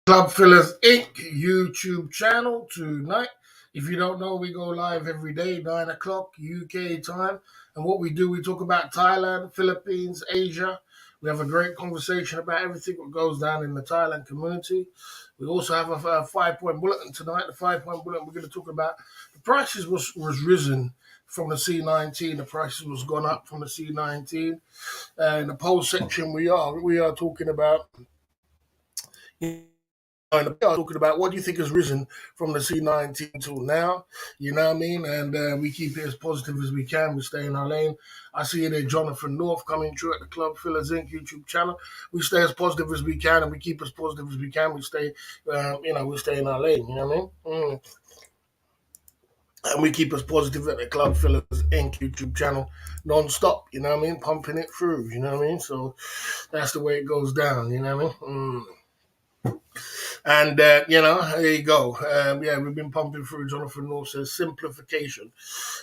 Club Fillers Inc. YouTube channel tonight. If you don't know, we go live every day, 9 o'clock UK time. And what we do, we talk about Thailand, Philippines, Asia. We have a great conversation about everything that goes down in the Thailand community. We also have a 5-point bulletin tonight. The 5-point bulletin, we're going to talk about the prices was risen from the C19. The prices was gone up from the C19. In the poll section, we are talking about and we are talking about what do you think has risen from the C19 till now, you know what I mean? And we keep it as positive as we can. We stay in our lane. I see you there, Jonathan North, coming through at the Club Fillers Inc. YouTube channel. We stay as positive as we can, and we keep as positive as we can. We stay, we stay in our lane, you know what I mean? And we keep us positive at the Club Fillers Inc. YouTube channel non-stop, you know what I mean? Pumping it through, you know what I mean? So that's the way it goes down, you know what I mean? And, there you go. We've been pumping through. Jonathan North says simplification.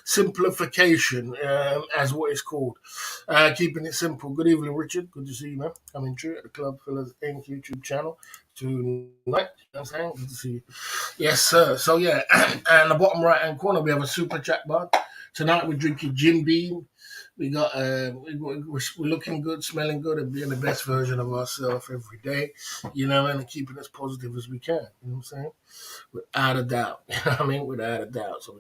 Simplification, as what it's called. Keeping it simple. Good evening, Richard. Good to see you, man. Coming through at the Club Fillers Inc. YouTube channel tonight. You know what I'm saying? Good to see you. Yes, sir. So, yeah. And the bottom right-hand corner, we have a super chat bar. Tonight, we're drinking Jim Beam. We got we're looking good, smelling good, and being the best version of ourselves every day, you know, and keeping as positive as we can. You know what I'm saying? Without a doubt. You know what I mean? Without a doubt. So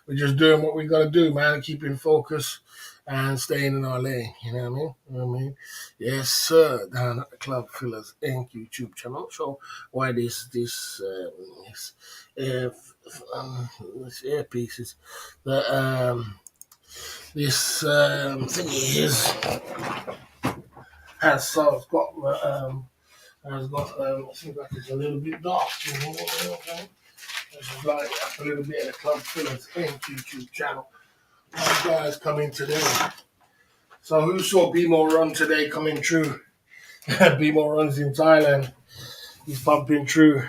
we're just doing what we gotta do, man, keeping focus and staying in our lane. You know what I mean? You know what I mean? Yes, sir. Down at the Club Fillers Inc. YouTube channel. I'm not sure why this earpieces that this thingy is has got I think that is a little bit dark, you know what I'm saying? This is like a little bit of the Club Fillers Inc. YouTube channel. You guys coming today. So who saw BMO Run today coming through? BMO Run's in Thailand. He's pumping through.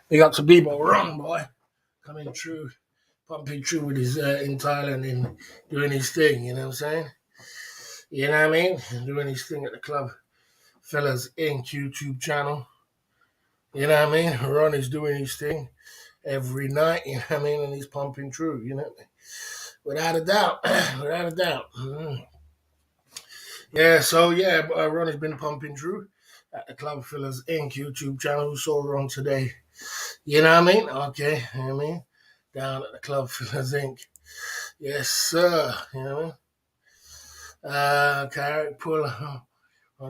Big up to BMO Run, boy. Coming through. Pumping through with his in Thailand and doing his thing, you know what I'm saying? You know what I mean? Doing his thing at the Club Fillers Inc. YouTube channel. You know what I mean? Ron is doing his thing every night, you know what I mean? And he's pumping through, you know? Without a doubt. Without a doubt. Yeah, so yeah, Ron has been pumping through at the Club Fillers Inc. YouTube channel. We saw Ron today. You know what I mean? Okay, you know what I mean? Down at the Club Fillers Inc. Yes, sir. You know what I mean? Carrot pull. I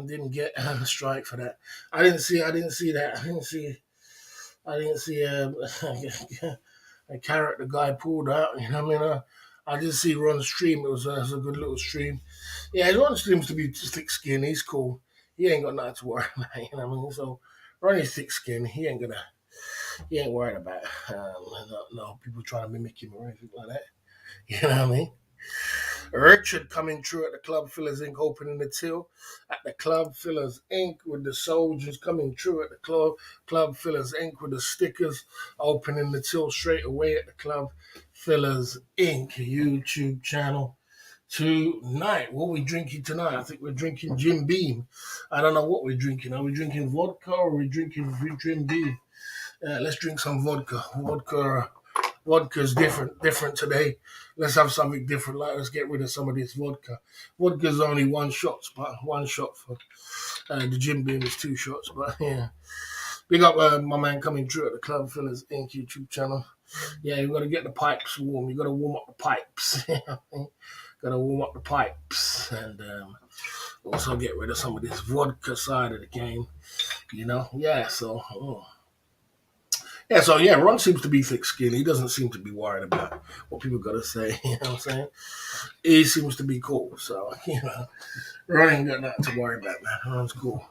didn't get a strike for that. I didn't see that. I didn't see a carrot the guy pulled out. You know what I mean? I did see Ron's stream. It was a good little stream. Yeah, Ron seems to be thick skin. He's cool. He ain't got nothing to worry about. You know what I mean? So Ronnie's thick skin. He ain't worried about no people trying to mimic him or anything like that. You know what I mean? Richard coming through at the Club Fillers Inc. opening the till at the Club Fillers Inc. with the soldiers coming through at the Club Fillers Inc. with the stickers opening the till straight away at the Club Fillers Inc. YouTube channel tonight. What are we drinking tonight? I think we're drinking Jim Beam. I don't know what we're drinking. Are we drinking vodka or are we drinking Jim Beam? Let's drink some vodka. Vodka's different today. Let's have something different. Like, let's get rid of some of this vodka. Vodka's only one shot for the Jim Beam is 2 shots. But yeah, big up my man coming through at the Club Fillers Inc. YouTube channel. Yeah, you got to get the pipes warm. You got to warm up the pipes. Got to warm up the pipes and also get rid of some of this vodka side of the game. You know, yeah. So. Yeah, so yeah, Ron seems to be thick skinned. He doesn't seem to be worried about what people got to say. You know what I'm saying? He seems to be cool. So, Ron ain't got nothing to worry about, man. Ron's cool.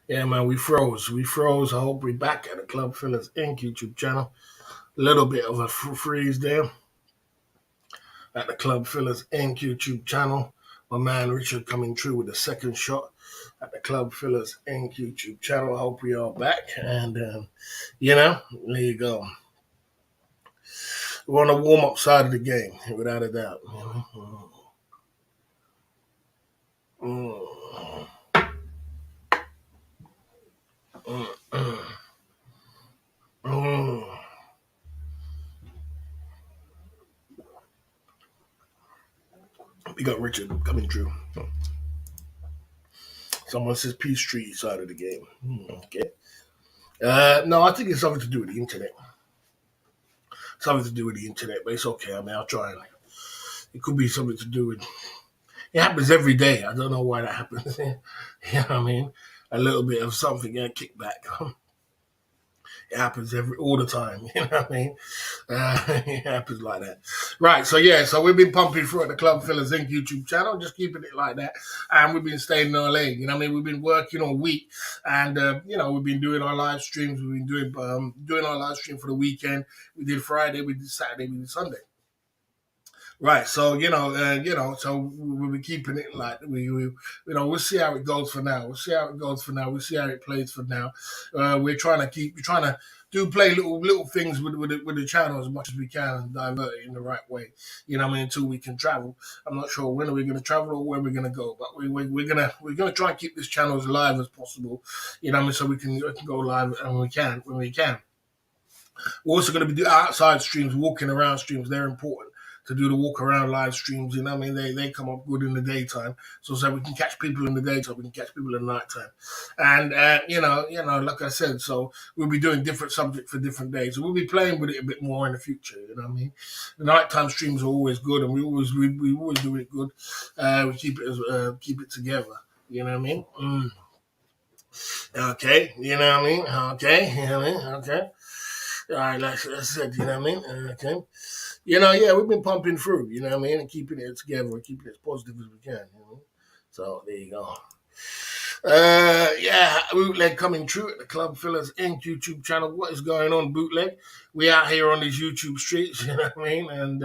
Yeah, man, we froze. We froze. I hope we're back at the Club Fillers Inc. YouTube channel. A little bit of a freeze there at the Club Fillers Inc. YouTube channel. My man Richard coming through with the second shot at the Club Fillers Inc. YouTube channel. I hope we are back. And, there you go. We're on the warm up side of the game, without a doubt. Mm, mm, mm, mm. We got Richard coming through. Someone says Peachtree side of the game. Okay. No, I think it's something to do with the internet. Something to do with the internet, but it's okay. I mean, I'll try and it could be something to do with. It happens every day. I don't know why that happens. You know what I mean? A little bit of something, kickback. It happens all the time. You know what I mean? It happens like that. Right. So yeah. So we've been pumping through at the Club Fillers Inc. YouTube channel, just keeping it like that, and we've been staying in our lane. You know what I mean? We've been working all week, and we've been doing our live streams. We've been doing our live stream for the weekend. We did Friday. We did Saturday. We did Sunday. Right, so so we'll be keeping it like we'll see how it goes for now. We'll see how it goes for now. We'll see how it plays for now. We're trying to do play little things with the channel as much as we can and divert it in the right way. You know what I mean? Until we can travel. I'm not sure when are we going to travel or where we're going to go, but we're gonna try and keep this channel as live as possible. You know what I mean? So we can go live and when we can. We're also going to be doing outside streams, walking around streams. They're important to do the walk around live streams. You know what I mean? They come up good in the daytime. So we can catch people in the daytime, we can catch people in the nighttime. And, like I said, so we'll be doing different subjects for different days. So we'll be playing with it a bit more in the future. You know what I mean? The nighttime streams are always good and we always do it good. We keep it together. You know what I mean? Okay. You know what I mean? Okay. You know what I mean? Okay. All right, like I said, you know what I mean? Okay. Yeah, we've been pumping through, you know what I mean, and keeping it together and keeping it as positive as we can, you know. So there you go. Bootleg coming true at the Club Fillers Inc. YouTube channel. What is going on, Bootleg? We out here on these YouTube streets, you know what I mean, and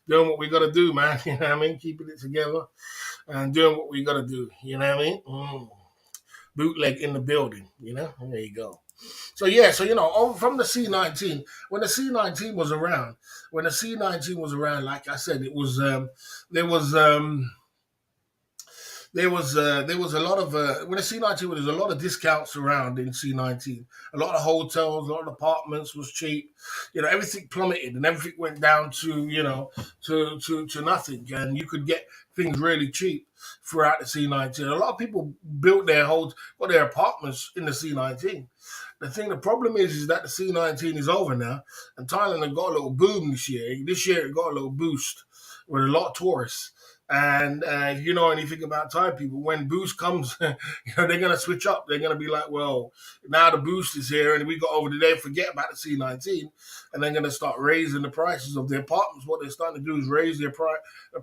doing what we got to do, man. You know what I mean, keeping it together and doing what we got to do. You know what I mean? Bootleg in the building. You know, and there you go. So yeah, from the C19, when the C19 was around, like I said, it was there was there was a lot of when the C19 there was a lot of discounts around in C19. A lot of hotels, a lot of apartments was cheap. You know, everything plummeted and everything went down to to nothing, and you could get things really cheap throughout the C19. A lot of people built got their apartments in the C19. The problem is that the C19 is over now, and Thailand has got a little boom this year. This year it got a little boost with a lot of tourists. And if you know anything about Thai people, when boost comes, they're gonna switch up. They're gonna be like, well, now the boost is here, and we got over today. Forget about the C19, and they're gonna start raising the prices of the apartments. What they're starting to do is raise the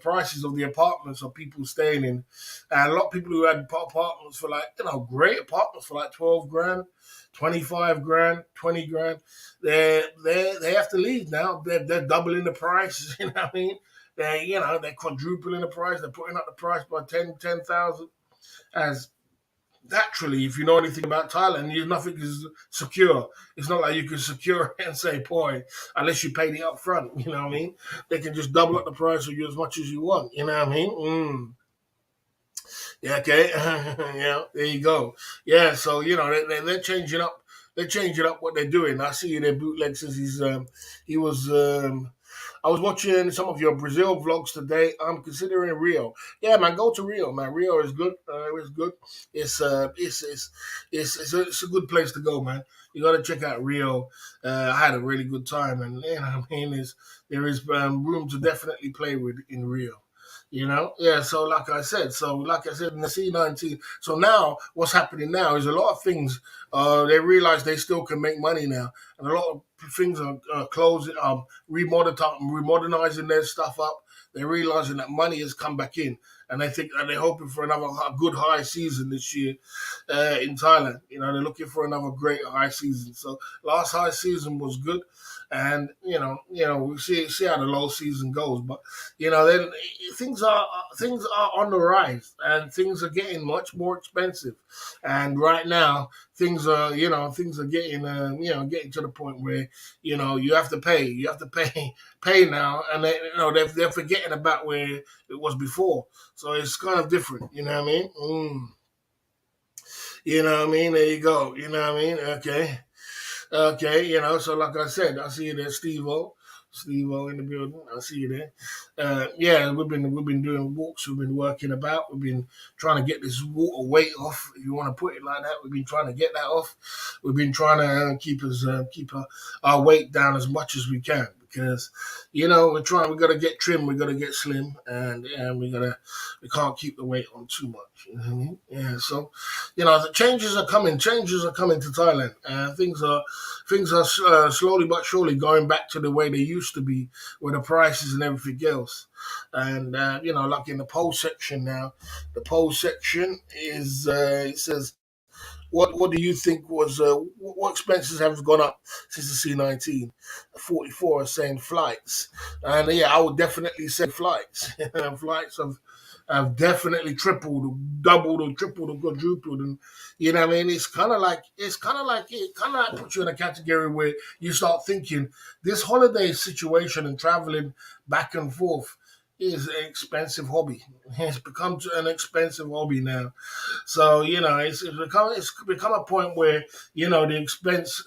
prices of the apartments of people staying in. And a lot of people who had apartments for great apartments for like 12 grand, 25 grand, 20 grand, they have to leave now. They're doubling the price. You know what I mean? They're quadrupling the price. They're putting up the price by 10,000. As naturally, if you know anything about Thailand, nothing is secure. It's not like you can secure it and say, boy, unless you pay the upfront. You know what I mean? They can just double up the price of you as much as you want. You know what I mean? Yeah, okay. Yeah, there you go. Yeah, so they're changing up. They're changing up what they're doing. I see their bootleg since he was. I was watching some of your Brazil vlogs today. I'm considering Rio. Yeah, man, go to Rio, man. Rio is good. It's good. It's a good place to go, man. You got to check out Rio. I had a really good time, and there is room to definitely play with in Rio. Yeah. So like I said in the C19. So now, what's happening now is a lot of things. They realize they still can make money now, and a lot of things are closing, remodernizing their stuff up. They're realizing that money has come back in, and they think and they're hoping for another good high season this year in Thailand. They're looking for another great high season. So last high season was good, and we see how the low season goes. But then things are things are on the rise, and things are getting much more expensive. And right now, things are getting getting to the point where you have to pay, pay now, and they're forgetting about where it was before. So it's kind of different. You know what I mean? You know what I mean? There you go. You know what I mean? Okay. Okay, so like I said, I see you there, Steve-O. Steve-O in the building. I see you there. Yeah, we've been doing walks, we've been working about, we've been trying to get this water weight off, if you want to put it like that. We've been trying to get that off. We've been trying to keep our weight down as much as we can because we gotta get trim, we gotta get slim, and we can't keep the weight on too much. You know what I mean? Yeah, so the changes are coming to Thailand, and things are slowly but surely going back to the way they used to be, with the prices and everything else. And like in the poll section now, the poll section is it says, what do you think was what expenses have gone up since the C19? 44 are saying flights, and yeah, I would definitely say flights. Flights have definitely tripled, doubled, or tripled, or quadrupled, and what I mean. It kind of like puts you in a category where you start thinking this holiday situation and traveling back and forth is an expensive hobby. It's become an expensive hobby now. So it's become a point where the expense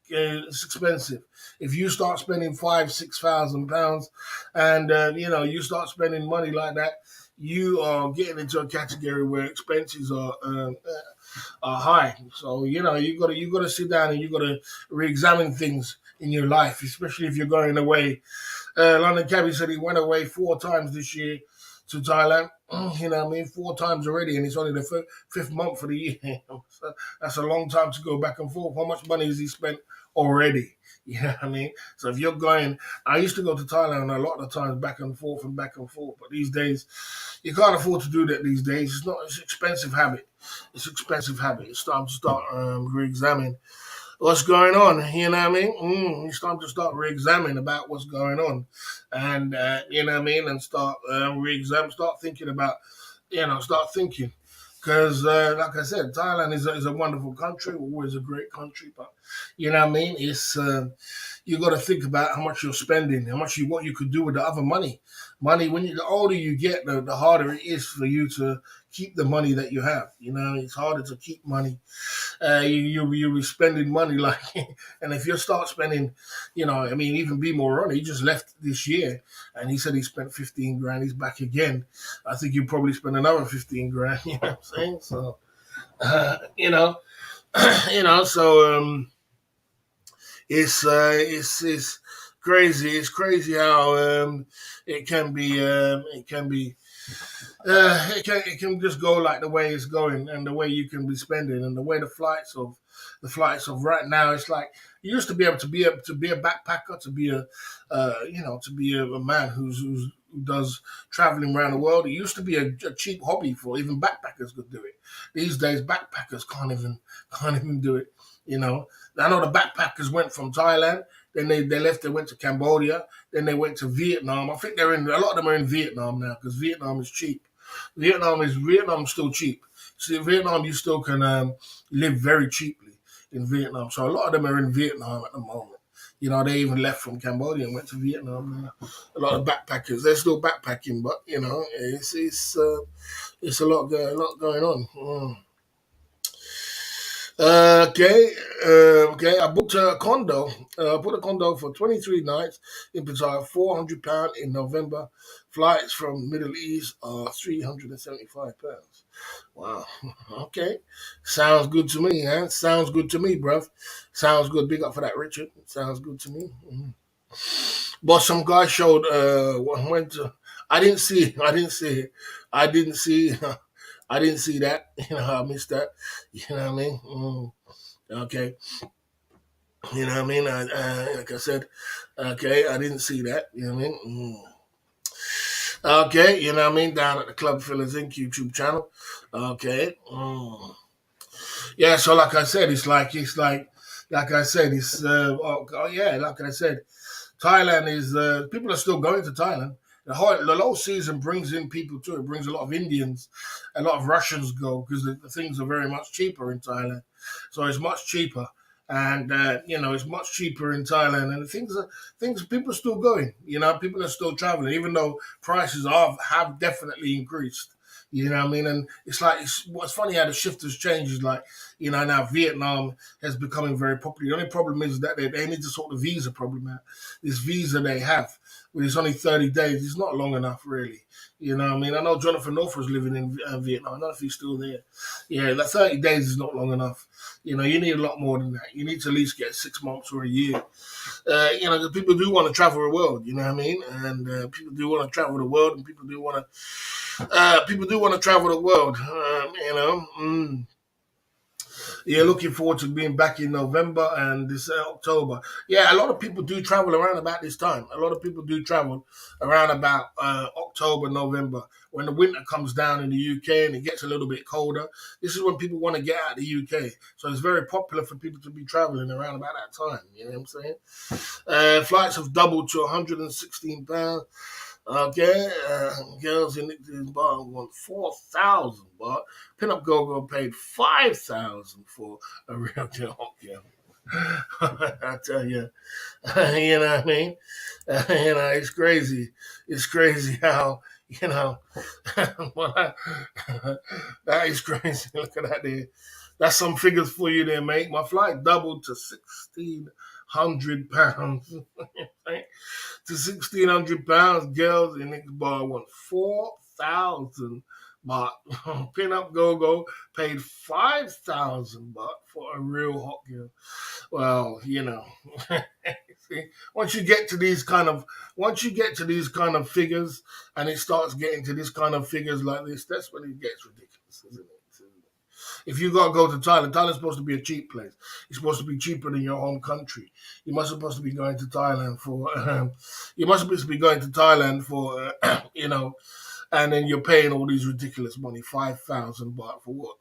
is expensive. If you start spending 5,000 6,000 pounds, and you start spending money like that, you are getting into a category where expenses are high. So you gotta sit down and you gotta re-examine things in your life, especially if you're going away. London Cabby said he went away 4 times this year to Thailand. You know what I mean? 4 times already, and it's only the fifth month of the year. So that's a long time to go back and forth. How much money has he spent already? You know what I mean? So if you're going, I used to go to Thailand a lot of the times, back and forth and back and forth. But these days, you can't afford to do that these days. It's not. It's an expensive habit. It's an expensive habit. It's time to start re-examining what's going on. You know what I mean? It's time to start re-examining about what's going on, and you know what I mean, and start re-examine, start thinking about, start thinking. Because, like I said, Thailand is a wonderful country, always a great country, but you know what I mean. It's you got to think about how much you're spending, what you could do with the other money. Money, the older you get, the harder it is for you to keep the money that you have. It's harder to keep money. You'll be spending money like, and if you start spending, I mean, even B more he just left this year, and he said he spent 15 grand. He's back again. I think you probably spend another 15 grand. You know what I'm saying? So, uh, you know, so it's crazy. It's crazy how it can be it can just go like the way it's going, and the way you can be spending, and the way the flights of right now. It's like you used to be a backpacker, to be a man who does traveling around the world. It used to be a cheap hobby for even backpackers could do it. These days, backpackers can't even do it. You know, I know the backpackers went from Thailand, then they left. They went to Cambodia, then they went to Vietnam. I think a lot of them are in Vietnam now because Vietnam is cheap. Vietnam's still cheap. See, Vietnam you still can live very cheaply in Vietnam. So a lot of them are in Vietnam at the moment. They even left from Cambodia and went to Vietnam now. A lot of backpackers, they're still backpacking, but it's a lot going on. Okay. I booked a condo. Put a condo for 23 nights in Pattaya, £400 in November. Flights from Middle East are £375. Wow. Okay. Sounds good to me, huh? Sounds good to me, bruv. Sounds good. Big up for that, Richard. Sounds good to me. But some guy showed went to. I didn't see. I didn't see it. I didn't see. I didn't see that. I missed that. You know what I mean? Okay. You know what I mean? Like I said, okay, I didn't see that. You know what I mean? Okay, you know what I mean? Down at the Club Fillers Inc. YouTube channel. Okay. Yeah, so like I said, like I said, yeah, like I said, Thailand is people are still going to Thailand. The low season brings in people too. It brings a lot of Indians, a lot of Russians go because the things are very much cheaper in Thailand. So it's much cheaper, and it's much cheaper in Thailand. And things people are still going. You know, people are still traveling, even though prices have definitely increased. You know what I mean? And it's like what's funny how the shift has changed is like now Vietnam has becoming very popular. The only problem is that they need to sort the visa problem out. This visa they have, when it's only 30 days, it's not long enough, really. You know what I mean? I know Jonathan North was living in Vietnam. I don't know if he's still there. Yeah, the 30 days is not long enough. You know, you need a lot more than that. You need to at least get 6 months or a year. 'Cause people do want to travel the world, you know what I mean? And people do want to travel the world, and people do want to travel the world. Yeah, looking forward to being back in November and this October. Yeah, a lot of people do travel around about this time. A lot of people do travel around about October, November, when the winter comes down in the UK and it gets a little bit colder. This is when people want to get out of the UK. So it's very popular for people to be traveling around about that time. You know what I'm saying? Flights have doubled to £116. Okay, girls in the bar want 4,000 baht. Pinup Gogo paid 5,000 for a real deal. Yeah. I tell you, you know what I mean? It's crazy. It's crazy how, you know, well, that is crazy. Look at that there. That's some figures for you there, mate. My flight doubled to £1,600. To £1,600, girls in this bar want 4,000 baht. Pin up go go paid 5,000 baht for a real hot girl. Well, see, once you get to these kind of figures, and it starts getting to this kind of figures like this, that's when it gets ridiculous, isn't it? If you got to go to Thailand, Thailand's supposed to be a cheap place. It's supposed to be cheaper than your home country. You must supposed to be going to Thailand for. You must supposed to be going to Thailand for. And then you're paying all these ridiculous money, 5,000 baht for what?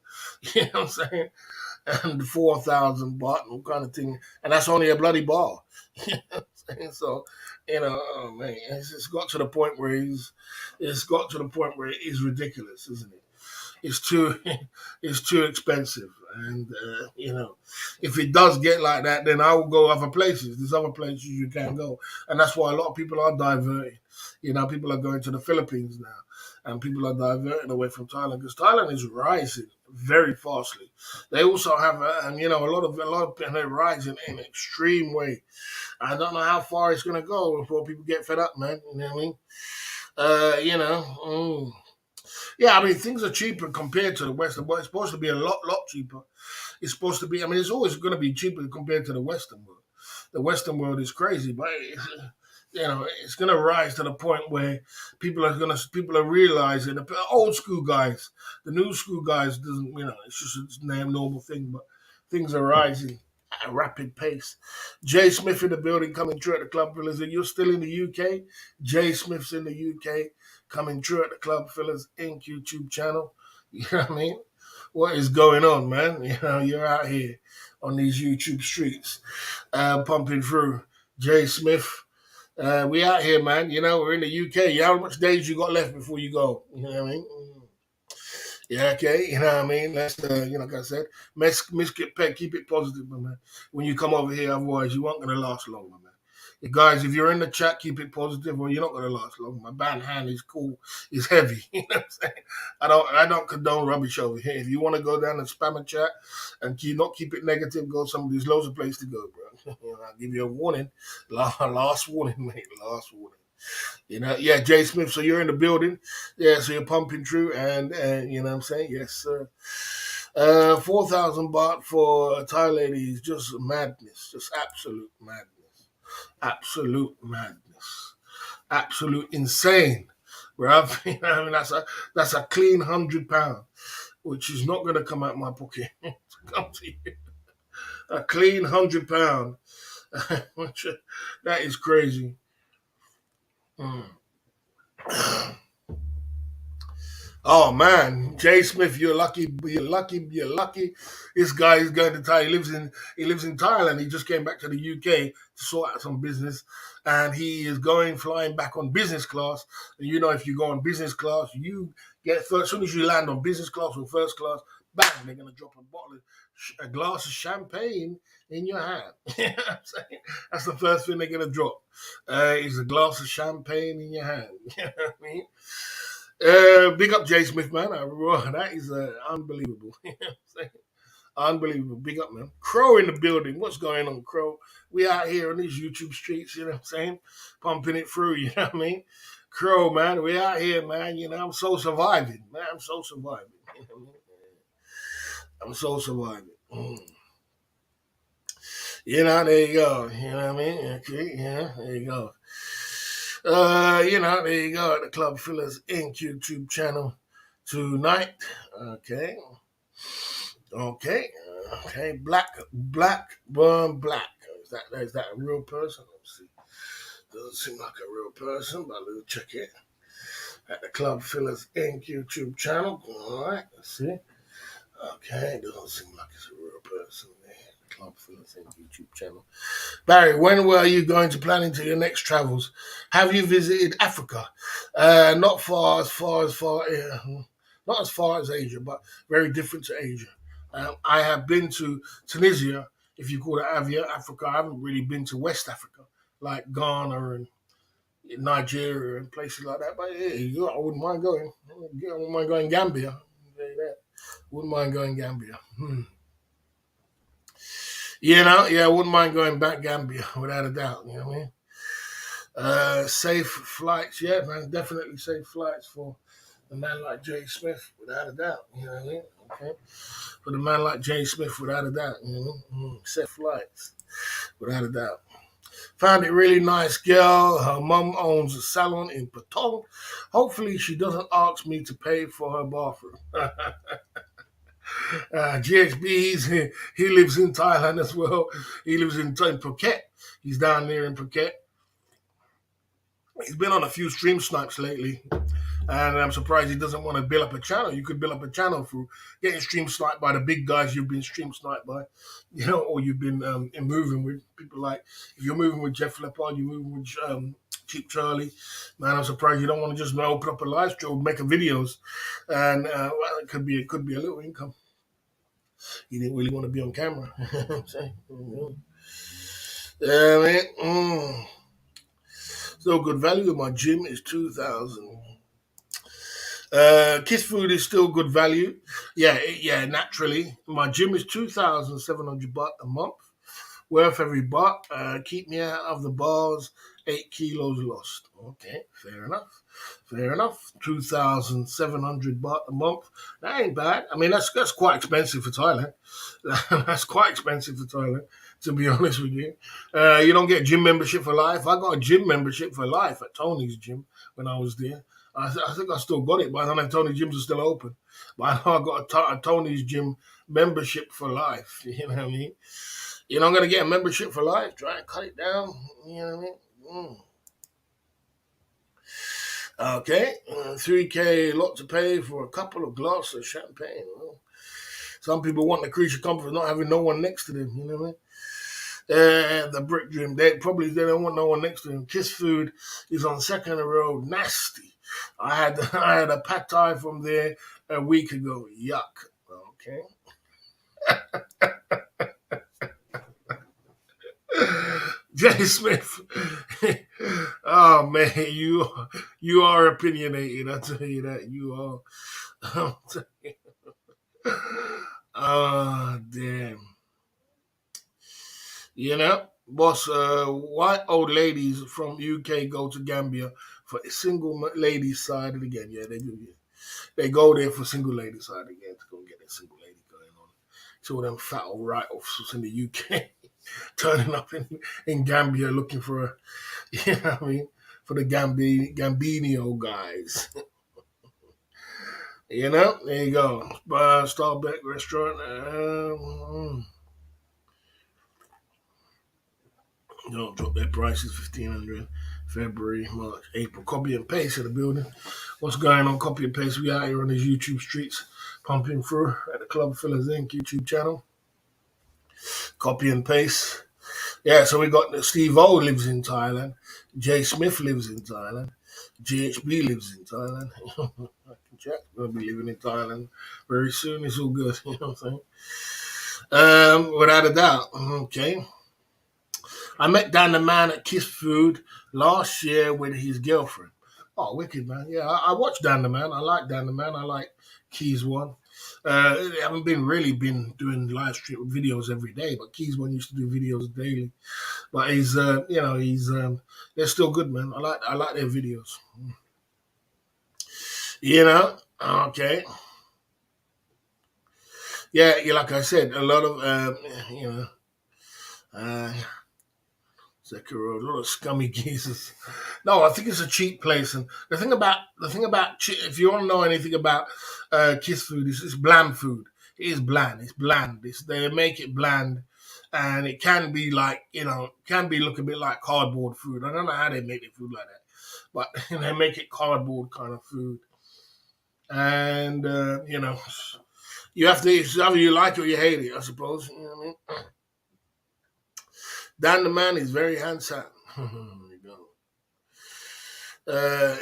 You know what I'm saying? And 4,000 baht and all kind of thing, and that's only a bloody bar. You know what I'm saying? So, oh man, it's got to the point where it is ridiculous, isn't it? It's too it's too expensive, and if it does get like that, then I will go other places. There's other places you can go, and that's why a lot of people are diverting. People are going to the Philippines now, and people are diverting away from Thailand because Thailand is rising very fastly. They also have, and they're rising in an extreme way. I don't know how far it's going to go before people get fed up, man. You know what I mean? Uh, you know. mm. Yeah, I mean things are cheaper compared to the Western world. It's supposed to be a lot cheaper. It's supposed to be. I mean, it's always going to be cheaper compared to the Western world. The Western world is crazy, but it's going to rise to the point where people are realizing the old school guys, the new school guys doesn't. It's just a damn normal thing, but things are rising at a rapid pace. Jay Smith in the building, coming through at the Club Villas. You're still in the UK. Jay Smith's in the UK, coming through at the Club Villas Inc. YouTube channel. You know what I mean? What is going on, man? You're out here on these YouTube streets, pumping through. Jay Smith, we out here, man. We're in the UK. How much days you got left before you go? You know what I mean? Yeah, okay. You know what I mean? Let's, like I said, keep it positive, my man. When you come over here, otherwise you aren't going to last long, my man. Guys, if you're in the chat, keep it positive, or you're not going to last long. My band hand is cool, it's heavy. You know what I'm saying? I don't condone rubbish over here. If you want to go down and spam a chat and not keep it negative, go somewhere. There's loads of places to go, bro. I'll give you a warning, last warning, mate, last warning. Yeah, Jay Smith. So you're in the building, yeah. So you're pumping through, and you know what I'm saying, yes, sir. 4,000 baht for a Thai lady is just madness, just absolute madness, absolute insane. Right? I mean, that's a clean £100, which is not going to come out my pocket. Come to you. A clean £100, which that is crazy. Mm. Oh man, Jay Smith, you're lucky. You're lucky. You're lucky. This guy is going to Thailand. He lives in Thailand. He just came back to the UK to sort out some business, and he is going flying back on business class. And you know, if you go on business class, you get first. As soon as you land on business class or first class, bang, they're gonna drop a glass of champagne in your hand. You know what I'm saying? That's the first thing they're gonna drop. Is a glass of champagne in your hand. You know what I mean? Big up Jay Smith, man. That is unbelievable. You know what I'm saying? Unbelievable. Big up, man. Crow in the building. What's going on, Crow? We out here on these YouTube streets, you know what I'm saying? Pumping it through, you know what I mean? Crow, man. We out here, man. You know, I'm so surviving, man. I'm so surviving. You know what I mean? I'm so surviving. You know, there you go. You know what I mean? Okay, yeah, there you go. There you go at the Club Fillers Inc. YouTube channel tonight. Okay, okay, okay. Blackburn Black. Is that a real person? Let's see. Doesn't seem like a real person, but let's check it at the Club Fillers Inc. YouTube channel. All right, let's see. Okay, doesn't seem like it's a real person there. Club Fillers Inc. YouTube channel. Barry, when were you going to plan into your next travels? Have you visited Africa? Not as far as Asia, but very different to Asia. I have been to Tunisia, if you call it Africa. I haven't really been to West Africa, like Ghana and Nigeria and places like that. But yeah, I wouldn't mind going. I wouldn't mind going Gambia. Wouldn't mind going Gambia. Yeah, I wouldn't mind going back Gambia without a doubt. You know what I mean? Safe flights, yeah, man, definitely safe flights for a man like Jay Smith, without a doubt. You know what I mean? Okay, for the man like Jay Smith, without a doubt. You know, safe flights, without a doubt. Found it really nice, girl. Her mum owns a salon in Patong. Hopefully, she doesn't ask me to pay for her bathroom. GXB, he lives in Thailand as well. He lives in Phuket. He's down there in Phuket. He's been on a few stream snipes lately, and I'm surprised he doesn't want to build up a channel. You could build up a channel through getting stream sniped by the big guys you've been stream sniped by, or you've been moving with people like, if you're moving with Jeff Leppard, you're moving with Cheap Charlie. Man, I'm surprised you don't want to just open up a live stream, make a videos, and well, it could be a little income. You didn't really want to be on camera. I'm saying, yeah, man. So good value. My gym is 2,000. Kiss food is still good value. Yeah, naturally. My gym is 2,700 baht a month. Worth every baht. Keep me out of the bars. 8 kilos lost. Okay, fair enough. Fair enough. 2,700 baht a month. That ain't bad. I mean, that's quite expensive for Thailand. That's quite expensive for Thailand, to be honest with you. You don't get gym membership for life. I got a gym membership for life at Tony's gym when I was there. I think I still got it, but I don't know if Tony's gyms are still open. But I know I got a Tony's gym membership for life. You know what I mean? You're not going to get a membership for life. Try and cut it down. You know what I mean? Okay, 3K, lot to pay for a couple of glasses of champagne. Well, some people want the creature comfort of not having no one next to them. You know what I mean? The brick gym, they don't want no one next to them. Kiss food is on Second Road, nasty. I had a pad thai from there a week ago. Yuck. Okay. Jay Smith. Oh man, you are opinionated. I tell you that you are. Oh damn. Boss. White old ladies from UK go to Gambia for a single ladies side again. Yeah, they do. Yeah. They go there for single ladies side again to go get a single lady going on. Two of them fat old write-offs in the UK turning up in Gambia looking for you know what I mean, for the Gambino guys. There you go. Starbucks restaurant. Don't drop their prices 1,500. February, March, April. Copy and paste in the building. What's going on? Copy and paste. We out here on these YouTube streets, pumping through at the Club Fillers Inc. YouTube channel. Copy and paste. Yeah, so we got Steve O lives in Thailand. Jay Smith lives in Thailand. GHB lives in Thailand. Jack's gonna be living in Thailand very soon. It's all good. You know what I'm saying? Without a doubt. Okay. I met Dan the Man at Kiss Food last year with his girlfriend. Oh, wicked, man. Yeah, I watched Dan the Man. I like Dan the Man. I like Keys One. I haven't been doing live stream videos every day, but Keys One used to do videos daily. But they're still good, man. I like their videos. Okay. Yeah, like I said, a lot of uh, Sekiro, a lot of scummy geezers. No, I think it's a cheap place, and the thing about if you want to know anything about Kiss food, it's bland food. It is bland. It's bland. They make it bland, and it can be like can be look a bit like cardboard food. I don't know how they make it food like that, but they make it cardboard kind of food, and you have to. It's either you like it or you hate it, I suppose. You know what I mean? Dan the Man is very handsome. There you go. Uh,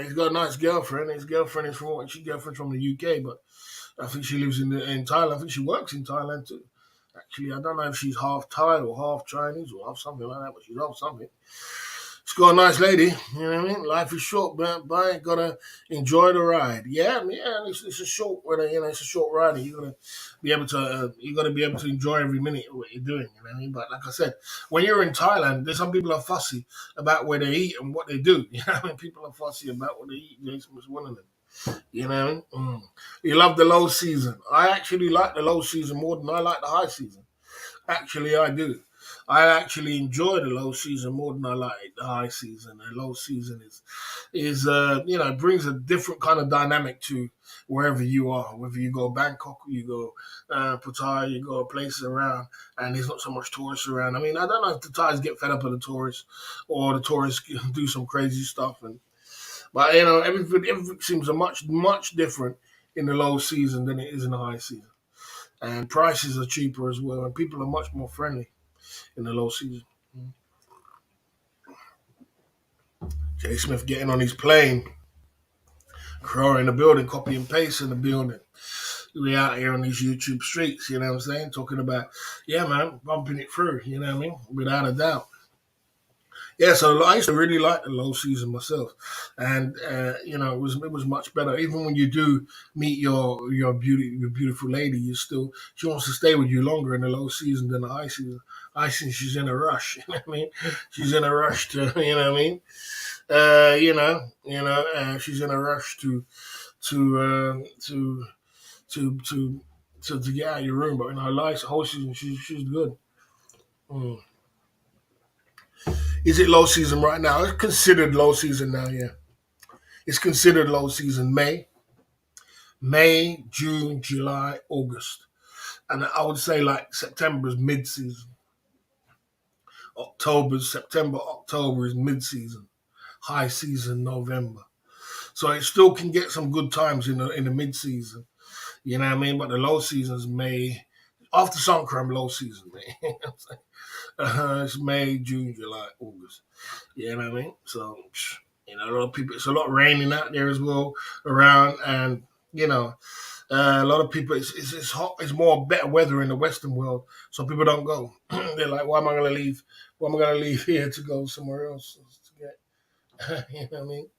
he's got a nice girlfriend. His girlfriend is girlfriend's from the UK, but I think she lives in Thailand. I think she works in Thailand too. Actually, I don't know if she's half Thai or half Chinese or half something like that, but she's half something. She's got a nice lady. You know what I mean? Life is short, but gotta enjoy the ride. Yeah. It's a short, it's a short ride. And you gotta be able to enjoy every minute of what you're doing. You know what I mean? But like I said, when you're in Thailand, there's some people are fussy about where they eat and what they do. You know what I mean? People are fussy about what they eat. Jason was one of them. You know what I mean? You love the low season. I actually like the low season more than I like the high season. Actually, I do. I actually enjoy the low season more than I like the high season. The low season brings a different kind of dynamic to wherever you are. Whether you go Bangkok, you go Pattaya, you go places around, and there's not so much tourists around. I mean, I don't know if the Thais get fed up of the tourists or the tourists do some crazy stuff, but everything seems a much different in the low season than it is in the high season, and prices are cheaper as well, and people are much more friendly in the low season. Jay Smith getting on his plane, Crow in the building, copy and paste in the building. We out here on these YouTube streets, you know what I'm saying? Talking about, yeah, man, bumping it through, you know what I mean? Without a doubt. Yeah, so I used to really like the low season myself, and it was much better. Even when you do meet your beautiful lady, she wants to stay with you longer in the low season than the high season. High season, she's in a rush. You know what I mean? She's in a rush to, you know what I mean? She's in a rush to to to get out of your room. But in her life, whole season, she's good. Mm. Is it low season right now? It's considered low season now. Yeah, it's considered low season. May, June, July, August, and I would say like September is mid season. September, October is mid season. High season, November. So it still can get some good times in the mid season. You know what I mean? But the low season is May. After Songkran, low season, May. It's May, June, July, August. You know what I mean? So, a lot of people, it's a lot raining out there as well around. And, a lot of people, it's hot, it's more better weather in the Western world. So people don't go. They're like, why am I going to leave? Why am I going to leave here to go somewhere else to get, you know what I mean?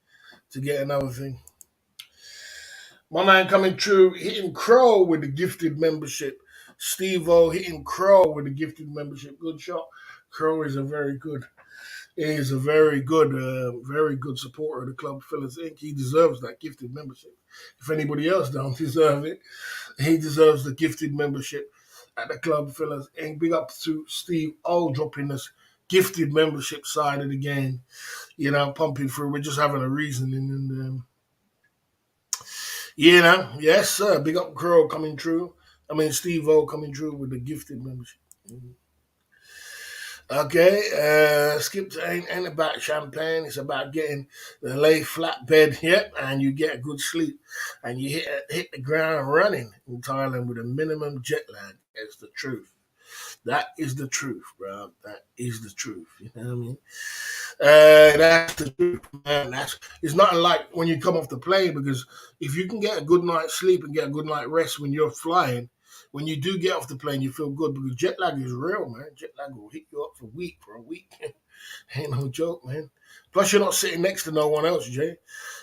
To get another thing. My man coming through, hitting Crow with the gifted membership. Steve O hitting Crow with the gifted membership. Good shot. Crow is a very good supporter of the Club Fillers Inc. He deserves that gifted membership. If anybody else don't deserve it, he deserves the gifted membership at the Club Fillers Inc. Big up to Steve O dropping this gifted membership side of the game. Pumping through. We're just having a reason and yes, sir. Big up Crow coming through. I mean, Steve O coming through with the gifted membership. Okay, skip to ain't about champagne. It's about getting the lay flat bed, yep, and you get a good sleep, and you hit the ground running in Thailand with a minimum jet lag. It's the truth. That is the truth, bro. That is the truth. You know what I mean? That's the truth, man. That's it's not like when you come off the plane because if you can get a good night's sleep and get a good night rest when you're flying, when you do get off the plane, you feel good because jet lag is real, man. Jet lag will hit you up for a week. Ain't no joke, man. Plus, you're not sitting next to no one else, Jay.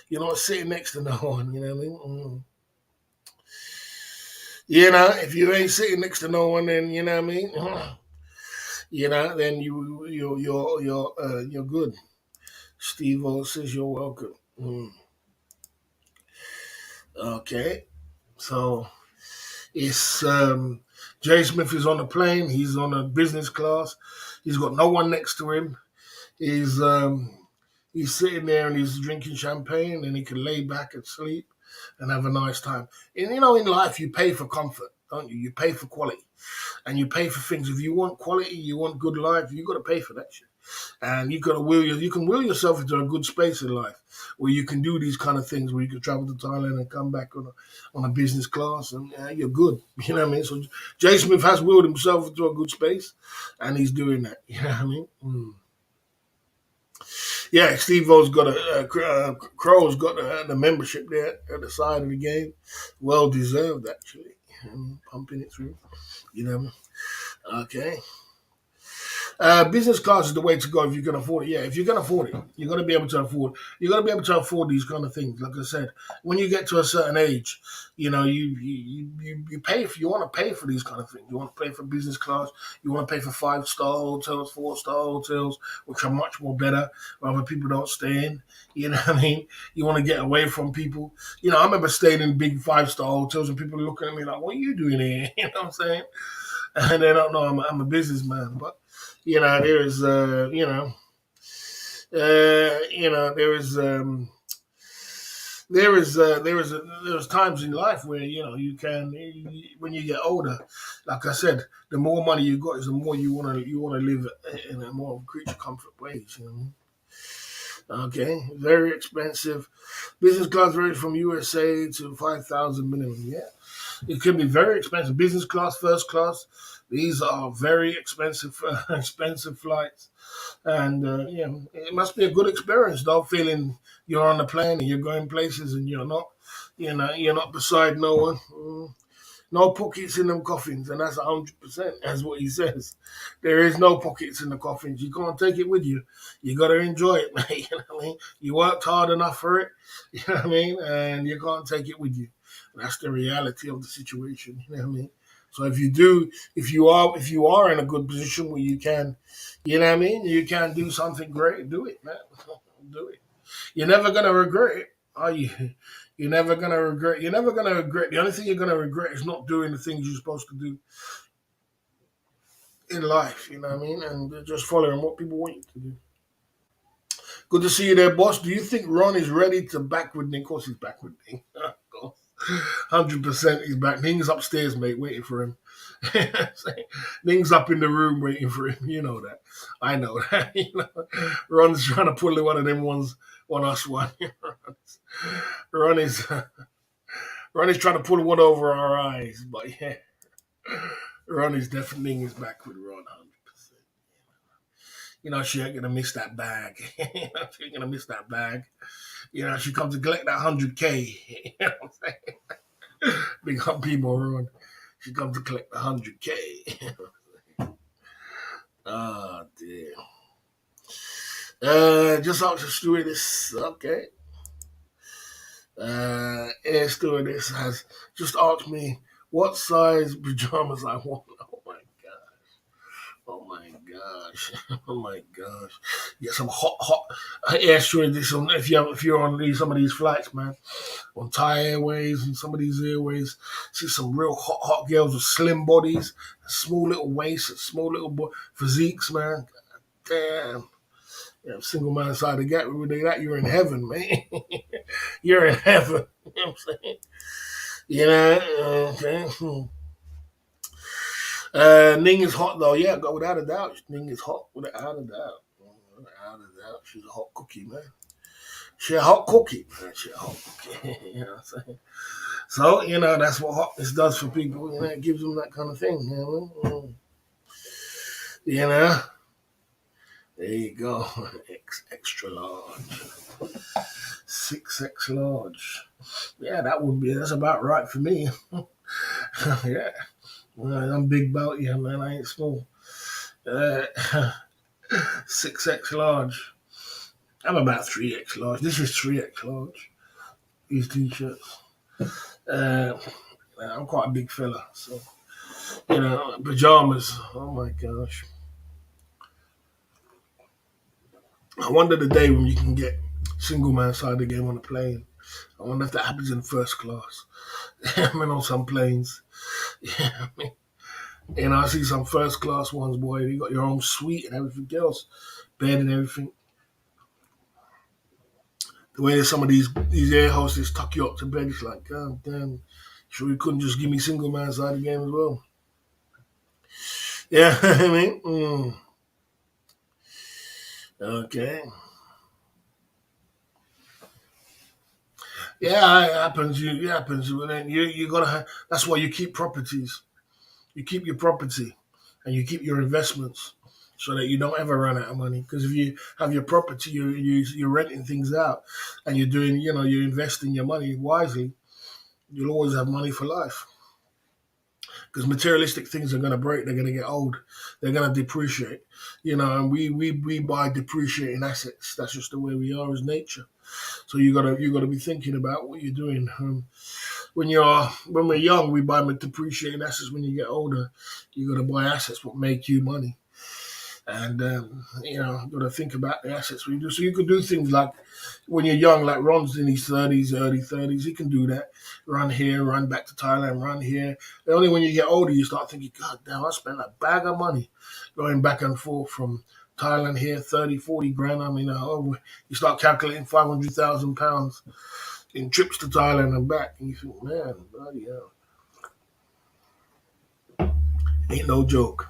You're not sitting next to no one. You know what I mean? You know, if you ain't sitting next to no one, then you know what I mean. You know, then you're good. Steve O says you're welcome. Okay, so it's Jay Smith is on the plane. He's on a business class. He's got no one next to him. He's um, he's sitting there and he's drinking champagne, and he can lay back and sleep and have a nice time. And you know, in life, you pay for comfort, don't you? You pay for quality, and you pay for things. If you want quality, you want good life, you got to pay for that shit. And you got to you can will yourself into a good space in life where you can do these kind of things, where you can travel to Thailand and come back on a business class, and you're good. You know what I mean? So Jay Smith has willed himself into a good space, and he's doing that. You know what I mean? Yeah, Steve O's got Crow's got the membership there at the side of the game. Well deserved, actually. Pumping it through. You know. Okay. Business class is the way to go if you can afford it. Yeah, if you can afford it, you're gonna be able to afford. You're gonna be able to afford these kind of things. Like I said, when you get to a certain age, you know you pay for. You want to pay for these kind of things. You want to pay for business class. You want to pay for 5-star hotels, 4-star hotels, which are much more better. Rather people don't stay in. You know what I mean? You want to get away from people. You know, I remember staying in big 5-star hotels and people looking at me like, "What are you doing here?" You know what I'm saying? And they don't know I'm a businessman, but you know, there's there's times in life where you know you can when you get older, like I said, the more money you got is the more you wanna live in a more creature comfort ways. You know. Okay, very expensive. Business class varies from USA to 5,000 minimum. Yeah, it can be very expensive. Business class, first class. These are very expensive, expensive flights. And it must be a good experience though, feeling you're on the plane and you're going places and you're not beside no one. No pockets in them coffins, and that's 100%. That's what he says. There is no pockets in the coffins. You can't take it with you. You got to enjoy it, mate. You know what I mean? You worked hard enough for it. You know what I mean? And you can't take it with you. That's the reality of the situation. You know what I mean? So if you are in a good position where you can, you know what I mean, you can do something great. Do it, man. Do it. You're never gonna regret it, are you? You're never gonna regret. You're never gonna regret. The only thing you're gonna regret is not doing the things you're supposed to do in life. You know what I mean? And just following what people want you to do. Good to see you there, boss. Do you think Ron is ready to back with Ning? Of course, he's back with Ning. 100% he's back. Ning's upstairs, mate, waiting for him. Ning's up in the room waiting for him. You know that. I know that. Ron's trying to pull one of them ones on us one. Ron is Ron is trying to pull one over our eyes, but yeah, Ron is definitely is back with Ron 100%. She ain't gonna miss that bag. She ain't gonna miss that bag. She comes to collect that 100K. You know what I'm saying? Big up people, Ron. She comes to collect the 100K. Oh dear. Just asked the stewardess. Okay. Air stewardess has just asked me what size pajamas I want. Oh my god. Oh my gosh. Oh my gosh. Get some hot air stewardess on if you're on some of these flights, man. On Thai Airways and some of these airways. See some real hot girls with slim bodies, small little waists, and small little physiques, man. Damn. Yeah, single man inside the gap with that, you're in heaven, man. You're in heaven. You know what I'm saying? Okay. Ning is hot though. Yeah, without a doubt. Ning is hot without a doubt. Without a doubt, she's a hot cookie, man. She a hot cookie, man. She a hot cookie. You know what I'm saying? So that's what hotness does for people. It gives them that kind of thing. You know. There you go. Extra large. 6X large. Yeah, that's about right for me. Yeah. Well, I'm big about you, man. I ain't small. Uh, 6X large. I'm about 3X large. This is 3X large. These t-shirts. Uh, I'm quite a big fella, so pajamas. Oh my gosh! I wonder the day when you can get single man side again on a plane. I wonder if that happens in first class. I mean, on some planes. Yeah, I mean, I see some first class ones, boy. You got your own suite and everything else, bed and everything. The way that some of these air hostess tuck you up to bed, it's like, God damn, sure you couldn't just give me single man side again as well. Yeah, I mean, okay. Yeah, it happens. It happens. But then you gotta. That's why you keep properties. You keep your property, and you keep your investments, so that you don't ever run out of money. Because if you have your property, you're renting things out, and you're doing. You're investing your money wisely. You'll always have money for life. Because materialistic things are going to break. They're going to get old. They're going to depreciate. And we buy depreciating assets. That's just the way we are as nature. So you gotta be thinking about what you're doing. When we're young, we buy depreciating assets. When you get older, you gotta buy assets what make you money. And you got to think about the assets we do. So you could do things like when you're young, like Ron's in his 30s, early 30s, he can do that. Run here, run back to Thailand, run here. And only when you get older, you start thinking, God damn, I spent a bag of money going back and forth from Thailand here, 30, 40 grand. I mean, you start calculating £500,000 in trips to Thailand and back. And you think, man, bloody hell. Ain't no joke.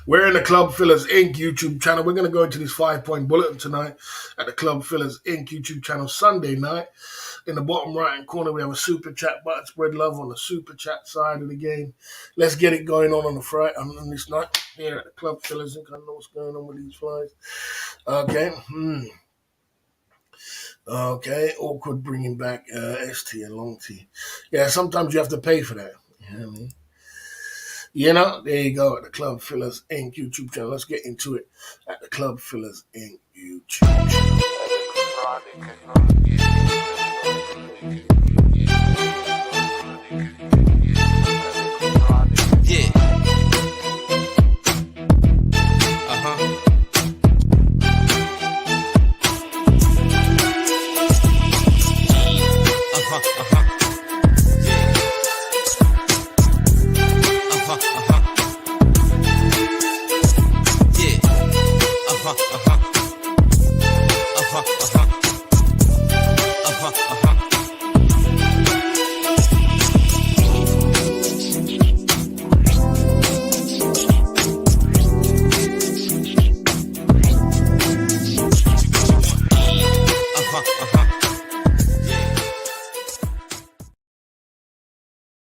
We're in the Club Fillers Inc. YouTube channel. We're going to go into this 5-point bulletin tonight at the Club Fillers Inc. YouTube channel Sunday night. In the bottom right hand corner, we have a super chat button. Spread love on the super chat side of the game. Let's get it going on the Friday on this night here at the Club Fillers Inc. I don't know what's going on with these flies. Okay. Okay. Awkward bringing back ST and long T. Yeah, sometimes you have to pay for that. You know what I mean? There you go at the Club Fillers Inc. YouTube channel. Let's get into it at the Club Fillers Inc. YouTube channel. Yeah. Uh-huh.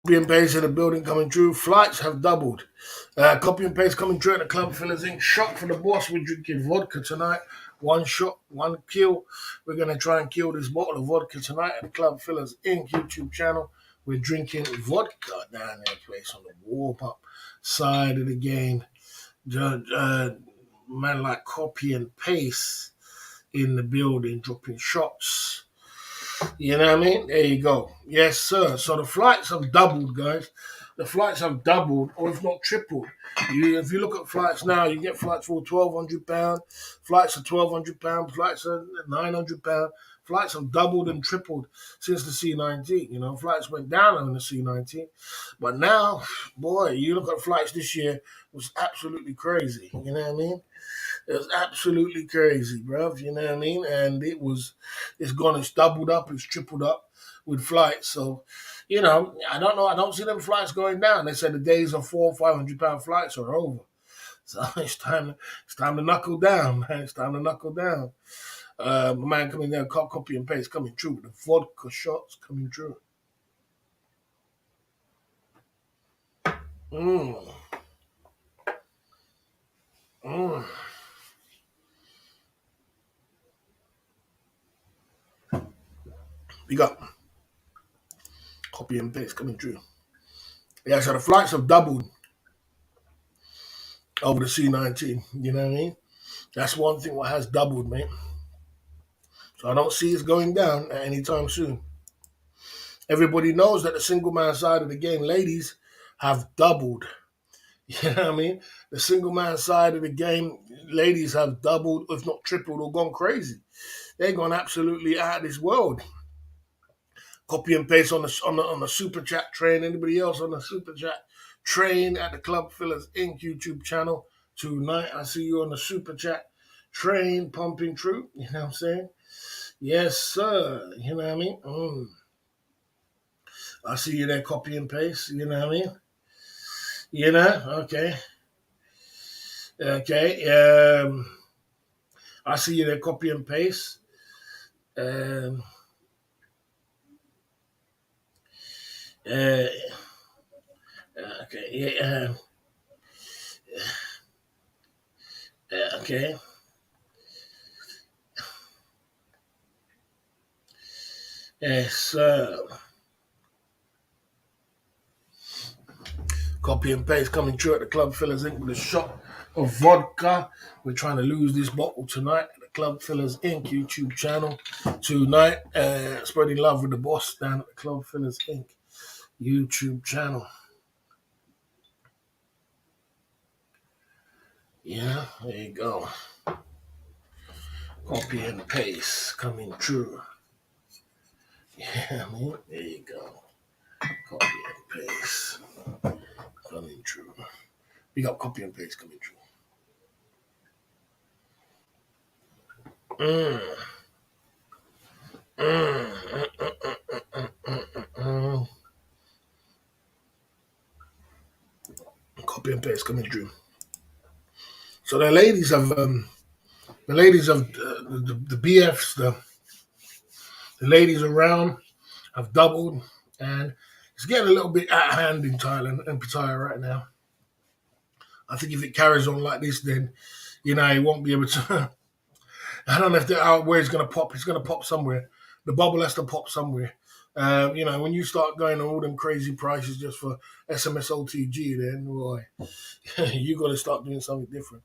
Copy and paste in the building coming through. Flights have doubled. Copy and paste coming through at the Club Fillers Inc. Shot for the boss. We're drinking vodka tonight. One shot, one kill. We're going to try and kill this bottle of vodka tonight at the Club Fillers Inc. YouTube channel. We're drinking vodka down there, place on the warm-up side of the game. Man like copy and paste in the building, dropping shots. You know what I mean? There you go. Yes, sir. So the flights have doubled, guys. The flights have doubled, or if not tripled. If you look at flights now, you get flights for £1,200. Flights are £1,200. Flights are £900. Flights have doubled and tripled since the C19. Flights went down on the C19. But now, boy, you look at flights this year, it was absolutely crazy. You know what I mean? It was absolutely crazy, bruv. You know what I mean? And it's doubled up, it's tripled up with flights. So, I don't know. I don't see them flights going down. They said the days of £400-500 flights are over. So it's time to knuckle down, man. It's time to knuckle down. My man coming there, copy and paste coming true. The vodka shots coming true. Mm, mm. We got copy and paste coming true. Yeah, so the flights have doubled over the C19. You know what I mean? That's one thing what has doubled, mate. So I don't see it going down at any time soon. Everybody knows that the single man side of the game, ladies, have doubled. You know what I mean? The single man side of the game, ladies have doubled, if not tripled, or gone crazy. They're gone absolutely out of this world. Copy and paste on the super chat train. Anybody else on the super chat train at the Club Fillers Inc. YouTube channel tonight? I see you on the super chat train pumping through. You know what I'm saying? Yes, sir. You know what I mean? I see you there, copy and paste. You know what I mean? Okay. Okay. I see you there, copy and paste. Um, uh, okay. Yeah. Okay. Yes, sir. Copy and paste coming through at the Club Fillers Inc. with a shot of vodka. We're trying to lose this bottle tonight at the Club Fillers Inc. YouTube channel tonight. Spreading love with the boss down at the Club Fillers Inc. YouTube channel. Yeah, there you go. Copy and paste coming true. Yeah, I mean, there you go. Copy and paste coming true. We got copy and paste coming true. Mm, mm, mm, mm. Copy and paste coming true. So the ladies of the BFs, the ladies around have doubled, and it's getting a little bit out of hand in Thailand and Pattaya right now. I think if it carries on like this, then it won't be able to. I don't know if where it's going to pop. It's going to pop somewhere. The bubble has to pop somewhere. When you start going on all them crazy prices just for SMS OTG, then boy, you got to start doing something different.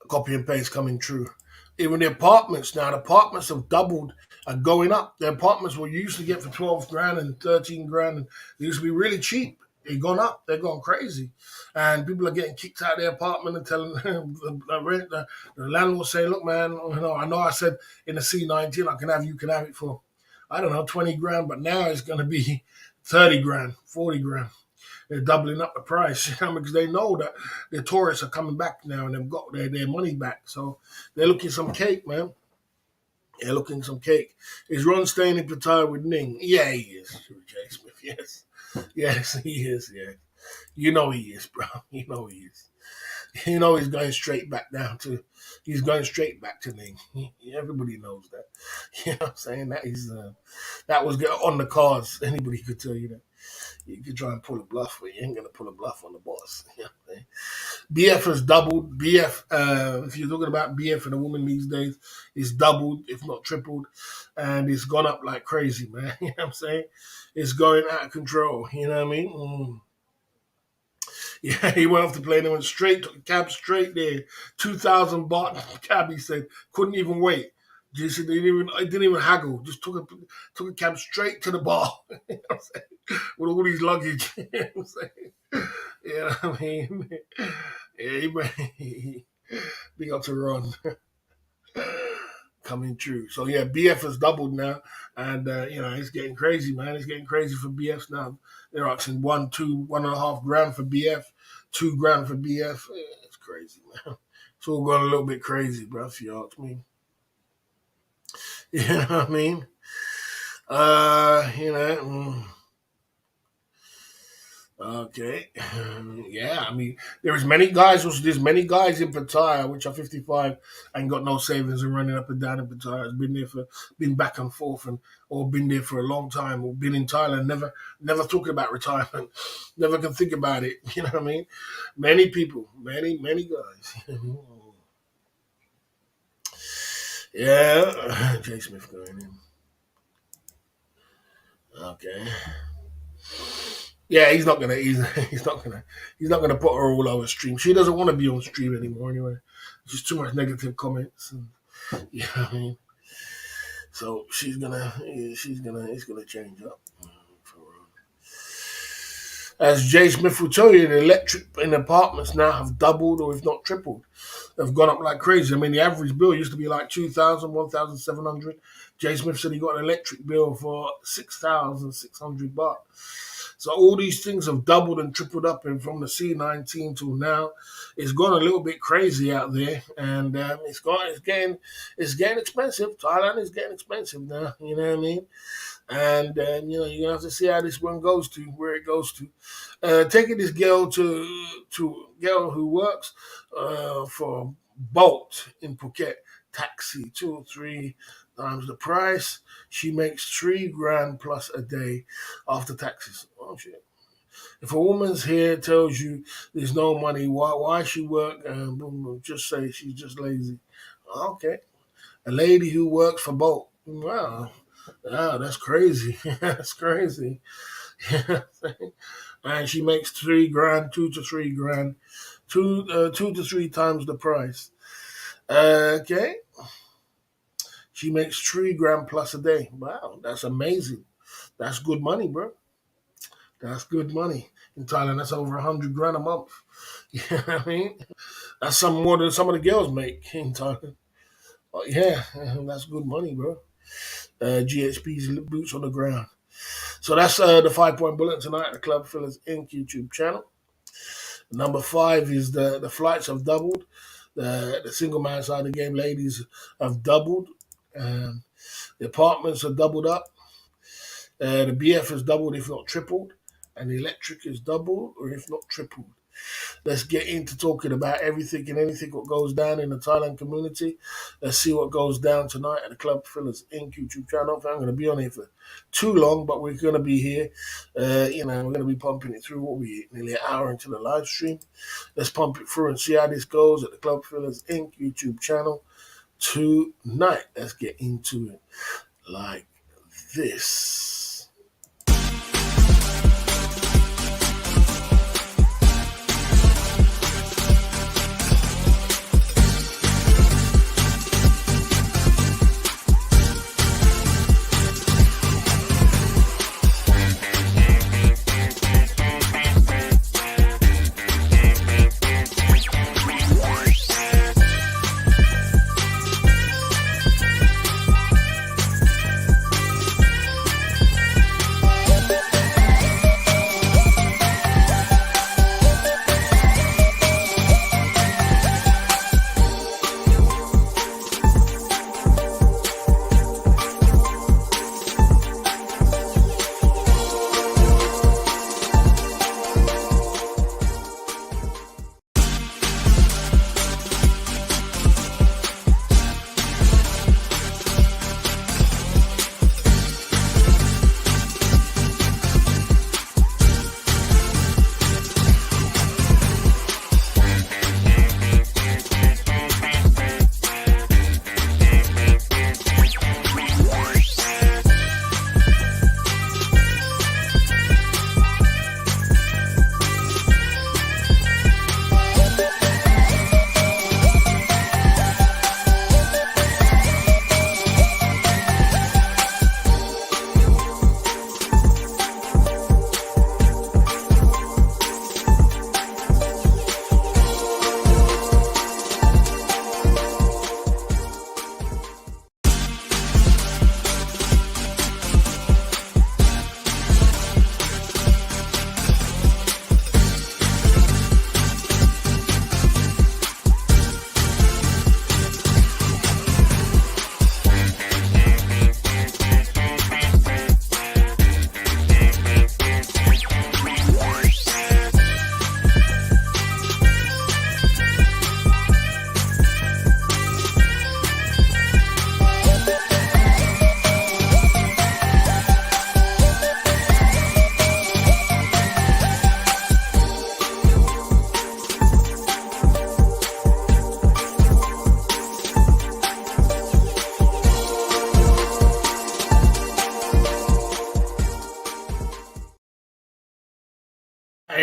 Copy and paste coming true. Even the apartments now, the apartments have doubled and going up. The apartments were used to get for 12 grand and 13 grand, and they used to be really cheap. They've gone up. They're gone crazy, and people are getting kicked out of their apartment and telling the landlord saying, "Look, man, I know I said in the C19 you can have it for, I don't know, 20 grand, but now it's going to be 30 grand, 40 grand." They're doubling up the price because they know that the tourists are coming back now and they've got their money back. So they're looking some cake, man. They're looking some cake. Is Ron staying in Pattaya with Ning? Yeah, he is. Jay Smith, yes. Yes, he is, yeah. You know he is, bro. You know he is. You know he's going straight back he's going straight back to Ning. Everybody knows that. You know what I'm saying? That was on the cards. Anybody could tell you that. You could try and pull a bluff, but you ain't gonna pull a bluff on the boss. BF has doubled. BF, if you're talking about BF and a woman these days, it's doubled, if not tripled, and it's gone up like crazy, man. You know what I'm saying? It's going out of control. You know what I mean? Yeah, he went off the plane and went straight, took a cab straight there. 2,000 baht cab, he said. Couldn't even wait. Just didn't even haggle. Just took a cab straight to the bar. You know what I'm saying? With all these luggage. You know what I'm saying? Yeah, I mean, yeah, he big up to Ron. Coming true. So yeah, BF has doubled now, and it's getting crazy, man. It's getting crazy for BFs now. They're asking 1.5 grand for BF, 2 grand for BF. Yeah, it's crazy, man. It's all going a little bit crazy, bro. If you ask me, you know what I mean. You know. Okay, yeah. I mean, there's many guys in Pattaya which are 55 and got no savings and running up and down in Pattaya. Has been back and forth and or been there for a long time or been in Thailand. Never talking about retirement. Never can think about it. You know what I mean? Many people, many guys. Yeah, Jay Smith going in. Okay. Yeah, he's not gonna put her all over stream. She doesn't want to be on stream anymore anyway. Just too much negative comments and you know what I mean. So it's gonna change up. As Jay Smith will tell you, the electric in apartments now have doubled or if not tripled. They've gone up like crazy. I mean, the average bill used to be like 2,000, 1,700. Jay Smith said he got an electric bill for 6,600 baht. So all these things have doubled and tripled up, and from the C19 till now, it's gone a little bit crazy out there, and it's getting expensive. Thailand is getting expensive now. You know what I mean? And you know you have to see how this one goes to where it goes to. Taking this girl to girl who works for Bolt in Phuket, taxi 2 or 3 times the price. She makes 3 grand plus a day after taxes. Oh shit! If a woman's here tells you there's no money, why she work? And boom, boom, just say she's just lazy. Okay, a lady who works for Bolt. Wow. Oh, that's crazy. That's crazy. And she makes 3 grand, 2 to 3 grand, 2 to 3 times the price. Okay, she makes 3 grand plus a day. Wow, that's amazing. That's good money, bro. That's good money in Thailand. That's over 100 grand a month. You know what I mean? That's some more than some of the girls make in Thailand. Oh, yeah, that's good money, bro. GHP's boots on the ground. So that's the 5 point bullet tonight. The Club Fillers Inc. YouTube channel. Number 5 is the flights have doubled. The single man side of the game ladies have doubled. Um, the apartments have doubled up. The BF has doubled, if not tripled. And the electric is doubled, or if not tripled. Let's get into talking about everything and anything what goes down in the Thailand community. Let's see what goes down tonight at the Club Fillers Inc. YouTube channel. I'm going to be on here for too long, but we're going to be here. We're going to be pumping it through. What we nearly an hour into the live stream. Let's pump it through and see how this goes at the Club Fillers Inc. YouTube channel tonight. Let's get into it like this.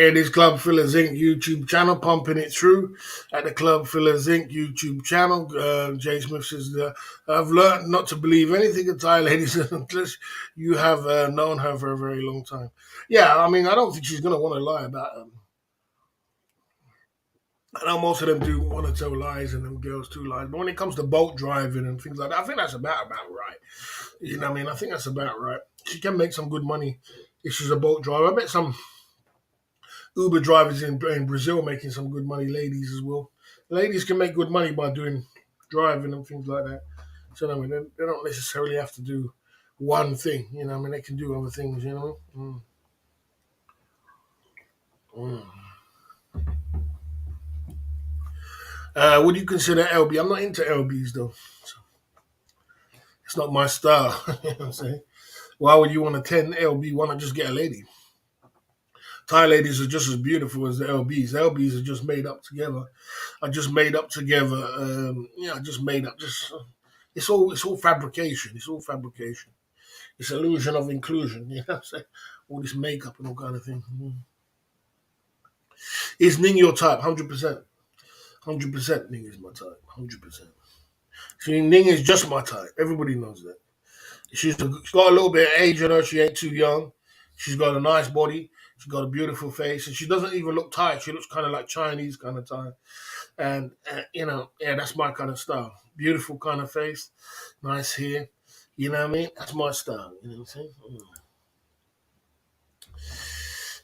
here this Club Filler Zinc YouTube channel, pumping it through at the Club Filler Zinc YouTube channel. Jay Smith says, I've learned not to believe anything a Thai lady says unless you have known her for a very long time. Yeah, I mean, I don't think she's going to want to lie about I know most of them do want to tell lies and them girls too lies. But when it comes to boat driving and things like that, I think that's about right. You know what I mean? I think that's about right. She can make some good money if she's a boat driver. I bet some Uber drivers in Brazil making some good money, ladies as well. Ladies can make good money by doing driving and things like that. So I mean, they don't necessarily have to do one thing. You know, I mean, they can do other things. You know. Mm. Would you consider LB? I'm not into LBs though. So it's not my style. You know what I'm saying? Why would you want a 10 LB? Why not just get a lady? Thai ladies are just as beautiful as the LBs. The LBs are just made up together. I just made up together. Just made up. Just it's all fabrication. It's all fabrication. It's illusion of inclusion. You know what I'm saying? All this makeup and all kind of thing. Is Ning your type? 100%. 100% Ning is my type. 100%. See, Ning is just my type. Everybody knows that. She's got a little bit of age on her. She ain't too young. She's got a nice body. She's got a beautiful face, and she doesn't even look Thai. She looks kind of like Chinese kind of Thai. And yeah, that's my kind of style. Beautiful kind of face, nice hair. You know what I mean? That's my style. You know what I'm saying?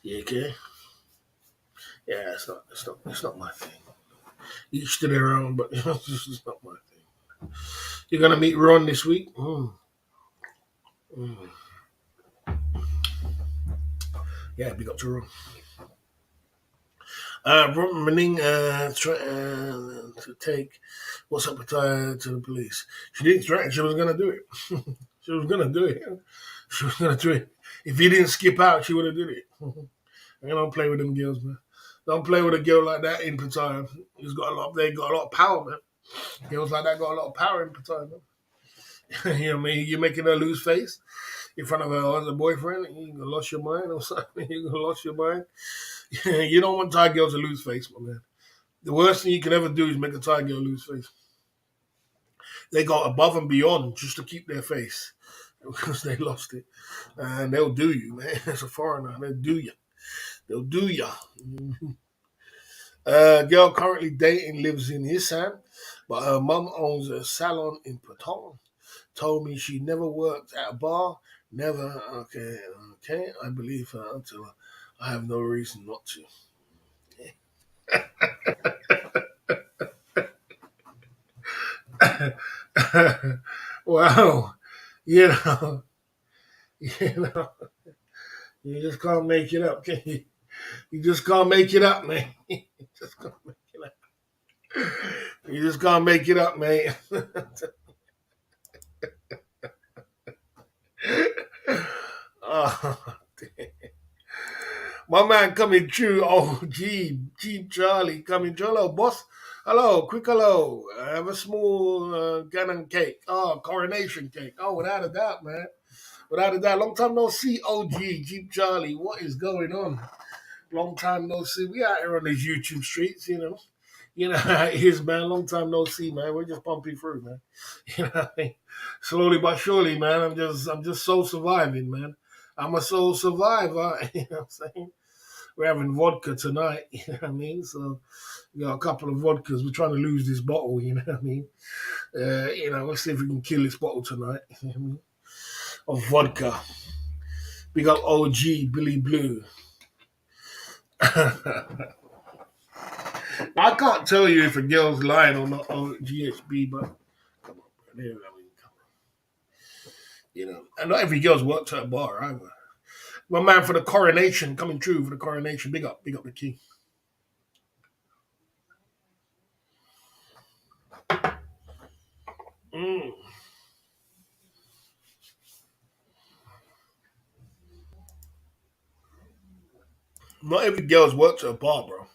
Yeah, okay. Yeah, it's not my thing. Each to their own, but it's not my thing. You're gonna meet Ron this week. Mm. Yeah, big up to Ron. Mening to take what's up with to the police. She didn't threaten. She was gonna do it. She was gonna do it. She was gonna do it. If he didn't skip out, she would have did it. I don't play with them girls, man. Don't play with a girl like that in Pattaya. He's got a lot. They got a lot of power, man. Girls like that got a lot of power in Pattaya, man. You know what I mean? You're making her lose face in front of her as a boyfriend. You gonna lost your mind or something. You gonna lost your mind. You don't want Thai girls to lose face, my man. The worst thing you can ever do is make a Thai girl lose face. They go above and beyond just to keep their face because they lost it. And they'll do you, man. As a foreigner, they'll do you. They'll do ya. Girl currently dating lives in Isan, but her mum owns a salon in Patong. Told me she never worked at a bar. Never. Okay, okay. I believe her until I have no reason not to. Wow. You know, you know, you just can't make it up, can you? You just can't make it up, man. You just can't make it up. You just can't make it up, man. Oh, my man coming through. Oh, Jeep Charlie coming through. Hello, boss. Hello, quick hello. I have a small Gannon cake. Oh, coronation cake. Oh, without a doubt, man. Without a doubt. Long time no see, OG, Jeep Charlie. What is going on? Long time no see. We out here on these YouTube streets, you know. You know how it is, man. Long time no see, man. We're just pumping through, man. You know what I mean? Slowly but surely, man. I'm just soul surviving, man. I'm a soul survivor. You know what I'm saying? We're having vodka tonight, you know what I mean? So we got a couple of vodkas. We're trying to lose this bottle, you know what I mean? Let's see if we can kill this bottle tonight, you know what I mean? Of vodka. We got OG Billy Blue. I can't tell you if a girl's lying or not on GHB, but come on, bro. I mean, come on. You know, and not every girl's worked at a bar either. My man for the coronation coming true for the coronation. Big up the king. Mm. Not every girl's worked at a bar, bro.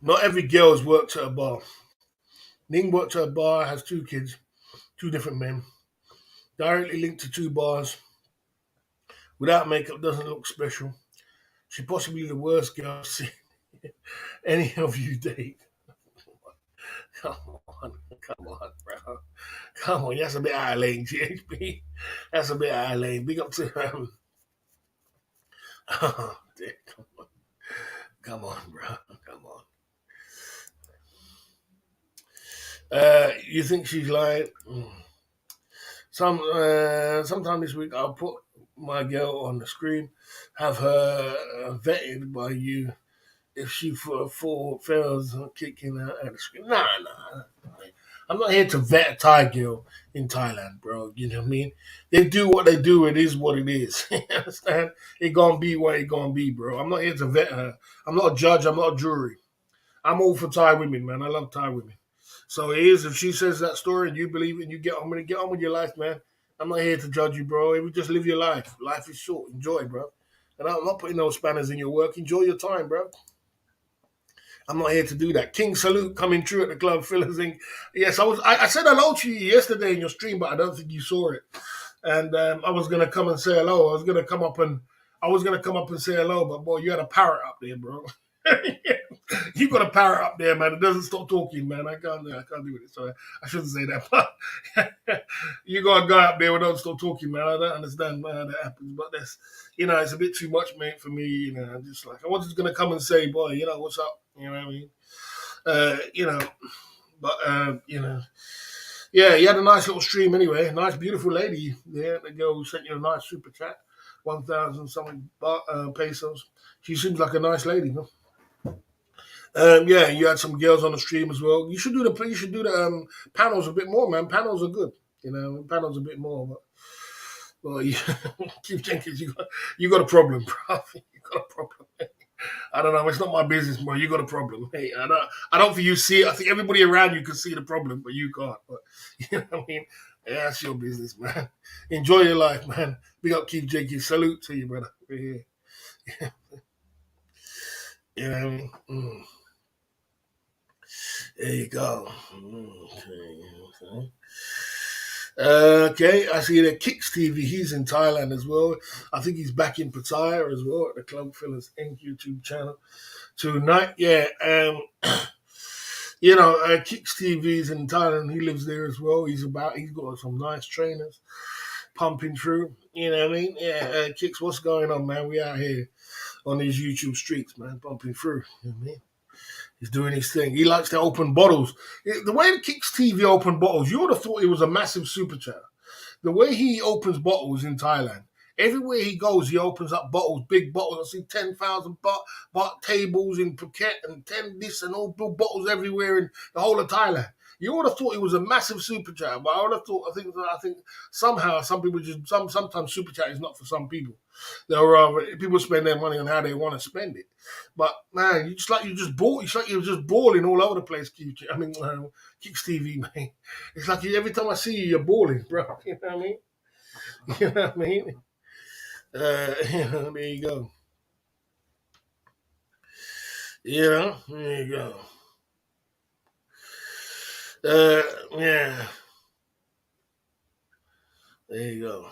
Not every girl's worked at a bar. Ning worked at a bar, has two kids, two different men, directly linked to two bars. Without makeup, doesn't look special. She possibly the worst girl I've seen any of you date. Come come on, bro. Come on, that's a bit out of lane, GHB. That's a bit out of lane. Big up to oh, dear, come on, bro. Come on. You think she's lying? Sometime this week I'll put my girl on the screen, have her vetted by you. If she fails kicking her at the screen, nah. I'm not here to vet a Thai girl in Thailand, bro. You know what I mean? They do what they do. It is what it is. You understand? It gonna be what it gonna be, bro. I'm not here to vet her. I'm not a judge. I'm not a jury. I'm all for Thai women, man. I love Thai women. So it is. If she says that story and you believe it, and you get on with your life, man. I'm not here to judge you, bro. You just live your life. Life is short. Enjoy, bro. And I'm not putting no spanners in your work. Enjoy your time, bro. I'm not here to do that. King Salute coming through at the club, Fillers Inc. Yes, I said hello to you yesterday in your stream, but I don't think you saw it. And I was gonna come and say hello. I was gonna come up and say hello, but boy, you had a parrot up there, bro. You got a parrot up there, man. It doesn't stop talking, man. I can't do it. So I shouldn't say that. But you got a guy up there who don't stop talking, man. I don't understand how that happens. But that's it's a bit too much, mate, for me. I'm just like I was just gonna come and say, boy, what's up? You know what I mean? Uh, you know, but yeah, you had a nice little stream anyway. Nice, beautiful lady there. The girl who sent you a nice super chat, 1,000 something pesos. She seems like a nice lady, huh? Yeah, you had some girls on the stream as well. You should do the panels a bit more, man. Panels are good, panels a bit more. But well, Keith Jenkins, you got a problem, bro. You got a problem. I don't know. It's not my business, bro. You got a problem. Hey, I don't think you see it. I think everybody around you can see the problem, but you can't. But you know what I mean? Yeah, that's your business, man. Enjoy your life, man. Big up Keith Jenkins. Salute to you, brother. Yeah. You know what I mean? There you go. Okay. Okay, I see that Kicks TV. He's in Thailand as well. I think he's back in Pattaya as well at the Club Fillers Inc. YouTube channel tonight. Yeah, Kicks TV's in Thailand. He lives there as well. He's got some nice trainers pumping through. You know what I mean? Yeah, Kicks, what's going on, man? We out here on these YouTube streets, man, pumping through. You know what I mean? He's doing his thing. He likes to open bottles. The way the Kicks TV open bottles, you would have thought he was a massive super chat. The way he opens bottles in Thailand, everywhere he goes, he opens up bottles, big bottles. I see 10,000 baht tables in Phuket and 10 this and all bottles everywhere in the whole of Thailand. You would have thought he was a massive super chat, but I would have thought. I think somehow some people sometimes super chat is not for some people. People spend their money on how they want to spend it. But man, it's like you're just balling all over the place. Kicks TV, man. It's like every time I see you, you're balling, bro. You know what I mean? You know what I mean? There you go. There you go. Yeah, there you go.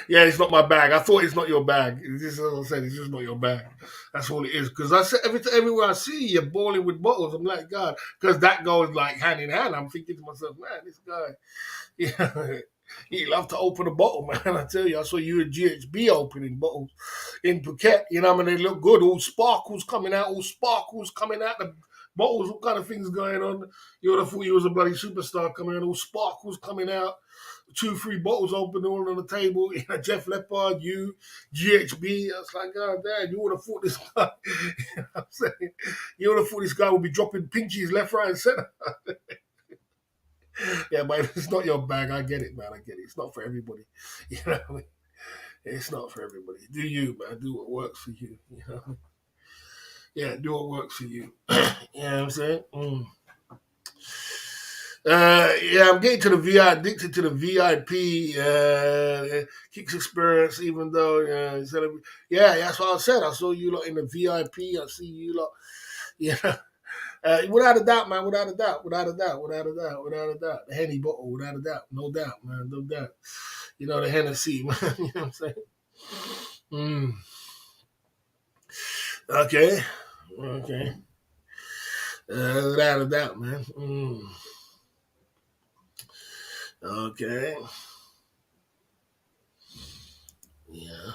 Yeah, it's not my bag. I thought it's not your bag. It's just as I said, it's just not your bag. That's all it is. Because I said everywhere I see you, you're balling with bottles. I'm like, God, because that goes like hand in hand. I'm thinking to myself, man, this guy, yeah, he love to open a bottle, man. I tell you, I saw you and GHB opening bottles in Phuket. You know, I mean, they look good. All sparkles coming out. The bottles. What kind of things going on? You would have thought you was a bloody superstar coming out. All sparkles coming out. 2, 3 bottles open all on the table. Jeff Leppard, you, GHB. I was like, God damn, you would have thought this guy. You know what I'm saying? You would have thought this guy would be dropping pinchies left, right, and center. Yeah, but if it's not your bag, I get it, man. I get it. It's not for everybody. You know what I mean? It's not for everybody. Do you, man? Do what works for you. You know? Yeah, do what works for you. You know what I'm saying? Yeah, I'm getting to the addicted to the VIP kicks experience. Even though, yeah, that's what I said. I saw you lot in the VIP. I see you lot. Yeah, without a doubt, man. Without a doubt. The Henny bottle, without a doubt. No doubt, man. No doubt. You know, the Hennessy, man. You know what I'm saying? Mm. Okay. Okay. Without a doubt, man. Okay. Yeah.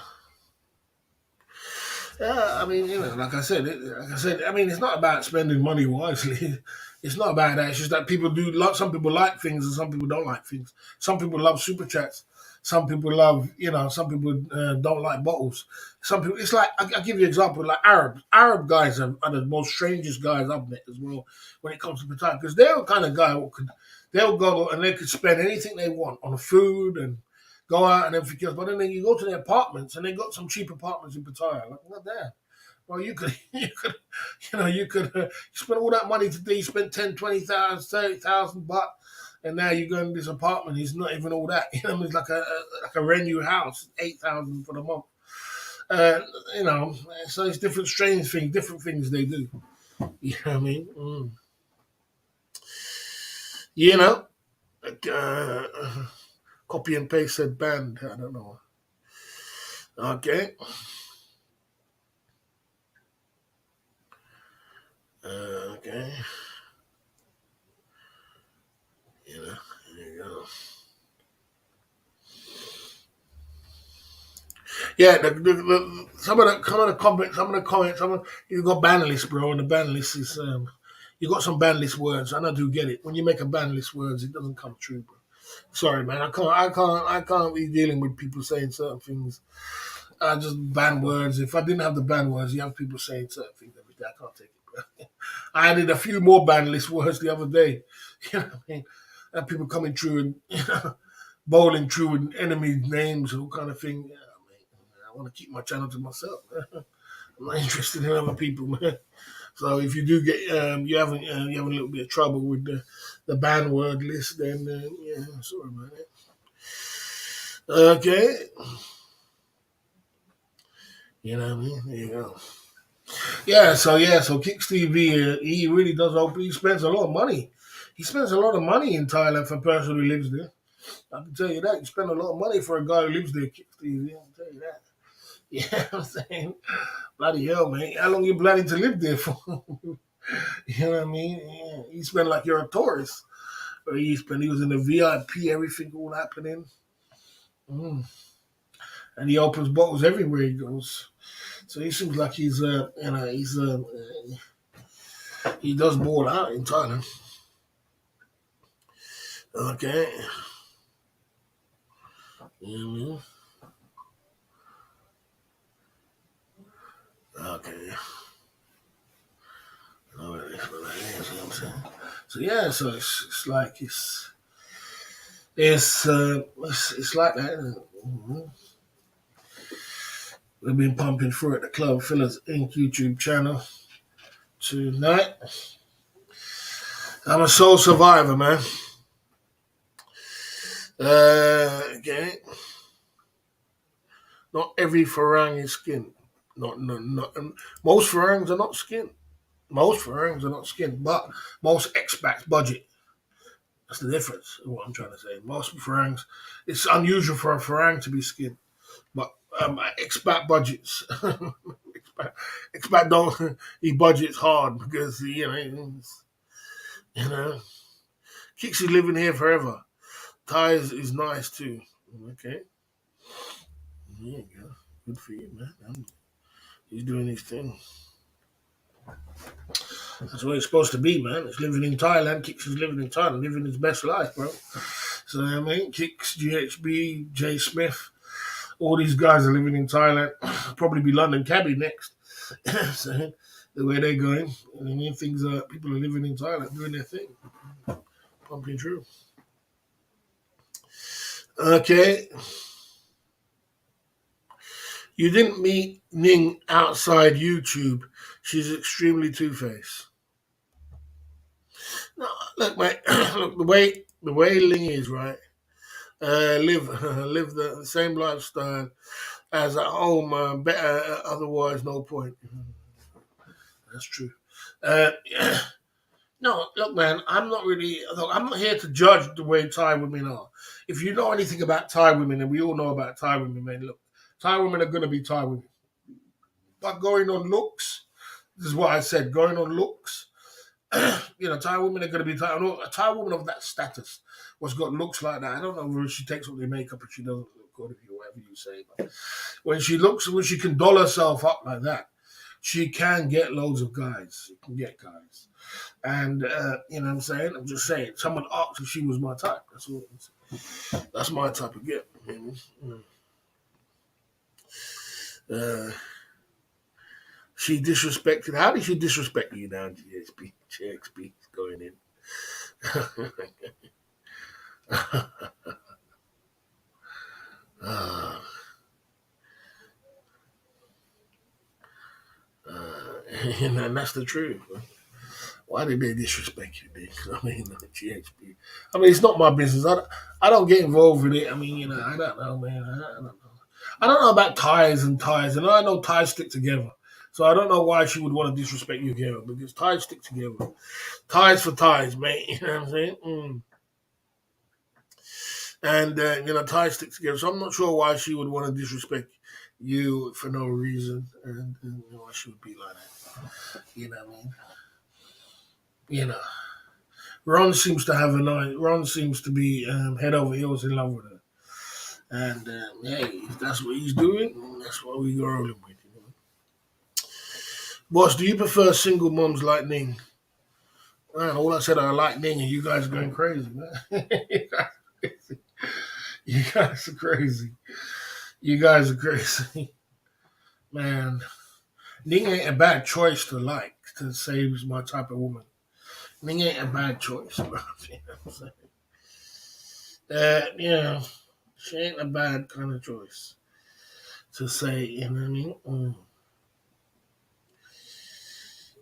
Yeah, I mean, you know, I mean, it's not about spending money wisely. It's not about that. It's just that people do. Some people like things, and some people don't like things. Some people love super chats. Some people love, you know. Some people don't like bottles. Some people. It's like I'll give you an example. Like Arabs. Arab guys are the most strangest guys I've met as well when it comes to the time, because they're the kind of guy who could. They'll go and they could spend anything they want on food and go out and everything else. But then you go to their apartments and they got some cheap apartments in Pattaya. Like, what there? Well, you could spend all that money today. You spent 10, 20,000, 30,000 baht, and now you go in this apartment. It's not even all that. You know, it's like a rent new house, 8,000 for the month. Uh, you know, so it's different, strange things, different things they do. You know what I mean? You know, uh, copy and paste said banned. I don't know. Okay. Okay. You know, there you go. Yeah, some of the comments, you got ban list, bro, and the ban list is you got some ban list words, and I do get it. When you make a ban list words, it doesn't come true, bro. Sorry, man, I can't be dealing with people saying certain things. I just ban words. If I didn't have the ban words, you have people saying certain things every day. I can't take it, bro. I added a few more ban list words the other day. You know what I mean? And people coming through and bowling through with enemy names and all kind of thing. Yeah, I want to keep my channel to myself. I'm not interested in other people, man. So if you do get you have a little bit of trouble with the ban word list, then yeah, sorry about that. Okay, you know what I mean. There you go. So Kicks TV, he really does open. He spends a lot of money. He spends a lot of money in Thailand for a person who lives there. I can tell you that. You spend a lot of money for a guy who lives there, Kicks TV. I can tell you that. Yeah, I'm saying, bloody hell, man. How long you planning to live there for? You know what I mean? Yeah. You spend like you're a tourist. Or he was in the VIP, everything all happening. Mm. And he opens bottles everywhere he goes. So he seems like he does ball out in Thailand. Okay. You know what I mean? Okay. I know what it is, what it is, you know what I'm saying? So yeah, so it's like it's like that. Mhm. We've been pumping through at the Club Fillers Inc. YouTube channel tonight. I'm a soul survivor, man. Okay. Not every farang is skin. Not. Most farangs are not skin. Most farangs are not skin, but most expats budget. That's the difference. What I'm trying to say. Most farangs, it's unusual for a farang to be skin, but expat budgets. expat don't. He budgets hard because you know Kicks is living here forever. Thai is nice too. Okay, there you go. Good for you, man. He's doing his thing. That's what it's supposed to be, man. It's living in Thailand. Kicks is living in Thailand, living his best life, bro. So I mean, Kicks, GHB, Jay Smith, all these guys are living in Thailand. Probably be London Cabbie next. So the way they're going, I mean, things are people are living in Thailand, doing their thing, pumping through. Okay, you didn't meet Ning outside YouTube. She's extremely two-faced. No, look, mate. Look, the way Ling is, right? Live live the same lifestyle as at home. Better, otherwise, no point. That's true. Uh, No, look, man, I'm not really. Look, I'm not here to judge the way Thai women are. If you know anything about Thai women, and we all know about Thai women, man, look, Thai women are going to be Thai women. But going on looks, this is what I said. Going on looks, Thai women are going to be Thai. I know a Thai woman of that status was got looks like that. I don't know if she takes off the makeup if she doesn't look good, if you whatever you say. But when she can doll herself up like that, she can get loads of guys. She can get guys. And you know what I'm saying? I'm just saying. Someone asked if she was my type. That's my type of girl. Uh, she disrespected. How did she disrespect you now, GXP? GXP going in. uh, and that's the truth. Why did they disrespect you, Dick? I mean, GXP. I mean, it's not my business. I don't get involved with it. I mean, I don't know, man. I don't know. I don't know about ties and ties, and I know ties stick together. So I don't know why she would want to disrespect you, girl, because ties stick together. Ties for ties, mate. You know what I'm saying? And ties stick together. So I'm not sure why she would want to disrespect you for no reason, and why she would be like that. You know what I mean? You know. Ron seems to have a nice. Ron seems to be head over heels in love with her, and hey, if that's what he's doing, that's what we go rolling with. Boss, do you prefer single moms like Ning? Man, all I said I like Ning, and you guys are going crazy, man. You guys are crazy. You guys are crazy, man. Ning ain't a bad choice to like to say he's my type of woman. Ning ain't a bad choice, bro. You know what I'm saying? She ain't a bad kind of choice to say. You know what I mean?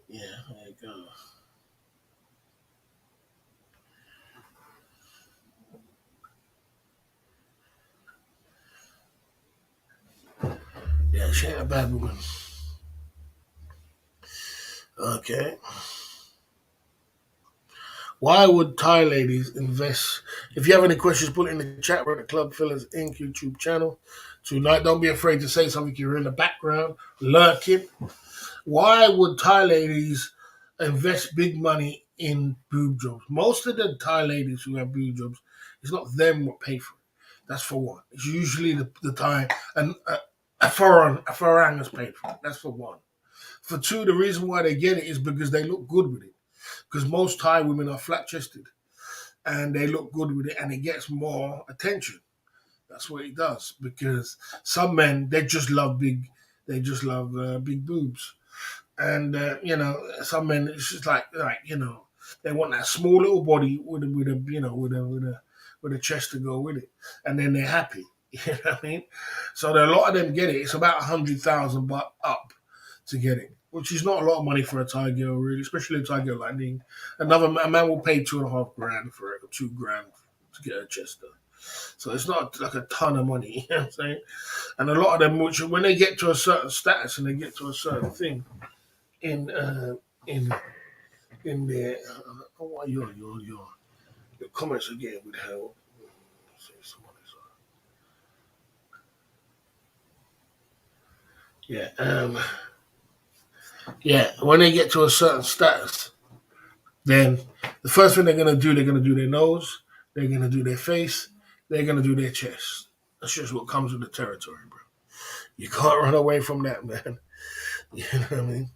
Yeah, there you go. Yeah, she ain't a bad woman. Okay. Why would Thai ladies invest? If you have any questions, put it in the chat. We're at the Club Fillers Inc. YouTube channel tonight. Don't be afraid to say something. You're in the background lurking. Why would Thai ladies invest big money in boob jobs? Most of the Thai ladies who have boob jobs, it's not them what pay for it. That's for one. It's usually the Thai and a foreign has paid for it. That's for one. For two, the reason why they get it is because they look good with it. Because most Thai women are flat chested and they look good with it and it gets more attention. That's what it does. Because some men, they just love big boobs. And, some men, it's just they want that small little body with a chest to go with it. And then they're happy. You know what I mean? So a lot of them get it. It's about 100,000 baht up to get it, which is not a lot of money for a Thai girl, really, especially a Thai girl like me. A man will pay 2.5 grand for it, or 2 grand to get a chest done. So it's not like a ton of money, you know what I'm saying? And a lot of them, which when they get to a certain status and they get to a certain thing in in in their oh, your comments are getting with hell. Yeah, when they get to a certain status, then the first thing they're gonna do their nose, they're gonna do their face, they're gonna do their chest. That's just what comes with the territory, bro. You can't run away from that, man. You know what I mean?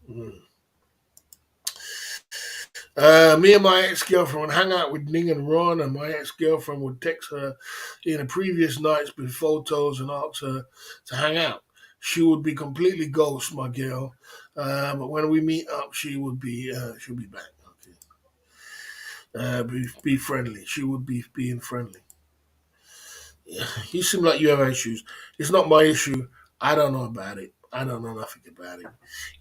Me and my ex girlfriend would hang out with Ning and Ron, and my ex girlfriend would text her in the previous nights with photos and ask her to hang out. She would be completely ghost, my girl. But when we meet up, she'll be back. Okay. Be friendly. She would be being friendly. Yeah. You seem like you have issues. It's not my issue. I don't know about it. I don't know nothing about it.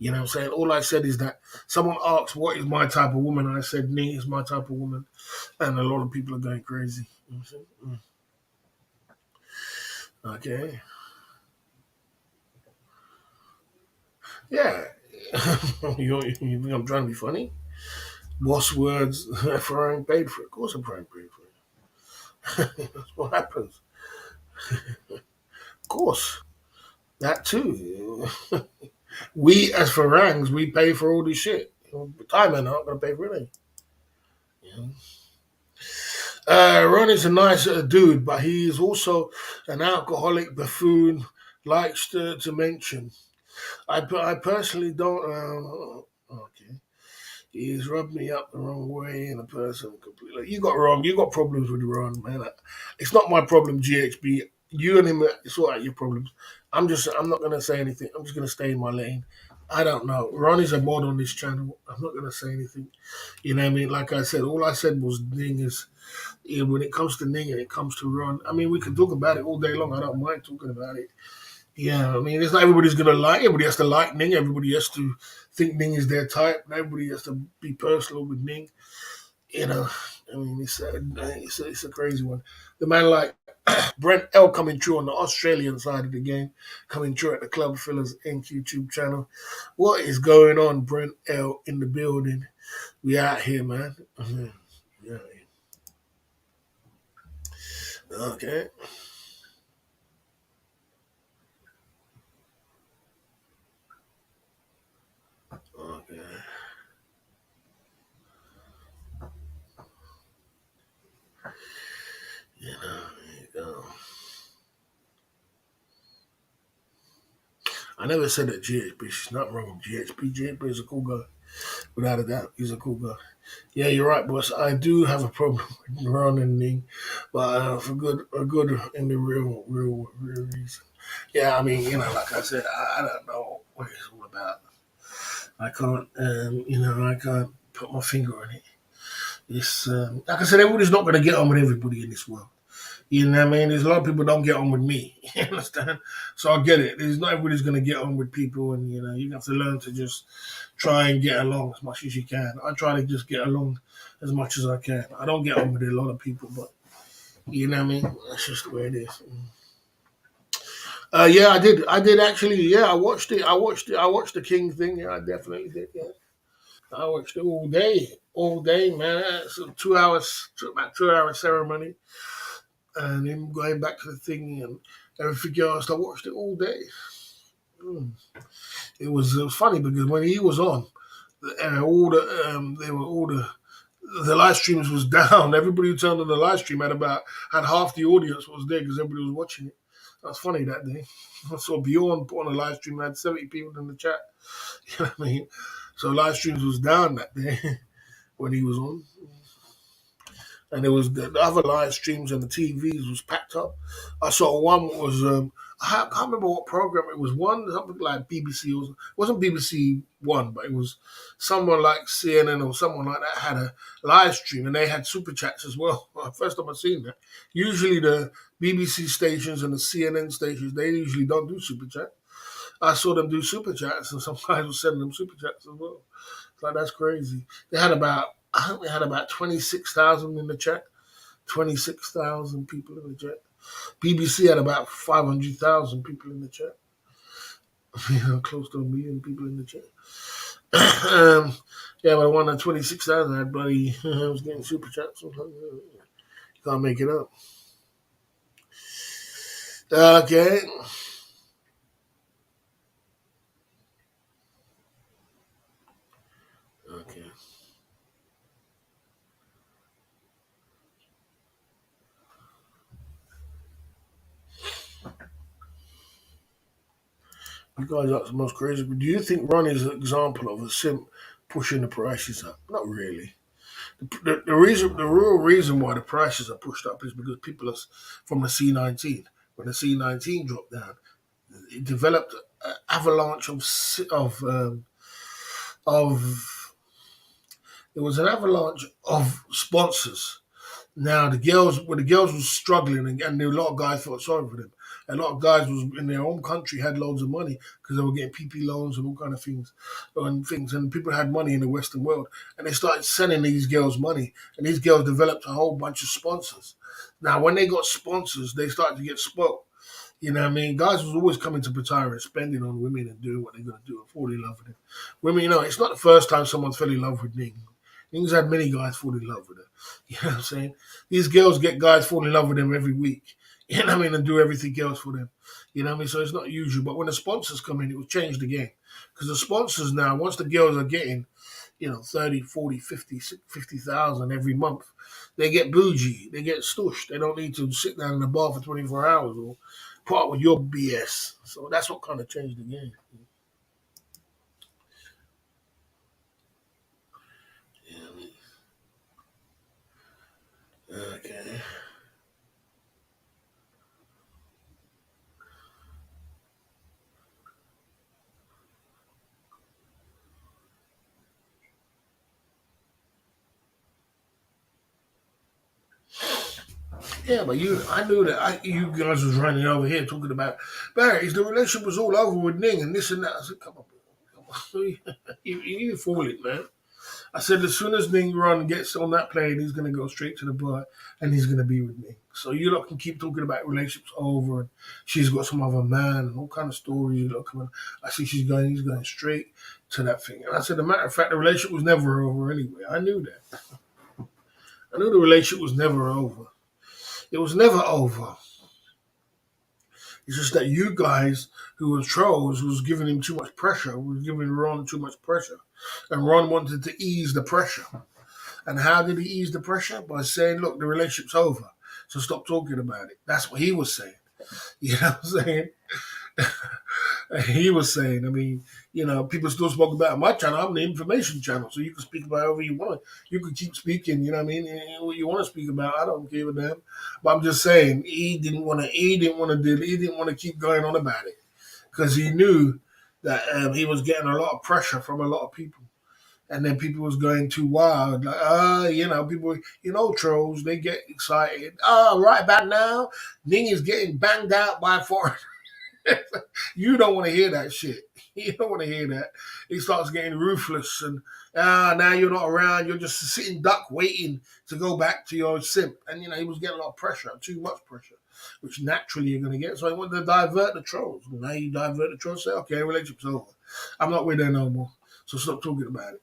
You know what I'm saying? All I said is that someone asked, what is my type of woman? I said, Nee is my type of woman. And a lot of people are going crazy. You know what I'm saying? Okay. Yeah. You think I'm trying to be funny? Boss words, Ferrari paid for it. Of course, I'm Ferrari paid for it. That's what happens. Of course, that too. We as Farangs, we pay for all this shit. Time are not going to pay for anything. You know? Ron is a nice dude, but he is also an alcoholic buffoon. Likes to mention. I personally don't. Okay. He's rubbed me up the wrong way in a person completely. You got wrong. You got problems with Ron, man. It's not my problem, GHB. You and him sort out your problems. I'm not gonna say anything. I'm just gonna stay in my lane. I don't know. Ron is a mod on this channel. I'm not gonna say anything. You know what I mean? Like I said, all I said was Ning is, when it comes to Ning and it comes to Ron. I mean, we can talk about it all day long. I don't mind talking about it. Yeah, I mean, it's not everybody's gonna like. Everybody has to like Ning. Everybody has to think Ning is their type. Everybody has to be personal with Ning. You know, I mean, it's a crazy one. The man like Brent L coming through on the Australian side of the game, coming through at the Club Fillers Inc. YouTube channel. What is going on, Brent L in the building? We out here, man. Yeah. Okay. Okay. There you go. I never said that GHB. She's not wrong with GHB. GHB is a cool guy. Without a doubt, he's a cool guy. Yeah, you're right, boss. I do have a problem with running, but for good in the real reason. Yeah, I mean, like I said, I don't know what it's all about. I can't, I can't put my finger on it. It's like I said, everybody's not going to get on with everybody in this world. You know what I mean? There's a lot of people don't get on with me. You understand? So I get it. There's not everybody's going to get on with people, and you have to learn to just try and get along as much as you can. I try to just get along as much as I can. I don't get on with a lot of people, but you know what I mean? That's just the way it is. Yeah, I did. I did actually. Yeah, I watched it. I watched the King thing. Yeah, I definitely did. Yeah, I watched it all day, man. It's a 2 hours, about 2 hour ceremony, and him going back to the thing and everything else. I watched it all day. Mm. It was funny because when he was on, all the they were all the live streams was down. Everybody who turned on the live stream had half the audience was there because everybody was watching it. That's funny that day. I saw Bjorn put on a live stream, had 70 people in the chat. You know what I mean? So live streams was down that day when he was on. And there was the other live streams and the TVs was packed up. I saw one was I can't remember what program it was. One something like BBC, it wasn't BBC One, but it was someone like CNN or someone like that had a live stream and they had super chats as well. First time I've seen that. Usually the BBC stations and the CNN stations they usually don't do super chat. I saw them do super chats and some guys were sending them super chats as well. Like that's crazy. They had about I think they had about 26,000 in the chat. 26,000 people in the chat. BBC had about 500,000 people in the chat. Close to a million people in the chat. Yeah, but the one at 26,000 had bloody was getting super chats. You can't make it up. Okay. Okay. You guys are the most crazy. Do you think Ron is an example of a simp pushing the prices up? Not really. The real reason why the prices are pushed up is because people are from the C19. When the C19 dropped down, it developed an avalanche of there was an avalanche of sponsors. Now when the girls was struggling, and a lot of guys felt sorry for them. A lot of guys was in their own country had loads of money because they were getting PP loans and all kind of things, and people had money in the Western world, and they started sending these girls money, and these girls developed a whole bunch of sponsors. Now, when they got sponsors, they started to get spoiled. You know what I mean? Guys was always coming to Pattaya and spending on women and doing what they're going to do and fall in love with them. Women, it's not the first time someone fell in love with Ning. Ning's had many guys fall in love with her. You know what I'm saying? These girls get guys fall in love with them every week. You know what I mean? And do everything else for them. You know what I mean? So it's not usual. But when the sponsors come in, it will change the game. Because the sponsors now, once the girls are getting, 30, 40, 50, 50,000 every month, they get bougie. They get stush. They don't need to sit down in the bar for 24 hours or part with your BS. So that's what kind of changed the game. Okay. Yeah, but I knew that you guys was running over here talking about Barry. The relationship was all over with Ning and this and that. I said, come on, you fool it, man. I said, as soon as Ning Run gets on that plane, he's going to go straight to the bar and he's going to be with me. So you lot can keep talking about relationships over and she's got some other man and all kind of stories. You lot coming. I see he's going straight to that thing. And I said, the matter of fact, the relationship was never over anyway. I knew that. I knew the relationship was never over. It was never over. It's just that you guys who were trolls was giving him too much pressure, was giving Ron too much pressure. And Ron wanted to ease the pressure. And how did he ease the pressure? By saying, look, the relationship's over. So stop talking about it. That's what he was saying. You know what I'm saying? He was saying, I mean, people still spoke about my channel. I'm the information channel, so you can speak about whatever you want. You can keep speaking, you know what I mean? What you want to speak about, I don't give a damn. But I'm just saying, he didn't want to keep going on about it because he knew that he was getting a lot of pressure from a lot of people. And then people was going too wild, like, people, trolls, they get excited. Oh, right about now, Ning is getting banged out by foreign. You don't want to hear that shit. You don't want to hear that. He starts getting ruthless and now you're not around. You're just sitting duck waiting to go back to your simp. And he was getting a lot of pressure, too much pressure, which naturally you're going to get. So he wanted to divert the trolls. Now you divert the trolls. Say, okay, relationship's over. I'm not with her no more. So stop talking about it.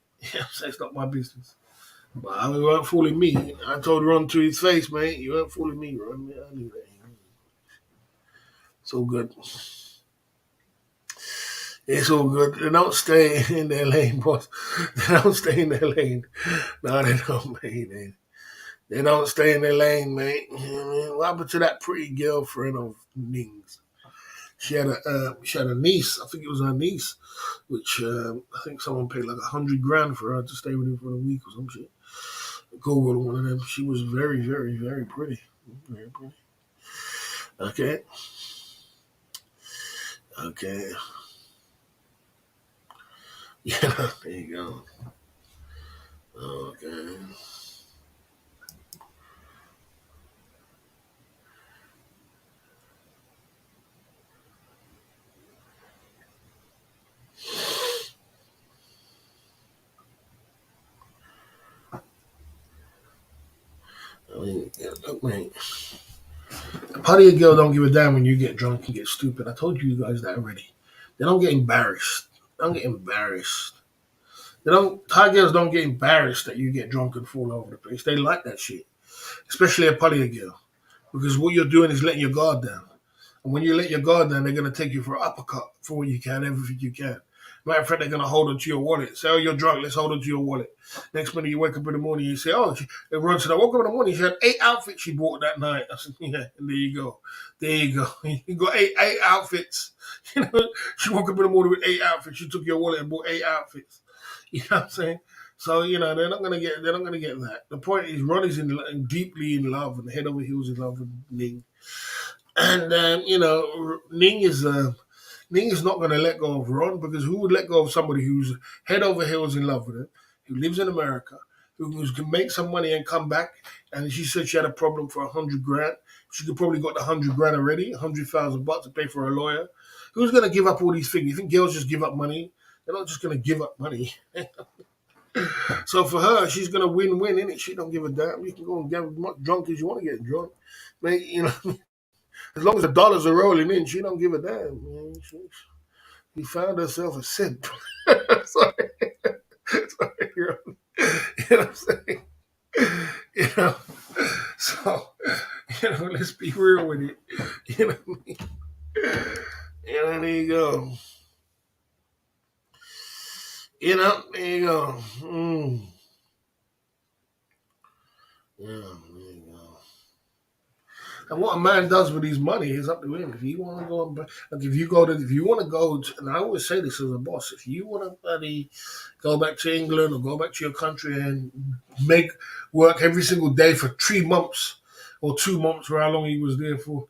Say it's not my business. But you weren't fooling me. I told Ron to his face, mate. You weren't fooling me, Ron. I knew that. It's all good. It's all good. They don't stay in their lane, boss. They don't stay in their lane. No, they don't, mate. They don't stay in their lane, mate. You know what I mean? What happened to that pretty girlfriend of Ning's? She had a niece. I think it was her niece, which I think someone paid like 100 grand for her to stay with him for a week or some shit. Google one of them. She was very, very, very pretty. Very pretty. Okay. Okay. Yeah, there you go. Okay. I mean, look, mate. A party of girl don't give a damn when you get drunk and get stupid. I told you guys that already. They don't get embarrassed. They don't get embarrassed. They don't. Thai girls don't get embarrassed that you get drunk and fall over the place. They like that shit, especially a party girl, because what you're doing is letting your guard down. And when you let your guard down, they're going to take you for an uppercut for what you can, everything you can. Matter of fact, they're going to hold onto your wallet. Say, oh, you're drunk, let's hold onto your wallet. Next minute you wake up in the morning, you say, oh, everyone said, I woke up in the morning, she had 8 outfits she bought that night. I said, yeah, and there you go. There you go. You got eight outfits. She woke up in the morning with 8 outfits. She took your wallet and bought 8 outfits. You know what I'm saying? So they're not gonna get that. The point is, Ron is deeply in love and head over heels in love with Ning. And Ning is not going to let go of Ron because who would let go of somebody who's head over heels in love with him, who lives in America, who can make some money and come back? And she said she had a problem for 100 grand. She could probably got the 100 grand already, 100,000 bucks to pay for a lawyer. Who's going to give up all these things? You think girls just give up money? They're not just going to give up money. So for her, she's going to win-win, innit? She don't give a damn. You can go and get as much drunk as you want to get drunk. Mate, as long as the dollars are rolling in, she don't give a damn. Man. She found herself a simp. Sorry. Sorry. You know what I'm saying? You know, so let's be real with it. You know, there you go. There you go. Yeah, there you go. And what a man does with his money is up to him. If you want to go, like if you want to go, and I always say this as a boss, if you want to bloody go back to England or go back to your country and make work every single day for 3 months or 2 months or how long he was there for,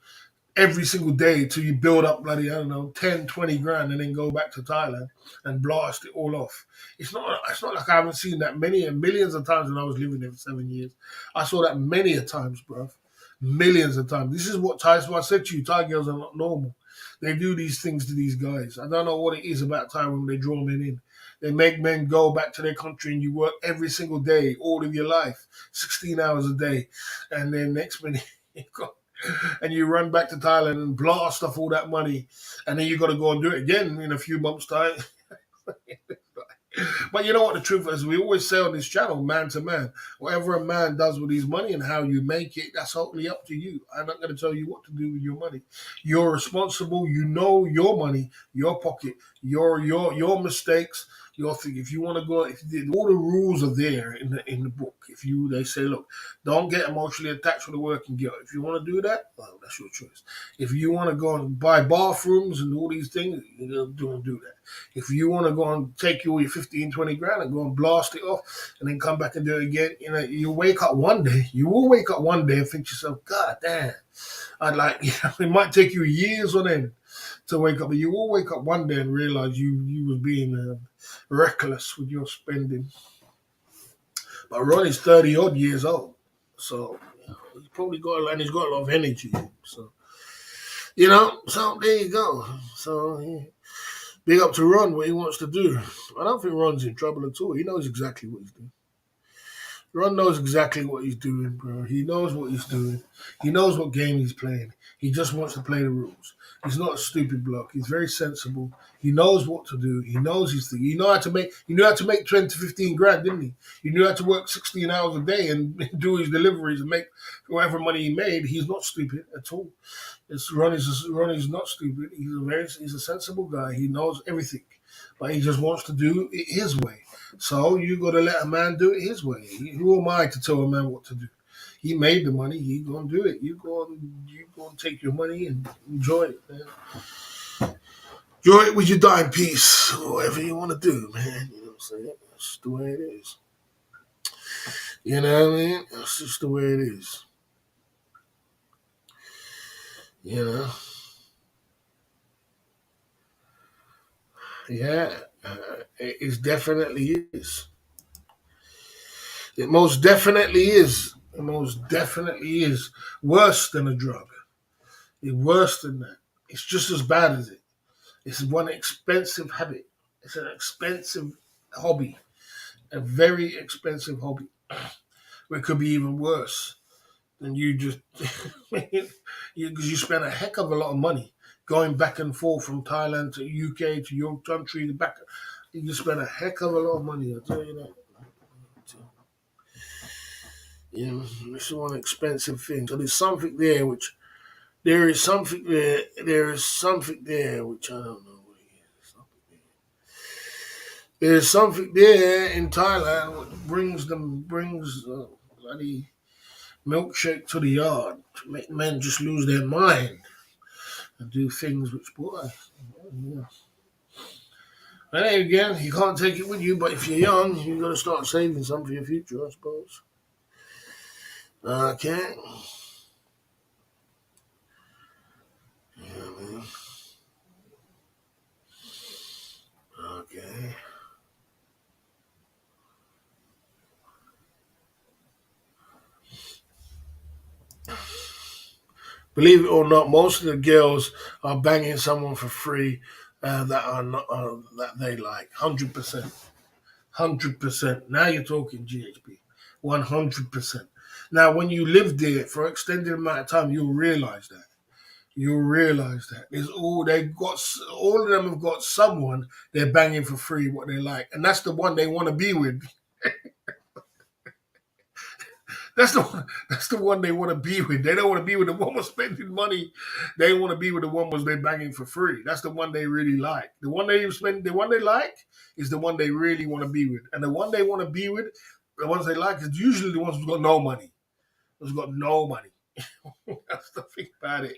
every single day till you build up bloody, I don't know, 10, 20 grand and then go back to Thailand and blast it all off. It's not like I haven't seen that many and millions of times when I was living there for 7 years. I saw that many a times, bruv. Millions of times. This is what I said to you, Thai girls are not normal. They do these things to these guys. I don't know what it is about Thai when they draw men in. They make men go back to their country and you work every single day, all of your life, 16 hours a day. And then next minute, you got and you run back to Thailand and blast off all that money, and then you got to go and do it again in a few months' time. But you know what the truth is? We always say on this channel, man to man, whatever a man does with his money and how you make it, that's totally up to you. I'm not going to tell you what to do with your money. You're responsible. You know your money, your pocket, your mistakes, your thing. If you want to go, all the rules are there in the book. They say, look, don't get emotionally attached with the working girl. If you want to do that, well, that's your choice. If you want to go and buy bathrooms and all these things, you don't do that. If you want to go and take all your 15, 20 grand and go and blast it off and then come back and do it again, you wake up one day, you will wake up one day and think to yourself, God damn, it might take you years on end to wake up, but you will wake up one day and realize you was being reckless with your spending. But Ronnie's 30 odd years old. So he's probably he's got a lot of energy. So, so there you go. So, big up to Ron, what he wants to do. I don't think Ron's in trouble at all. He knows exactly what he's doing. Ron knows exactly what he's doing, bro. He knows what he's doing. He knows what game he's playing. He just wants to play the rules. He's not a stupid bloke. He's very sensible. He knows what to do. He knows his thing. He knew how to make 20 to 15 grand, didn't he? He knew how to work 16 hours a day and do his deliveries and make whatever money he made. He's not stupid at all. Ronnie's not stupid. He's a sensible guy. He knows everything, but he just wants to do it his way. So you got to let a man do it his way. Who am I to tell a man what to do? He made the money. He gonna do it. You go and take your money and enjoy it, man. Enjoy it with your dime piece, whatever you want to do, man. You know what I'm saying? That's just the way it is. You know what I mean? That's just the way it is. You know? Yeah, it definitely is. It most definitely is. It most definitely is worse than a drug. It's worse than that. It's just as bad as it. It's one expensive habit. It's an expensive hobby, a very expensive hobby. It could be even worse than you just because you spend a heck of a lot of money going back and forth from Thailand to UK to your country to back. You spend a heck of a lot of money. I tell you that. It's one expensive thing. So there's something there which there is something there. There is something there which I don't know what it is. There's something there in Thailand which brings bloody milkshake to the yard to make men just lose their mind and do things which, boy, yeah. But then again, you can't take it with you. But if you're young, you got to start saving some for your future, I suppose. Okay. Yeah, man. Okay. Believe it or not, most of the girls are banging someone for free that are not that they like. 100%, 100%. Now you're talking GHP. 100%. Now, when you live there for an extended amount of time, you'll realize that. You'll realize that there's all of them have got someone they're banging for free what they like, and that's the one they want to be with. That's the one. That's the one they want to be with. They don't want to be with the one who's spending money. They want to be with the one who's they banging for free. That's the one they really like. The one they spend, the one they like is the one they really want to be with. And the one they want to be with, the ones they like, is usually the ones who's got no money. Who's got no money. That's the thing about it.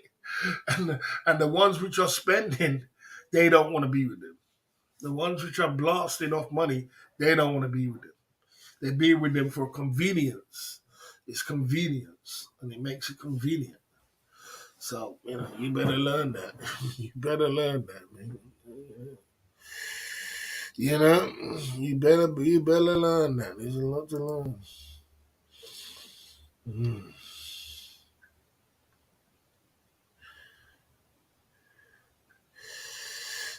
And the ones which are spending, they don't want to be with them. The ones which are blasting off money, they don't want to be with them. They be with them for convenience. It's convenience, and it makes it convenient. So you better learn that. You better learn that, man. You better learn that. There's a lot to learn. Mm.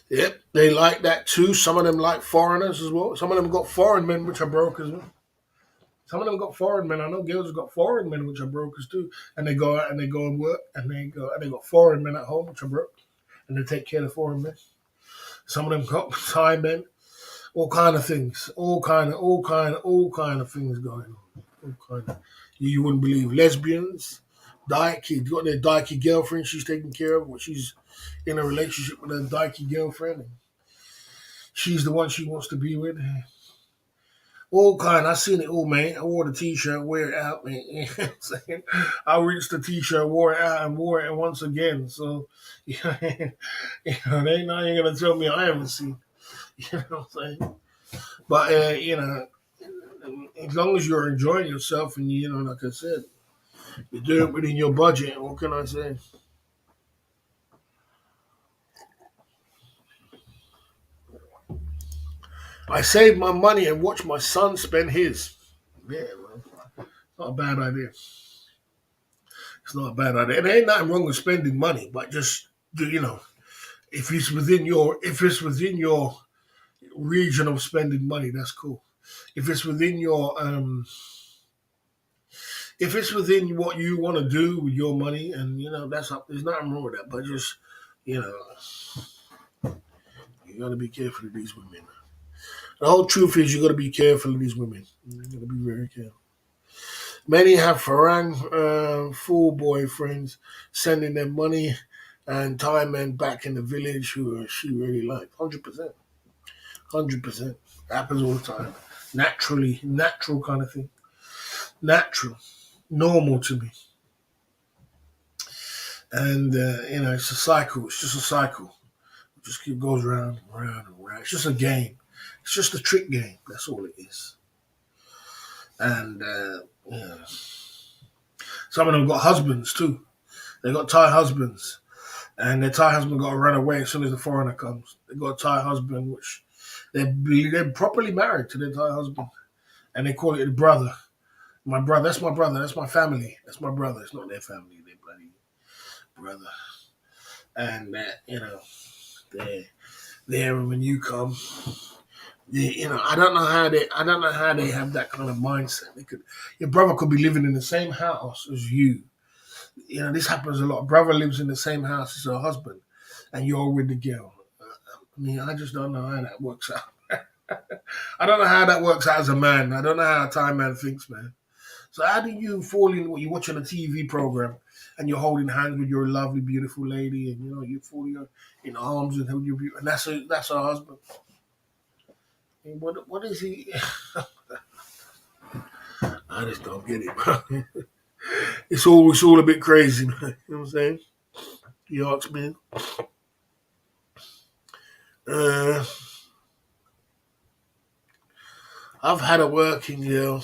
Yep, they like that too. Some of them like foreigners as well. Some of them got foreign men which are broke as well. Some of them got foreign men. I know girls have got foreign men which are brokers too, and they go out and they go and work, and they got foreign men at home which are broke, and they take care of the foreign men. Some of them got Thai men, all kind of things, all kind of things going on. All kind of, you wouldn't believe lesbians, dyke, got their dyke girlfriend. She's taking care of, what she's in a relationship with a dyke girlfriend. And she's the one she wants to be with. All kind. I seen it all, man. I wore the t-shirt, wear it out, man. You know what I'm saying? I reached the t-shirt, wore it out, and wore it once again. So, they not even gonna tell me I haven't seen. You know what I'm saying? But as long as you're enjoying yourself and like I said, you do it within your budget. What can I say? I save my money and watch my son spend his. Yeah, man. Not a bad idea. It's not a bad idea. There ain't nothing wrong with spending money, but just if it's within your region of spending money, that's cool. If it's within your if it's within what you want to do with your money, and that's up. There's nothing wrong with that. But just you know, you got to be careful of these women. The whole truth is, you got to be careful of these women. You got to be very careful. Many have Farang fool boyfriends sending them money and Thai men back in the village who she really liked. 100%. 100%. Happens all the time. Naturally, natural kind of thing. Natural. Normal to me. And, it's a cycle. It's just a cycle. It just keep goes round and round and round. It's just a game. It's just a trick game. That's all it is. And, some of them got husbands too. They got Thai husbands. And their Thai husband got to run away as soon as the foreigner comes. They got a Thai husband, which they're properly married to their Thai husband. And they call it a brother. My brother, that's my brother, that's my family. That's my brother. It's not their family, their bloody brother. And they're there when you come. I don't know how they have that kind of mindset. Your brother could be living in the same house as you. This happens a lot. Brother lives in the same house as her husband, and you're with the girl. I just don't know how that works out. I don't know how that works out as a man. I don't know how a Thai man thinks, man. So how do you fall in when you're watching a TV program and you're holding hands with your lovely, beautiful lady, and you fall in arms and hold and that's her husband. What is he? I just don't get it, bro. It's all a bit crazy, man. You know what I'm saying? You ask me. Uh, I've had a working girl.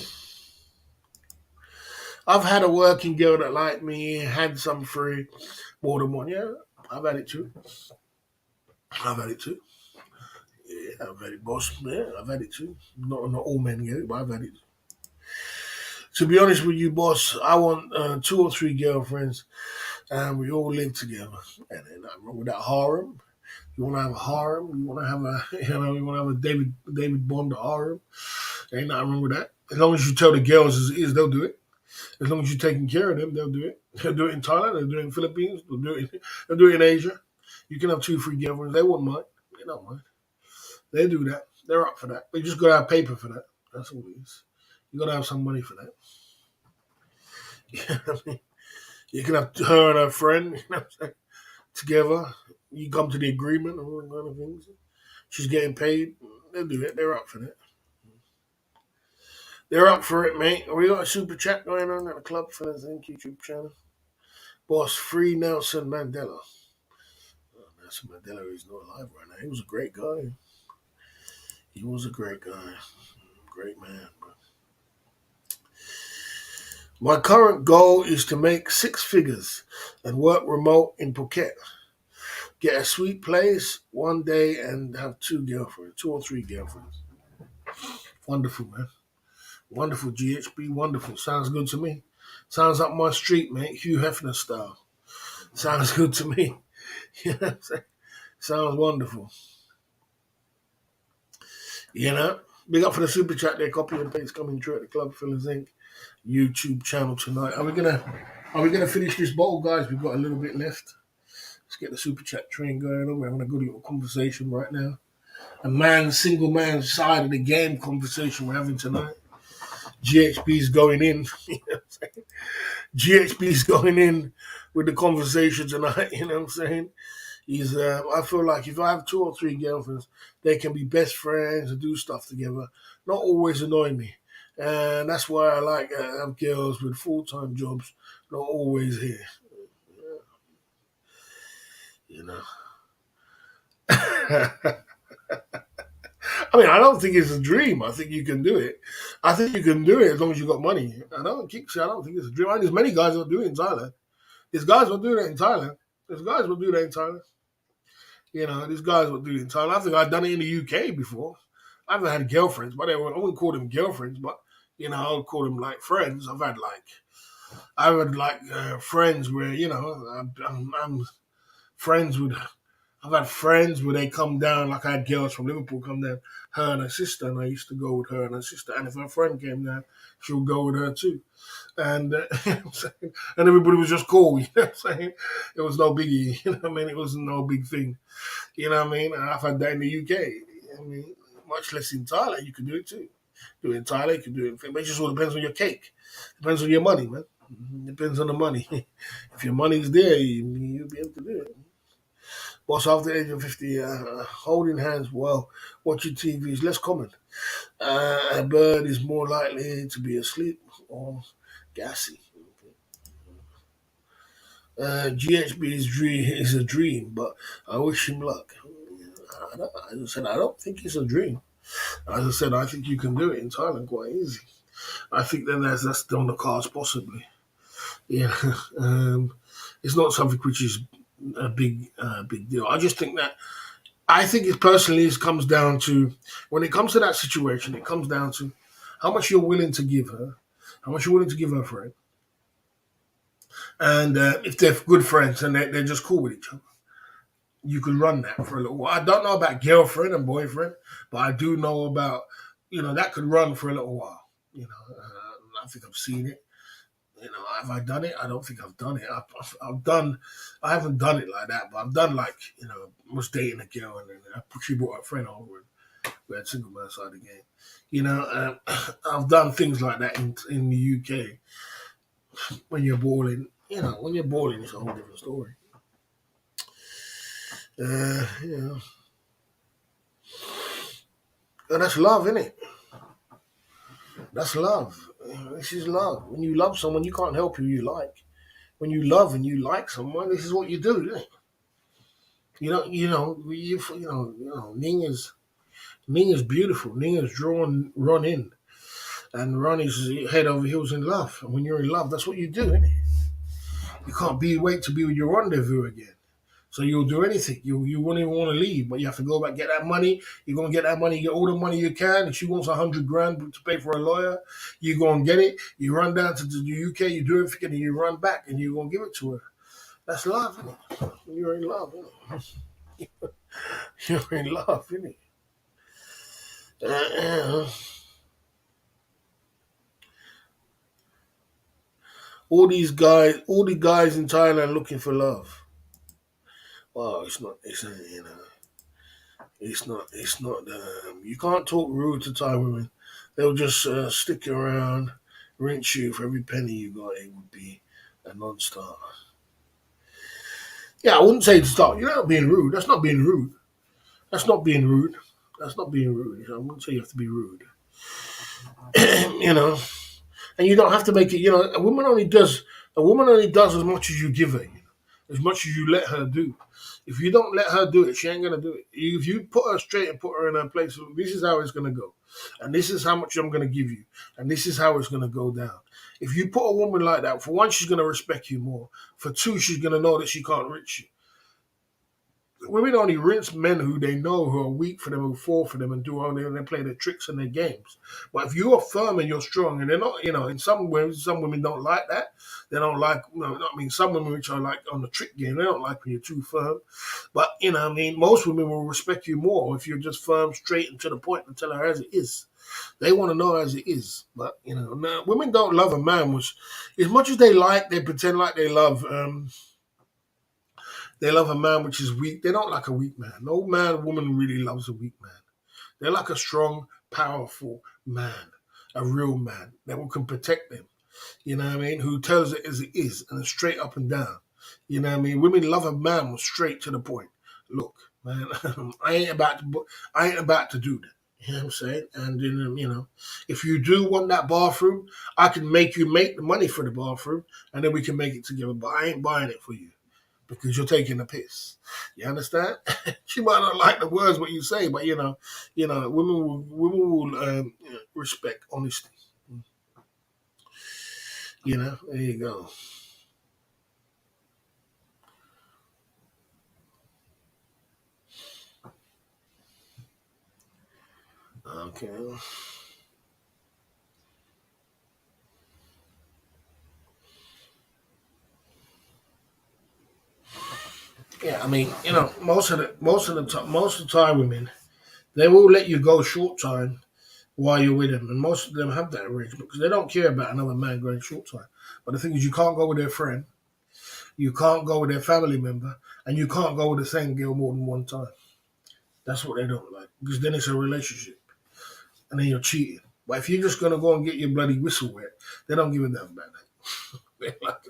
I've had a working girl that liked me, had some free, more than one. Yeah, I've had it too. I've had it too. Yeah, I've had it, boss. Yeah, I've had it too. Not all men get it, but I've had it. To be honest with you, boss, I want two or three girlfriends, and we all live together. And then nothing wrong with that harem. You want to have a harem. You want to have you want to have a David Bond harem. There ain't nothing wrong with that. As long as you tell the girls as it is, they'll do it. As long as you're taking care of them, they'll do it. They'll do it in Thailand. They'll do it in Philippines. They'll do it in Asia. You can have two free girlfriends. They wouldn't mind. They don't mind. They do that. They're up for that. They just got to have paper for that. That's all it is. You got to have some money for that. You know what I mean? You can have her and her friend, together. You come to the agreement and all that kind of things. She's getting paid. They'll do it. They're up for it. They're up for it, mate. We got a super chat going on at the Club Fellas Inc. YouTube channel. Boss Free Nelson Mandela. Oh, Nelson Mandela is not alive right now. He was a great guy. He was a great guy. Great man. My current goal is to make six figures and work remote in Phuket. Get a sweet place one day and have two or three girlfriends. Wonderful, man. Wonderful, GHB. Wonderful. Sounds good to me. Sounds up my street, mate. Hugh Hefner style. Sounds good to me. You know what I'm saying? Sounds wonderful. You know? Big up for the super chat there. Copy and paste coming through at the Club Fillers Inc. YouTube channel tonight. Are we gonna finish this bowl, guys? We've got a little bit left. Let's get the super chat train going on. We're having a good little conversation right now. Single man side of the game conversation we're having tonight. GHB's going in. GHB's going in with the conversation tonight. You know what I'm saying? I feel like if I have two or three girlfriends, they can be best friends and do stuff together. Not always annoy me. And that's why I like have girls with full-time jobs, not always here. You know. I mean, I don't think it's a dream. I think you can do it. I think you can do it as long as you got money. I don't think it's a dream. There's many guys who do it in Thailand. There's guys who do that in Thailand. There's guys who do that in Thailand. These guys will do it in Thailand. I think I've done it in the UK before. I haven't had girlfriends, but I wouldn't call them girlfriends, but I would call them like friends. I've had friends where I'm friends with. I've had friends where they come down, like I had girls from Liverpool come down, her and her sister, and I used to go with her and her sister. And if her friend came down, she would go with her too. And you know what I'm saying? And everybody was just cool. You know what I'm saying? It was no biggie. You know what I mean? It wasn't no big thing. You know what I mean? And I've had that in the UK. I mean, much less in Thailand. You can do it too. Do it in Thailand. You can do it. But it just all depends on your cake. Depends on your money, man. Depends on the money. If your money's there, you'll be able to do it. Boss after the age of 50, holding hands while watching TVs, less common. A bird is more likely to be asleep or gassy. GHB's dream is a dream, but I wish him luck. As I said, I don't think it's a dream. As I said, I think you can do it in Thailand quite easy. I think then that's on the cards possibly. Yeah, it's not something which is a big deal. I think it personally comes down to when it comes to that situation, it comes down to how much you're willing to give her, how much you're willing to give her friend, and if they're good friends and they're just cool with each other, you could run that for a little while. I don't know about girlfriend and boyfriend, but I do know about that could run for a little while. I think I've seen it. Have I done it? I don't think I've done it. I've done. I haven't done it like that, but I've done was dating a girl and then she brought her friend over and we had single man side of the game. I've done things like that in the UK. When you're balling, when you're balling, it's a whole different story. Uh, you know, and that's love, isn't it? That's love. This is love. When you love someone, you can't help who you like. When you love and you like someone, this is what you do, isn't it? Nina's beautiful. Nina's drawn Ron in, and Ron is head over heels in love. And when you're in love, that's what you do, isn't it? You can't wait to be with your rendezvous again. So you'll do anything. You won't even want to leave, but you have to go back get that money. You're gonna get that money, get all the money you can. If she wants 100 grand to pay for a lawyer, you go and get it. You run down to the UK, you do everything, and you run back, and you're gonna give it to her. That's love, isn't it? You're in love, isn't it? You're in love, isn't it? Uh, all the guys in Thailand looking for love. Well, it's not. It's not. It's not. You can't talk rude to Thai women. They'll just stick around rinse you for every penny you got, it would be a non-starter. Yeah, I wouldn't say to start. You're not being rude. That's not being rude. That's not being rude. That's not being rude. I wouldn't say you have to be rude. you know, and you don't have to make it. A woman only does as much as you give her, as much as you let her do. If you don't let her do it, she ain't gonna do it. If you put her straight and put her in her place, this is how it's gonna go, and this is how much I'm gonna give you, and this is how it's gonna go down. If you put a woman like that, for one, she's gonna respect you more. For two, she's gonna know that she can't reach you. Women only rinse men who they know who are weak for them, who fall for them, and do all they play their tricks and their games. But if you are firm and you're strong, and they're not, in some women don't like that. They don't like, some women which are like on the trick game, they don't like when you're too firm. But most women will respect you more if you're just firm, straight, and to the point, and tell her as it is. They want to know as it is. But no, women don't love a man which, as much as they pretend like they love. They love a man which is weak. They don't like a weak man. No man, woman really loves a weak man. They like a strong, powerful man, a real man that can protect them. You know what I mean? Who tells it as it is and it's straight up and down. You know what I mean? Women love a man who's straight to the point. Look, man, I ain't about to do that. You know what I'm saying? And if you do want that bathroom, I can make you make the money for the bathroom, and then we can make it together. But I ain't buying it for you because you're taking a piss. You understand? She might not like the words what you say, but women will respect honesty. There you go. Okay. Yeah, most of the time, women they will let you go short time while you're with them, and most of them have that arrangement because they don't care about another man going short time. But the thing is, you can't go with their friend, you can't go with their family member, and you can't go with the same girl more than one time. That's what they don't like because then it's a relationship, and then you're cheating. But if you're just gonna go and get your bloody whistle wet, they don't give a damn about that. They're like,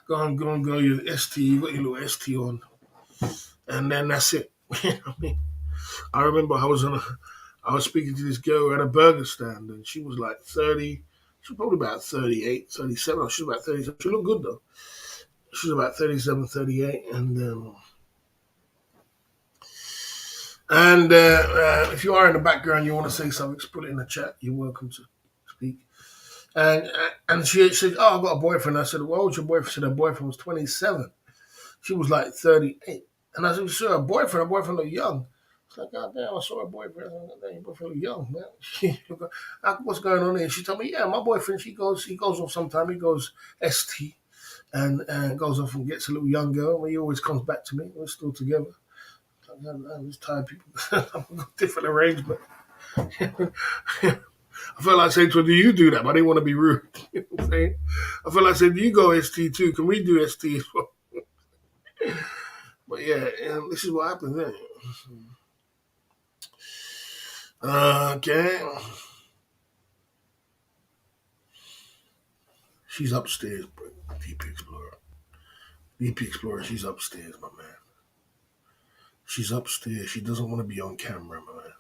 go, your ST, you got your little ST on, and then that's it. You know what I mean? I remember I was speaking to this girl at a burger stand, and she was like 30. She was probably about 38, 37. She was about 37. She looked good though. She was about 37, 38, and if you are in the background, you want to say something, just put it in the chat. You're welcome to speak. And she said, "Oh, I've got a boyfriend." I said, "What was your boyfriend?" She said, "Her boyfriend was 27." She was like 38. And I said, "Sure, her boyfriend looked young." It's like, God damn, I saw her boyfriend. I said, your boyfriend look young, man. What's going on there? She told me, yeah, my boyfriend, he goes off sometime. He goes ST and goes off and gets a little young girl. He always comes back to me. We're still together. I'm just tired people. I've got different arrangement. I felt like saying to her, do you do that? But I didn't want to be rude. You know what I'm saying? I felt like saying, do you go ST too? Can we do ST as well? But yeah, this is what happens, isn't it? Okay. She's upstairs, bro. DP Explorer. DP Explorer, she's upstairs, my man. She's upstairs. She doesn't want to be on camera, my man.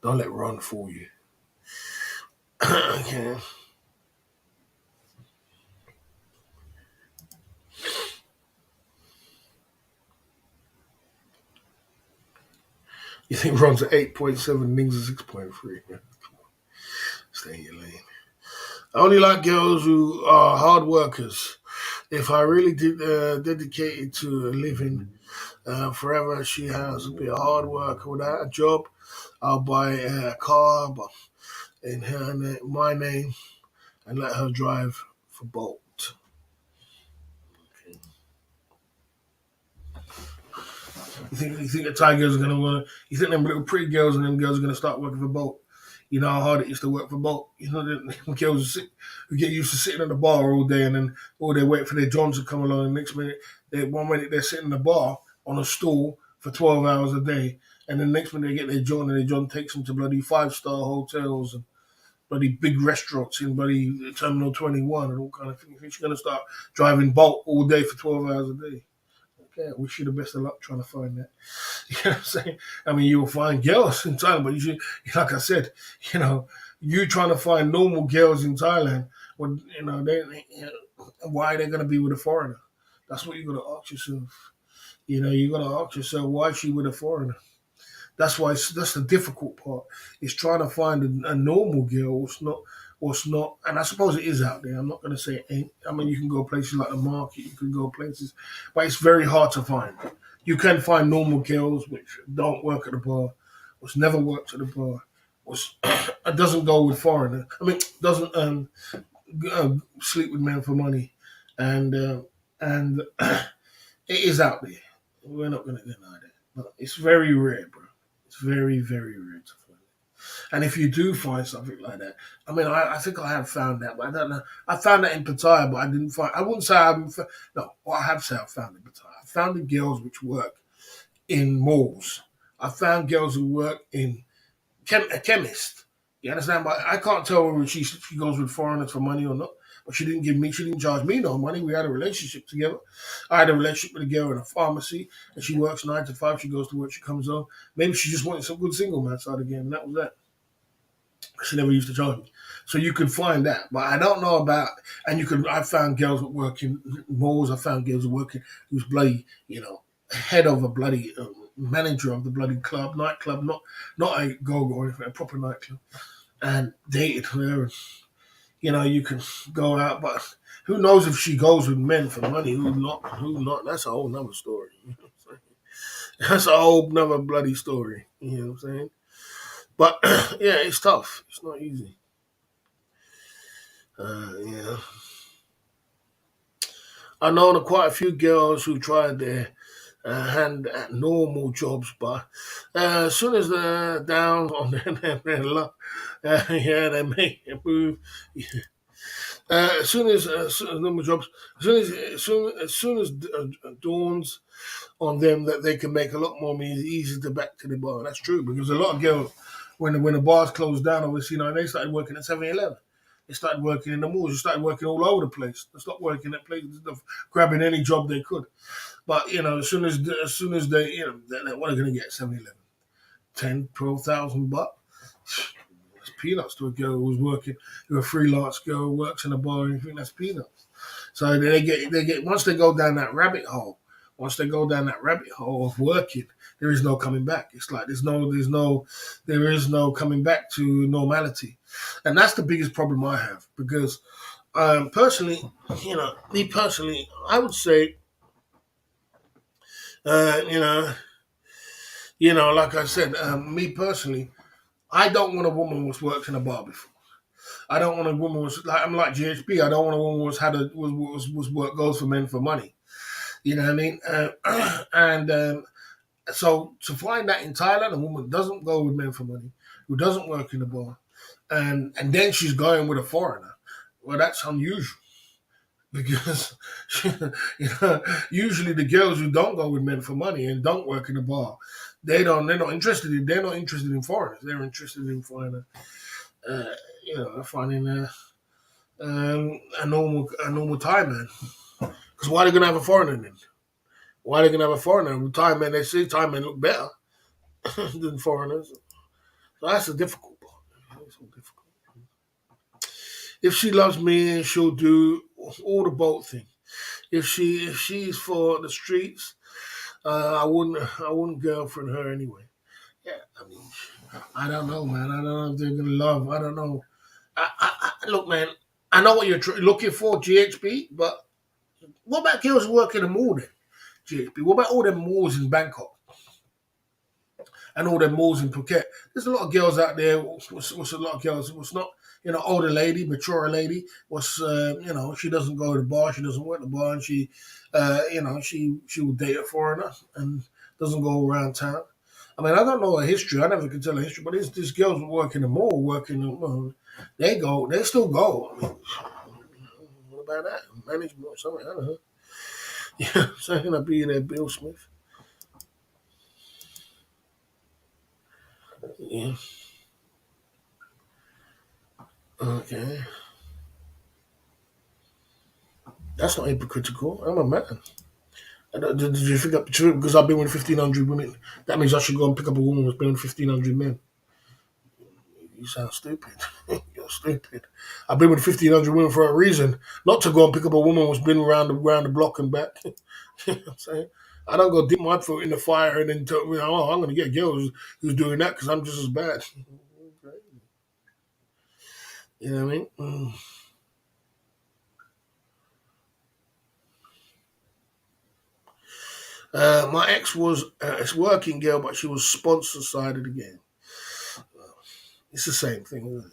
Don't let Ron fool you. Okay. You think Ron's at 8.7, Nings is 6.3. Stay in your lane. I only like girls who are hard workers. If I really dedicated to living forever, she has to be a hard worker without a job. I'll buy a car in my name and let her drive for Bolt. Okay. You think the Thai girls are gonna wanna? You think them little pretty girls and them girls are gonna start working for Bolt? You know how hard it is to work for Bolt. You know the girls who get used to sitting in the bar all day and then they wait for their Johns to come along. And next minute, 1 minute they're sitting in the bar on a stool for 12 hours a day, and then next minute they get their John and their John takes them to bloody 5-star hotels and bloody big restaurants in bloody Terminal 21 and all kind of things. She's going to start driving Bolt all day for 12 hours a day. Okay, I wish you the best of luck trying to find that. You know what I'm saying? I mean, you'll find girls in Thailand, but you should, like I said, you know, you trying to find normal girls in Thailand, when you know why are they going to be with a foreigner? That's what you got to ask yourself. You know, you got to ask yourself why is she with a foreigner? That's the difficult part. Is trying to find a normal girl. What's not, and I suppose it is out there. I'm not going to say it ain't. I mean, you can go places like the market. You can go places, but it's very hard to find. You can find normal girls which don't work at the bar, which never worked at the bar, which doesn't go with foreigners. I mean, doesn't sleep with men for money, and it is out there. We're not going to deny that, but it's very rare, bro. It's very, very rare to find. And if you do find something like that, I mean, I think I have found that, but I don't know. I found that in Pattaya, but I didn't find. I wouldn't say I haven't. No, well, I have said I found it in Pattaya. I found the girls which work in malls. I found girls who work in a chemist. You understand? But I can't tell whether she goes with foreigners for money or not. But she didn't charge me no money. We had a relationship together. I had a relationship with a girl in a pharmacy, and she works 9 to 5. She goes to work, she comes home. Maybe she just wanted some good single man side again, and that was that. She never used to charge me. So you could find that. But I don't know about, and I found girls that work in malls. I found girls who working who's bloody, head of a bloody manager of the bloody nightclub, not a go-go or anything, a proper nightclub, and dated her. And, you can go out, but who knows if she goes with men for money? Who not? Who not? That's a whole nother story. That's a whole nother bloody story. You know what I'm saying? But yeah, it's tough. It's not easy. Yeah. I know quite a few girls who tried their hand at normal jobs, but as soon as they're down on their luck, yeah, they make a move. As soon as normal jobs, as soon as dawns on them that they can make a lot more money, it's easy to back to the bar. That's true because a lot of girls, when the bars closed down, obviously, they started working at 7-Eleven. They started working in the malls. They started working all over the place. They stopped working at places, grabbing any job they could. But as soon as they, what are they going to get? 7-Eleven, 10, 12,000 bucks. It's peanuts to a girl who's working, who a freelance girl who works in a bar and anything. That's peanuts. So they get once they go down that rabbit hole. Once they go down that rabbit hole of working, there is no coming back. It's like there is no coming back to normality, and that's the biggest problem I have because personally, me personally, I would say, uh, you know, like I said, me personally, I don't want a woman who's worked in a bar before. I don't want a woman who's like I'm like GHB. I don't want a woman who's had a was work goes for men for money. You know what I mean? And so to find that in Thailand, a woman doesn't go with men for money, who doesn't work in the bar, and then she's going with a foreigner. Well, that's unusual because usually the girls who don't go with men for money and don't work in the bar, they're not interested in foreigners. They're interested in finding a normal Thai man. Because why are they gonna have a foreigner then? Why are they gonna have a foreigner? Thai men, they see Thai men look better than foreigners. So that's a difficult part. It's so difficult. If she loves me, she'll do all the boat thing. If she's for the streets, I wouldn't girlfriend her anyway. Yeah, I mean, I don't know, man. I don't know if they're gonna love. I don't know. Look, man. I know what you're looking for, GHB, but what about girls who work in the mall then, GHB? What about all them malls in Bangkok and all them malls in Phuket? There's a lot of girls out there. What's a lot of girls? What's not, older lady, mature lady. She doesn't go to the bar. She doesn't work the bar, and she will date a foreigner and doesn't go around town. I mean, I don't know her history. I never could tell her history, but these girls work in the mall, they still go. I mean, what about that? Management or something? I don't know. Yeah, so gonna be there, Bill Smith. Yeah. Okay, that's not hypocritical. I'm a man. Did you think up the truth? Because I've been with 1,500 women, that means I should go and pick up a woman who's been with 1,500 men. You sound stupid. You're stupid. I've been with 1,500 women for a reason, not to go and pick up a woman who's been around the block and back. You know what I'm saying? I don't go dip my foot in the fire and then tell me, oh, I'm going to get girls who's doing that because I'm just as bad. You know what I mean? My ex was a working girl, but she was sponsor sided again. It's the same thing, isn't it?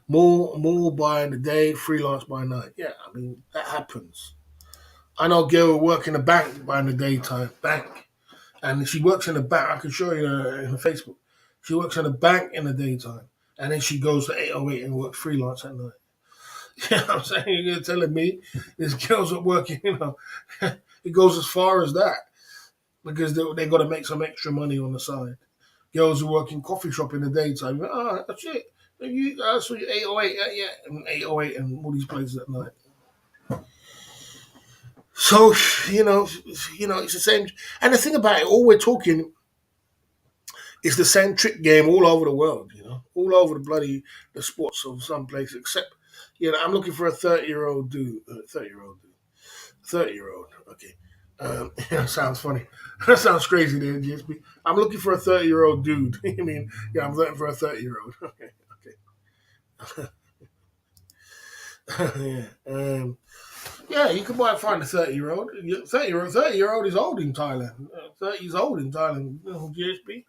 More by the day, freelance by night. Yeah, I mean that happens. I know a girl who work in a bank by the daytime, bank, and she works in a bank. I can show you in the Facebook. She works in a bank in the daytime, and then she goes to 808 and works freelance at night. You know what I'm saying? You're telling me there's girls that working, it goes as far as that because they got to make some extra money on the side. Girls who work in coffee shop in the daytime, that's it. You, that's what 808, yeah, and 808 and all these places at night. So it's the same. And the thing about it, all we're talking is the same trick game all over the world. All over the bloody the sports of some place. Except, I'm looking for a 30-year-old dude, 30-year-old. Okay, sounds funny. That sounds crazy, there, GSP. I'm looking for a 30-year-old dude. I mean, yeah, I'm looking for a 30-year-old. Okay, okay. Yeah. Yeah, you can buy find a 30-year-old. 30-year-old is old in Thailand. 30 is old in Thailand. GSP.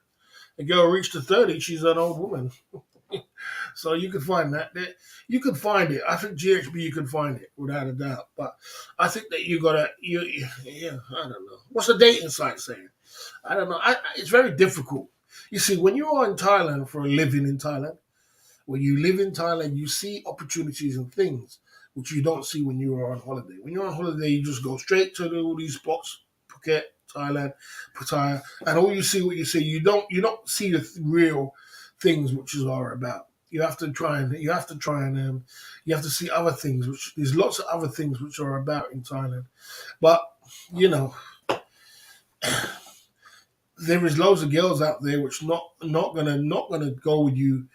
A girl reached to 30, she's an old woman. So you can find that. You can find it. I think GHB you can find it without a doubt. But I think that you gotta. Yeah. I don't know. What's the dating site saying? I don't know. It's very difficult. You see, when you are in Thailand for a living in Thailand, when you live in Thailand, you see opportunities and things which you don't see when you are on holiday. When you're on holiday, you just go straight to all these spots, Phuket, Thailand, Pattaya, and all you see what you see. You don't see the real things which are about. You have to see other things. Which there's lots of other things which are about in Thailand, but you know there is loads of girls out there which not gonna go with you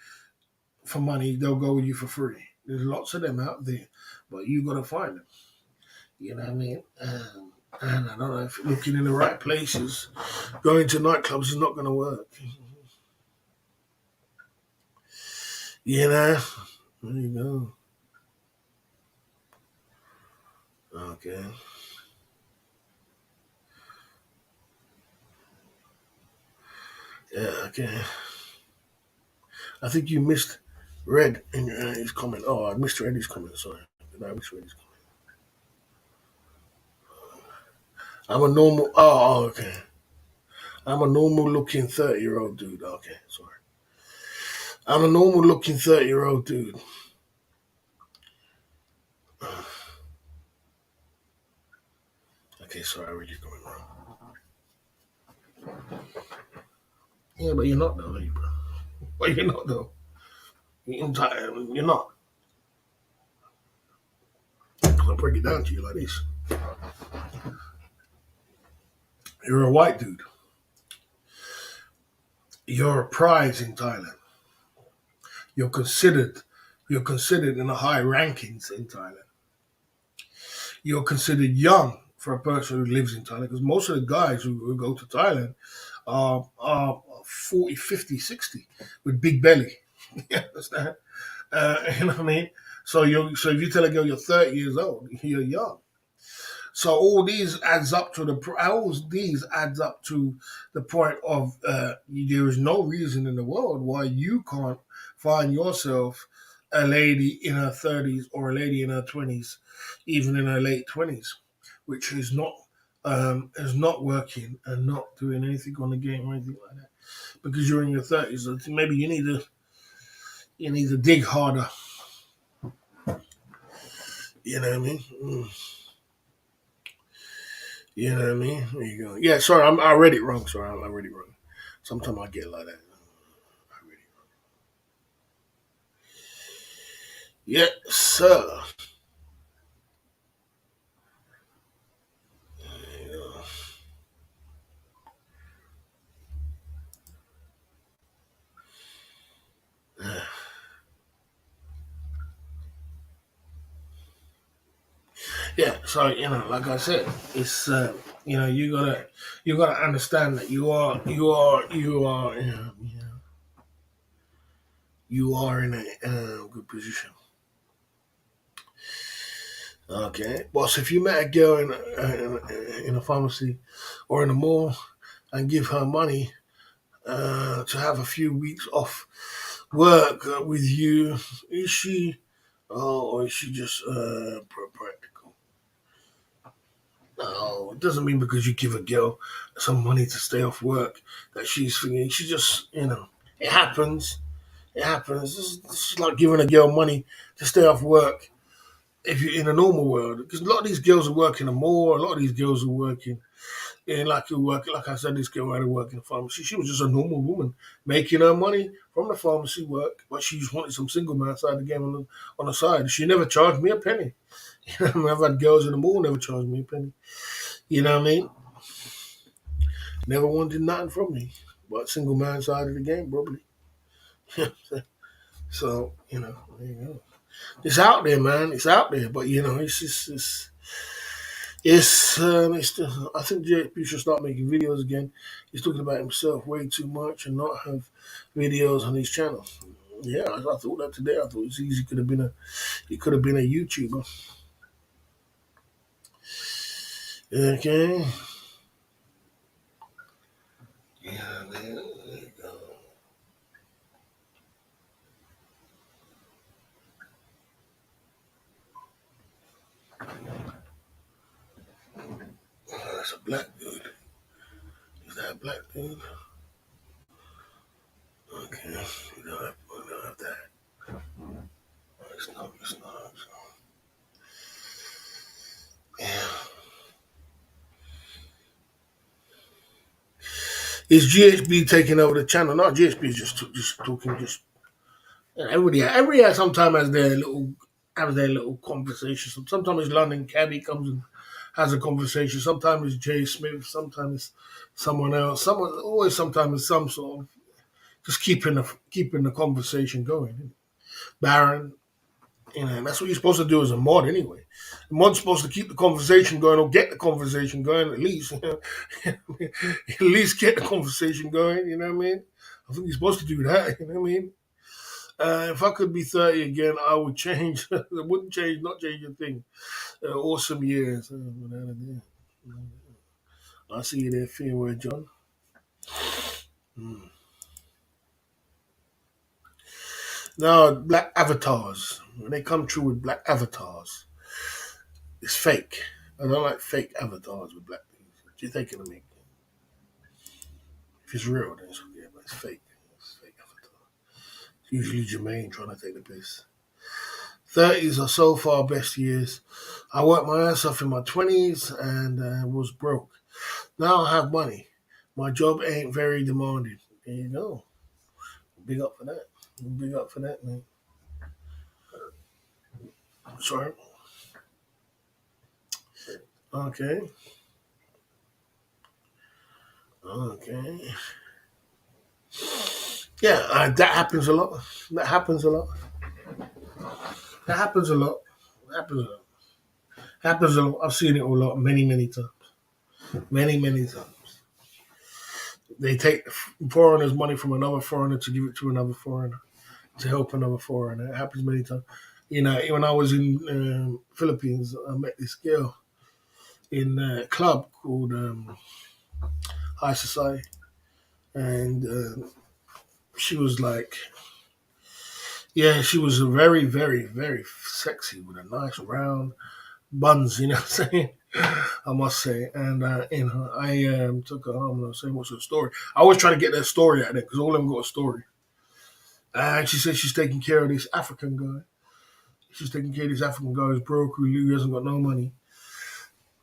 for money, they'll go with you for free. There's lots of them out there, but you got to find them. You know what I mean? And I don't know if looking in the right places, going to nightclubs is not going to work. You know? There you go. Okay. Yeah, okay. I think you missed Red in his comment. Oh, I missed Red's comment. Sorry. I missed Red's comment. I'm a normal. Okay. I'm a normal looking 30-year-old dude. Okay, sorry. I'm a normal looking 30-year-old dude. Okay, sorry, I read your comment wrong. Yeah, but you're not though, are you, bro? But you're not though. You're not. I'll break it down to you like this. You're a white dude. You're a prize in Thailand. You're considered. You're considered in the high rankings in Thailand. You're considered young for a person who lives in Thailand because most of the guys who go to Thailand are 40, 50, 60 with big belly. You understand? You know what I mean? So if you tell a girl you're 30 years old, you're young. So all these adds up to the point of there is no reason in the world why you can't find yourself a lady in her 30s or a lady in her 20s, even in her late 20s, which is not working and not doing anything on the game or anything like that because you're in your 30s. So maybe you need to dig harder. You know what I mean? You know what I mean? There you go. Yeah, sorry, I read it wrong. Sorry, I read it wrong. Sometimes I get like that. I read it Yes, sir. Yeah, so like I said, it's you gotta understand that you are in a good position. Okay, boss. If you met a girl in a pharmacy or in a mall and give her money to have a few weeks off work with you, is she, or is she just practical? No, it doesn't mean because you give a girl some money to stay off work that she's thinking. She just, it happens. It happens. This is like giving a girl money to stay off work if you're in a normal world. Because a lot of these girls are working a more. A lot of these girls are working in like I said, this girl had to work in a pharmacy. She was just a normal woman making her money from the pharmacy work, but she just wanted some single man side again on the side. She never charged me a penny. I've had girls in the mall never charged me a penny. You know what I mean? Never wanted nothing from me. But single man side of the game, probably. So, there you go. It's out there, man. It's out there. But, it's just, I think JP should start making videos again. He's talking about himself way too much and not have videos on his channel. Yeah, I thought that today. I thought it's easy. He could have been a YouTuber. Okay. Yeah, there you go. Oh, that's a black dude. Is that a black dude? Okay. We don't have that. Oh, it's not. It's not. Yeah. Is GHB taking over the channel? No, GHB is just talking. Everybody sometimes has their little conversation. Sometimes London Cabby comes and has a conversation. Sometimes it's Jay Smith. Sometimes it's someone else. Sometimes it's some sort of just keeping the conversation going. Baron, that's what you're supposed to do as a mod anyway. The mod's supposed to keep the conversation going or get the conversation going at least. At least get the conversation going. You know what I mean? I think you're supposed to do that. You know what I mean? If I could be 30 again, I would change. I wouldn't not change a thing. Awesome years. I see you there, Fairway John. Mm. Now, black avatars. When they come true with black avatars, it's fake. I don't like fake avatars with black things. What you thinking of me? If it's real, then it's okay, but it's fake. It's fake avatar. It's usually Jermaine trying to take the piss. 30s are so far best years. I worked my ass off in my 20s and was broke. Now I have money. My job ain't very demanding. There you go. Big up for that. Big up for that, man. Sorry. Okay. Okay. Yeah, that happens a lot. That happens a lot. That happens a lot. Happens a lot. Happens a lot. I've seen it a lot, many, many times. Many, many times. They take foreigners' money from another foreigner to give it to another foreigner to help another foreigner. It happens many times. When I was in Philippines, I met this girl in a club called High Society, and she was like, yeah, she was very, very, very sexy with a nice round buns. You know what I'm saying? I must say, and I took her home and I was saying, "What's her story?" I always try to get that story out of there because all of them got a story. And she said she's taking care of this African guy. She's taking care of this African guy who's broke, who hasn't got no money,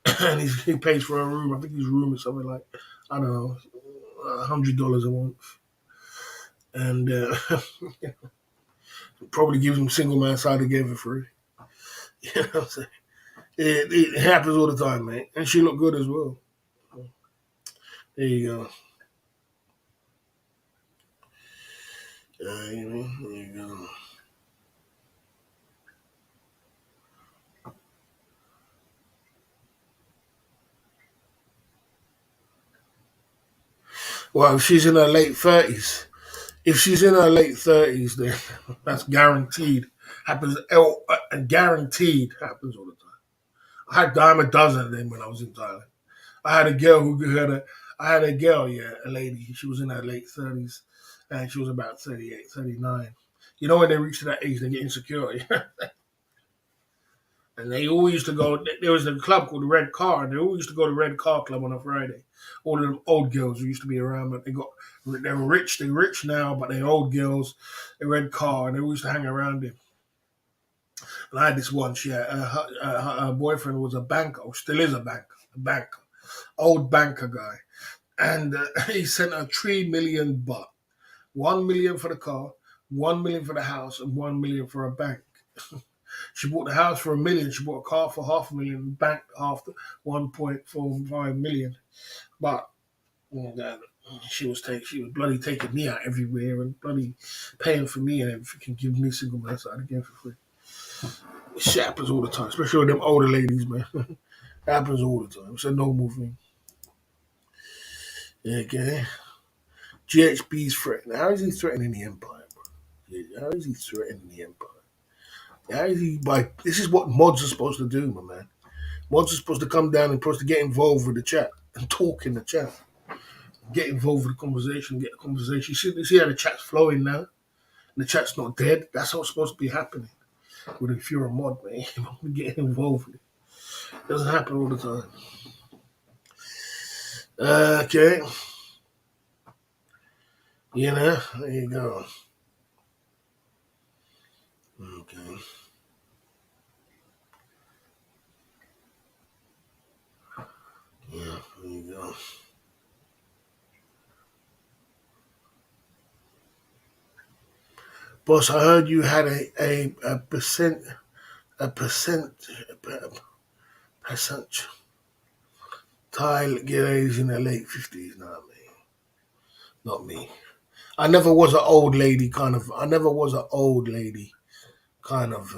and he pays for a room. I think his room is something like I don't know, $100 a month. And Probably gives him single man side again for free. You know what I'm saying? It happens all the time, mate. And she looked good as well. There you go. There you go. Well, if she's in her late 30s, if she's in her late 30s, then that's guaranteed. Happens, guaranteed happens all the time. I had dime a dozen of them when I was in Thailand. I had a girl who had a, I had a girl, yeah, a lady. She was in her late 30s, and she was about 38, 39. You know, when they reach that age, they get insecure. And they all used to go. There was a club called the Red Car, and they all used to go to the Red Car Club on a Friday. All of them old girls who used to be around, but they were rich. They're rich now, but they're old girls. The Red Car, and they all used to hang around him. And I had this one. She had, her boyfriend was a banker, or still is a banker, old banker guy, and he sent her 3 million baht, 1 million for the car, 1 million for the house, and 1 million for a bank. She bought the house for 1 million. She bought a car for 500,000, banked half the 1.45 million. But she was bloody taking me out everywhere and bloody paying for me and freaking giving me single man side again for free. Shit happens all the time, especially with them older ladies, man. It happens all the time. It's a normal thing. Yeah, okay. GHB's threatening. How is he threatening the empire, bro? Yeah, how is he threatening the empire? How is he like? This is what mods are supposed to do, my man. Mods are supposed to come down and supposed to get involved with the chat and talk in the chat. Get involved with the conversation, get the conversation. You see how the chat's flowing now? The chat's not dead. That's what's supposed to be happening. But if you're a mod, man, you get involved with it. It doesn't happen all the time. Okay. You know, there you go. Okay. Yeah, there you go. Boss, I heard you had a percent, a percent, a percent Thai girls in their late 50s. Not me. Not me. I never was an old lady kind of. I never was an old lady kind of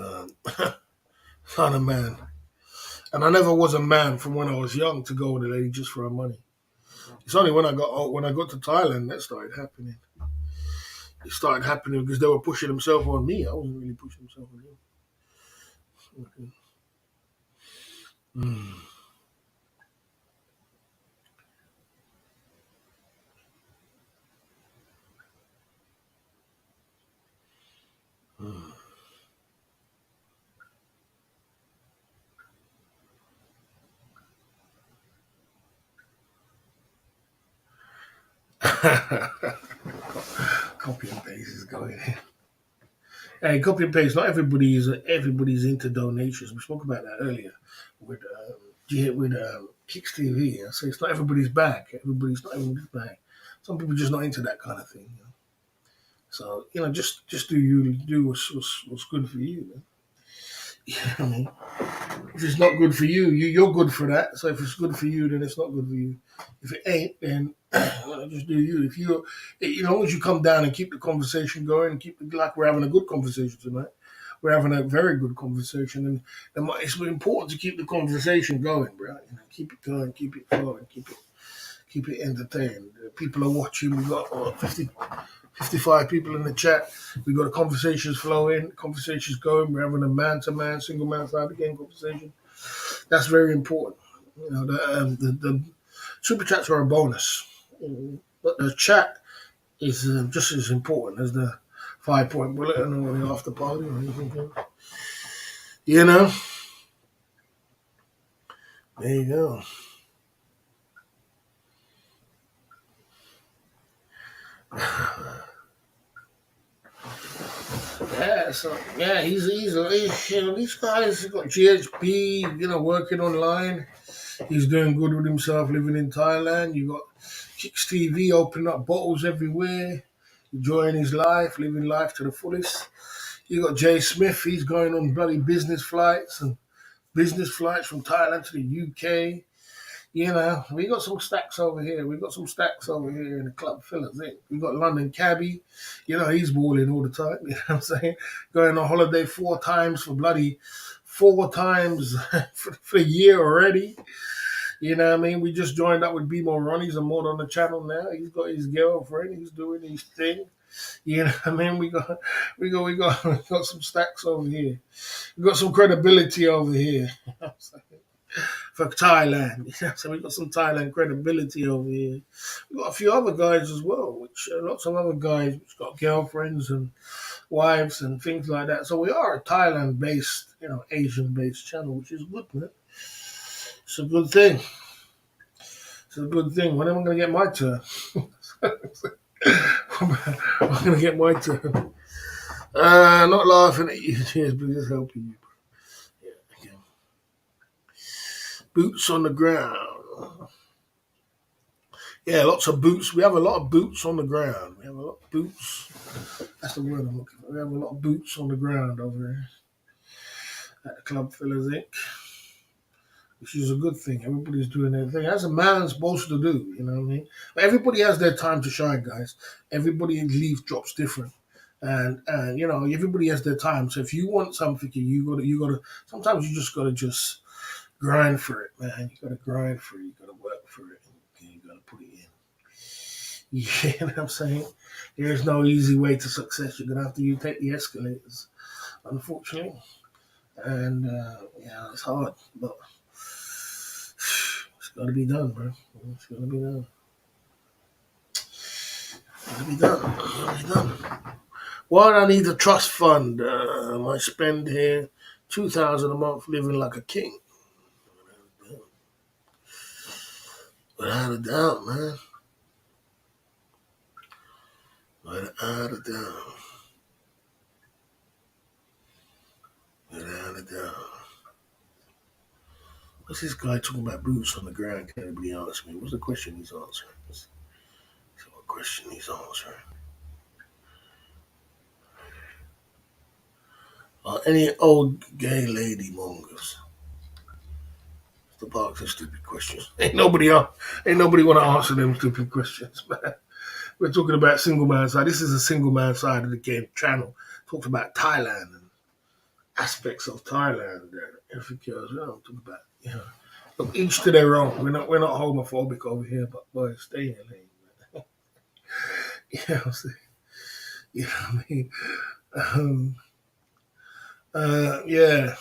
kind of man. And I never was a man from when I was young to go with a lady just for her money. It's only when I got old, when I got to Thailand that started happening. It started happening because they were pushing themselves on me. I wasn't really pushing myself on them. Mm. Mm. Copy and paste is going. Hey, copy and paste. Not everybody's into donations. We spoke about that earlier with Kicks TV. So it's not everybody's bag. Not everybody's bag. Some people just not into that kind of thing. So just do what's good for you. Man. You know what I mean? If it's not good for you, you're good for that. So if it's good for you, then it's not good for you. If it ain't, then just do you. If you, as long as you come down and keep the conversation going, like we're having a good conversation tonight. We're having a very good conversation, and it's important to keep the conversation going, bro. Keep it going, keep it flowing, keep it entertained. People are watching. We got 55 people in the chat. We got the conversations flowing, conversations going. We're having a man-to-man, single man side again conversation. That's very important. The super chats are a bonus, but the chat is just as important as the 5 point bulletin or the after party or anything else. You know, there you go. Yeah, so yeah, he's these guys got GHP, working online. He's doing good with himself, living in Thailand. You got Kicks TV opening up bottles everywhere, enjoying his life, living life to the fullest. You got Jay Smith. He's going on bloody business flights from Thailand to the UK. You know, we got some stacks over here. We got some stacks over here in the club fillers. We got London Cabby. You know, he's balling all the time. You know what I'm saying? Going on holiday 4 times for bloody 4 times for the year already. You know what I mean? We just joined up with B More Ron. He's a mod on the channel now. He's got his girlfriend. He's doing his thing. You know what I mean? We got some stacks over here. We got some credibility over here. You know what I'm saying? For Thailand. You know, so we got some Thailand credibility over here. We got a few other guys as well, which lots of other guys which got girlfriends and wives and things like that. So we are a Thailand-based, Asian-based channel, which is good, man. It's a good thing. It's a good thing. When am I going to get my turn? I'm going to get my turn. Not laughing at you, cheers, but just helping you. Yeah, okay. Boots on the ground. Yeah, lots of boots. We have a lot of boots on the ground. We have a lot of boots. That's the word I'm looking for. We have a lot of boots on the ground over here at the Club Fillers Inc., which is a good thing. Everybody's doing their thing. As a man supposed to do, you know what I mean? But everybody has their time to shine, guys. Everybody's leaf drops different. And everybody has their time. So if you want something, you gotta sometimes you just gotta grind for it, man. You gotta grind for it, you gotta work for it, and you gotta put it in. You know what I'm saying? There's no easy way to success. You're gonna have to take the escalators, unfortunately. And it's hard, but it's gotta be done, bro. It's gotta be done. Gotta be done. Gotta be done. Why do I need a trust fund? I spend here $2,000 a month living like a king. Without a doubt, man. Without a doubt. Without a doubt. What's this guy talking about boots on the ground? Can anybody answer me? What's the question he's answering? What question he's answering? Any old gay lady mongers? The box of stupid questions. Ain't nobody want to answer them stupid questions, man. We're talking about single man side. This is a single man side of the game channel. Talks about Thailand and aspects of Thailand and everything else. We don't talk about, look, each to their own. We're not homophobic over here, but boy, stay in your lane, man. You know what I'm saying? You know what I mean? Yeah.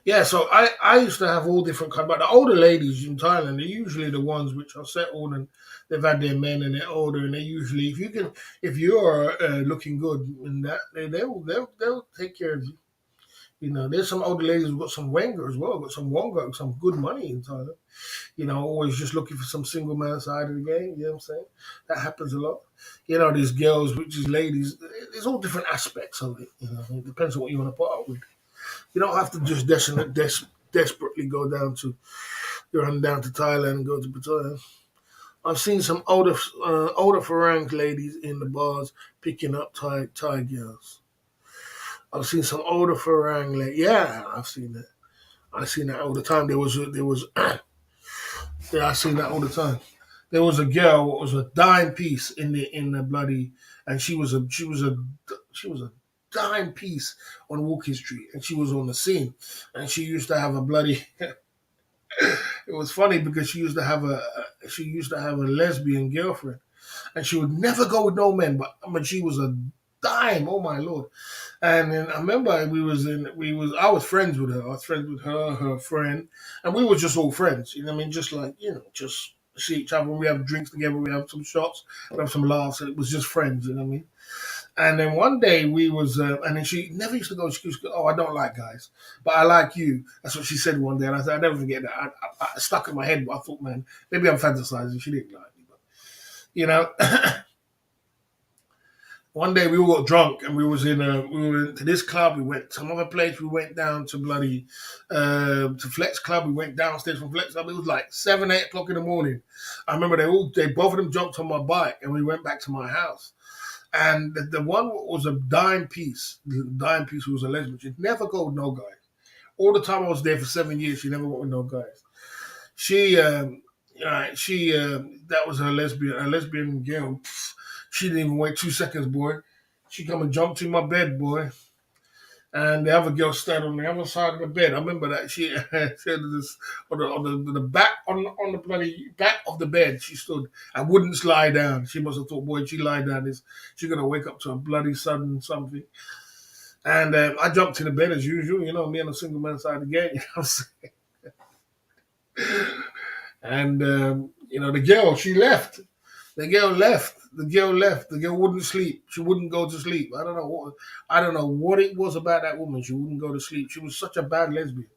Yeah, so I used to have all different kinds, but the older ladies in Thailand, they're usually the ones which are settled and they've had their men and they're older, and they usually, if you're looking good in that, they'll take care of you. You know, there's some older ladies who've got some Wenger as well, got some Wonga, some good money in Thailand. You know, always just looking for some single man side of the game. You know what I'm saying? That happens a lot. You know, these girls, which is ladies, there's all different aspects of it. You know, it depends on what you want to put up with. You don't have to just desperately go down to Thailand and go to Pattaya. I've seen some older Farang ladies in the bars picking up Thai girls. I've seen some older Farang ladies. Yeah, I've seen that. I've seen that all the time. Yeah, I've seen that all the time. There was a girl. It was a dime piece in the bloody, and she was a dime piece on Walking Street, and she was on the scene, and she used to have a bloody. It was funny because she used to have a lesbian girlfriend, and she would never go with no men. But I mean, she was a dime. Oh my lord! And then I remember I was friends with her. I was friends with her friend, and we were just all friends. You know what I mean? Just like just see each other. We have drinks together. We have some shots. We have some laughs. It was just friends. You know what I mean? And then one day we was, and then she never used to go. She used to go, "Oh, I don't like guys, but I like you." That's what she said one day, and I said, "I never forget that." I stuck in my head, but I thought, man, maybe I'm fantasizing. She didn't like me, but you know. One day we all got drunk and we were to this club. We went to some other place. We went down to bloody to Flex Club. We went downstairs from Flex Club. It was like 7, 8 o'clock in the morning. I remember they both of them jumped on my bike and we went back to my house. And the one was a dime piece. The dime piece was a lesbian. She'd never go with no guys. All the time I was there for 7 years, she never went with no guys. She, that was her lesbian, a lesbian girl. She didn't even wait 2 seconds, boy. She come and jumped in my bed, boy. And the other girl stand on the other side of the bed. I remember that she said this on the back on the bloody back of the bed. She stood and wouldn't slide down. She must have thought, boy, she lie down, is she gonna wake up to a bloody sudden something? And I jumped in the bed as usual. You know, me and a single man side of the game. You know what I'm saying? And the girl, she left. The girl left. The girl left. The girl wouldn't sleep. She wouldn't go to sleep. I don't know what it was about that woman. She wouldn't go to sleep. She was such a bad lesbian.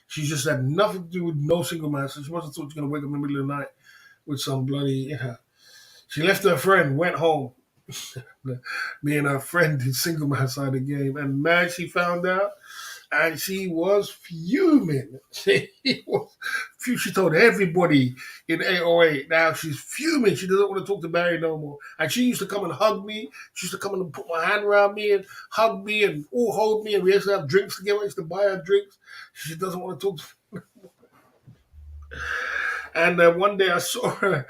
She just had nothing to do with no single man. So she must have thought she was gonna wake up in the middle of the night with some bloody. She left her friend, went home. Me and her friend did single man side of the game, and man, she found out and she was fuming. She told everybody in 808 now she's fuming. She doesn't want to talk to Barry no more. And she used to come and hug me. She used to come and put my hand around me and hug me and hold me. And we used to have drinks together. I used to buy her drinks. She doesn't want to talk to me. And one day I saw her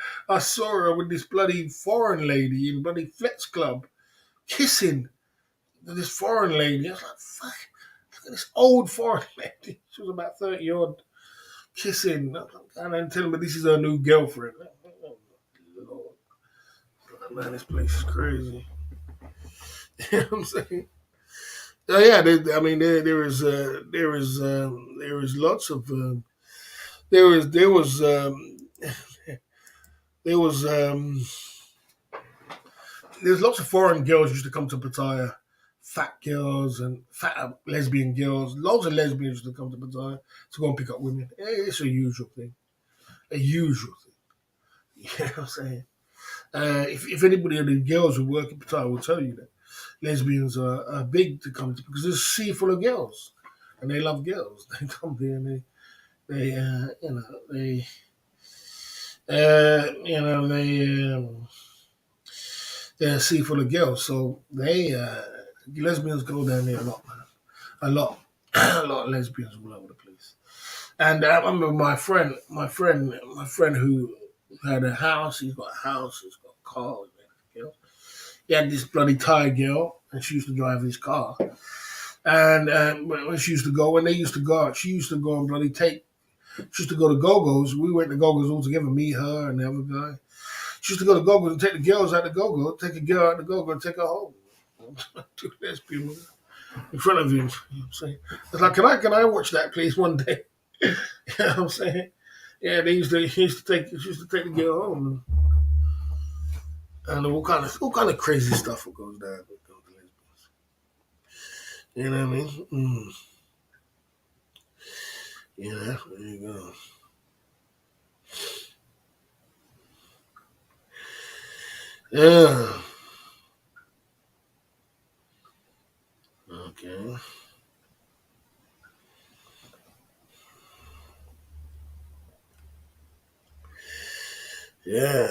with this bloody foreign lady in bloody Flex Club kissing this foreign lady. I was like, fuck. Look at this old foreign lady. She was about 30 odd, kissing. And then telling me this is her new girlfriend. Lord. Man, this place is crazy. You know what I'm saying? Oh yeah, there is lots of there was there's lots of foreign girls used to come to Pattaya, fat girls and fat lesbian girls. Loads of lesbians used to come to Pattaya to go and pick up women. It's a usual thing. A usual thing. You know what I'm saying? If anybody of the girls who work in Pattaya will tell you that lesbians are big to come to because there's a sea full of girls and they love girls. They come there and they they're a sea full of girls. So lesbians go down there a lot, man. A lot. A lot of lesbians all over the place. And I remember my friend who had a house. He's got a house. He's got a car. You know, he had this bloody Thai girl, and she used to drive his car. And when she used to go, when they used to go out, she used to go and bloody take. She used to go to Go-Go's. We went to Go-Go's all together, me, her, and the other guy. She used to go to Go-Go's and take the girls out to Go-Go, take a girl out to Go-Go and take her home. Two lesbians in front of him. You know what I'm saying? It's like, can I watch that please one day? You know what I'm saying? Yeah, he used to take the girl home and all kind of crazy stuff that goes down with those lesbians. You know what I mean? Yeah, there you go. Yeah. Okay. Yeah.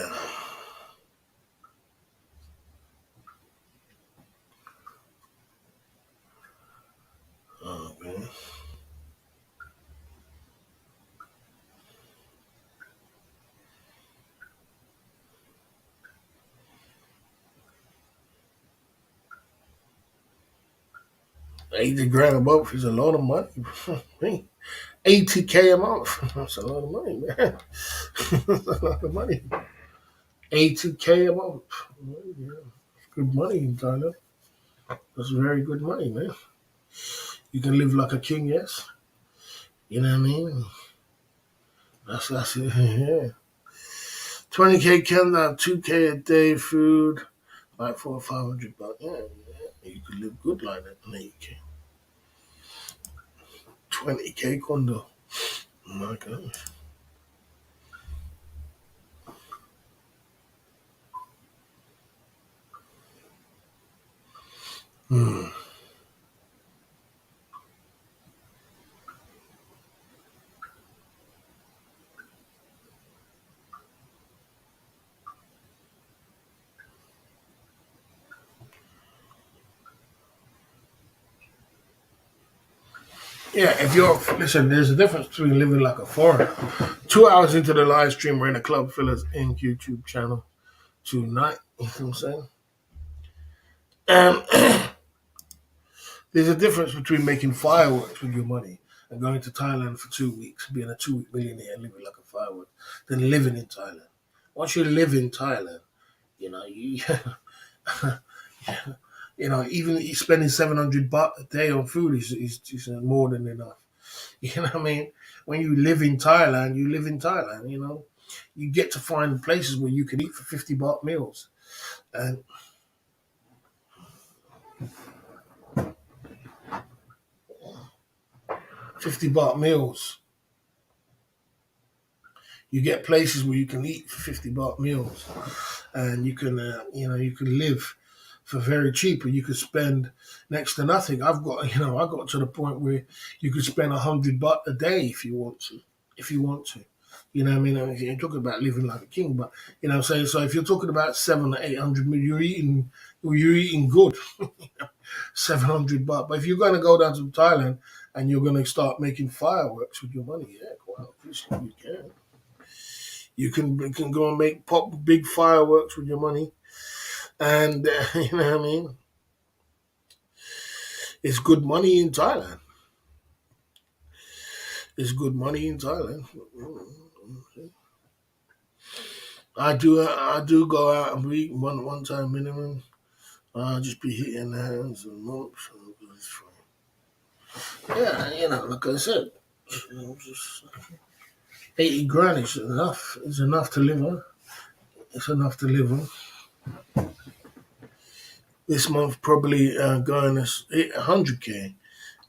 Okay. 80 grand a month is a lot of money. 80K a month. That's a lot of money, man. That's a lot of money. 80K a month. Yeah. Good money in Thailand. That's very good money, man. You can live like a king, yes. You know what I mean? That's it. Yeah. 20K Canada, 2K a day food, like 400 or 500 bucks. Yeah. You could live good like that on 80K. 20K condo. Oh my gosh. Hmm. Yeah, if you're listen, there's a difference between living like a foreigner. 2 hours into the live stream, we're in a Club Fillers Inc. YouTube channel tonight. You know what I'm saying? There's a difference between making fireworks with your money and going to Thailand for 2 weeks, being a 2 week millionaire and living like a firework, than living in Thailand. Once you live in Thailand, you know, even spending 700 baht a day on food is more than enough. You know what I mean? When you live in Thailand, you live in Thailand, You get to find places where you can eat for 50 baht meals. And 50 baht meals. You get places where you can eat for 50 baht meals. And you can, you can live for very cheap, or you could spend next to nothing. I got to the point where you could spend 100 baht a day if you want to, You know what I mean? You're talking about living like a king, but you know what I'm saying. So if you're talking about 700 to 800 million, you're eating good, 700 baht. But if you're going to go down to Thailand and you're going to start making fireworks with your money, yeah, well, you can. You can go and make pop big fireworks with your money, and you know what I mean. It's good money in Thailand. It's good money in Thailand. I do go out a week, one time minimum. I'll just be hitting the hands and months. Yeah, like I said, just 80 grand is enough. It's enough to live on. It's enough to live on. This month probably going to hit 100K.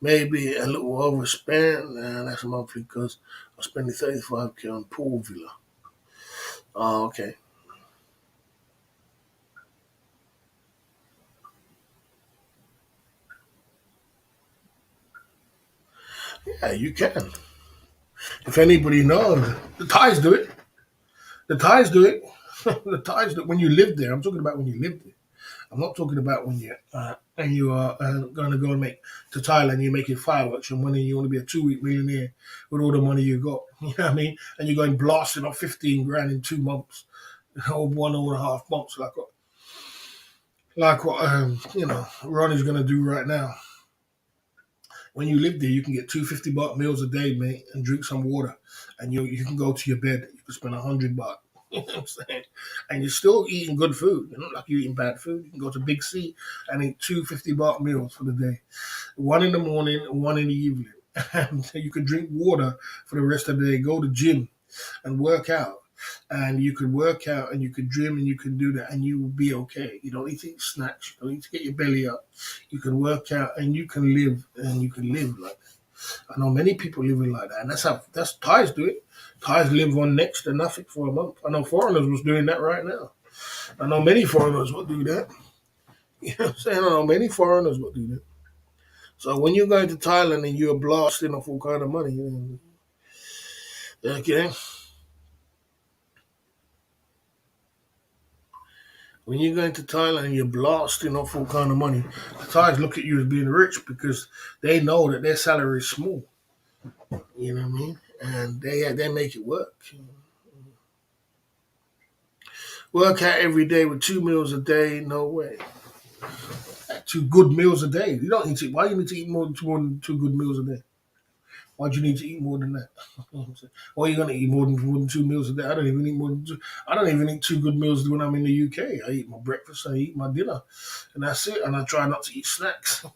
Maybe a little overspent. That's monthly because I'm spending 35K on pool villa. Oh, okay. Yeah, you can. If anybody knows, the Thais do it. The Thais do it. The Thais do it when you live there. I'm talking about when you live there. I'm not talking about when you are going to go and make to Thailand. You're making fireworks and money. You want to be a 2 week millionaire with all the money you got. You know what I mean? And you're going blasting off 15 grand in 2 months, or 1.5 months, like what Ronnie's going to do right now. When you live there, you can get 250 baht meals a day, mate, and drink some water, and you can go to your bed. You can spend 100 baht. You know what I'm saying? And you're still eating good food. You're not like you're eating bad food. You can go to Big C and eat 250 baht meals for the day. One in the morning, one in the evening. And you can drink water for the rest of the day. Go to gym and work out. And you can work out and you can gym and you can do that and you will be okay. You don't need to eat snacks. You don't need to get your belly up. You can work out and you can live like that. I know many people living like that, and that's Thais do it. Thais live on next to nothing for a month. I know foreigners was doing that right now. I know many foreigners will do that. You know what I'm saying? I know many foreigners will do that. So when you're going to Thailand and you're blasting off all kind of money, okay. When you're going to Thailand and you're blasting off all kind of money, the Thais look at you as being rich because they know that their salary is small. You know what I mean? And they make it work. Work out every day with 2 meals a day, no way. 2 good meals a day. You don't need to. Why you need to eat more than 2 good meals a day? Why do you need to eat more than that? Why are you gonna eat more than 2 meals a day? I don't even eat more than two. I don't even eat 2 good meals when I'm in the UK. I eat my breakfast, I eat my dinner, and that's it. And I try not to eat snacks. You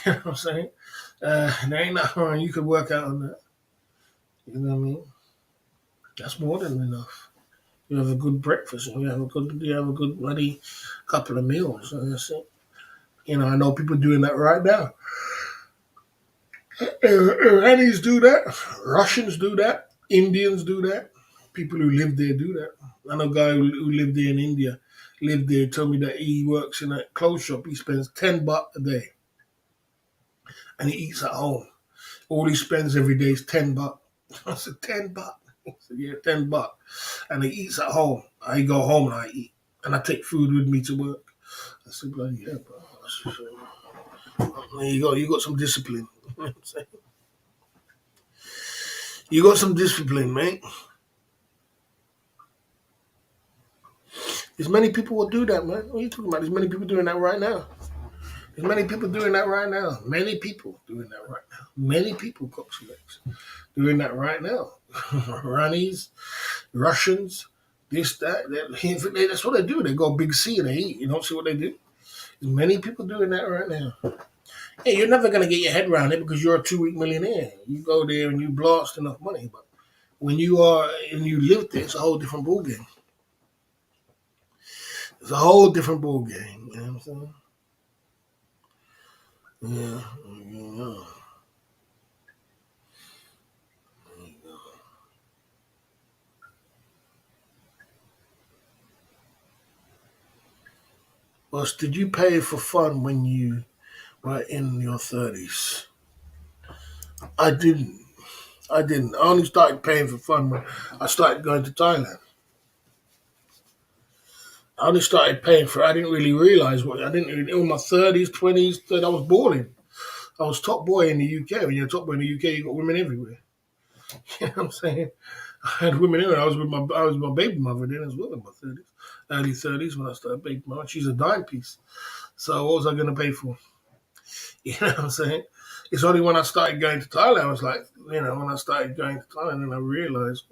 know what I'm saying? There ain't nothing wrong. You could work out on that. You know what I mean? That's more than enough. You have a good breakfast, and you have a good bloody couple of meals, and that's it. I know people doing that right now. Iranians do that. Russians do that. Indians do that. People who live there do that. I know a guy who lived there in India, lived there, told me that he works in a clothes shop. He spends 10 baht a day and he eats at home. All he spends every day is 10 baht. I said, 10 baht? He said, yeah, 10 baht. And he eats at home. I go home and I eat. And I take food with me to work. I said, bloody hell, bro. There you go. You got some discipline. I'm saying? You got some discipline, mate. There's many people will do that, man. What are you talking about? There's many people doing that right now. There's many people doing that right now. Many people doing that right now. Many people, Coxie Legs, doing that right now. Iranians, Russians, this, that. That's what they do. They go big C and they eat. You don't see what they do? There's many people doing that right now. Hey, you're never going to get your head around it because you're a 2 week millionaire. You go there and you blast enough money. But when you are and you live there, it's a whole different ball game. It's a whole different ball game. You know what I'm saying? Yeah. Yeah. Boss, did you pay for fun when you were in your 30s? I didn't. I didn't. I only started paying for fun when I started going to Thailand. I only started paying for it. I didn't really realize what I didn't really, in my 30s, 20s, I was balling. I was top boy in the UK. When you're top boy in the UK, you got women everywhere. You know what I'm saying? I had women everywhere. I was with my baby mother then as well in my 30s, early 30s when I started baby mother. She's a dime piece. So what was I going to pay for? You know what I'm saying? It's only when I started going to Thailand, I was like, when I started going to Thailand and I realized,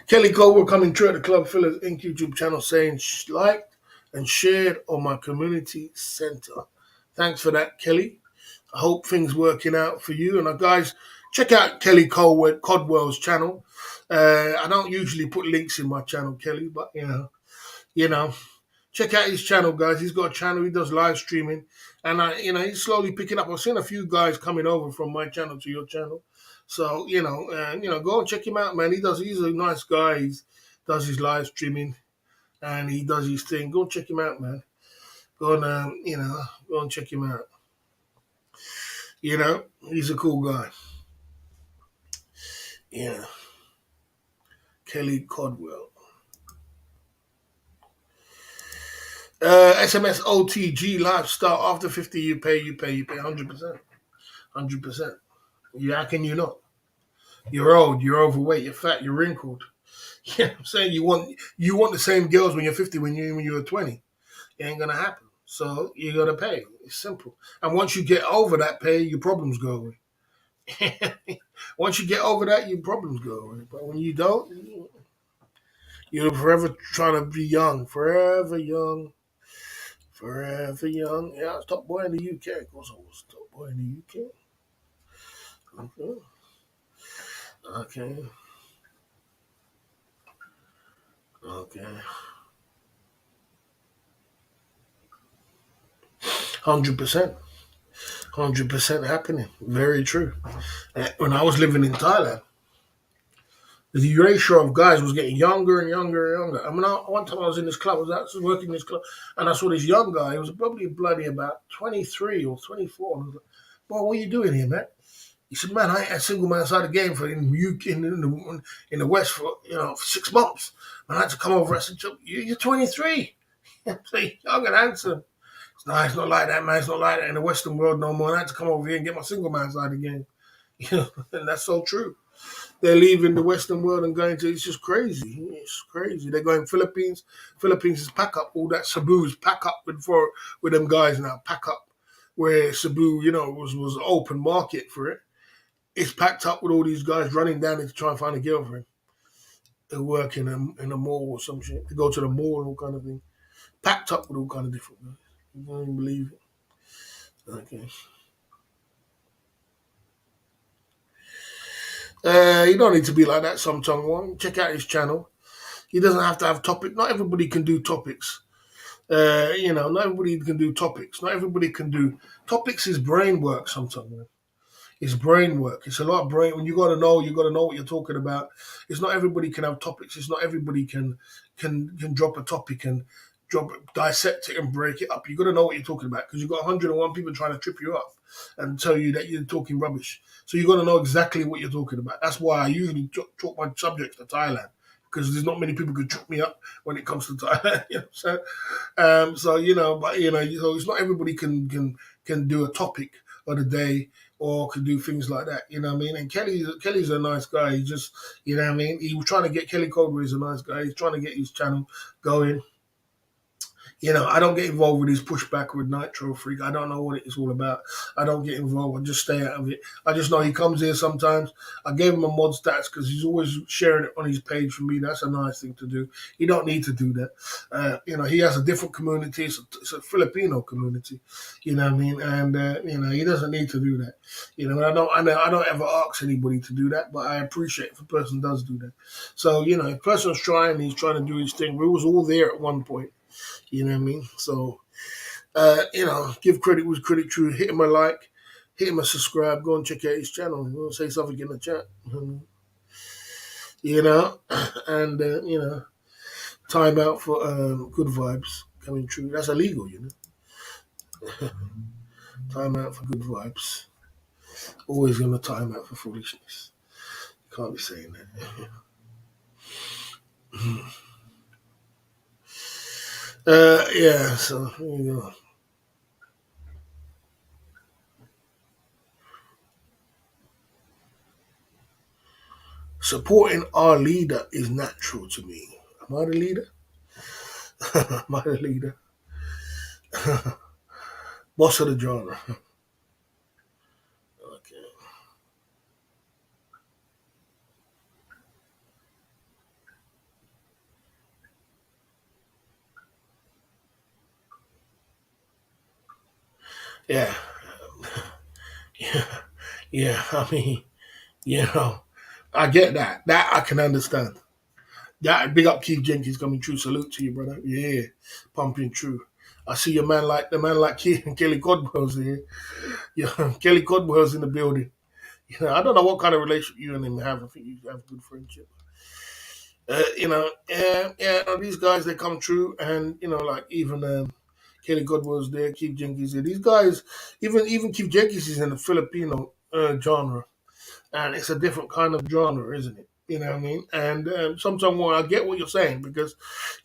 Kelly Cole coming through at the Club Fillers Inc. YouTube channel saying liked and shared on my community center. Thanks for that, Kelly. I hope things working out for you. And guys, check out Kelly Codwell's channel. I don't usually put links in my channel, Kelly, but you know, check out his channel, guys. He's got a channel. He does live streaming, and he's slowly picking up. I've seen a few guys coming over from my channel to your channel, so go and check him out, man. He's a nice guy. He does his live streaming, and he does his thing. Go and check him out, man. Go and go and check him out. He's a cool guy. Yeah, Kelly Codwell. SMS OTG lifestyle. After 50, you pay 100%. 100%. How can you not? You're old, you're overweight, you're fat, you're wrinkled. You know what I'm saying? You want the same girls when you're 50 when you were 20. It ain't gonna happen. So you gotta pay. It's simple. And once you get over that pay, your problems go away. Once you get over that, your problems go away. But when you don't, you're forever trying to be young. Forever young. Forever young. Yeah, I was top boy in the UK. Of course I was top boy in the UK. Okay. Okay. Okay. 100%. 100% happening. Very true. When I was living in Thailand, the ratio of guys was getting younger and younger and younger. I mean, one time I was in this club, I was actually working in this club, and I saw this young guy. He was probably bloody about 23 or 24. And I was like, boy, what are you doing here, man? He said, man, I ain't a single man outside the game for in the UK, in the West for, for 6 months. And I had to come over. I said, you're 23. So young and handsome. No, it's not like that, man. It's not like that in the Western world no more. And I had to come over here and get my single man side again. And that's so true. They're leaving the Western world and going to, it's just crazy. It's crazy. They're going Philippines. Philippines is pack up. All that Cebu is pack up with them guys now. Pack up. Where Cebu, was open market for it. It's packed up with all these guys running down to try and find a girlfriend. They work in a mall or some shit. They go to the mall and all kind of thing. Packed up with all kind of different guys. You can't even believe it. Okay. You don't need to be like that, Somtong One. Check out his channel. He doesn't have to have topics. Not everybody can do topics. Not everybody can do topics. Not everybody can do topics. Is brain work, Somtong. It's brain work. It's a lot of brain. When you got to know what you're talking about. It's not everybody can have topics. It's not everybody can drop a topic and dissect it and break it up. You got to know what you're talking about because you've got 101 people trying to trip you up and tell you that you're talking rubbish. So you got to know exactly what you're talking about. That's why I usually talk my subjects to Thailand because there's not many people could trip me up when it comes to Thailand. So but so it's not everybody can do a topic of the day or can do things like that. You know what I mean? And Kelly's a nice guy. He just what I mean. He was trying to get Kelly Cobra is a nice guy. He's trying to get his channel going. I don't get involved with his pushback with Nitro Freak. I don't know what it's all about. I don't get involved. I just stay out of it. I just know he comes here sometimes. I gave him a mod stats because he's always sharing it on his page for me. That's a nice thing to do. You don't need to do that. He has a different community. It's a Filipino community. You know what I mean? And he doesn't need to do that. I don't ever ask anybody to do that, but I appreciate if a person does do that. So if a person's trying, he's trying to do his thing. We was all there at one point. You know what I mean? So, give credit where credit true. Hit him a like, hit him a subscribe. Go and check out his channel. You want to say something in the chat, and time out for good vibes coming true. That's illegal, Time out for good vibes. Always gonna time out for foolishness. Can't be saying that. So here you go. Supporting our leader is natural to me. Am I the leader? Am I the leader? Boss of the genre. Okay. Yeah. Yeah. Yeah. I mean, I get that. That I can understand. That big up Keith Jenkins coming true. Salute to you, brother. Yeah. Pumping true. I see the man like Keith and Kelly Codwell's here. Yeah, Kelly Codwell's in the building. I don't know what kind of relationship you and him have. I think you have good friendship. These guys they come true, and like even Kelly Godwell's there, Keith Jenkins there. These guys, even Keith Jenkins is in the Filipino genre, and it's a different kind of genre, isn't it? You know what I mean? And sometimes I get what you're saying because,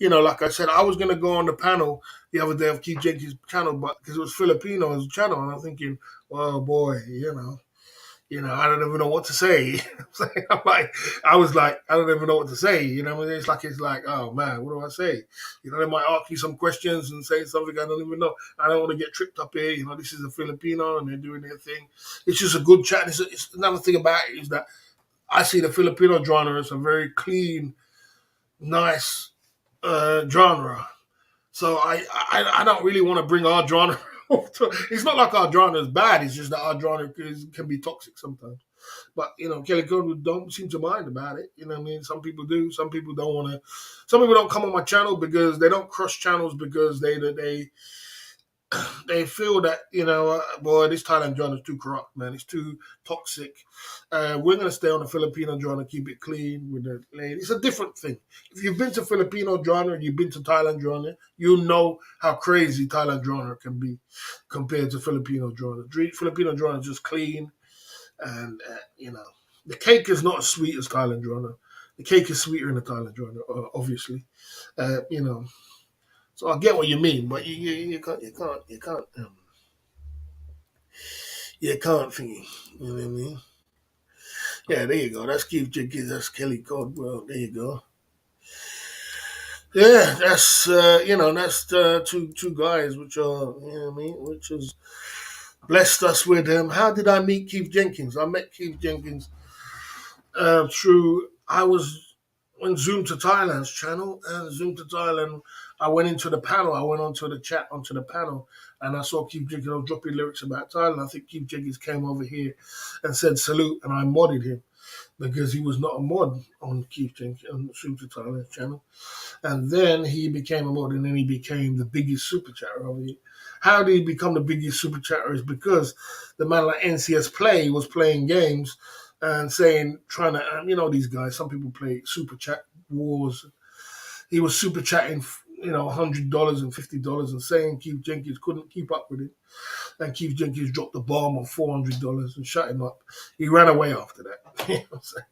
like I said, I was gonna go on the panel the other day of Keith Jenkins' channel, but because it was Filipino's channel, and I'm thinking, well, boy, I don't even know what to say. I was like, I don't even know what to say. It's like, oh man, what do I say? They might ask you some questions and say something I don't even know. I don't want to get tripped up here. This is a Filipino and they're doing their thing. It's just a good chat. It's another thing about it is that I see the Filipino genre as a very clean, nice genre. So I don't really want to bring our genre. It's not like our genre is bad. It's just that our genre can be toxic sometimes. But Kelly Code don't seem to mind about it. You know what I mean? Some people do. Some people don't want to. Some people don't come on my channel because they don't cross channels because they feel that boy, this Thailand genre is too corrupt, man. It's too toxic. We're gonna stay on the Filipino genre, keep it clean with the lady. It's a different thing. If you've been to Filipino genre and you've been to Thailand genre, you know how crazy Thailand genre can be compared to Filipino genre. Filipino genre is just clean, and the cake is not as sweet as Thailand genre. The cake is sweeter in the Thailand genre, obviously. Uh, you know, so I get what you mean, but you can't think. You know what I mean? Yeah, there you go. That's Keith Jenkins. That's Kelly Caldwell. There you go. Yeah, that's two guys which are which has blessed us with them. How did I meet Keith Jenkins? I met Keith Jenkins through I was on Zoom to Thailand's channel, and Zoom to Thailand. I went into the panel. I went onto the chat onto the panel, and I saw Keith Jenkins. I was dropping lyrics about Thailand. I think Keith Jenkins came over here and said salute, and I modded him because he was not a mod on Keith Jenkins on Zoom to Thailand's channel. And then he became a mod, and then he became the biggest super chatter over here. How did he become the biggest super chatter? Is because the man like NCS Play was playing games and trying to, these guys, some people play super chat wars. He was super chatting, $100 and $50 and saying Keith Jenkins couldn't keep up with it. And Keith Jenkins dropped the bomb of $400 and shut him up. He ran away after that. You know what I'm saying?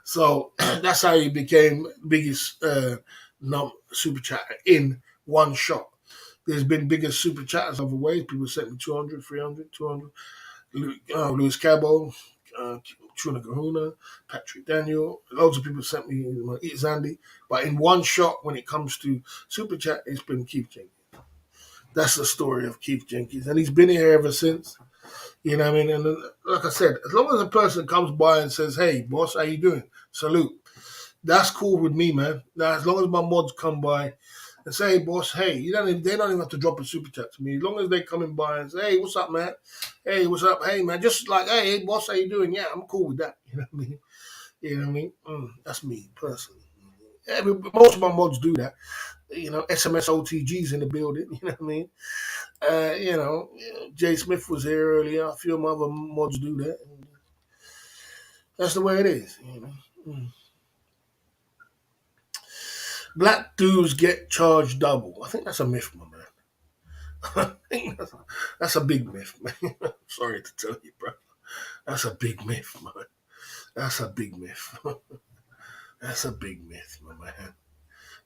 So that's how he became biggest super chatter in one shot. There's been bigger super chatters other ways. People sent me 200, 300, 200. Luis Cabo, Chuna Kahuna, Patrick Daniel. Loads of people sent me Eat Zandy. But in one shot, when it comes to super chat, it's been Keith Jenkins. That's the story of Keith Jenkins. And he's been here ever since. You know what I mean? And like I said, as long as a person comes by and says, hey, boss, how you doing? Salute. That's cool with me, man. Now, as long as my mods come by and say, hey, boss, hey, they don't even have to drop a super chat to me. As long as they come in by and say, hey, what's up, man? Hey, what's up? Hey, man, just like, hey, boss, how you doing? Yeah, I'm cool with that. You know what I mean? You know what I mean? That's me, personally. Most of my mods do that. You know, SMS OTGs in the building. You know what I mean? Jay Smith was here earlier. A few of my other mods do that. That's the way it is. You know. Black dudes get charged double. I think that's a myth, my man. I think that's a big myth, man. Sorry to tell you, bro. That's a big myth, man. That's a big myth. That's a big myth, my man.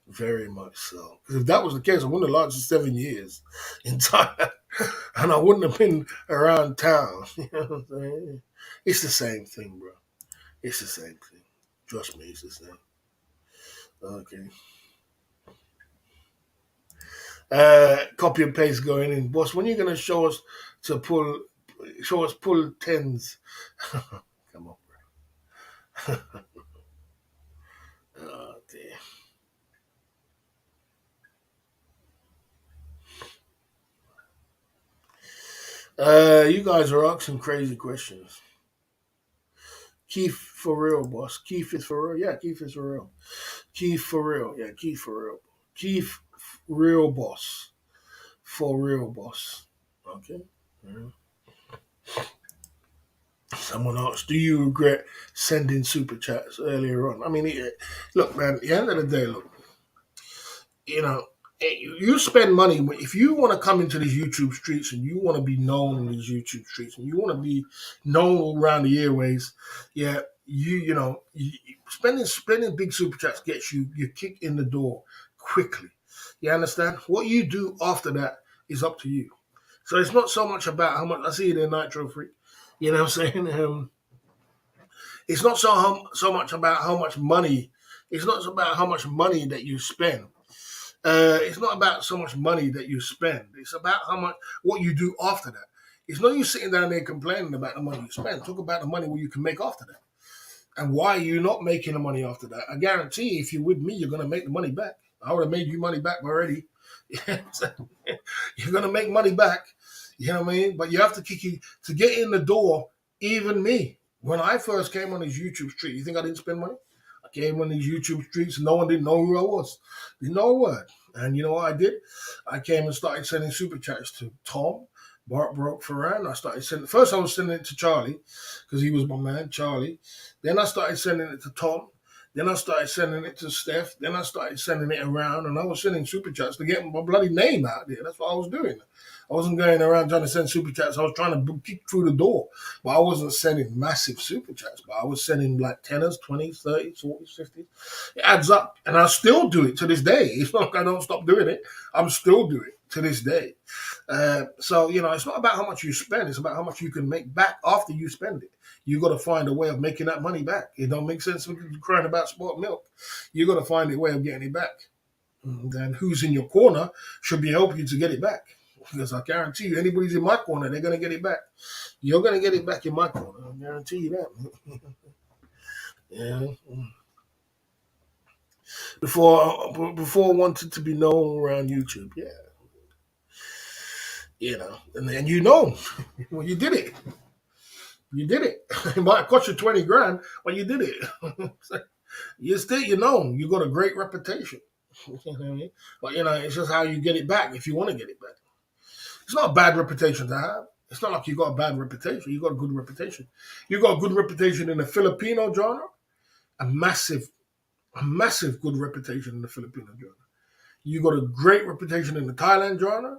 Very much so. Because if that was the case, I wouldn't have lasted 7 years in Thailand, and I wouldn't have been around town. You know what I'm saying? It's the same thing, bro. It's the same thing. Trust me, it's the same. Okay. Copy and paste going in, boss. When are you gonna show us pull tens? Come on, bro. Oh dear. You guys are asking crazy questions. Keith for real, boss. Keith is for real. Yeah, Keith is for real. Keith for real. Yeah, Keith for real. Keith real boss. For real boss. Okay. Yeah. Someone asked, "Do you regret sending super chats earlier on?" I mean, look, man. At the end of the day, look. You know, you spend money if you want to come into these YouTube streets and you want to be known in these YouTube streets and you want to be known around the airways. Yeah, spending big super chats gets you your kick in the door quickly. You understand? What you do after that is up to you. So it's not so much about how much I see it in Nitro Freak. You know what I'm saying? It's not so much about how much money. It's not about how much money that you spend. It's not about so much money that you spend. It's about what you do after that. It's not you sitting down there complaining about the money you spend. Talk about the money what you can make after that. And why are you not making the money after that? I guarantee if you're with me, you're going to make the money back. I would have made you money back already. You're going to make money back. You know what I mean? But you have to to get in the door, even me. When I first came on this YouTube street, you think I didn't spend money? I came on these YouTube streets, no one didn't know who I was. Didn't know a word. And you know what I did? I came and started sending super chats to Tom, Bart Broke Ferran. First I was sending it to Charlie, because he was my man, Charlie. Then I started sending it to Tom. Then I started sending it to Steph. Then I started sending it around, and I was sending super chats to get my bloody name out there. That's what I was doing. I wasn't going around trying to send super chats. I was trying to kick through the door. But I wasn't sending massive super chats. But I was sending like 10s, 20s, 30s, 40s, 50s. It adds up. And I still do it to this day. It's not like I don't stop doing it. I'm still doing it to this day. So, it's not about how much you spend. It's about how much you can make back after you spend it. You got to find a way of making that money back. It don't make sense when you're crying about sport milk. You got to find a way of getting it back. And then who's in your corner should be helping you to get it back. Because I guarantee you, anybody's in my corner, they're going to get it back. You're going to get it back in my corner. I guarantee you that. Yeah. Before I wanted to be known around YouTube, yeah. And then well, you did it. You did it. It might cost you 20 grand, but you did it. You're known. You got a great reputation. You know what I mean? But it's just how you get it back if you want to get it back. It's not a bad reputation to have. It's not like you got a bad reputation. You got a good reputation. You got a good reputation in the Filipino genre, a massive good reputation in the Filipino genre. You got a great reputation in the Thailand genre.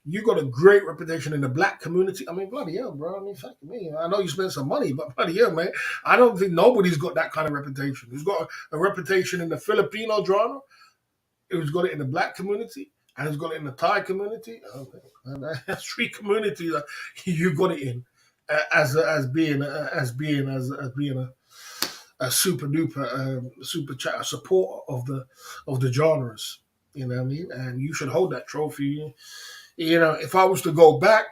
You got a great reputation in the black community. I mean, bloody hell, bro. I mean, fuck me. I know you spent some money, but bloody hell, man. I don't think nobody's got that kind of reputation. He's got a reputation in the Filipino genre. He's got it in the black community, and he's got it in the Thai community. Okay. And that's three communities that you got it in as being a super duper super chat a supporter of the genres. You know what I mean? And you should hold that trophy. You know, if I was to go back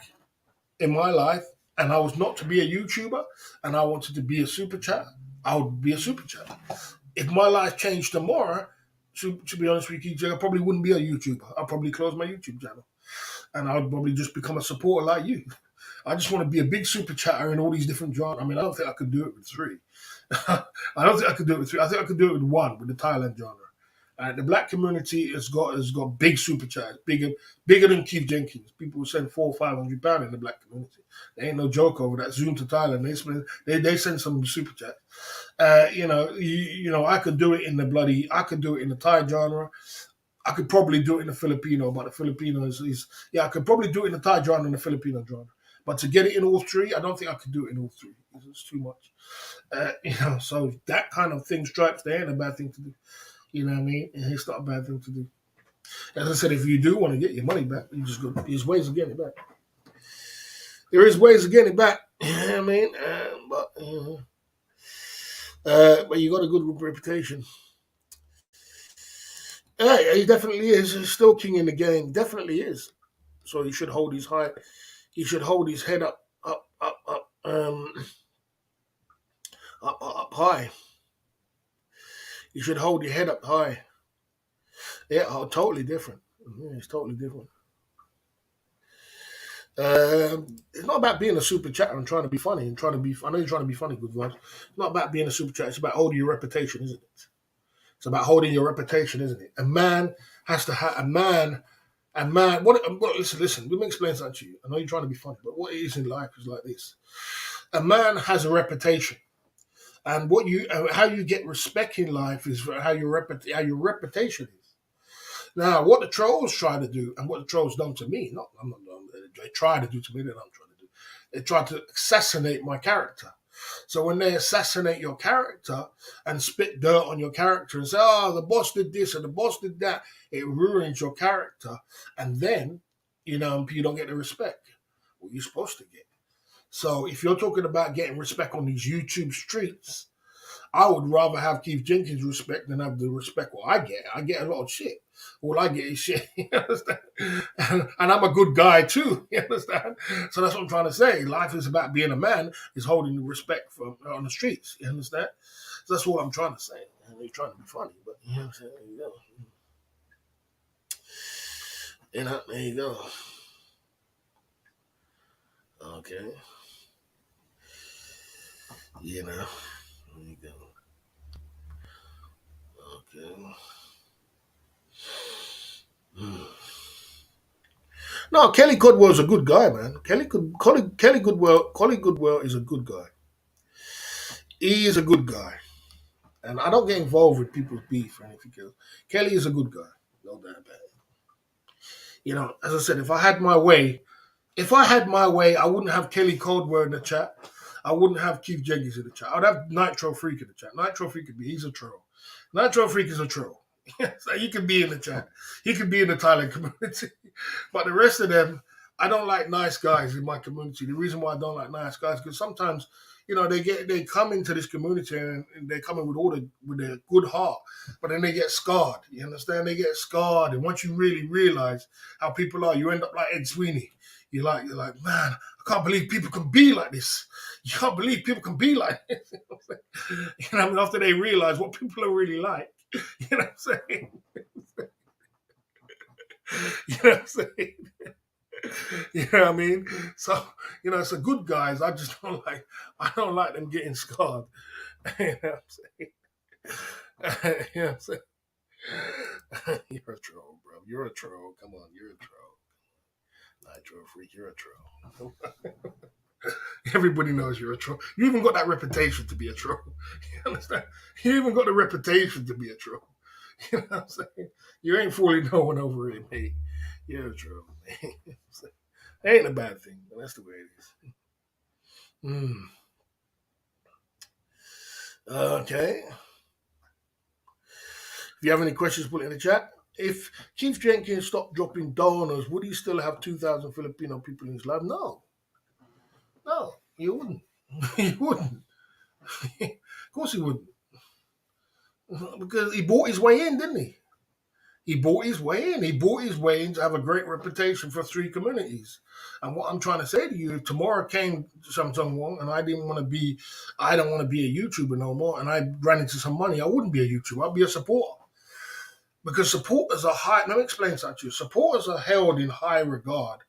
in my life and I was not to be a YouTuber and I wanted to be a super chat, I would be a super chat. If my life changed tomorrow, to be honest with you, I probably wouldn't be a YouTuber. I'd probably close my YouTube channel and I would probably just become a supporter like you. I just want to be a big super chatter in all these different genres. I mean, I don't think I could do it with three. I don't think I could do it with three. I think I could do it with one, with the Thailand genre. The black community has got big super chats, bigger than Keith Jenkins. People will send £400-500 in the black community. They ain't no joke over that. Zoom to Thailand, they send some super chats. I could do it in I could do it in the Thai genre. I could probably do it in the Filipino, but the Filipino is I could probably do it in the Thai genre and the Filipino genre. But to get it in all three, I don't think I could do it in all three. It's too much. So that kind of thing, stripes, they ain't a bad thing to do. You know what I mean? And it's not a bad thing to do. As I said, if you do want to get your money back, you just go. There's ways of getting it back. There is ways of getting it back. You know what I mean? But you got a good reputation. Yeah, he definitely is. He's still king in the game. Definitely is. So he should hold his high. He should hold his head up high. You should hold your head up high. Yeah, totally different. Yeah, it's totally different. It's not about being a super chatter and trying to be funny and trying to be. I know you're trying to be funny, good vibes. It's not about being a super chatter. It's about holding your reputation, isn't it? It's about holding your reputation, isn't it? A man has to have a man. A man. Listen. Let me explain something to you. I know you're trying to be funny, but what it is in life is like this. A man has a reputation, and how you get respect in life is how your reputation is. Now, what the trolls try to do, and what the trolls done to me, they try to do to me, they're not trying to do. They try to assassinate my character. So when they assassinate your character and spit dirt on your character and say, oh, the boss did this and the boss did that, it ruins your character. And then, you don't get the respect what you're supposed to get. So if you're talking about getting respect on these YouTube streets, I would rather have Keith Jenkins respect than have the respect what I get. I get a lot of shit. All I get is shit. You understand? And I'm a good guy too. You understand? So that's what I'm trying to say. Life is about being a man, is holding the respect on the streets. You understand? So that's what I'm trying to say. And he's trying to be funny, but you know what I'm saying? There you go. There you go. Okay. There you go. Okay. No, Kelly Goodwell's a good guy, man. Kelly Goodwell is a good guy. He is a good guy, and I don't get involved with people's beef or anything else. Kelly is a good guy, no doubt about it. As I said, if I had my way, I wouldn't have Kelly Coldwell in the chat. I wouldn't have Keith Jenkins in the chat. I'd have Nitro Freak in the chat. Nitro Freak he's a troll. Nitro Freak is a troll. So he can be in the chat. He can be in the Thailand community. But the rest of them, I don't like nice guys in my community. The reason why I don't like nice guys because sometimes, they come into this community and they come in with a good heart, but then they get scarred. You understand? They get scarred, and once you really realize how people are, you end up like Ed Sweeney. You're like, man, I can't believe people can be like this. You can't believe people can be like this. After they realize what people are really like. You know what I'm saying? You know what I'm saying? You know what I mean? So, it's a good guys. I don't like them getting scarred. You know what I'm saying? You know what I'm saying? You're a troll, bro. You're a troll. Come on, you're a troll. Nitro Freak, you're a troll. Everybody knows you're a troll. You even got that reputation to be a troll. You understand? You even got the reputation to be a troll. You know what I'm saying? You ain't fooling no one over it, mate. You're a trouble. It ain't a bad thing, but that's the way it is. Mm. Okay. If you have any questions, put it in the chat. If Chief Jenkins stopped dropping donors, would he still have 2,000 Filipino people in his life? No, no, he wouldn't. He wouldn't. Of course he wouldn't. Because he bought his way in, didn't he? He bought his way in. He bought his way in to have a great reputation for three communities. And what I'm trying to say to you, if tomorrow came Samsung Wong and I don't want to be a YouTuber no more, and I ran into some money, I wouldn't be a YouTuber. I'd be a supporter. Because supporters are high. Let me explain something to you. Supporters are held in high regard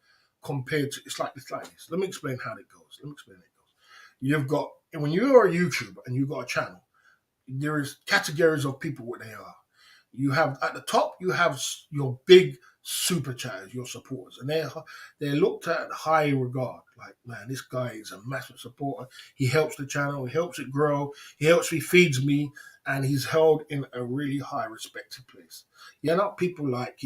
compared to, it's like this. Let me explain how it goes. Let me explain how it goes. You've got, when you are a YouTuber and you've got a channel, there is categories of people what they are. You have at the top, you have your big super chatters, your supporters, and they're looked at high regard. Like, man, this guy is a massive supporter. He helps the channel, he helps it grow, he feeds me, and he's held in a really high respected place. You're not people like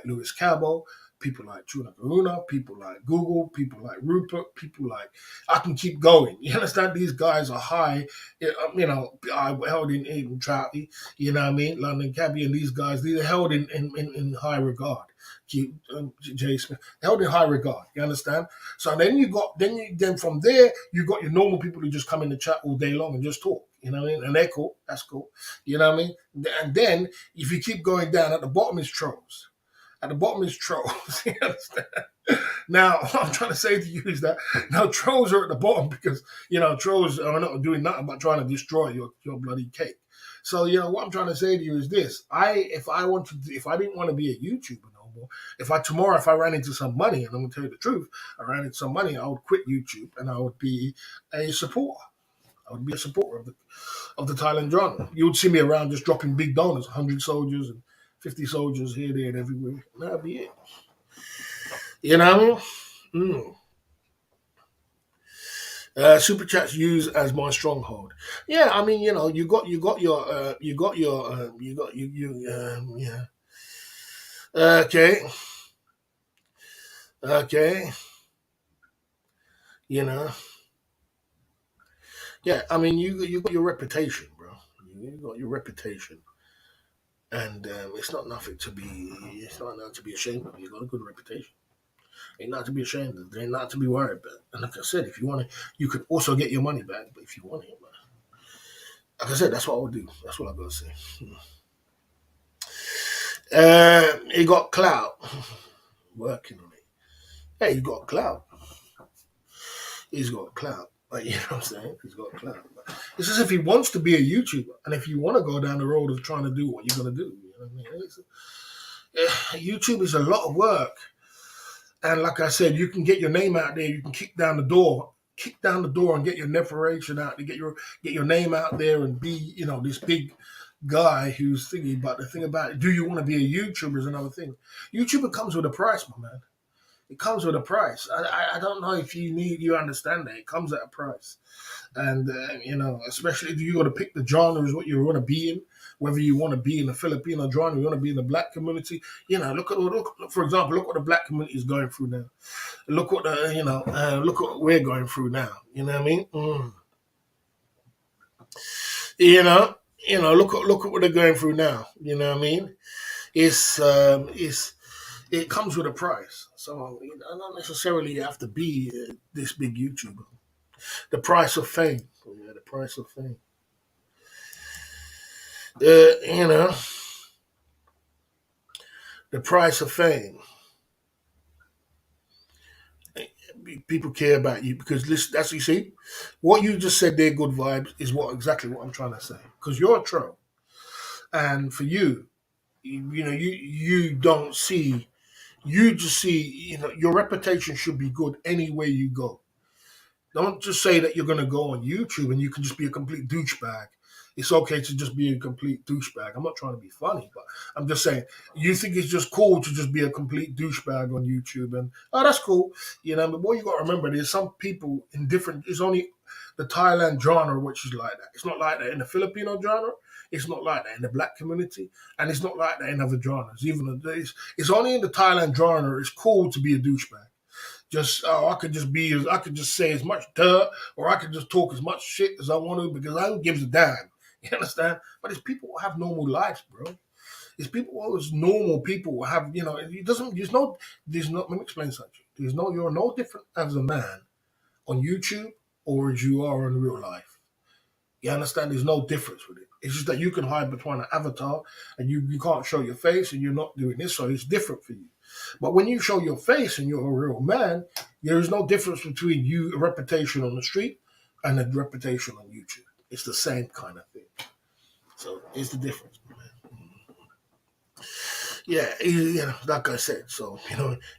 Louis Cabo, people like Tuna Karuna, people like Google, people like Rupert, people like I can keep going. You understand? These guys are high. I held in Aiden Trouty, you know what I mean? London Cabby and these guys, they're held in high regard. Jay Smith, held in high regard. You understand? So then from there you got your normal people who just come in the chat all day long and just talk. You know what I mean? And they're cool. That's cool. You know what I mean? And then if you keep going down, at the bottom is trolls. At the bottom is trolls. You understand? Now, what I'm trying to say to you is that now trolls are at the bottom because trolls are not doing nothing but trying to destroy your bloody cake. So what I'm trying to say to you is this: if I didn't want to be a YouTuber no more, if I ran into some money, and I'm gonna tell you the truth, I ran into some money, I would quit YouTube and I would be a supporter. I would be a supporter of the Thailand genre. You would see me around just dropping big donors, 100 soldiers and 50 soldiers here, there, and everywhere. And that'd be it. You know what I mean? Super chats used as my stronghold. Yeah, I mean, yeah. Okay, okay, you know, yeah. I mean, you got your reputation, bro. You got your reputation, and it's not nothing to be ashamed of. You got a good reputation. Ain't not to be ashamed of. Ain't not to be worried about. And like I said, if you want to, you could also get your money back. But if you want it, like I said, that's what I would do. That's what I gotta say. He got clout. Working on it. Hey, he got clout. He's got clout. Like, you know what I'm saying? He's got clout. It's as if he wants to be a YouTuber, and if you want to go down the road of trying to do what you're gonna do, you know what I mean? YouTube is a lot of work. And like I said, you can get your name out there. You can kick down the door and get your reparation out to get your name out there and be this big guy who's thinking. But the thing about it, do you want to be a YouTuber is another thing. YouTuber comes with a price, my man. It comes with a price. I don't know if you understand that. It comes at a price. And, especially if you got to pick the genres, what you want to be in, whether you want to be in the Filipino genre, you want to be in the black community. Look, for example, look what the black community is going through now. Look what look what we're going through now. You know what I mean? You know, look at what they're going through now. You know what I mean? It comes with a price. So not necessarily you have to be this big YouTuber. The price of fame. Yeah, the price of fame. You know, the price of fame. People care about you because that's you see, what you just said. They're good vibes is exactly what I'm trying to say. Because you're a troll, and for you don't see. You just see, your reputation should be good anywhere you go. Don't just say that you're going to go on YouTube and you can just be a complete douchebag. It's okay to just be a complete douchebag. I'm not trying to be funny, but I'm just saying, you think it's just cool to just be a complete douchebag on YouTube, and that's cool, But what you got to remember, there's some people in different. It's only the Thailand genre which is like that. It's not like that in the Filipino genre. It's not like that in the black community, and it's not like that in other genres. Even though it's only in the Thailand genre it's cool to be a douchebag. Just I could just I could just say as much dirt, or I could just talk as much shit as I want to because I don't give a damn. You understand? But it's people who have normal lives, bro. It's people who are normal people who have, it doesn't. There's no. Let me explain something. You're no different as a man on YouTube or as you are in real life. You understand? There's no difference with it. It's just that you can hide behind an avatar and you can't show your face and you're not doing this, so it's different for you. But when you show your face and you're a real man, there is no difference between you, a reputation on the street, and a reputation on YouTube. It's the same kind of thing. So it's the difference, man. Yeah, like I said. So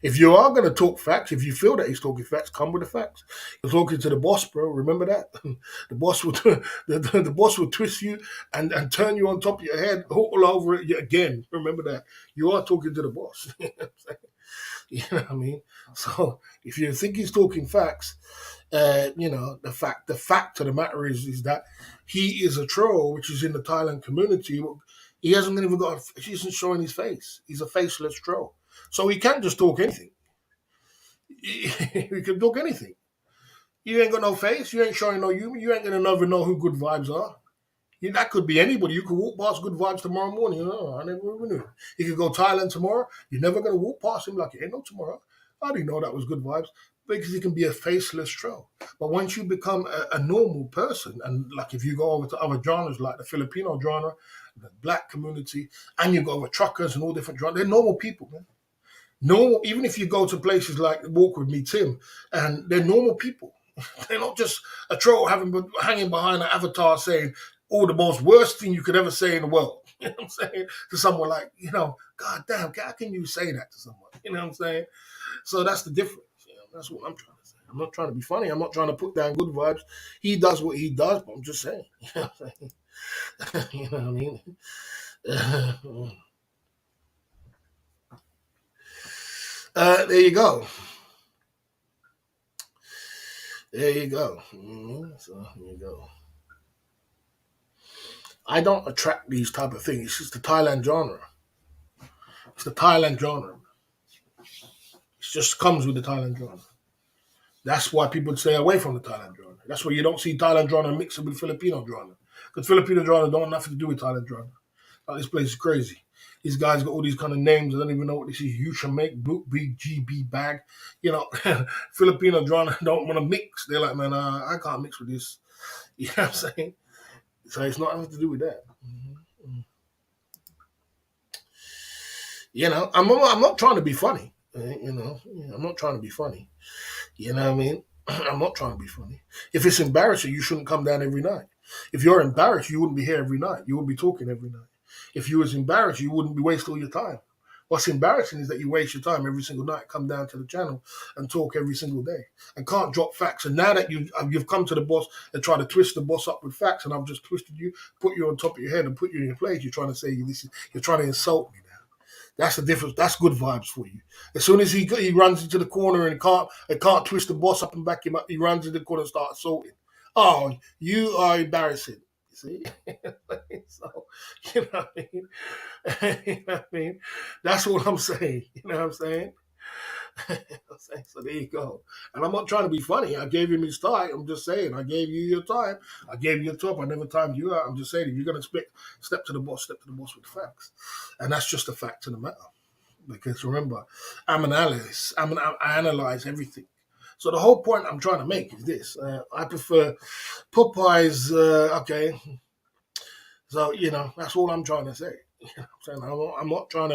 if you are going to talk facts, if you feel that he's talking facts, come with the facts. You're talking to the boss, bro. Remember that the boss would the boss would twist you and turn you on top of your head all over it again. Remember that you are talking to the boss. You know what I mean? So if you think he's talking facts, the fact of the matter is that he is a troll, which is in the Thailand community. He hasn't even got. He isn't showing his face. He's a faceless troll, so he can't just talk anything. He can talk anything. You ain't got no face. You ain't showing no human. You ain't gonna never know who good vibes are. That could be anybody. You could walk past good vibes tomorrow morning. I never even knew. He could go Thailand tomorrow. You're never gonna walk past him like, ain't no tomorrow. I didn't know that was good vibes because he can be a faceless troll. But once you become a normal person, and like if you go over to other genres like the Filipino genre, the black community, and you go over truckers and all different genres, they're normal people, man. Normal, even if you go to places like Walk With Me Tim, and they're normal people. They're not just a troll hanging behind an avatar saying all the most worst thing you could ever say in the world. You know what I'm saying? To someone like, God damn, how can you say that to someone? You know what I'm saying? So that's the difference. That's what I'm trying to say. I'm not trying to be funny. I'm not trying to put down good vibes. He does what he does, but I'm just saying. You know what I'm saying? You know what I mean? There you go. There you go. So there you go. I don't attract these type of things. It's just the Thailand genre. It's the Thailand genre. It just comes with the Thailand genre. That's why people stay away from the Thailand genre. That's why you don't see Thailand genre mixed with Filipino genre. Because Filipino genre don't have nothing to do with Thailand genre. Like, this place is crazy. These guys got all these kind of names. I don't even know what this is. You should make boot BGB bag. Filipino genre don't want to mix. They're like, man, I can't mix with this. You know what I'm saying? So it's not nothing to do with that. I'm not trying to be funny. I'm not trying to be funny. You know what I mean? I'm not trying to be funny. If it's embarrassing, you shouldn't come down every night. If you're embarrassed, you wouldn't be here every night. You wouldn't be talking every night. If you was embarrassed, you wouldn't be wasting all your time. What's embarrassing is that you waste your time every single night, come down to the channel and talk every single day and can't drop facts. And now that you've come to the boss and try to twist the boss up with facts, and I've just twisted you, put you on top of your head and put you in your place, you're trying to say you're trying to insult me now. That's the difference. That's good vibes for you. As soon as he runs into the corner and can't twist the boss up and back him up, he runs into the corner and starts assaulting. Oh, you are embarrassing. You see? So, you know what I mean? You know what I mean? That's what I'm saying. You know what I'm saying? So there you go. And I'm not trying to be funny. I gave him his time. I'm just saying. I gave you your time. I gave you your top. I never timed you out. I'm just saying, if you're going to step to the boss with facts. And that's just a fact of the matter. Because remember, I'm an analyst. I analyze everything. So the whole point I'm trying to make is this. I prefer Popeye's, okay. So, that's all I'm trying to say. I'm not trying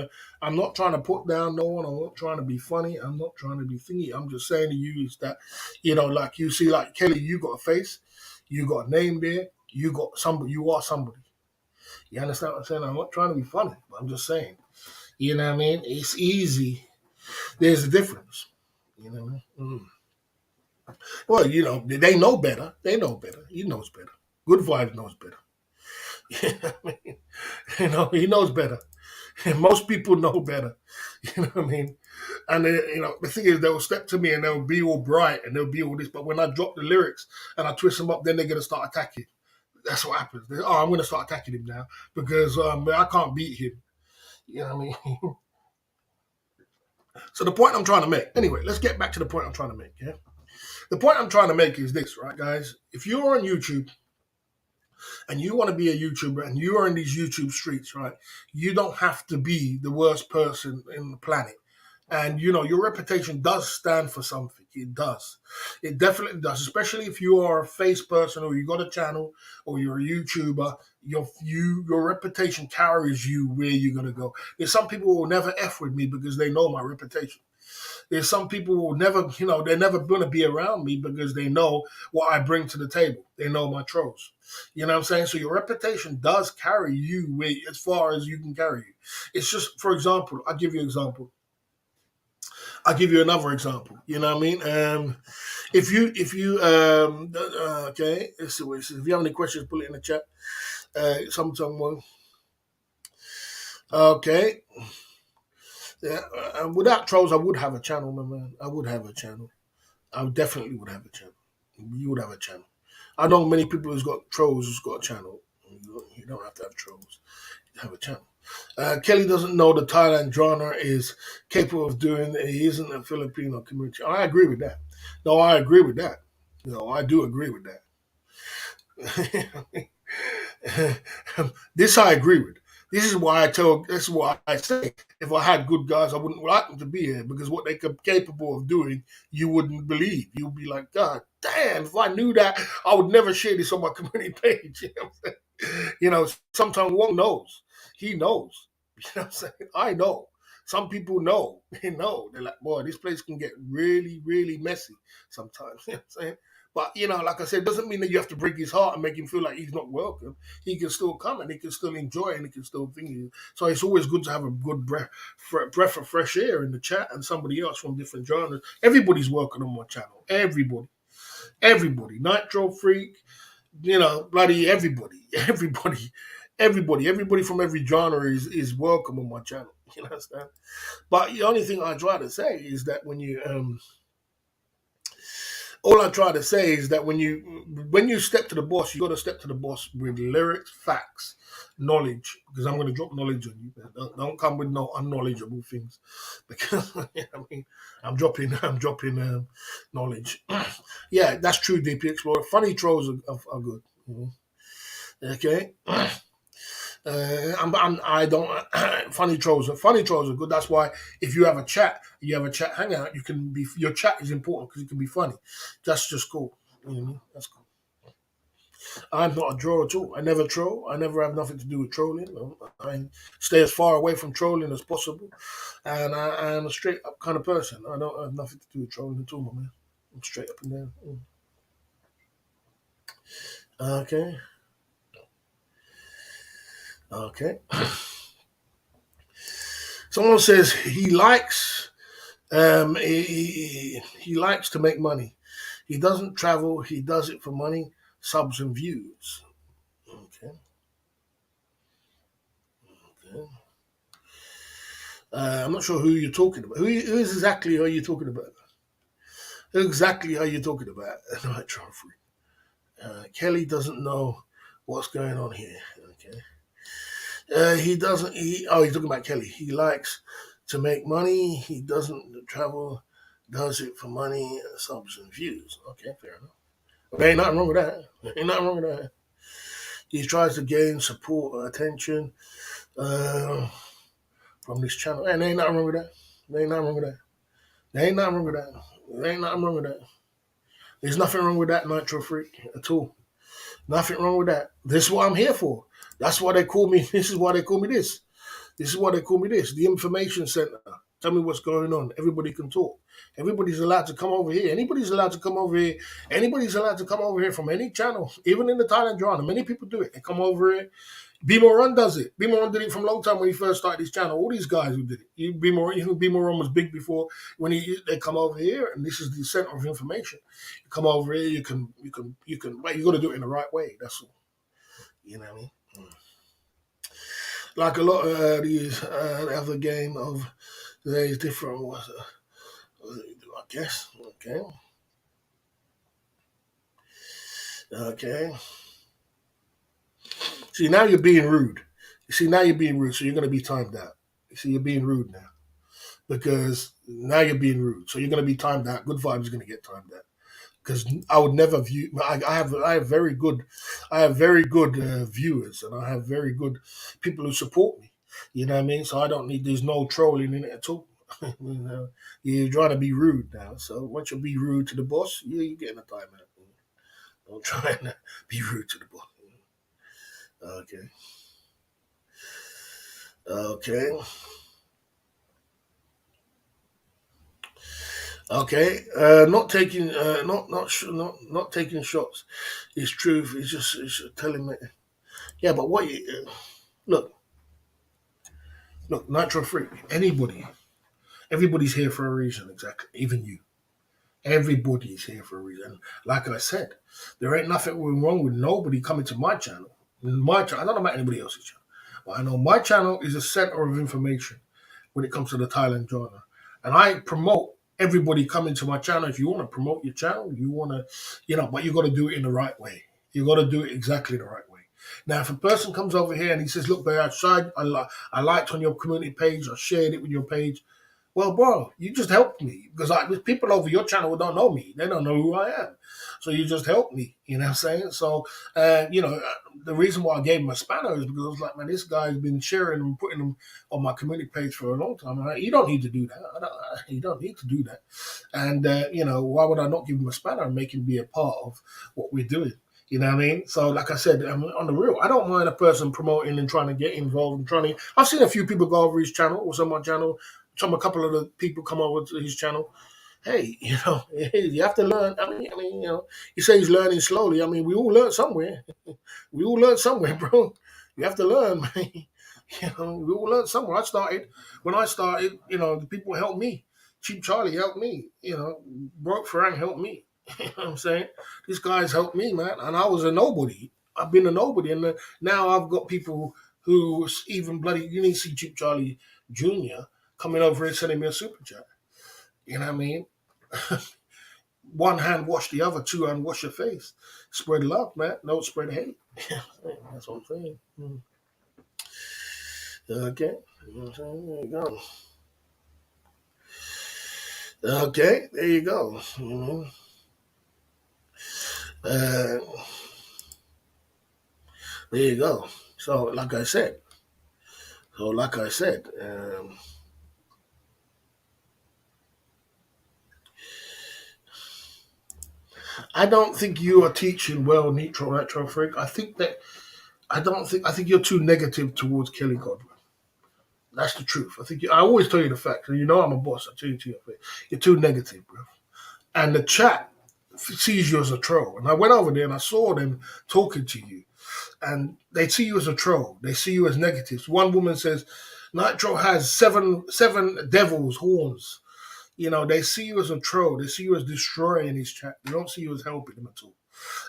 to put down no one. I'm not trying to be funny. I'm not trying to be thingy. I'm just saying to you is that, like you see, like Kelly, you got a face, you got a name there, you got somebody, you are somebody. You understand what I'm saying? I'm not trying to be funny, but I'm just saying. You know what I mean? It's easy. There's a difference. You know? Well, they know better. They know better. He knows better. Good Vibes knows better. You know what I mean? He knows better. And most people know better. You know what I mean? And the thing is, they'll step to me and they'll be all bright and they'll be all this. But when I drop the lyrics and I twist them up, then they're gonna start attacking. That's what happens. Oh, I'm going to start attacking him now because I can't beat him. You know what I mean? So the point I'm trying to make. Anyway, let's get back to the point I'm trying to make. Yeah. The point I'm trying to make is this, right, guys? If you're on YouTube and you want to be a YouTuber and you are in these YouTube streets, right, you don't have to be the worst person in the planet. And you know, your reputation does stand for something. It does. It definitely does, especially if you are a face person or you got a channel or you're a YouTuber. Your reputation carries you where you're gonna go. There's some people who will never F with me because they know my reputation. There's some people who will never, they're never gonna be around me because they know what I bring to the table. They know my trolls. You know what I'm saying? So your reputation does carry you as far as you can carry you. It's just, for example, I'll give you an example. I'll give you another example. You know what I mean? If you okay, let's see what it says. If you have any questions, put it in the chat. Someone. Okay. Yeah. Without trolls, I would have a channel, my man. I would have a channel. I definitely would have a channel. You would have a channel. I know many people who's got trolls who's got a channel. You don't have to have trolls. You have a channel. Kelly doesn't know the Thailand genre is capable of doing. He isn't a Filipino community. I agree with that. No, I agree with that. No, I do agree with that. This I agree with. This is why I tell. This is why I say. If I had good guys, I wouldn't like them to be here because what they're capable of doing, you wouldn't believe. You'd be like, God damn! If I knew that, I would never share this on my community page. Sometimes one knows. He knows. You know what I'm saying? I know. Some people know. They know. They're like, boy, this place can get really, really messy sometimes. You know what I'm saying? But like I said, it doesn't mean that you have to break his heart and make him feel like he's not welcome. He can still come and he can still enjoy and he can still think. So it's always good to have a good breath of fresh air in the chat and somebody else from different genres. Everybody's welcome on my channel. Everybody. Nitro Freak, bloody everybody from every genre is welcome on my channel. You understand? But the only thing I try to say is that all I try to say is that when you step to the boss, you got to step to the boss with lyrics, facts, knowledge. Because I'm going to drop knowledge on you. Don't come with no unknowledgeable things, because I'm dropping knowledge. Yeah, that's true. DP Explorer. Funny trolls are good. Okay. I don't. Funny trolls are good. That's why if you have a chat hangout. Your chat is important because it can be funny. That's just cool. You know what I mean? That's cool. I'm not a drawer at all. I never troll. I never have nothing to do with trolling. I stay as far away from trolling as possible, and I am a straight up kind of person. I don't have nothing to do with trolling at all, my man. I'm straight up and down. Okay. Okay. Someone says he likes he likes to make money. He doesn't travel. He does it for money, subs, and views. Okay. Okay. I'm not sure who you're talking about. Who is exactly are you talking about? Who exactly are you talking about? Nitro Free. Kelly doesn't know what's going on here. Okay. He doesn't. He's talking about Kelly. He likes to make money. He doesn't travel. Does it for money, subs, and views. Okay, fair enough. Okay, ain't nothing wrong with that. Ain't nothing wrong with that. He tries to gain support or attention uh, from this channel. And there ain't nothing wrong with that. There ain't nothing wrong with that. There ain't nothing wrong with that. There ain't nothing wrong with that. There's nothing wrong with that, Nitro Freak, at all. Nothing wrong with that. This is what I'm here for. That's why they call me. This is why they call me this. This is why they call me this. The information center. Tell me what's going on. Everybody can talk. Everybody's allowed to come over here. Anybody's allowed to come over here. Anybody's allowed to come over here from any channel, even in the Thailand genre. Many people do it. They come over here. B-Moran does it. B-Moran did it from a long time when he first started his channel. All these guys who did it. B-Moran was big before when they come over here, and this is the center of information. You come over here, but you got to do it in the right way. That's all. You know what I mean? Like a lot of these other game of today's different. I guess. Okay. Okay. See, now you're being rude. You see, now you're being rude, so you're going to be timed out. You see, you're being rude now because now you're being rude. So you're going to be timed out. Good vibes is going to get timed out because I would never view. I have very good, viewers, and I have very good people who support me. You know what I mean? So I don't need. There's no trolling in it at all. you know, you're trying to be rude now. So once you be rude to the boss, you're getting a timeout. Don't try and be rude to the boss. Okay. Okay. Okay. Not taking shots. It's truth. It's just telling me. Yeah, but what you look look Nitro Freak. Everybody's here for a reason. Exactly. Even you. Everybody's here for a reason. Like I said, there ain't nothing wrong with nobody coming to my channel. My channel. I don't know about anybody else's channel, but I know my channel is a center of information when it comes to the Thailand genre. And I promote everybody coming to my channel. If you want to promote your channel, you want to, but you got to do it in the right way. You got to do it exactly the right way. Now, if a person comes over here and he says, "Look, Barry, I liked on your community page, I shared it with your page." Well, bro, you just helped me because there's people over your channel who don't know me. They don't know who I am. So you just helped me. You know what I'm saying? So, the reason why I gave him a spanner is because I was like, man, this guy's been sharing and putting them on my community page for a long time. And you don't need to do that. You don't need to do that. And, why would I not give him a spanner and make him be a part of what we're doing? You know what I mean? So, like I said, on the real, I don't mind a person promoting and trying to get involved and trying to. I've seen a few people go over his channel, also my channel. A couple of the people come over to his channel. Hey, you have to learn. You say he's learning slowly. I mean, we all learn somewhere. We all learn somewhere, bro. You have to learn, man. We all learn somewhere. When I started, the people helped me. Cheap Charlie helped me. Broke Farang helped me. You know what I'm saying? These guys helped me, man. And I was a nobody. I've been a nobody. And now I've got people who even bloody, you need to see Cheap Charlie Jr. coming over and sending me a super chat. You know what I mean? One hand wash the other, two hand wash your face. Spread love, man. Don't spread hate. That's what I'm saying. Okay. You know what I'm saying? There you go. Okay, there you go. Uh, there you go. So, like I said, I don't think you are teaching well, Nitro Freak. I think you're too negative towards Kelly Godwin. That's the truth. I always tell you the fact. And I'm a boss. I tell you to your face. You're too negative, bro. And the chat sees you as a troll. And I went over there and I saw them talking to you. And they see you as a troll. They see you as negatives. One woman says, Nitro has seven devil's horns. They see you as a troll. They see you as destroying his chat. They don't see you as helping him at all.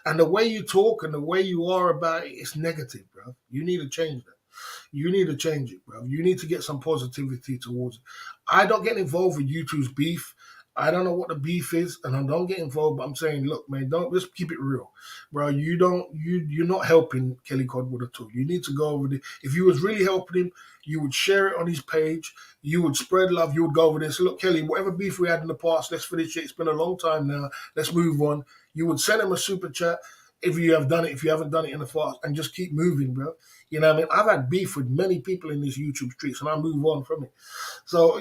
And the way you talk and the way you are about it is negative, bro. You need to change that. You need to change it, bro. You need to get some positivity towards it. I don't get involved with YouTube's beef. I don't know what the beef is, and I don't get involved. But I'm saying, look, man, don't just keep it real, bro. You're not helping Kelly Codwood at all. You need to go over there. If you was really helping him, you would share it on his page. You would spread love. You would go over there. So look, Kelly, whatever beef we had in the past, let's finish it. It's been a long time now. Let's move on. You would send him a super chat if you have done it. If you haven't done it in the past, and just keep moving, bro. You know what I mean? I've had beef with many people in these YouTube streets, and I move on from it. So,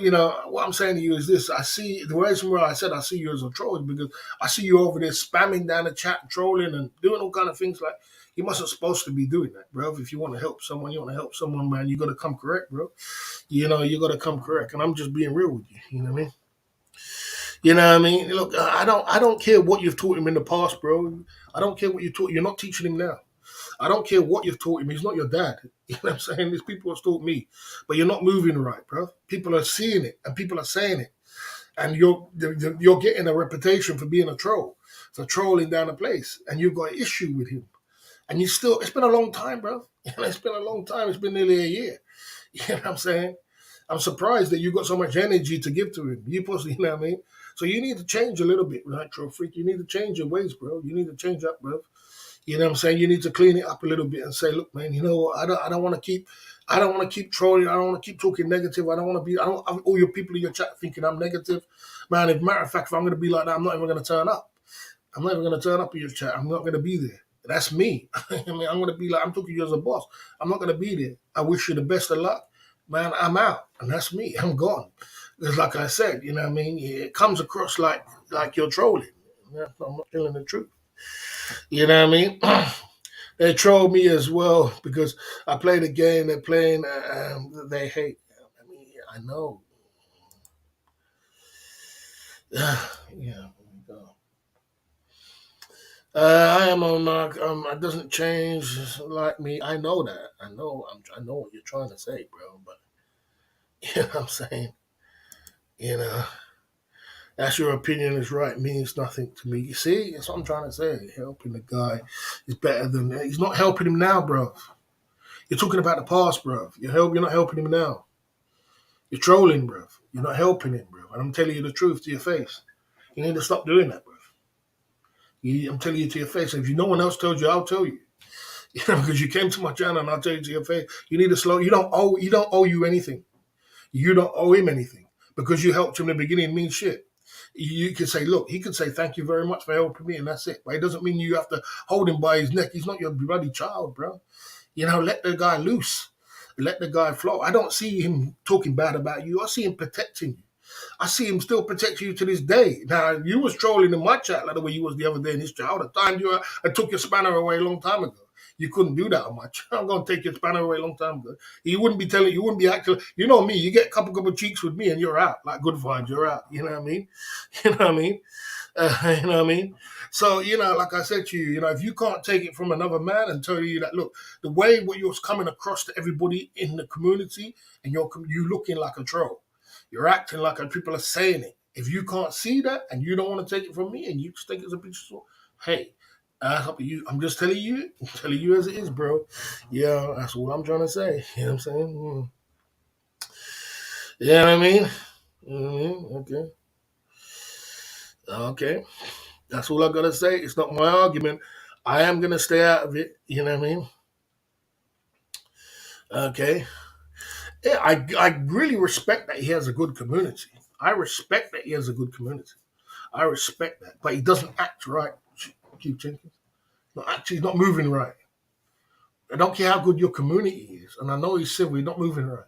what I'm saying to you is this. The reason why I said I see you as a troll is because I see you over there spamming down the chat, trolling, and doing all kind of things like you mustn't supposed to be doing that, bro. If you want to help someone, man, you got to come correct, bro. You got to come correct. And I'm just being real with you. You know what I mean? You know what I mean? Look, I don't care what you've taught him in the past, bro. I don't care what you taught. You're not teaching him now. I don't care what you've taught him. He's not your dad. You know what I'm saying? There's people who've taught me. But you're not moving right, bro. People are seeing it and people are saying it. And you're getting a reputation for being a troll, for trolling down a place. And you've got an issue with him. And it's been a long time, bro. It's been a long time. It's been nearly a year. You know what I'm saying? I'm surprised that you got so much energy to give to him. You know what I mean? So you need to change a little bit, Nitro Freak. You need to change your ways, bro. You need to change up, bro. You know what I'm saying? You need to clean it up a little bit and say, look, man, you know what? I don't want to keep. I don't want to keep trolling. I don't want to keep talking negative. I don't want to be. I don't have all your people in your chat thinking I'm negative, man. As a matter of fact, if I'm going to be like that, I'm not even going to turn up. I'm not even going to turn up in your chat. I'm not going to be there. That's me. I mean, I'm going to be like, I'm talking to you as a boss. I'm not going to be there. I wish you the best of luck. Man, I'm out. And that's me. I'm gone. Because like I said, you know what I mean? It comes across like you're trolling. I'm not telling the truth. You know what I mean? They troll me as well because I play the game they're playing. They hate. I mean, I know. Yeah. I am on Mark. It doesn't change like me. I know that. I know. I know what you're trying to say, bro. But you know what I'm saying. You know, that's your opinion is right. Means nothing to me. You see, that's what I'm trying to say. Helping the guy is better than he's not helping him now, bro. You're talking about the past, bro. You're not helping him now. You're trolling, bro. You're not helping him, bro. And I'm telling you the truth to your face. You need to stop doing that, bro. I'm telling you to your face. If no one else told you, I'll tell you. You know, because you came to my channel and I'll tell you to your face, you need to slow. You don't owe you anything. You don't owe him anything because you helped him in the beginning. Means shit. You can say, look, he can say thank you very much for helping me, and that's it. But it doesn't mean you have to hold him by his neck. He's not your bloody child, bro. You know, let the guy loose. Let the guy flow. I don't see him talking bad about you. I see him protecting you. I see him still protect you to this day. Now, you was trolling in my chat like the way you was the other day in his chat. I would have timed you out and took your spanner away a long time ago. You couldn't do that much. I'm going to take your spanner away a long time ago. You wouldn't be telling, you wouldn't be acting. You know me, you get a couple cheeks with me and you're out. Like good vibes, you're out. You know what I mean? You know what I mean? You know what I mean? So, you know, like I said to you, you know, if you can't take it from another man and tell you that, look, the way what you're coming across to everybody in the community and you looking like a troll, you're acting like people are saying it. If you can't see that and you don't want to take it from me and you just think it's a picture, hey, that's up to you. I'm telling you as it is, bro. Yeah, that's what I'm trying to say. You know what I'm saying? You know what I mean? Okay. Okay. That's all I gotta say. It's not my argument. I am gonna stay out of it. You know what I mean? Okay. Yeah, I really respect that he has a good community. I respect that he has a good community. I respect that, but he doesn't act right. Keith Jenkins, not actually, he's not moving right. I don't care how good your community is, and I know he's civil. He's not moving right.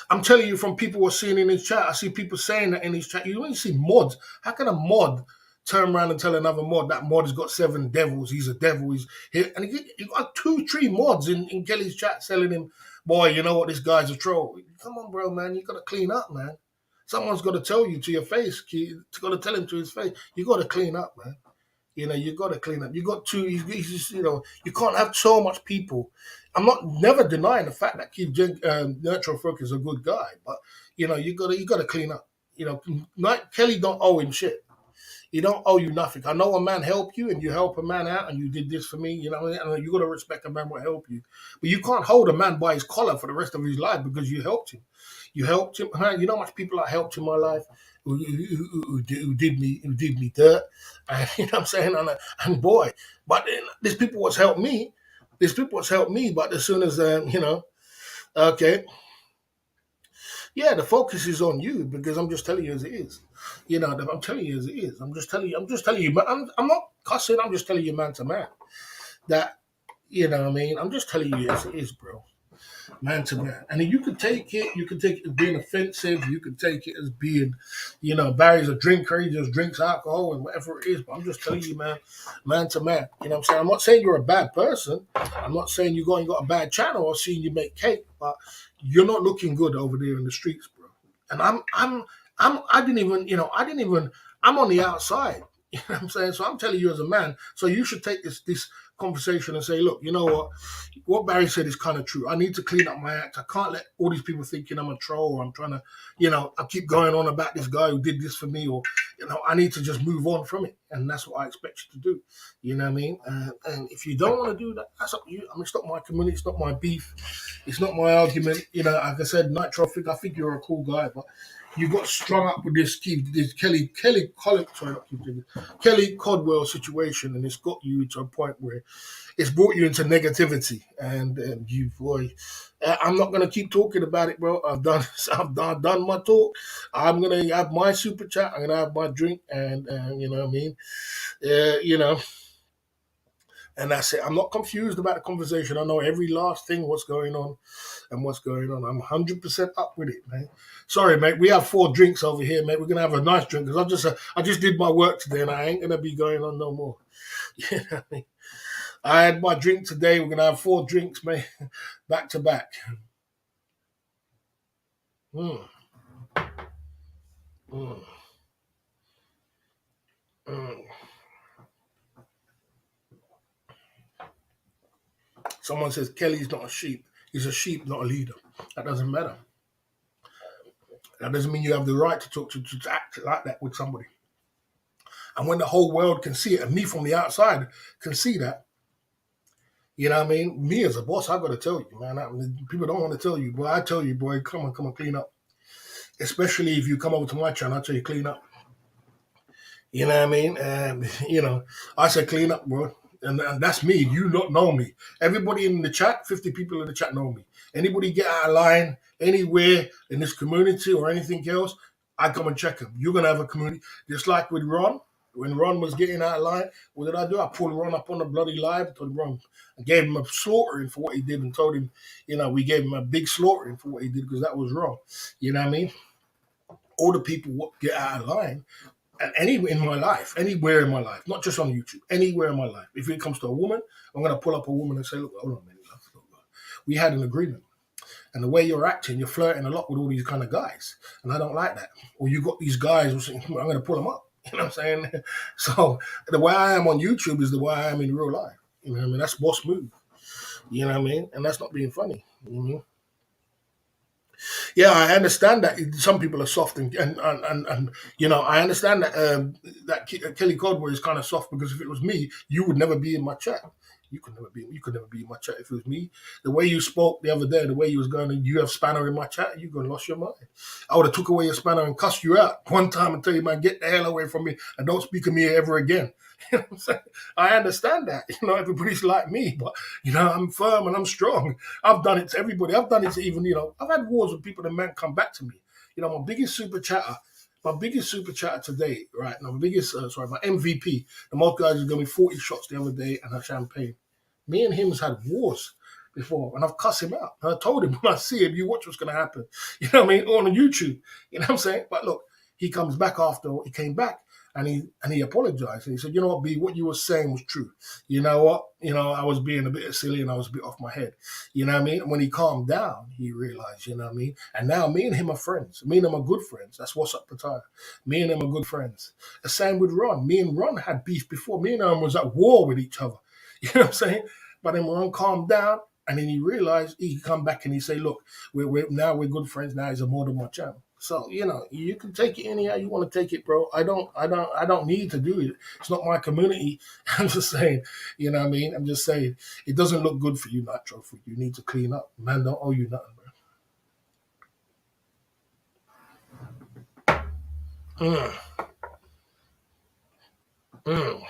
I'm telling you from people who are seeing in his chat. I see people saying that in his chat. You only see mods. How can a mod turn around and tell another mod that mod has got 7 devils? He's a devil. He's here, and he got 2, 3 mods in Kelly's chat selling him. Boy, you know what? This guy's a troll. Come on, bro, man. You got to clean up, man. Someone's got to tell you to your face. You got to tell him to his face. You got to clean up, man. You know, you got to clean up. You got to, you know, you can't have so much people. I'm not never denying the fact that Nitro Folk is a good guy, but you got to clean up. You know, Kelly don't owe him shit. He don't owe you nothing. I know a man helped you and you help a man out and you did this for me, you know, and you got to respect a man will help you. But you can't hold a man by his collar for the rest of his life because you helped him. You helped him. Man, you know how much people I helped in my life who did me dirt. And, you know what I'm saying? And boy, but these people was helped me. These people was helped me, but as soon as, okay, yeah, the focus is on you because I'm just telling you as it is. You know, I'm telling you as it is. I'm just telling you, but I'm not cussing. I'm just telling you man to man that, you know what I mean? I'm just telling you as it is, bro. Man to man. And you could take it, as being offensive, you could take it as being, Barry's a drinker, he just drinks alcohol and whatever it is. But I'm just telling you, man to man. You know what I'm saying? I'm not saying you're a bad person. I'm not saying you got a bad channel or seeing you make cake, but you're not looking good over there in the streets, bro. And I'm on the outside. You know what I'm saying? So I'm telling you as a man, so you should take this conversation and say, look, you know what Barry said is kind of true. I need to clean up my act. I can't let all these people thinking I'm a troll or I'm trying to, I keep going on about this guy who did this for me, or, I need to just move on from it. And that's what I expect you to do. You know what I mean? And if you don't want to do that, that's up to you. I mean, it's not my community. It's not my beef. It's not my argument. Like I said, Nitro, I think you're a cool guy, but you got strung up with this Kelly Codwell situation, and it's got you to a point where it's brought you into negativity, and you boy, I'm not gonna keep talking about it, bro. I've done my talk. I'm gonna have my super chat. I'm gonna have my drink, and you know what I mean. You know, and that's it. I'm not confused about the conversation. I know every last thing, what's going on and what's going on. I'm 100% up with it, man. Sorry, mate. We have 4 drinks over here, mate. We're gonna have a nice drink because I just did my work today, and I ain't gonna be going on no more. You know what I mean? I had my drink today. We're gonna have 4 drinks, mate, back to back. Mm, mm, mm. Someone says Kelly's not a sheep. He's a sheep, not a leader. That doesn't matter. That doesn't mean you have the right to talk to act like that with somebody. And when the whole world can see it, and me from the outside can see that, you know what I mean? Me as a boss, I got to tell you, man. People don't want to tell you, but I tell you, boy, come on, clean up. Especially if you come over to my channel, I tell you, clean up. You know what I mean? And I said clean up, bro. And that's me. You don't know me. Everybody in the chat, 50 people in the chat know me. Anybody get out of line anywhere in this community or anything else, I come and check them. You're gonna have a community. Just like with Ron. When Ron was getting out of line, what did I do? I pulled Ron up on the bloody live, told Ron, I gave him a slaughtering for what he did and told him, we gave him a big slaughtering for what he did because that was wrong. You know what I mean? All the people get out of line anywhere in my life, not just on YouTube, anywhere in my life. If it comes to a woman, I'm going to pull up a woman and say, look, hold on a minute. We had an agreement. And the way you're acting, you're flirting a lot with all these kind of guys. And I don't like that. Or you got these guys, I'm going to pull them up. You know what I'm saying? So the way I am on YouTube is the way I am in real life. You know what I mean? That's boss move. You know what I mean? And that's not being funny. You know? Yeah, I understand that some people are soft and I understand that Kelly Codwell is kind of soft because if it was me, you would never be in my chat. You could never be in my chat if it was me. The way you spoke the other day, the way you was going, you have spanner in my chat, you gonna lost your mind. I would have took away your spanner and cussed you out one time and tell you, man, get the hell away from me and don't speak to me ever again. You know what I'm saying? I understand that. Everybody's like me, but I'm firm and I'm strong. I've done it to everybody. I've done it to even, I've had wars with people that man come back to me. My biggest super chatter today, right? Now, my MVP, the most guys who gave me 40 shots the other day and a champagne. Me and him has had wars before, and I've cussed him out. And I told him, when I see him, you watch what's going to happen. You know what I mean? On YouTube. You know what I'm saying? But look, he comes back after he came back. And he apologized. And he said, you know what, B, what you were saying was true. You know what? I was being a bit silly and I was a bit off my head. You know what I mean? And when he calmed down, he realized, you know what I mean? And now me and him are friends. Me and him are good friends. That's what's up the tire. Me and him are good friends. The same with Ron. Me and Ron had beef before. Me and him was at war with each other. You know what I'm saying? But then Ron calmed down and then he realized he could come back and he say, look, we're good friends. Now he's a model my channel. So you can take it anyhow you want to take it, bro. I don't need to do it. It's not my community. I'm just saying, you know what I mean. I'm just saying it doesn't look good for you, Nitro. For you need to clean up. Man, don't owe you nothing, bro. Mm.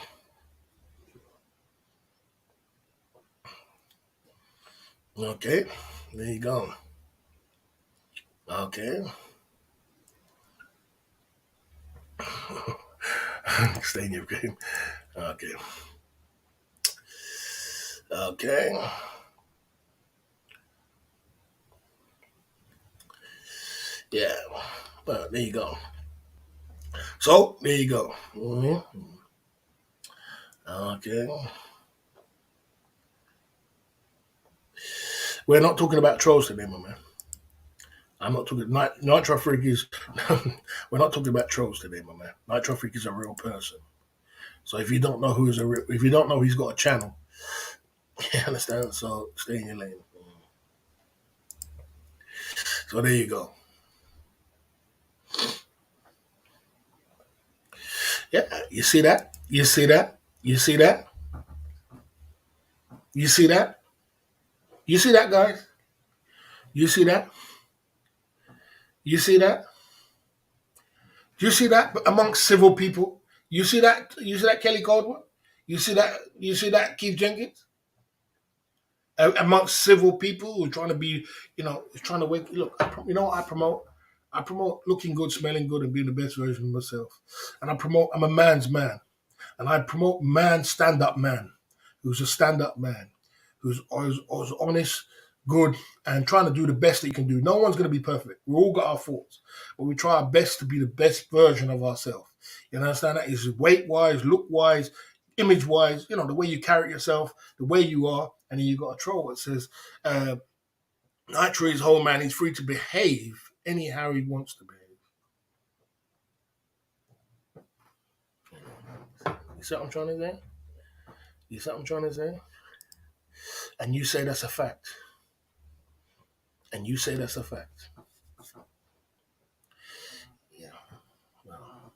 Okay, there you go. Okay, stay in your game. Okay, okay. Yeah, well, there you go. So there you go. Okay. We're not talking about trolls today, my man. I'm not talking. Nitro Freak is. We're not talking about trolls today, my man. Nitro Freak is a real person. So if you don't know if you don't know he's got a channel, you understand. So stay in your lane. So there you go. Yeah, you see that? You see that? You see that? You see that? You see that, guys? You see that? You see that? Do you see that amongst civil people? You see that? You see that Kelly Caldwell? You see that? You see that Keith Jenkins? Amongst civil people who are trying to be, trying to wake. Look, you know what I promote? I promote looking good, smelling good, and being the best version of myself. And I promote. I'm a man's man, and I promote man, stand-up man, who's a stand-up man, who's always honest, good, and trying to do the best that you can do. No one's going to be perfect. We all got our faults, but we try our best to be the best version of ourselves. You understand that? Is weight-wise, look-wise, image-wise, the way you carry yourself, the way you are, and then you got a troll that says, Nitro is whole man, he's free to behave anyhow he wants to behave. You see what I'm trying to say? You see what I'm trying to say? And you say that's a fact. And you say that's a fact. Yeah. Well,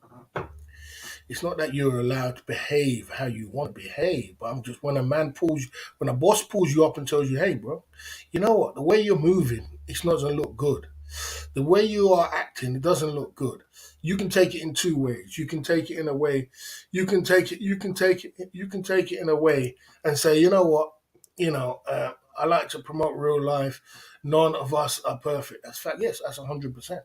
it's not that you're allowed to behave how you want to behave, but I'm just when a boss pulls you up and tells you, hey, bro, you know what? The way you're moving, it doesn't look good. The way you are acting, it doesn't look good. You can take it in two ways. You can take it in a way. You can take it in a way and say, you know what? I like to promote real life. None of us are perfect. That's fact. Yes, that's 100%.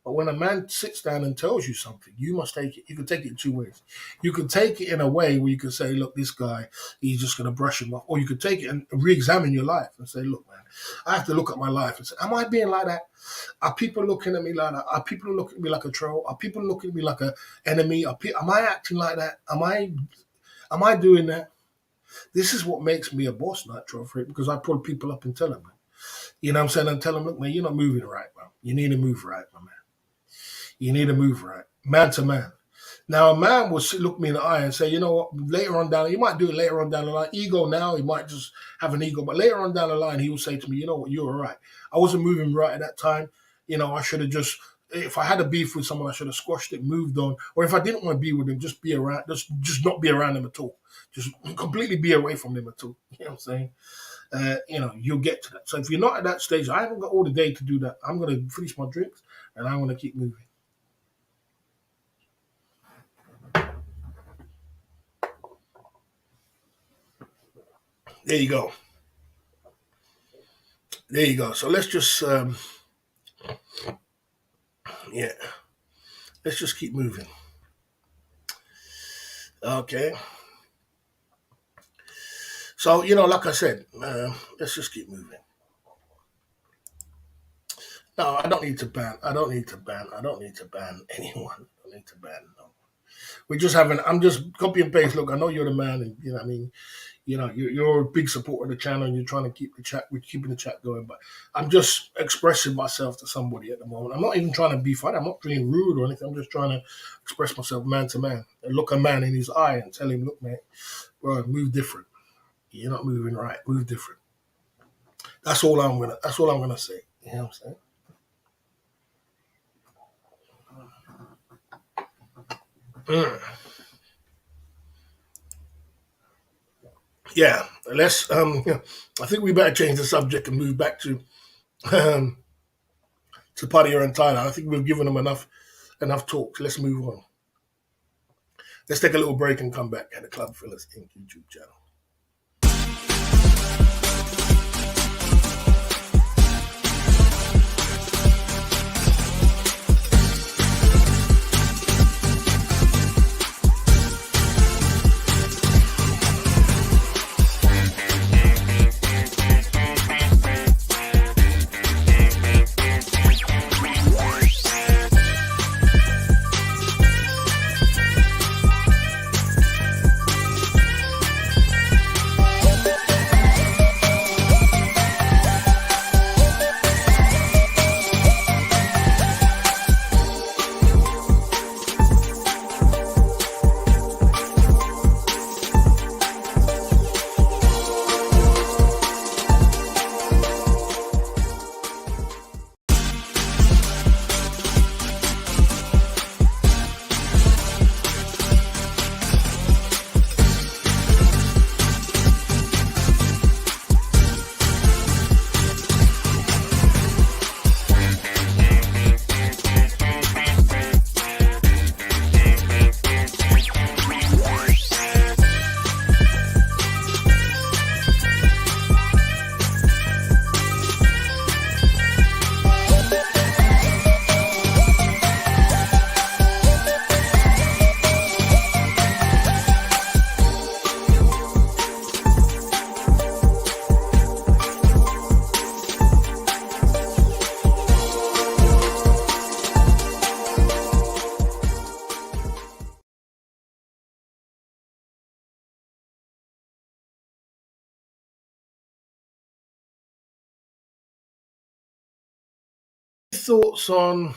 But when a man sits down and tells you something, you must take it. You can take it in two ways. You can take it in a way where you can say, look, this guy, he's just going to brush him off. Or you could take it and re-examine your life and say, look, man, I have to look at my life and say, am I being like that? Are people looking at me like that? Are people looking at me like a troll? Are people looking at me like an enemy? Am I acting like that? Am I doing that? This is what makes me a boss, Nitro Freak, because I pull people up and tell them, man. You know what I'm saying? And tell them, look, man, you're not moving right, bro. You need to move right, my man. You need to move right, man to man. Now, a man will look me in the eye and say, you know what, later on down, he might do it later on down the line. Ego now, he might just have an ego. But later on down the line, he will say to me, you know what, you were right. I wasn't moving right at that time. I should have just, if I had a beef with someone, I should have squashed it, moved on. Or if I didn't want to be with them, just be around, just not be around them at all. Just completely be away from them at all. You know what I'm saying? You'll get to that. So if you're not at that stage, I haven't got all the day to do that. I'm going to finish my drinks and I'm going to keep moving. There you go. There you go. So let's just, let's just keep moving. Okay. So, like I said, let's just keep moving. No, I don't need to ban anyone. I don't need to ban, no. We're just I'm just copy and paste. Look, I know you're the man, and what I mean, you're a big supporter of the channel, and you're trying to keep we're keeping the chat going. But I'm just expressing myself to somebody at the moment. I'm not even trying to be funny. I'm not being rude or anything. I'm just trying to express myself man to man and look a man in his eye and tell him, look, man, bro, move different. You're not moving right. Move different. That's all I'm gonna say. You know what I'm saying? Yeah, let's. I think we better change the subject and move back to Paddy and Tyler. I think we've given them enough talk. Let's move on. Let's take a little break and come back at the Club Fillers Inc. YouTube channel. thoughts on?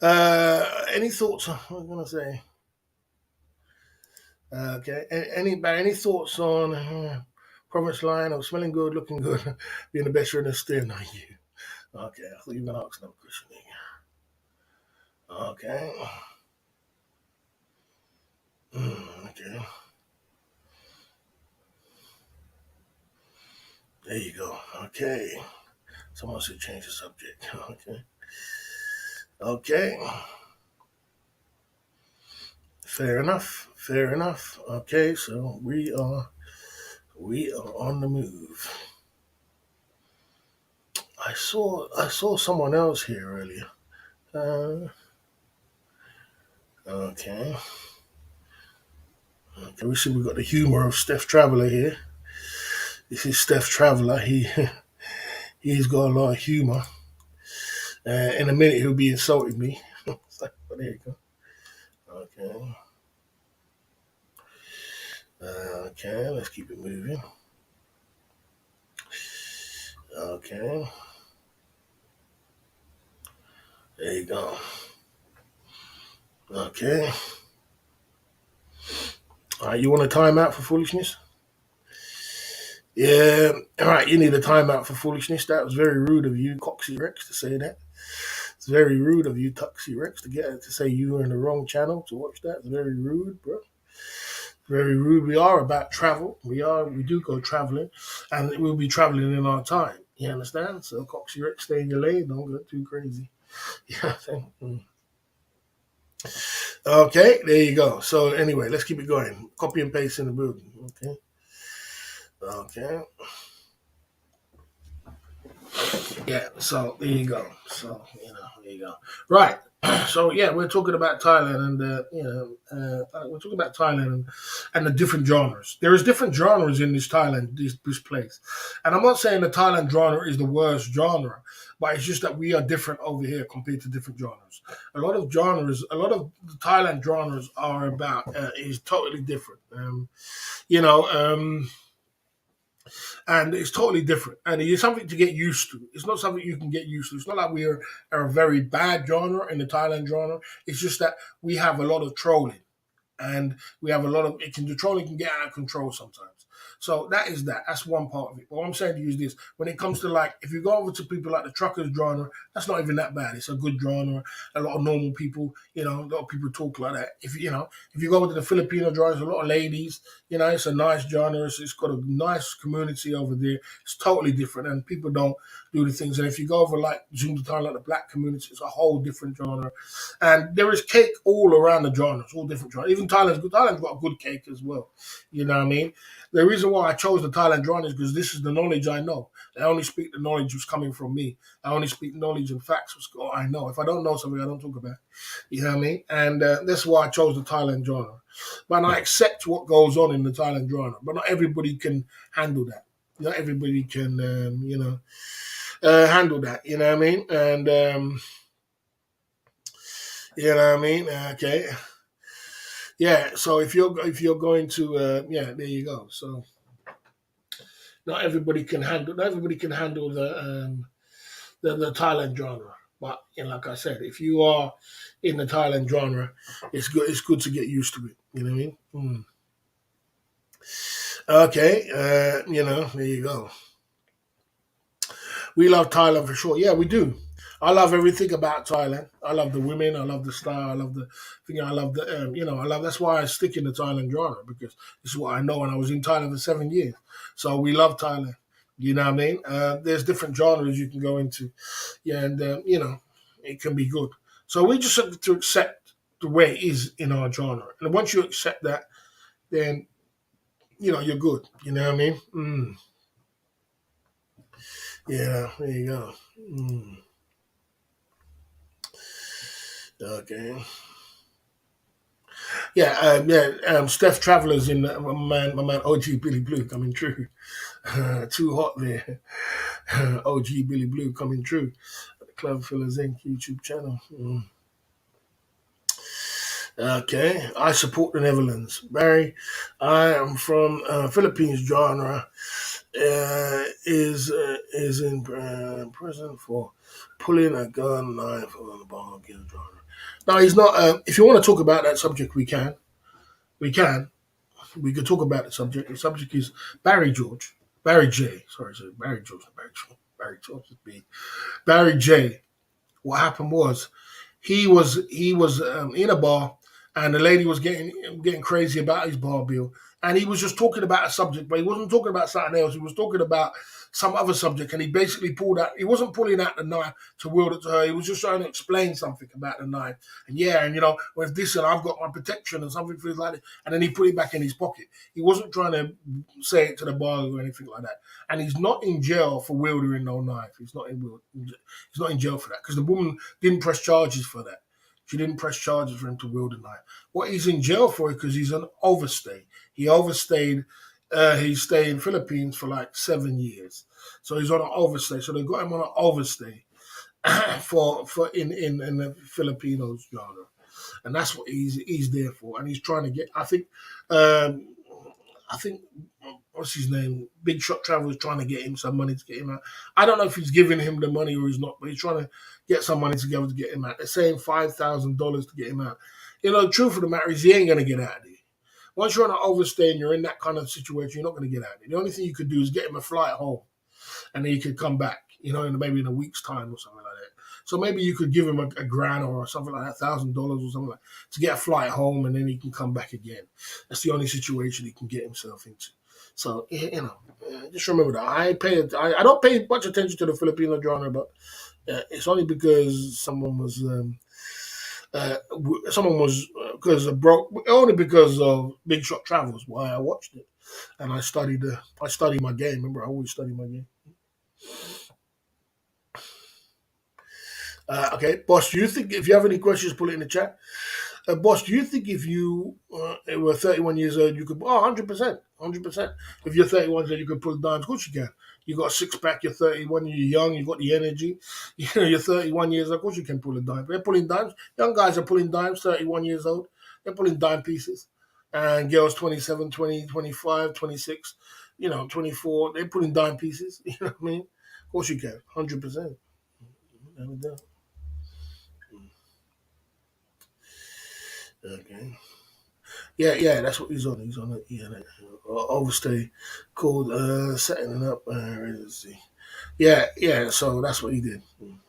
Any thoughts? What was I gonna say? Okay. Any thoughts on Province Line or smelling good, looking good, being the best in the steer? No, you. Okay. I thought you were gonna ask another question. Okay. Okay. There you go. Okay. Someone should change the subject. Okay. Okay. Fair enough. Fair enough. Okay. So we are on the move. I saw someone else here earlier. Uh, okay. Okay. We see we got the humor of Steph Traveller here. This is Steph Traveller. He's got a lot of humor. In a minute he'll be insulting me. So, but there you go. Okay. Okay. Let's keep it moving. Okay. There you go. Okay. All right. You want a timeout for foolishness? Yeah. All right. You need a timeout for foolishness. That was very rude of you, Coxie Rex, to say that. It's very rude of you, Tuxie Rex, to say you were in the wrong channel to watch that. It's very rude, bro. Very rude. We are about travel. We do go traveling, and we'll be traveling in our time. You understand? So Coxie Rex, stay in your lane. Don't go too crazy. Yeah. Okay, there you go. So anyway, let's keep it going. Copy and paste in the building. Okay. Okay. Yeah. So there you go. So there you go. Right. So yeah, we're talking about Thailand, and we're talking about Thailand and the different genres. There is different genres in this place, and I'm not saying the Thailand genre is the worst genre, but it's just that we are different over here compared to different genres. A lot of the Thailand genres are about is totally different. You know. And it's totally different. And it's something to get used to. It's not something you can get used to. It's not like are a very bad genre in the Thailand genre. It's just that we have a lot of trolling, and we have a lot of the trolling can get out of control sometimes. So that's one part of it. But what I'm saying to you is this: when it comes to, like, if you go over to people like the truckers genre, that's not even that bad. It's a good genre. A lot of normal people, a lot of people talk like that. If you go over to the Filipino genre, there's a lot of ladies. It's a nice genre. It's got a nice community over there. It's totally different, and people don't do the things. And if you go over like Zoom to Thailand, like the black community, it's a whole different genre. And there is cake all around the genres, all different genres. Even Thailand's good. Thailand's got a good cake as well. You know what I mean? The reason why I chose the Thailand genre is because this is the knowledge I know. I only speak the knowledge that's coming from me. I only speak knowledge and facts what I know. If I don't know something, I don't talk about it. You know what I mean? And that's why I chose the Thailand genre. But I accept what goes on in the Thailand genre. But not everybody can handle that. Not everybody can, handle that. You know what I mean? And you know what I mean? Okay. Yeah. So if you're going to there you go. So not everybody can handle the Thailand genre. But like I said, if you are in the Thailand genre, it's good to get used to it. You know what I mean? Okay. There you go. We love Thailand for sure. Yeah, we do. I love everything about Thailand. I love the women. I love the style. I love the thing. I love the I love. That's why I stick in the Thailand genre, because this is what I know. And I was in Thailand for 7 years, so we love Thailand. You know what I mean? There's different genres you can go into, yeah, and it can be good. So we just have to accept the way it is in our genre, and once you accept that, then you're good. You know what I mean? Yeah, there you go. Okay. Yeah, Steph Traveller's in my man OG Billy Blue coming true. Too hot there. OG Billy Blue coming true. Clever Fillers Inc. YouTube channel. Okay, I support the Netherlands. Barry, I am from Philippines. Genre is in prison for pulling a gun knife on the bar. Genre. No, he's not. If you want to talk about that subject, we can. We can. We could talk about the subject. The subject is Barry George. Barry J. Sorry, Barry George. Barry George. Barry George is B. Barry J. What happened was he was in a bar, and the lady was getting crazy about his bar bill, and he was just talking about a subject, but he wasn't talking about something else. He was talking about some other subject, and he basically pulled out. He wasn't pulling out the knife to wield it to her. He was just trying to explain something about the knife, and yeah, and with this, and I've got my protection and something feels like it, and then he put it back in his pocket. He wasn't trying to say it to the bar or anything like that. And he's not in jail for wielding no knife. He's not in jail for that because the woman didn't press charges for that. She didn't press charges for him to wield a knife. What he's in jail for is because he's an overstay. He overstayed. He stayed in Philippines for like 7 years, so he's on an overstay. So they got him on an overstay for in the Filipinos genre, and that's what he's there for. And he's trying to get. Um, I think what's his name? Big Shot Travel is trying to get him some money to get him out. I don't know if he's giving him the money or he's not, but he's trying to get some money together to get him out. They're saying $5,000 to get him out. The truth of the matter is he ain't gonna get out of there. Once you're on an overstay and you're in that kind of situation, you're not gonna get out of there. The only thing you could do is get him a flight home and then he could come back, maybe in a week's time or something like that. So maybe you could give him a grand or something like that, $1,000 or something like that, to get a flight home and then he can come back again. That's the only situation he can get himself into. So just remember that I don't pay much attention to the Filipino genre, but it's only because someone was because broke only because of Big Shot Travels why I watched it and I studied my game. Remember, I always study my game. Okay, boss. Do you think if you have any questions, put it in the chat. Boss, do you think if you were 31 years old, you could? Oh, 100%, 100%. If you're 31 years old, you could pull dimes. Of course you can. You got a six pack. You're 31. You're young. You got the energy. You're 31 years old. Of course you can pull a dime. They're pulling dimes. Young guys are pulling dimes. 31 years old. They're pulling dime pieces. And girls 27, 20, 25, 26, 24. They're pulling dime pieces. You know what I mean? Of course you can. 100%. Okay. Yeah, that's what he's on. He's on it. Yeah, overstay called setting up. Let's see. Yeah. So that's what he did. Am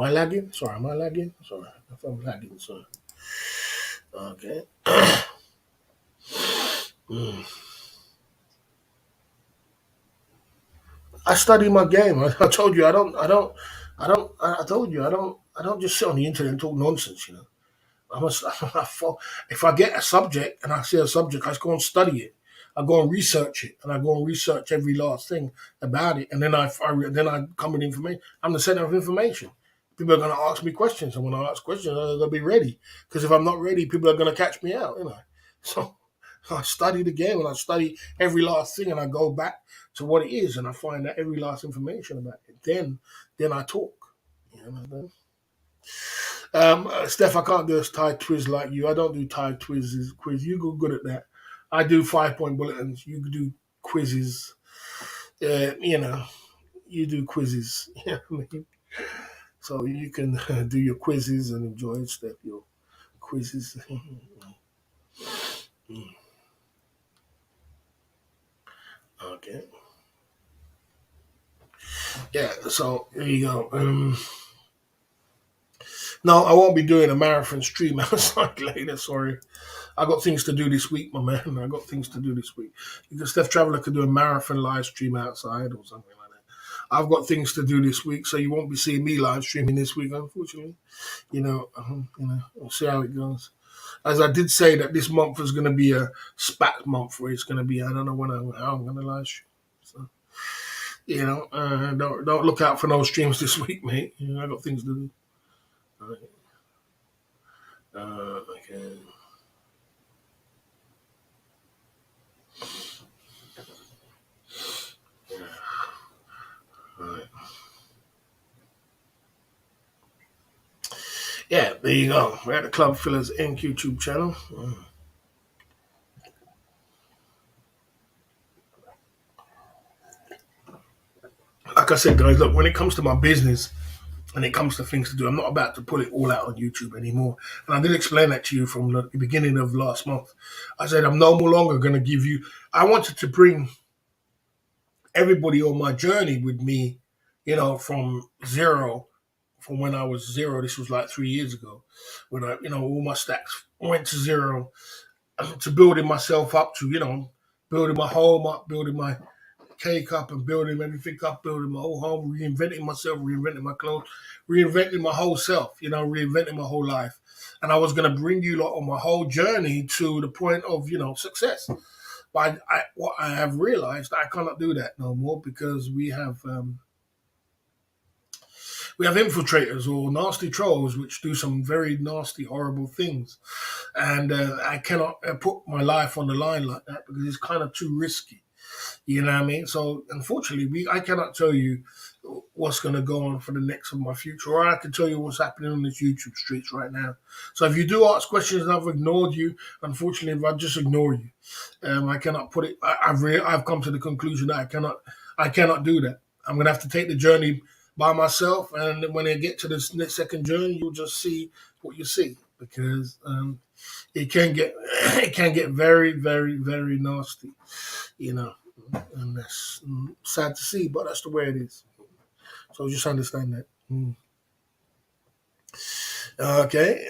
I lagging? Sorry, am I lagging? Sorry, if I'm lagging. Sorry. Okay. Mm. I study my game. I told you I told you I don't just sit on the internet and talk nonsense. I must. If I get a subject and I see a subject, I just go and study it. I go and research it, and I go and research every last thing about it, and then I come with information. I'm the center of information. People are going to ask me questions, and when I ask questions, I'm going to be ready. Because if I'm not ready, people are going to catch me out. So I study the game, and I study every last thing, and I go back to what it is, and I find out every last information about it. Then I talk. You know? Steph, I can't do a Thai twiz like you. I don't do Thai quizzes. You go good at that. I do 5 point bulletins. You do quizzes. You do quizzes. You know what I mean? So you can do your quizzes and enjoy it, Steph. Your quizzes. Okay. Yeah. So there you go. No, I won't be doing a marathon stream outside later. Sorry. I got things to do this week, my man. I got things to do this week. Steph Traveller could do a marathon live stream outside or something like that. I've got things to do this week, so you won't be seeing me live streaming this week, unfortunately. We'll see how it goes. As I did say that this month is going to be a spat month, where it's going to be. I don't know how I'm going to live stream. So don't look out for no streams this week, mate. I got things to do. All right. Okay. All right. Yeah, There you go. We're at the Club Fillers Inc. YouTube channel. Like I said, guys, look, when it comes to my business and it comes to things to do, I'm not about to put it all out on YouTube anymore. And I did explain that to you from the beginning of last month. I said I'm no longer going to give you. I wanted to bring everybody on my journey with me, from zero, from when I was zero. This was like 3 years ago, when all my stacks went to zero, to building myself up to, building my home up, building my cake up, and building everything up, building my whole home, reinventing myself, reinventing my clothes, reinventing my whole self, reinventing my whole life. And I was going to bring you lot on my whole journey to the point of, success. But what I have realized, I cannot do that no more, because we have infiltrators or nasty trolls which do some very nasty, horrible things, and I cannot put my life on the line like that, because it's kind of too risky. You know what I mean? So unfortunately, I cannot tell you what's going to go on for the next of my future, or I can tell you what's happening on this YouTube streets right now. So if you do ask questions and I've ignored you, unfortunately, if I just ignore you, I cannot put it. I've come to the conclusion that I cannot do that. I'm going to have to take the journey by myself, and when I get to this next second journey, you'll just see what you see, because it can get it can get very, very, very nasty, you know, and that's sad to see, but that's the way it is. So just understand that. Okay.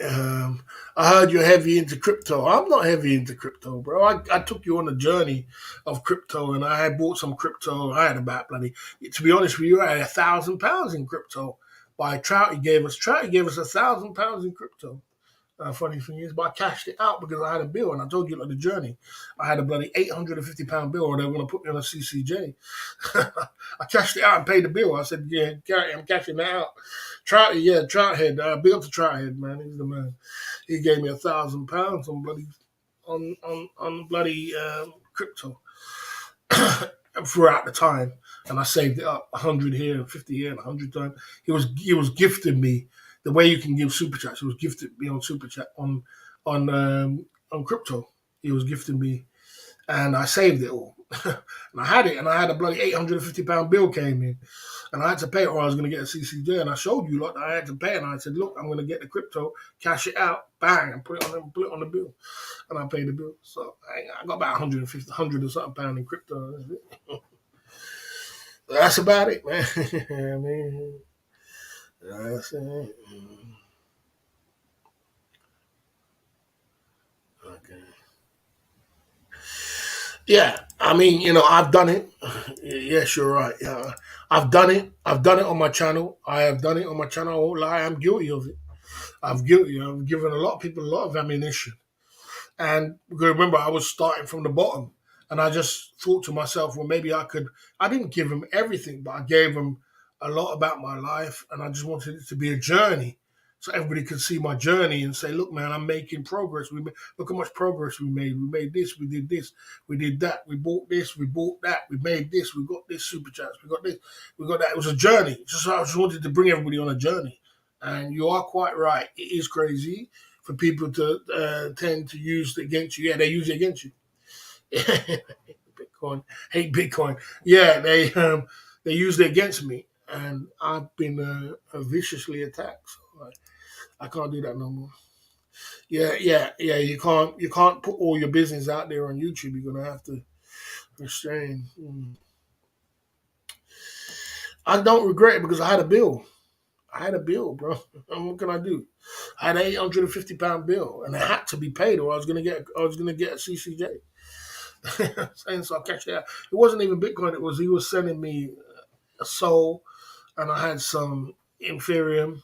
I heard you're heavy into crypto. I'm not heavy into crypto, bro. I took you on a journey of crypto, and I had bought some crypto. I had about to be honest with you, I had £1,000 in crypto. By Trouty gave us £1,000 in crypto. Funny thing is, but I cashed it out because I had a bill, and I told you like the journey. I had a bloody £850 bill, and they were going to put me on a CCJ. I cashed it out and paid the bill. I said, "Yeah, I'm cashing that out." Trouthead, big up to Trouthead, man. He's the man. He gave me £1,000 on bloody on bloody crypto throughout the time, and I saved it up 100 here, 50 here, and 100 times. He was gifting me the way you can give super chats. He was gifted me on super chat on crypto. He was gifting me, and I saved it all. And I had it, and I had a bloody £850 bill came in, and I had to pay it, or I was going to get a CCJ. And I showed you like I had to pay, and I said, "Look, I'm going to get the crypto, cash it out, bang, and put it on the bill." And I paid the bill. So I got about 150, 100 or something pound in crypto. That's about it, man. I mean, that's it. Okay. Yeah, I mean, I've done it. Yes, you're right. Yeah, I've done it. I've done it on my channel. I have done it on my channel. I won't lie. I'm guilty of it. I'm guilty. I've given a lot of people a lot of ammunition. And remember, I was starting from the bottom, and I just thought to myself, well, maybe I could. I didn't give them everything, but I gave them a lot about my life, and I just wanted it to be a journey, so everybody could see my journey and say, "Look, man, I'm making progress. Look how much progress we made. We made this, we did that, we bought this, we bought that, we made this, we got this super chats, we got this, we got that." It was a journey. I just wanted to bring everybody on a journey, and you are quite right. It is crazy for people to tend to use it against you. Yeah, they use it against you. Bitcoin, hate Bitcoin. Yeah, they used it against me, and I've been viciously attacked. So I can't do that no more. Yeah. You can't put all your business out there on YouTube. You're gonna have to restrain. I don't regret it because I had a bill. I had a bill, bro. And what can I do? I had an £850 bill, and it had to be paid, or I was gonna get a CCJ. And so I cashed it out. It wasn't even Bitcoin. It was he was sending me a Sol, and I had some Ethereum.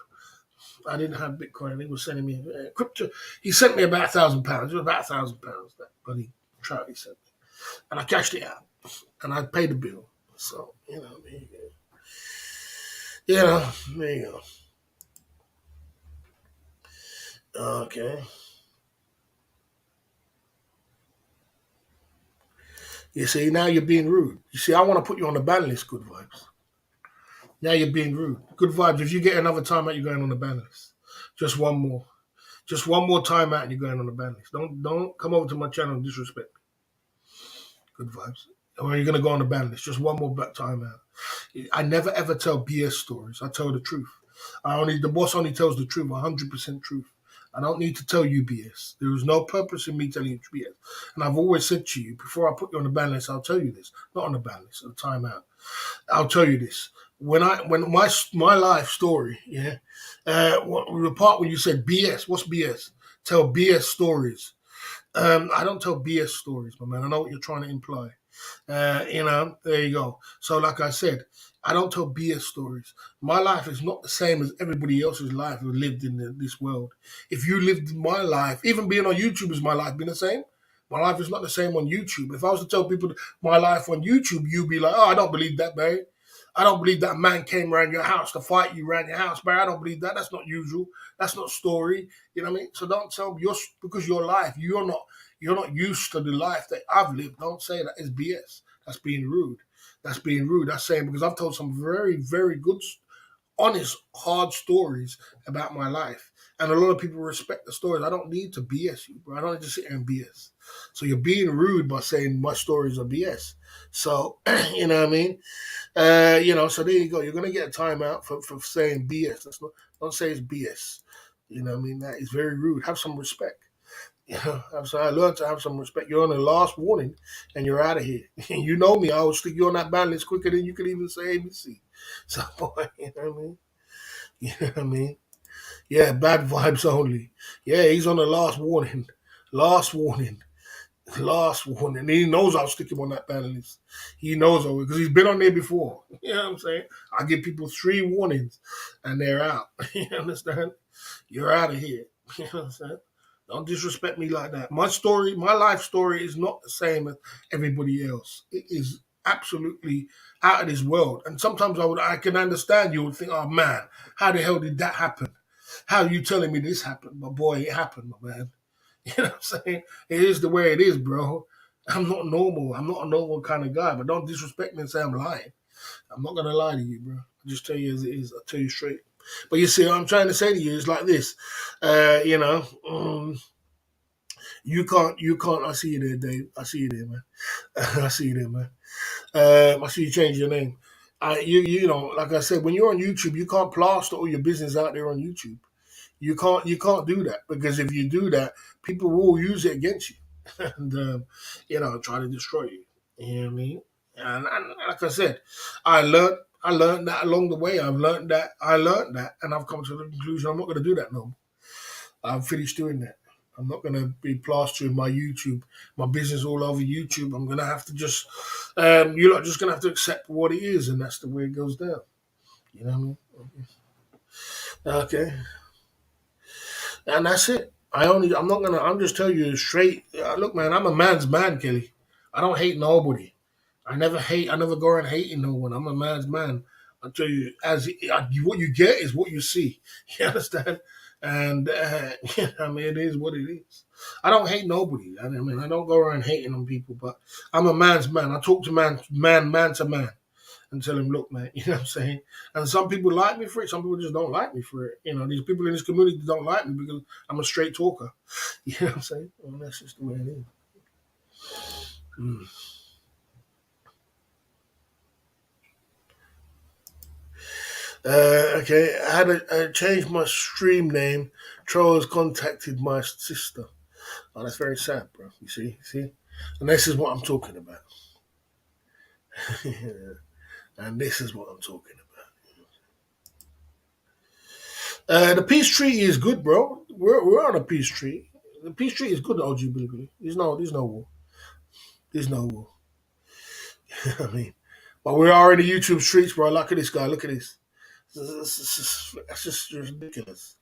I didn't have Bitcoin. He was sending me crypto. He sent me about £1,000. It was about £1,000 that bloody trout he sent me, and I cashed it out, and I paid the bill. So there you go. There you go. Okay. You see, now you're being rude. You see, I want to put you on the ban list, Good Vibes. Now you're being rude. Good Vibes, if you get another time out, you're going on the ban list. Just one more. Just one more time out and you're going on the ban list. Don't come over to my channel and disrespect me. Good vibes. Or you're gonna go on the ban list. Just one more time out. I never ever tell BS stories. I tell the truth. The boss only tells the truth, 100% truth. I don't need to tell you BS. There is no purpose in me telling you BS. And I've always said to you, before I put you on the ban list, I'll tell you this. Not on the ban list, at the timeout. I'll tell you this. When my life story, yeah, the part when you said BS, what's BS? Tell BS stories. I don't tell BS stories, my man. I know what you're trying to imply. There you go. So, like I said, I don't tell BS stories. My life is not the same as everybody else's life who lived in this world. If you lived my life, even being on YouTube, is my life been the same? My life is not the same on YouTube. If I was to tell people my life on YouTube, you'd be like, "Oh, I don't believe that, Barry. I don't believe that man came around your house to fight you around your house, Barry. I don't believe that. That's not usual. That's not story. You know what I mean? So don't tell me because your life, you're not used to the life that I've lived. Don't say that it's BS. That's being rude. That's being rude. That's saying because I've told some very, very good, honest, hard stories about my life. And a lot of people respect the stories. I don't need to BS you, bro. I don't need to sit here and BS. So you're being rude by saying my stories are BS. So, you know what I mean? So there you go. You're gonna get a timeout for saying BS. Don't say it's BS. You know what I mean? That is very rude. Have some respect. So I learned to have some respect. You're on the last warning, and you're out of here. You know me. I will stick you on that ban list quicker than you can even say ABC. So you know what I mean? You know what I mean? Yeah, bad vibes only. Yeah, he's on the last warning. Last warning. Last warning. He knows I'll stick him on that ban list. He knows because he's been on there before. You know what I'm saying? I give people 3 warnings, and they're out. You understand? You're out of here. You know what I'm saying? Don't disrespect me like that. My story, my life story is not the same as everybody else. It is absolutely out of this world. And sometimes I can understand you would think, oh man, how the hell did that happen? How are you telling me this happened? But boy, it happened, my man. You know what I'm saying? It is the way it is, bro. I'm not normal. I'm not a normal kind of guy, but don't disrespect me and say I'm lying. I'm not gonna lie to you, bro. I just tell you as it is. I tell you straight. But you see, what I'm trying to say to you is like this. Uh, you know, um, you can't. I see you there, Dave. I see you there, man. I see you there, man. I see you change your name. Like I said, when you're on YouTube, you can't plaster all your business out there on YouTube. You can't do that because if you do that, people will use it against you and try to destroy you. You know what I mean? And like I said, I learned that along the way. I learned that, and I've come to the conclusion I'm not going to do that no more. I've finished doing that. I'm not going to be plastering my business all over YouTube. I'm going to have to just, you're not just going to have to accept what it is, and that's the way it goes down. You know what I mean? Okay. And that's it. I'm not gonna. I'm just telling you straight. Look, man, I'm a man's man, Kelly. I don't hate nobody. I never hate. I never go around hating no one. I'm a man's man. I tell you, what you get is what you see. You understand? And I mean, it is what it is. I don't hate nobody. I mean, I don't go around hating on people, but I'm a man's man. I talk to man to man and tell him, look, man, you know what I'm saying? And some people like me for it. Some people just don't like me for it. These people in this community don't like me because I'm a straight talker. You know what I'm saying? Well, that's just the way it is. Mm. Okay, I changed my stream name. Trolls contacted my sister. Oh, that's very sad, bro. You see? And this is what I'm talking about. And this is what I'm talking about. The peace treaty is good, bro. We're on a peace treaty. The peace treaty is good, OG Billy. There's no war. There's no war. I mean, but we are in the YouTube streets, bro. Look at this guy. Look at this. That's just ridiculous.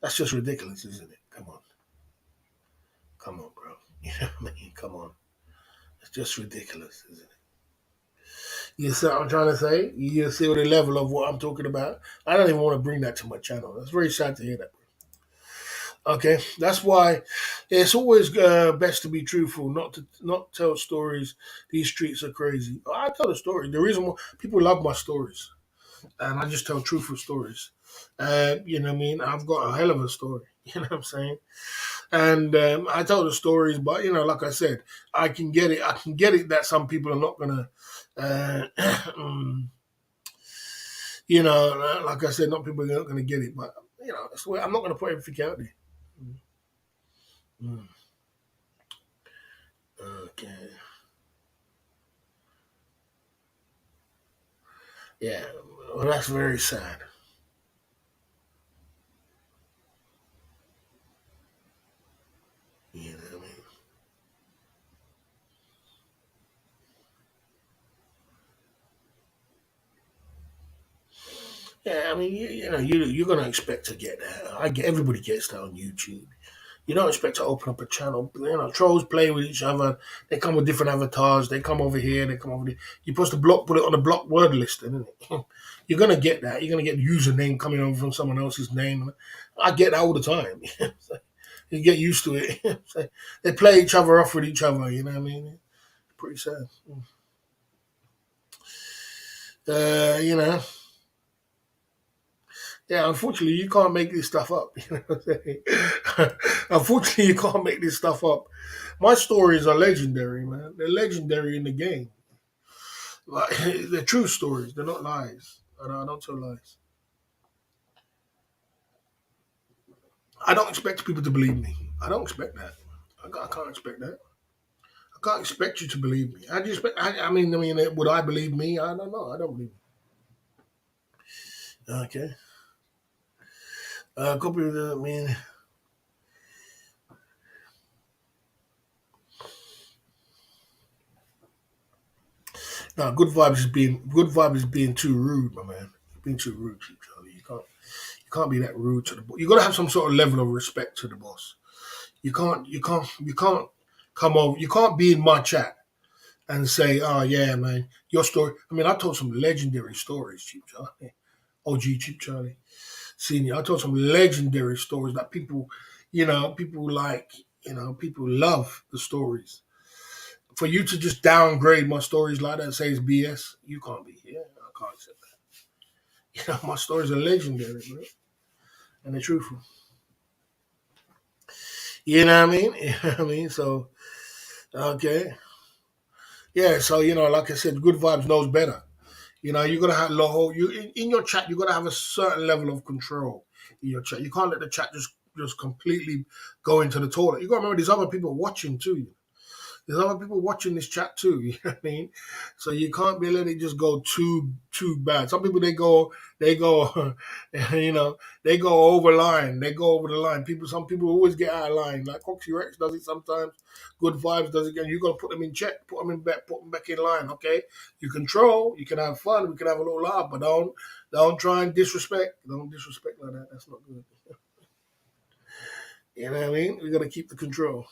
That's just ridiculous, isn't it? Come on, bro. You know what I mean? Come on. It's just ridiculous, isn't it? You see what I'm trying to say? You see the level of what I'm talking about? I don't even want to bring that to my channel. That's very sad to hear that. Okay, that's why it's always best to be truthful, not tell stories. These streets are crazy. I tell the story. The reason why people love my stories, and I just tell truthful stories. You know what I mean? I've got a hell of a story. You know what I'm saying? And I tell the stories, but you know, like I said, I can get it. I can get it that some people are not gonna, uh, you know, like I said, not people are not gonna get it. But you know, that's the way, I'm not gonna put everything out there. Mm. Okay. Yeah. Well, that's very sad. You know what I mean? Yeah, I mean, you know, you're gonna expect to get that. I get everybody gets that on YouTube. You don't expect to open up a channel. You know, trolls play with each other. They come with different avatars. They come over here. They come over there. You're supposed to put it on a block word list, isn't it? You're gonna get that. You're gonna get username coming over from someone else's name. I get that all the time. So you get used to it. So they play each other off with each other. You know what I mean? Pretty sad. You know. Yeah, unfortunately, you can't make this stuff up. You know what I'm saying? Unfortunately, you can't make this stuff up. My stories are legendary, man. They're legendary in the game. Like, they're true stories. They're not lies. I don't tell lies. I don't expect people to believe me. I don't expect that. I can't expect that. I can't expect you to believe me. I just expect. I mean, would I believe me? I don't know. I don't believe. Me. Okay. Copy of the. I mean, no. Good vibes is being too rude, my man. Being too rude, Chief Charlie. You can't be that rude to the boss. You got to have some sort of level of respect to the boss. You can't come over. You can't be in my chat and say, "Oh yeah, man, your story." I mean, I told some legendary stories, Cheap Charlie, OG Cheap Charlie Senior. I told some legendary stories that people, people like, people love the stories. For you to just downgrade my stories like that and say it's BS, you can't be here. I can't accept that. My stories are legendary, bro, and they're truthful. You know what I mean? You know what I mean? So okay, yeah. So like I said, good vibes knows better. You gotta have low. You in your chat, you gotta have a certain level of control in your chat. You can't let the chat just completely go into the toilet. You gotta remember there's other people watching too. There's other people watching this chat too. You know what I mean? So you can't be letting it just go too bad. Some people they go, they go over line. They go over the line. Some people always get out of line. Like Coxie Rex does it sometimes. Good vibes does it again. You gotta put them in check. Put them back in line. Okay. You control. You can have fun. We can have a little laugh, but don't try and disrespect. Don't disrespect like that. That's not good. You know what I mean? We gotta keep the control.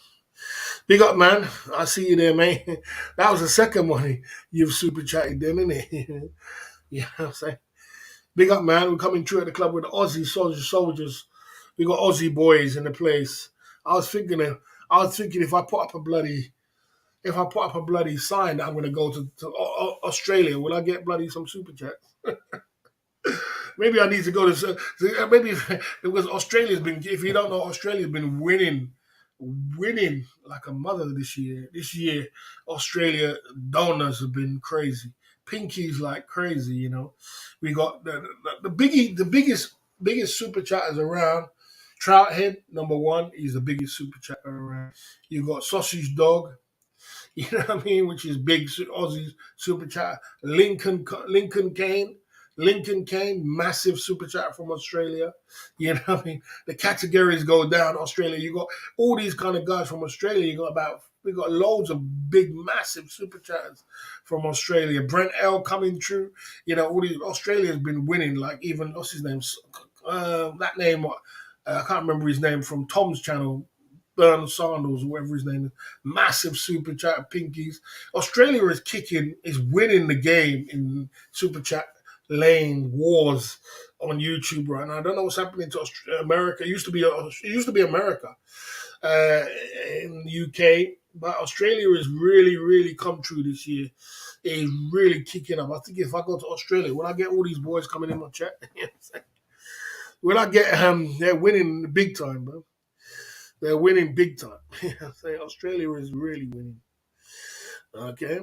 Big up, man. I see you there, man. That was the second one you've super chatted then, isn't it? You know what I'm saying? Big up, man. We're coming through at the club with the Aussie soldiers. We got Aussie boys in the place. I was thinking if if I put up a bloody sign that I'm gonna go to Australia, will I get bloody some super chats? Maybe I need to go to maybe because Australia's been. If you don't know, Australia's been winning like a mother this year. This year, Australia donors have been crazy. Pinkies like crazy. We got the biggest super chatters around. Trouthead number one. He's the biggest super chatter around. You got Sausage Dog. You know what I mean? Which is big Aussie super chat. Lincoln Kane. Lincoln Kane, massive super chat from Australia. You know what I mean? The categories go down. Australia, you got all these kind of guys from Australia. We got loads of big, massive super chats from Australia. Brent L coming through. All these Australia's been winning. Like even what's his name? That name, I can't remember his name from Tom's channel. Bernard Sandals, whatever his name is, massive super chat pinkies. Australia is winning the game in super chat lane wars on YouTube right now. I don't know what's happening to America. It used to be America uh, in the UK, but Australia has really, really come true this year. It is really kicking up. I think if I go to Australia, when I get all these boys coming in my chat, When I get they're winning big time, bro. They're winning big time. I say Australia is really winning. Okay,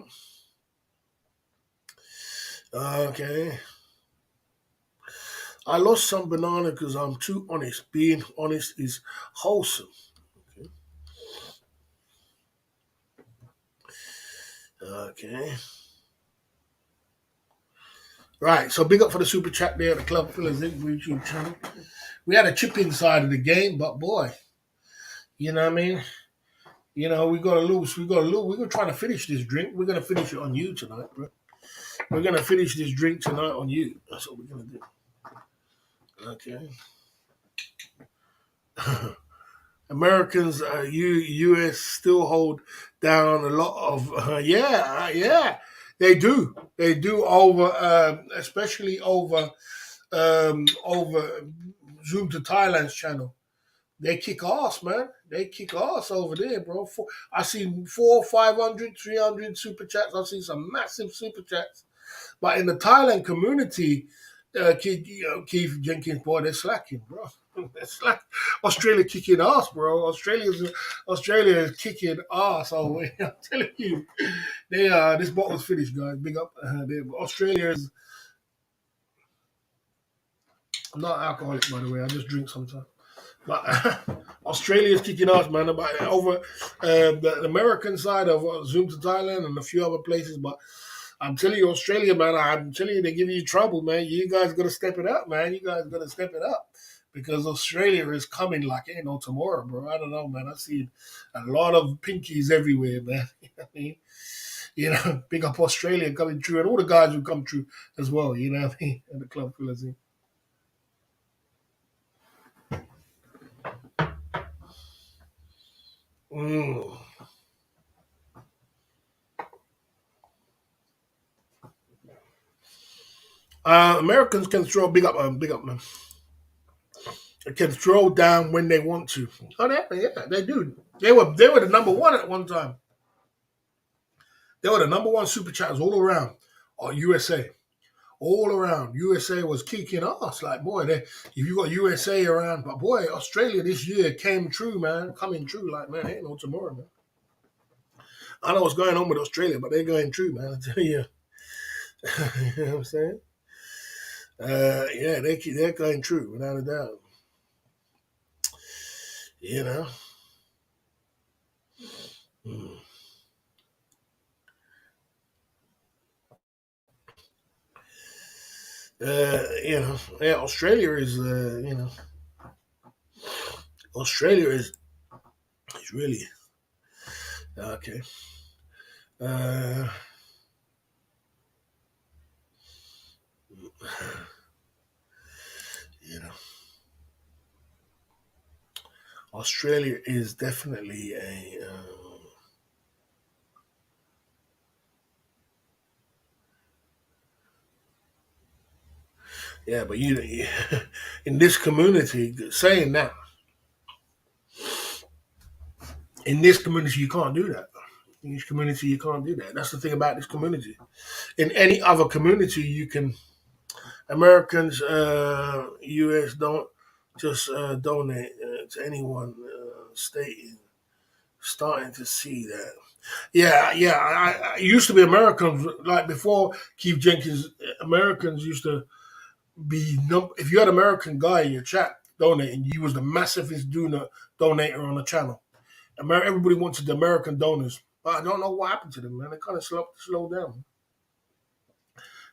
okay. I lost some banana because I'm too honest. Being honest is wholesome. Okay. Okay. Right. So big up for the super chat there at the Club Fillers Inc. YouTube channel. We had a chip inside of the game, but boy, you know what I mean? You know, we gotta lose. We gotta lose. We're gonna try to finish this drink. We're gonna finish it on you tonight, bro. We're gonna finish this drink tonight on you. That's what we're gonna do. Okay. Americans, U.S. still hold down a lot of yeah, they do over especially over Zoom to Thailand's channel. They kick ass, man. They kick ass over there, bro. I seen 400, 500, 300 super chats. I've seen some massive super chats. But in the Thailand community, Keith Jenkins, boy, they're slacking, bro. They're slack. Australia kicking ass, bro. Australia is kicking ass over here. I'm telling you, they this bottle's finished, guys. Big up. Australia is. I'm not alcoholic, by the way. I just drink sometimes. But Australia is kicking ass, man. About over the American side of Zoom to Thailand and a few other places, but I'm telling you, Australia, man, I'm telling you, they're giving you trouble, man. You guys got to step it up, man. You guys got to step it up because Australia is coming like ain't no tomorrow, bro. I don't know, man. I see a lot of pinkies everywhere, man. You know what I mean? You know, big up Australia coming through and all the guys who come through as well, you know what I mean? And the club fillers in. Mm. Americans can throw big up, man. They can throw down when they want to. Oh, yeah, they do. They were the number one at one time. They were the number one super chats all around. Or USA, all around. USA was kicking ass. Like boy, if you got USA around, but boy, Australia this year came true, man. Coming true, like man, ain't no tomorrow, man. I know what's going on with Australia, but they're going true, man. I tell you, you know what I'm saying? Yeah, they're going true without a doubt. You know. Mm. Yeah, Australia is, Australia is really okay. Uh, you know, Australia is definitely a. Yeah, but in this community, saying that in this community you can't do that. In this community you can't do that. That's the thing about this community. In any other community, you can Americans, U.S. don't just donate to anyone. State starting to see that. Yeah, yeah. I used to be Americans like before Keith Jenkins. Americans used to be if you had an American guy in your chat donating, you was the massivest donator on the channel. Everybody wanted the American donors, but I don't know what happened to them, man. They kind of slowed down.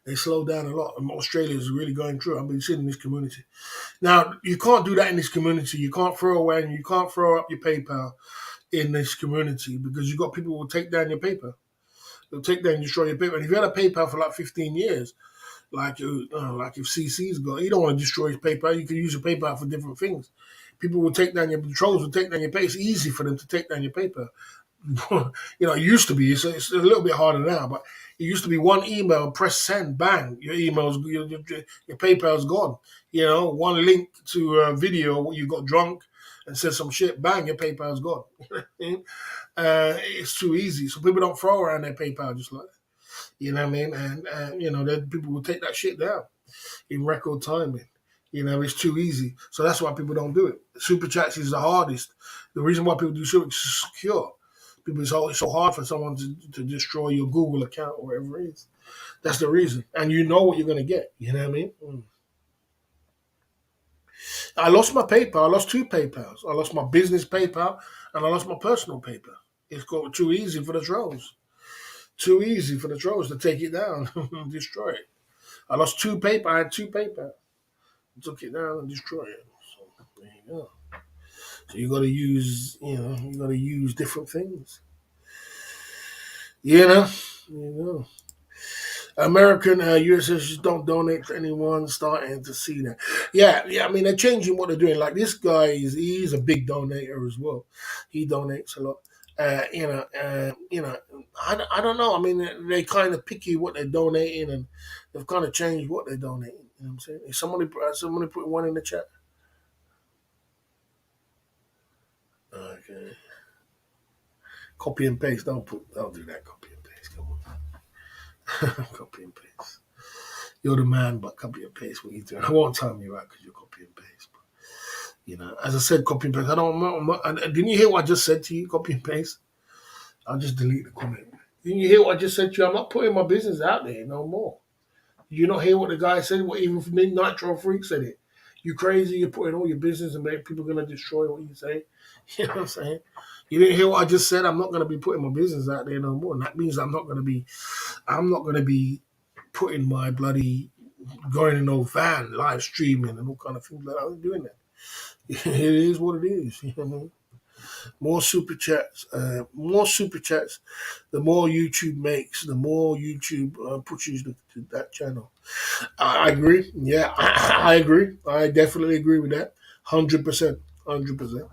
They slowed down a lot. And Australia is really going through. I've been seeing in this community. Now you can't do that in this community. You can't throw away and you can't throw up your PayPal in this community because you got people who will take down your paper. They'll take down and destroy your paper. And if you had a PayPal for like 15 years, like if CC's got, you don't want to destroy his PayPal. You can use your PayPal for different things. People will take down your trolls will take down your pay. It's easy for them to take down your PayPal. It used to be. It's a little bit harder now, but it used to be one email, press send, bang, your email's your PayPal's gone. One link to a video you got drunk and said some shit, bang, your PayPal's gone. It's too easy, so people don't throw around their PayPal just like that. You know what I mean? And then people will take that shit down in record time. It's too easy. So that's why people don't do it. Super chats is the hardest. The reason why people do super chats is secure. People, it's always so hard for someone to destroy your Google account or whatever it is. That's the reason. And you know what you're going to get. You know what I mean? I lost my PayPal. I lost two PayPals. I lost my business PayPal and I lost my personal PayPal. It's got too easy for the trolls. Too easy for the trolls to take it down and destroy it. I lost two PayPal. I had two PayPal. Took it down and destroyed it. So there you go. So you got to use, you got to use different things. You know, there you go. American USS don't donate to anyone. Starting to see that. Yeah, yeah. I mean, they're changing what they're doing. Like this guy he's a big donator as well. He donates a lot. I don't know. I mean, they kind of picky what they're donating, and they've kind of changed what they're donating. You know what I'm saying? If somebody put one in the chat. Okay. Copy and paste. Don't do that. Copy and paste. Come on. Copy and paste. You're the man, but copy and paste what you're doing. I won't time you out because you're copy and paste. But, as I said, copy and paste. I don't know. Didn't you hear what I just said to you? Copy and paste. I'll just delete the comment. Didn't you hear what I just said to you? I'm not putting my business out there no more. You not hear what the guy said? What even Nitro Freak said it. You crazy? You're putting all your business and people are gonna destroy what you say. You know what I'm saying? You didn't hear what I just said. I'm not gonna be putting my business out there no more. And that means I'm not gonna be putting my bloody going in no van live streaming and all kind of things like that. I'm doing that. It is what it is. You know what I mean? More super chats, The more YouTube makes, the more YouTube pushes to that channel. I agree. Yeah, I agree. I definitely agree with that. 100%. 100%.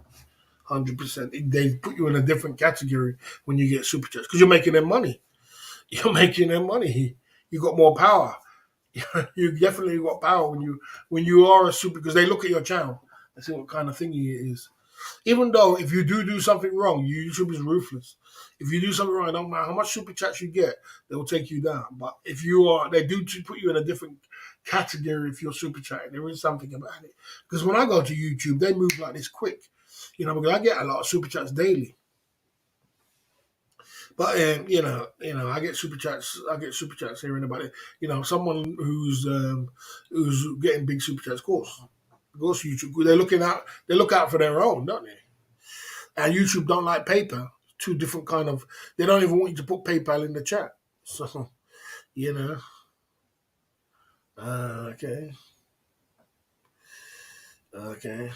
100%. They put you in a different category when you get super chats because you're making them money. You're making them money. You got more power. You definitely got power when you are a super because they look at your channel and see what kind of thing it is. Even though if you do something wrong, YouTube is ruthless. If you do something wrong, no matter how much super chats you get, they will take you down. But if they do put you in a different category if you're super chatting. There is something about it. Because when I go to YouTube, they move like this quick. Because I get a lot of super chats daily. But I get super chats. I get super chats hearing about it. Someone who's getting big super chats, of course. Goes to YouTube. They look out for their own, don't they? And YouTube don't like PayPal. Two different kind of. They don't even want you to put PayPal in the chat. So you know. Okay. Okay.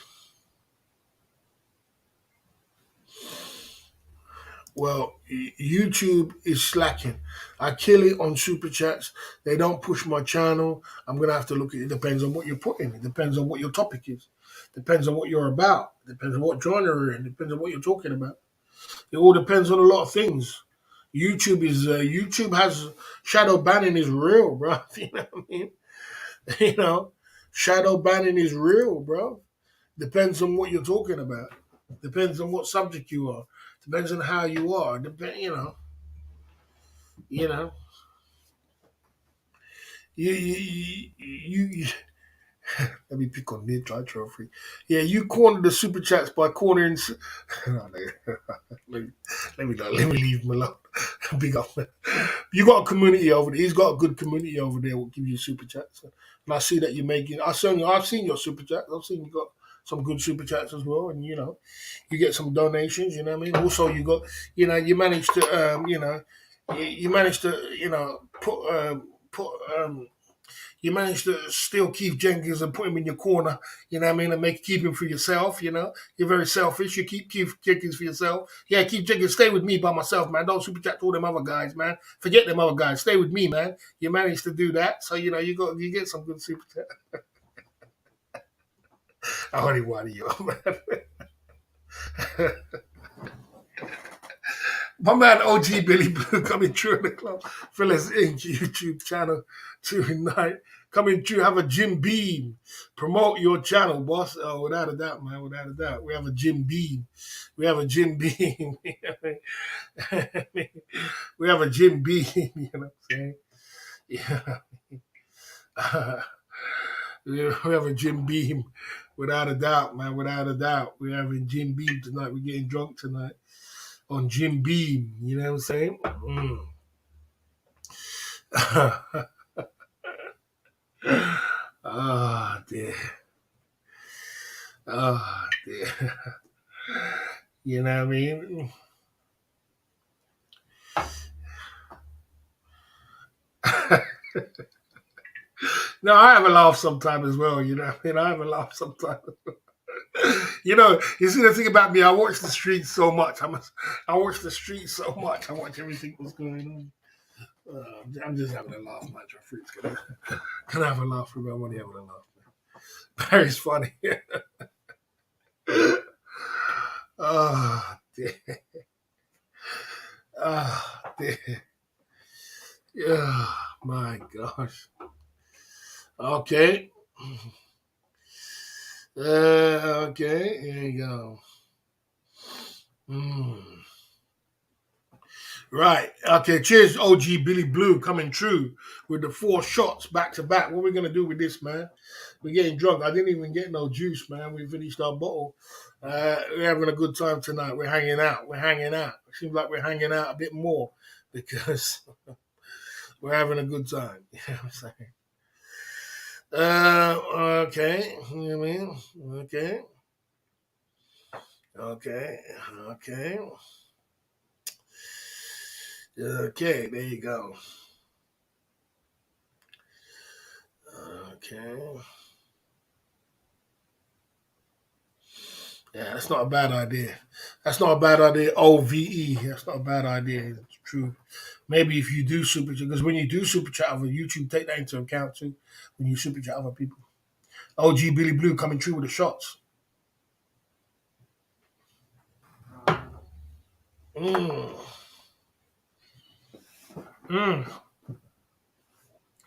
Well, YouTube is slacking. I kill it on super chats. They don't push my channel. I'm gonna have to look at it. Depends on what you're putting. It depends on what your topic is. Depends on what you're about. Depends on what genre you're in. Depends on what you're talking about. It all depends on a lot of things. YouTube has shadow banning is real, bro. You know what I mean? You know, shadow banning is real, bro. Depends on what you're talking about. Depends on what subject you are. Depends on how you are. You know. You let me pick on Ninja Trophy. Yeah, you cornered the super chats by cornering. let me let me leave him alone. Big up, man. You got a community over there. He's got a good community over there. Will give you super chats, and I see that you're making. I've seen your super chats. I've seen you got some good super chats as well, and you get some donations. You know what I mean. Also, you managed to you managed to put you managed to steal Keith Jenkins and put him in your corner, you know what I mean, and keep him for yourself, You're very selfish. You keep Keith Jenkins for yourself. Yeah, Keith Jenkins, stay with me by myself, man. Don't super chat to all them other guys, man. Forget them other guys. Stay with me, man. You managed to do that. So, you get some good super chat. I only one of you, man. My man OG Billy Blue coming through in the club. Fellas Inc. YouTube channel tonight. Coming through, have a Jim Beam. Promote your channel, boss. Oh, without a doubt, man. Without a doubt. We have a Jim Beam. We have a Jim Beam. We have a Jim Beam. You know what I'm saying? Yeah. We're having Jim Beam, without a doubt, man. Without a doubt, we're having Jim Beam tonight. We're getting drunk tonight on Jim Beam. You know what I'm saying? Ah, dear. Ah, dear. You know what I mean? No, I have a laugh sometimes as well. You know what I mean? I have a laugh sometimes. You see the thing about me, I watch the streets so much. I watch the streets so much. I watch everything that's going on. I'm just having a laugh, man. Freak's gonna have a laugh for about money having a laugh. Barry's funny. Oh, dear. Oh, dear. Yeah, my gosh. Okay. Okay, here you go. Mm. Right. Okay. Cheers, OG Billy Blue coming true with the 4 shots back to back. What are we gonna do with this, man? We're getting drunk. I didn't even get no juice, man. We finished our bottle. We're having a good time tonight. We're hanging out. We're hanging out. It seems like we're hanging out a bit more because we're having a good time. You know what I'm saying? Okay. You know what I mean? Okay. Okay. Okay. Okay. There you go. Okay. Yeah, that's not a bad idea. That's not a bad idea. OVE. That's not a bad idea. It's true. Maybe if you do super chat, because when you do super chat over YouTube, take that into account too. When you super chat other people. OG Billy Blue coming through with the shots. Mm. Mm.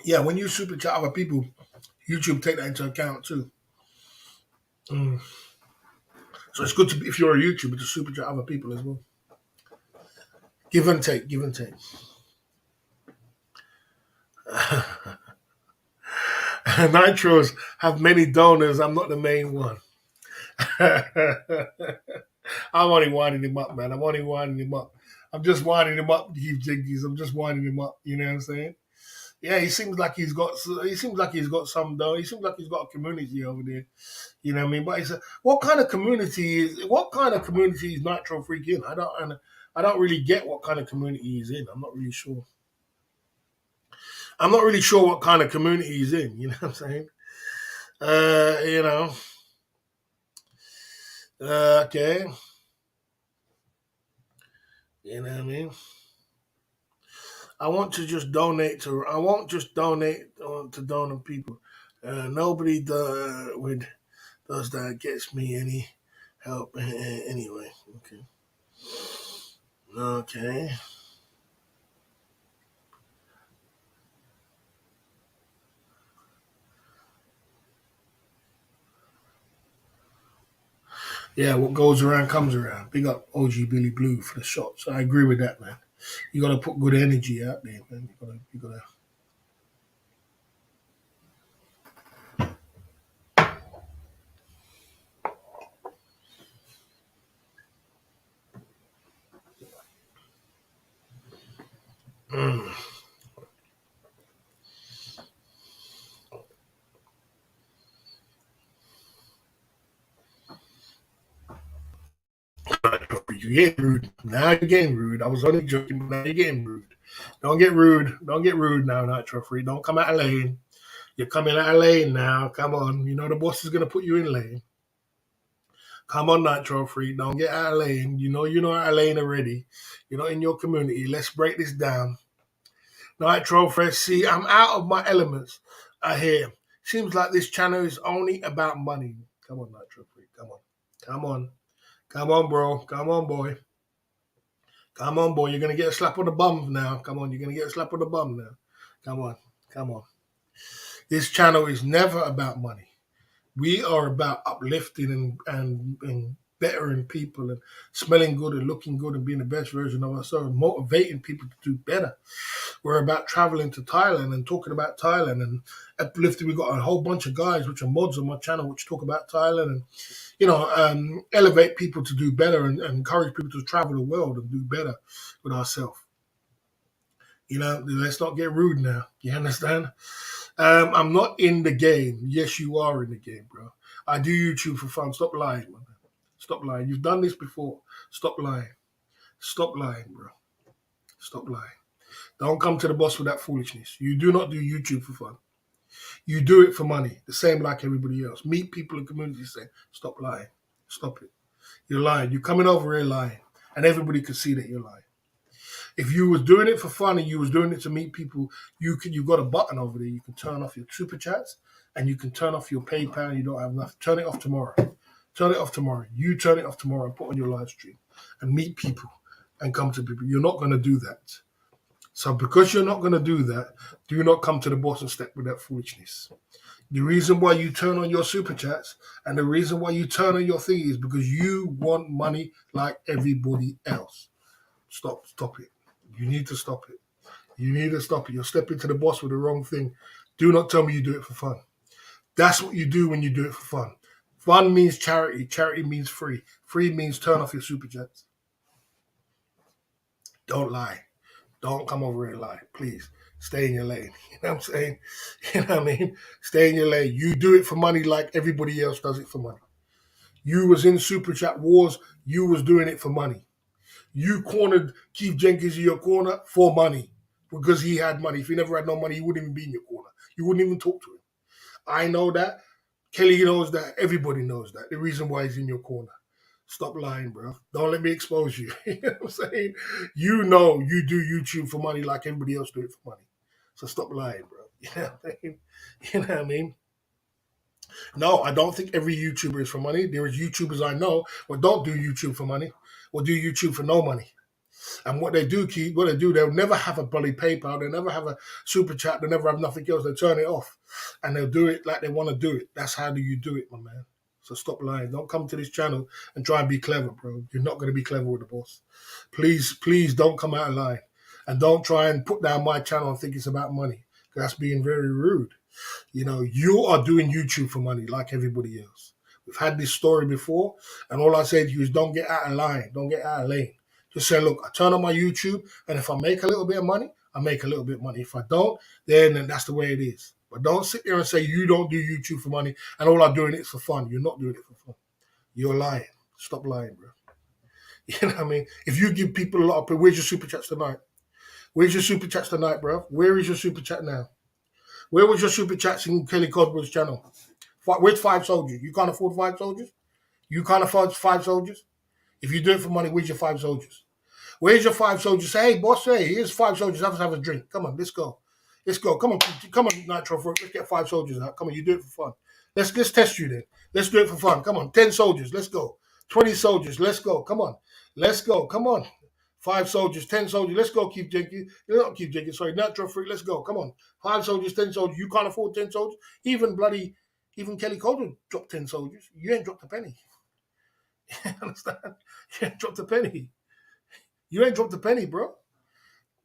Yeah, when you super chat other people, YouTube take that into account too. Mm. So it's good to be, if you're a YouTuber, to super chat other people as well. Give and take, give and take. Nitros have many donors. I'm not the main one. I'm only winding him up, man. I'm only winding him up. I'm just winding him up, Heath Jiggies. I'm just winding him up. You know what I'm saying? Yeah, he seems like he's got. He seems like he's got some though. He seems like he's got a community over there. You know what I mean? But it's what kind of community is? What kind of community is Nitro Freak in? I don't really get what kind of community he's in. I'm not really sure. I'm not really sure what kind of community he's in. You know what I'm saying? You know. Okay. You know what I mean? I want to just donate to. I won't just donate to donor people. Nobody does that gets me any help anyway. Okay. Okay. Yeah, what goes around comes around. Big up OG Billy Blue for the shots. I agree with that, man. You got to put good energy out there, man. You got to. Mm. You're getting rude. Now you're getting rude. I was only joking, but now you're getting rude. Don't get rude. Don't get rude now, Nitro Free. Don't come out of lane. You're coming out of lane now. Come on. You know the boss is gonna put you in lane. Come on, Nitro Free. Don't get out of lane. You know out of lane already. You're not in your community. Let's break this down. Nitro Fresh. See, I'm out of my elements. I hear. Seems like this channel is only about money. Come on, Nitro Free. Come on. Come on. Come on, bro. Come on, boy. Come on, boy. You're gonna get a slap on the bum now. Come on, you're gonna get a slap on the bum now. Come on, come on. This channel is never about money. We are about uplifting and bettering people and smelling good and looking good and being the best version of ourselves, motivating people to do better. We're about traveling to Thailand and talking about Thailand and uplifting. We've got a whole bunch of guys which are mods on my channel which talk about Thailand and, elevate people to do better and encourage people to travel the world and do better with ourselves. Let's not get rude now. You understand? I'm not in the game. Yes, you are in the game, bro. I do YouTube for fun. Stop lying, man. Stop lying. You've done this before. Stop lying. Stop lying, bro. Stop lying. Don't come to the boss with that foolishness. You do not do YouTube for fun. You do it for money, the same like everybody else. Meet people in communities saying, stop lying. Stop it. You're lying. You're coming over here lying. And everybody can see that you're lying. If you was doing it for fun and you was doing it to meet people, you've got a button over there. You can turn off your super chats and you can turn off your PayPal and you don't have enough. Turn it off tomorrow. Turn it off tomorrow. You turn it off tomorrow and put on your live stream and meet people and come to people. You're not going to do that. So because you're not going to do that, do not come to the boss and step with that foolishness. The reason why you turn on your super chats and the reason why you turn on your thing is because you want money like everybody else. Stop it. You need to stop it. You need to stop it. You're stepping to the boss with the wrong thing. Do not tell me you do it for fun. That's what you do when you do it for fun. Fun means charity. Charity means free. Free means turn off your super chats. Don't lie. Don't come over here and lie. Please stay in your lane. You know what I'm saying? You know what I mean? Stay in your lane. You do it for money like everybody else does it for money. You was in super chat wars. You was doing it for money. You cornered Keith Jenkins in your corner for money because he had money. If he never had no money, he wouldn't even be in your corner. You wouldn't even talk to him. I know that. Kelly knows that. Everybody knows that. The reason why he's in your corner. Stop lying, bro. Don't let me expose you. You know what I'm saying? You know you do YouTube for money like everybody else do it for money. So stop lying, bro. You know what I mean? You know what I mean? No, I don't think every YouTuber is for money. There is YouTubers I know who don't do YouTube for money or do YouTube for no money. And what they do, they'll never have a bloody PayPal, they'll never have a super chat, they'll never have nothing else. They'll turn it off. And they'll do it like they want to do it. That's how do you do it, my man. So stop lying. Don't come to this channel and try and be clever, bro. You're not going to be clever with the boss. Please don't come out of line. And don't try and put down my channel and think it's about money. Because that's being very rude. You are doing YouTube for money like everybody else. We've had this story before. And all I say to you is don't get out of line. Don't get out of lane. Just say, look, I turn on my YouTube. And if I make a little bit of money, I make a little bit of money. If I don't, then that's the way it is. But don't sit there and say you don't do YouTube for money and all I'm doing it for fun. You're not doing it for fun. You're lying. Stop lying, bro. You know what I mean? If you give people a lot of, where's your super chats tonight? Where's your super chats tonight, bro? Where is your super chat now? Where was your super chats in Kelly Codwood's channel? Where's 5 soldiers? You can't afford 5 soldiers? You can't afford 5 soldiers? If you do it for money, where's your 5 soldiers? Where's your 5 soldiers? Say, hey, boss, here's 5 soldiers. Have a drink. Come on, let's go. Let's go. Come on, Nitro. Let's get 5 soldiers out. Come on, you do it for fun. Let's test you then. Let's do it for fun. Come on, 10 soldiers. Let's go. 20 soldiers. Let's go. Come on. Let's go. Come on. 5 soldiers, 10 soldiers. Let's go, Keith Jenkins. Not Keith Jenkins, sorry, Nitro Freak. Let's go. Come on. 5 soldiers, 10 soldiers. You can't afford 10 soldiers. Even Kelly Coulter dropped 10 soldiers. You ain't dropped a penny. You understand? You ain't dropped a penny. You ain't dropped a penny, bro.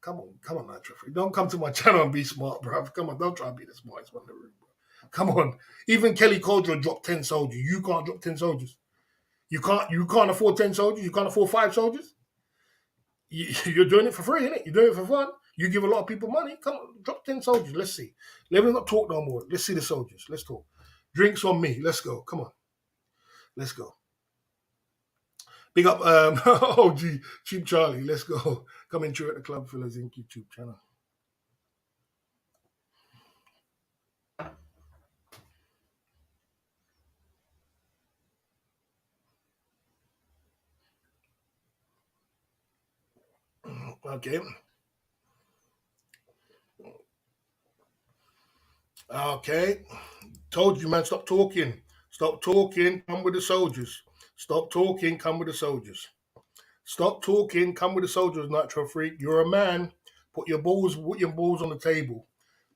Come on, Nitro Freak. Don't come to my channel and be smart, bro. Come on, don't try and be the smartest one in the room, bro. Come on. Even Kelly Coulter dropped 10 soldiers. You can't drop 10 soldiers. You can't afford 10 soldiers. You can't afford 5 soldiers. You're doing it for free, innit? You're doing it for fun. You give a lot of people money. Come on, drop 10 soldiers. Let's see. Let me not talk no more. Let's see the soldiers. Let's talk. Drinks on me. Let's go. Come on. Let's go. Big up OG Cheap Charlie. Let's go. Come and cheer at the Club Fillers Inc. YouTube channel. Okay. Okay. Told you, man, stop talking. Stop talking, come with the soldiers. Stop talking, come with the soldiers. Stop talking, come with the soldiers, Nitro Freak. You're a man. Put your balls on the table.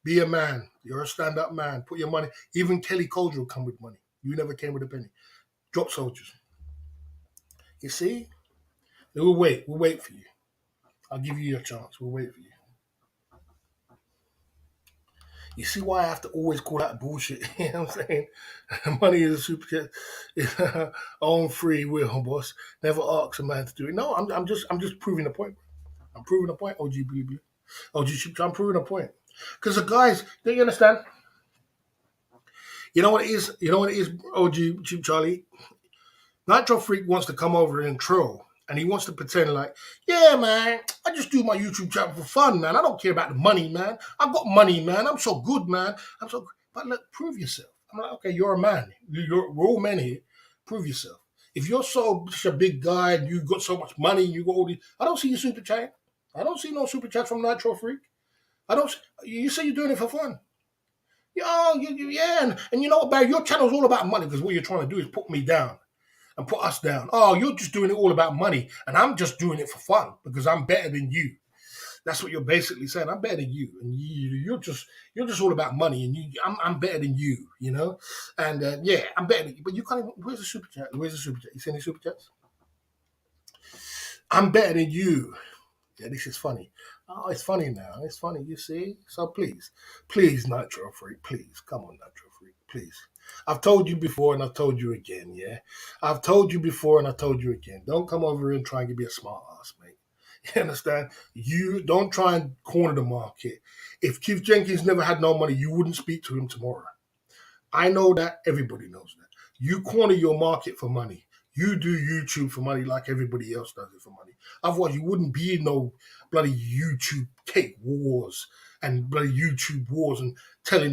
Be a man. You're a stand-up man. Put your money. Even Kelly Coulter will come with money. You never came with a penny. Drop soldiers. You see? We'll wait. We'll wait for you. I'll give you your chance. We'll wait for you. You see why I have to always call that bullshit? You know what I'm saying? Money is a super jet. Own free will, boss. Never ask a man to do it. No, I'm just proving a point. I'm proving a point, OG Blue. OG Chip, I'm proving a point. Because the guys, do you understand? You know what it is? You know what it is, OG Chip Charlie? Nitro Freak wants to come over and troll. And he wants to pretend like, yeah, man, I just do my YouTube channel for fun, man. I don't care about the money, man. I've got money, man. I'm so good, man. I'm so good. But look, prove yourself. I'm like, okay, you're a man. We're all men here. Prove yourself. If you're such a big guy and you've got so much money and you got all these, I don't see your super chat. I don't see no super chat from Nitro Freak. I don't. You say you're doing it for fun. Yeah, and you know what, Barry? Your channel's all about money because what you're trying to do is put me down and put us down. Oh, you're just doing it all about money, and I'm just doing it for fun because I'm better than you. That's what you're basically saying. I'm better than you, and you're just all about money, and I'm better than you, you know. And yeah, I'm better than you. But you can't even. Where's the super chat? Where's the super chat? You see any super chats? I'm better than you. Yeah, this is funny. Oh, it's funny now. It's funny, you see? So please, Nitro Freak, please. Come on, Nitro Freak, please. I've told you before and I've told you again, yeah? I've told you before and I told you again. Don't come over here and try and be a smart ass, mate. You understand? You don't try and corner the market. If Keith Jenkins never had no money, you wouldn't speak to him tomorrow. I know that. Everybody knows that. You corner your market for money. You do YouTube for money like everybody else does it for money. Otherwise, you wouldn't be in no bloody YouTube cake wars and bloody YouTube wars and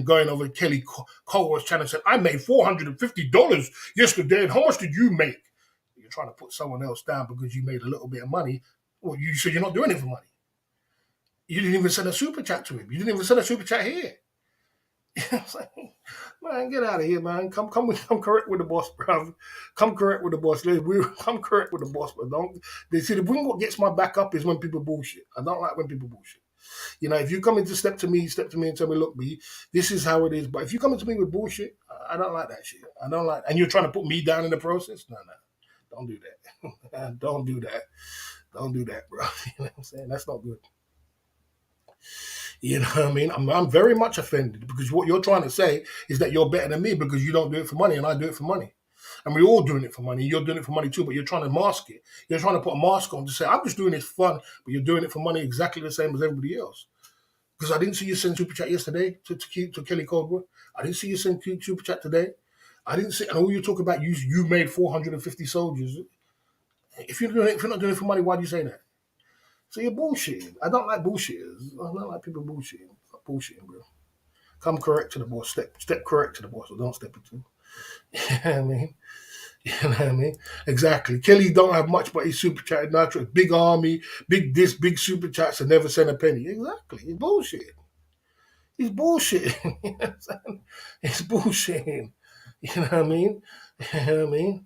going over Kelly Colwer's channel and saying, I made $450 yesterday, and how much did you make? You're trying to put someone else down because you made a little bit of money. Well, you said you're not doing it for money. You didn't even send a super chat to him. You didn't even send a super chat here. Man, get out of here, man. Come correct with the boss, bro. Come correct with the boss. Come correct with the boss, but don't. They see the thing what gets my back up is when people bullshit. I don't like when people bullshit. You know, if you come in to step to me and tell me, look, B, this is how it is. But if you come into me with bullshit, I don't like that shit. I don't like, and you're trying to put me down in the process. No, don't do that. Don't do that. Don't do that, bro. You know what I'm saying? That's not good. You know what I mean? I'm very much offended because what you're trying to say is that you're better than me because you don't do it for money and I do it for money. And we're all doing it for money. You're doing it for money too, but you're trying to mask it. You're trying to put a mask on to say, I'm just doing it for fun, but you're doing it for money exactly the same as everybody else. Because I didn't see you send super chat yesterday to Kelly Coldwood. I didn't see you send super chat today. I didn't see, and all you talk about, you made 450 soldiers. If you're not doing it for money, why do you say that? So you're bullshitting. I don't like bullshitters. I don't like people bullshitting. Stop bullshitting, bro. Come correct to the boss. Step correct to the boss, or don't step into. You know what I mean? You know what I mean? Exactly. Kelly don't have much, but he's super chatting Nitro. Big army, big super chats, and never send a penny. Exactly. He's bullshitting. He's bullshitting. You know what I'm saying? He's bullshitting. You know what I mean? You know what I mean?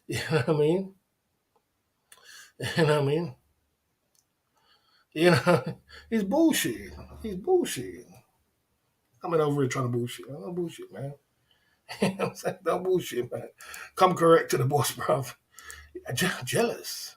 You know what I mean? You know what I mean? You know, he's bullshitting. He's bullshitting. Coming over here trying to bullshit. Don't bullshit, man. You know what I'm saying? Don't bullshit, man. Come correct to the boss, bruv. Jealous.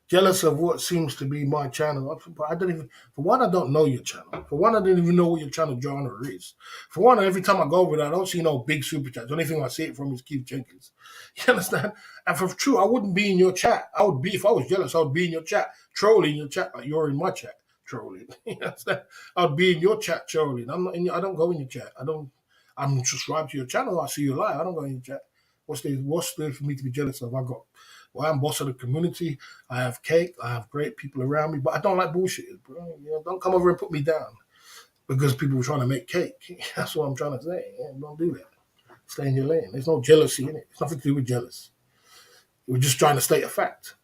Jealous of what seems to be my channel. I don't even, for one, I don't know your channel. For one, I didn't even know what your channel genre is. For one, every time I go over there, I don't see no big super chats. The only thing I see it from is Keith Jenkins. You understand? And for true, I wouldn't be in your chat. I would be, if I was jealous, I would be in your chat, trolling your chat like you're in my chat, trolling. You understand? I'd be in your chat, trolling. I'm not in your, I don't go in your chat. I'm subscribed to your channel. I see you live. I don't go in your chat. What's there for me to be jealous of? Well, I'm boss of the community. I have cake. I have great people around me, but I don't like bullshit, bro. You know, don't come over and put me down because people were trying to make cake. That's what I'm trying to say. Yeah, don't do that. Stay in your lane. There's no jealousy in it. It's nothing to do with jealous. We're just trying to state a fact.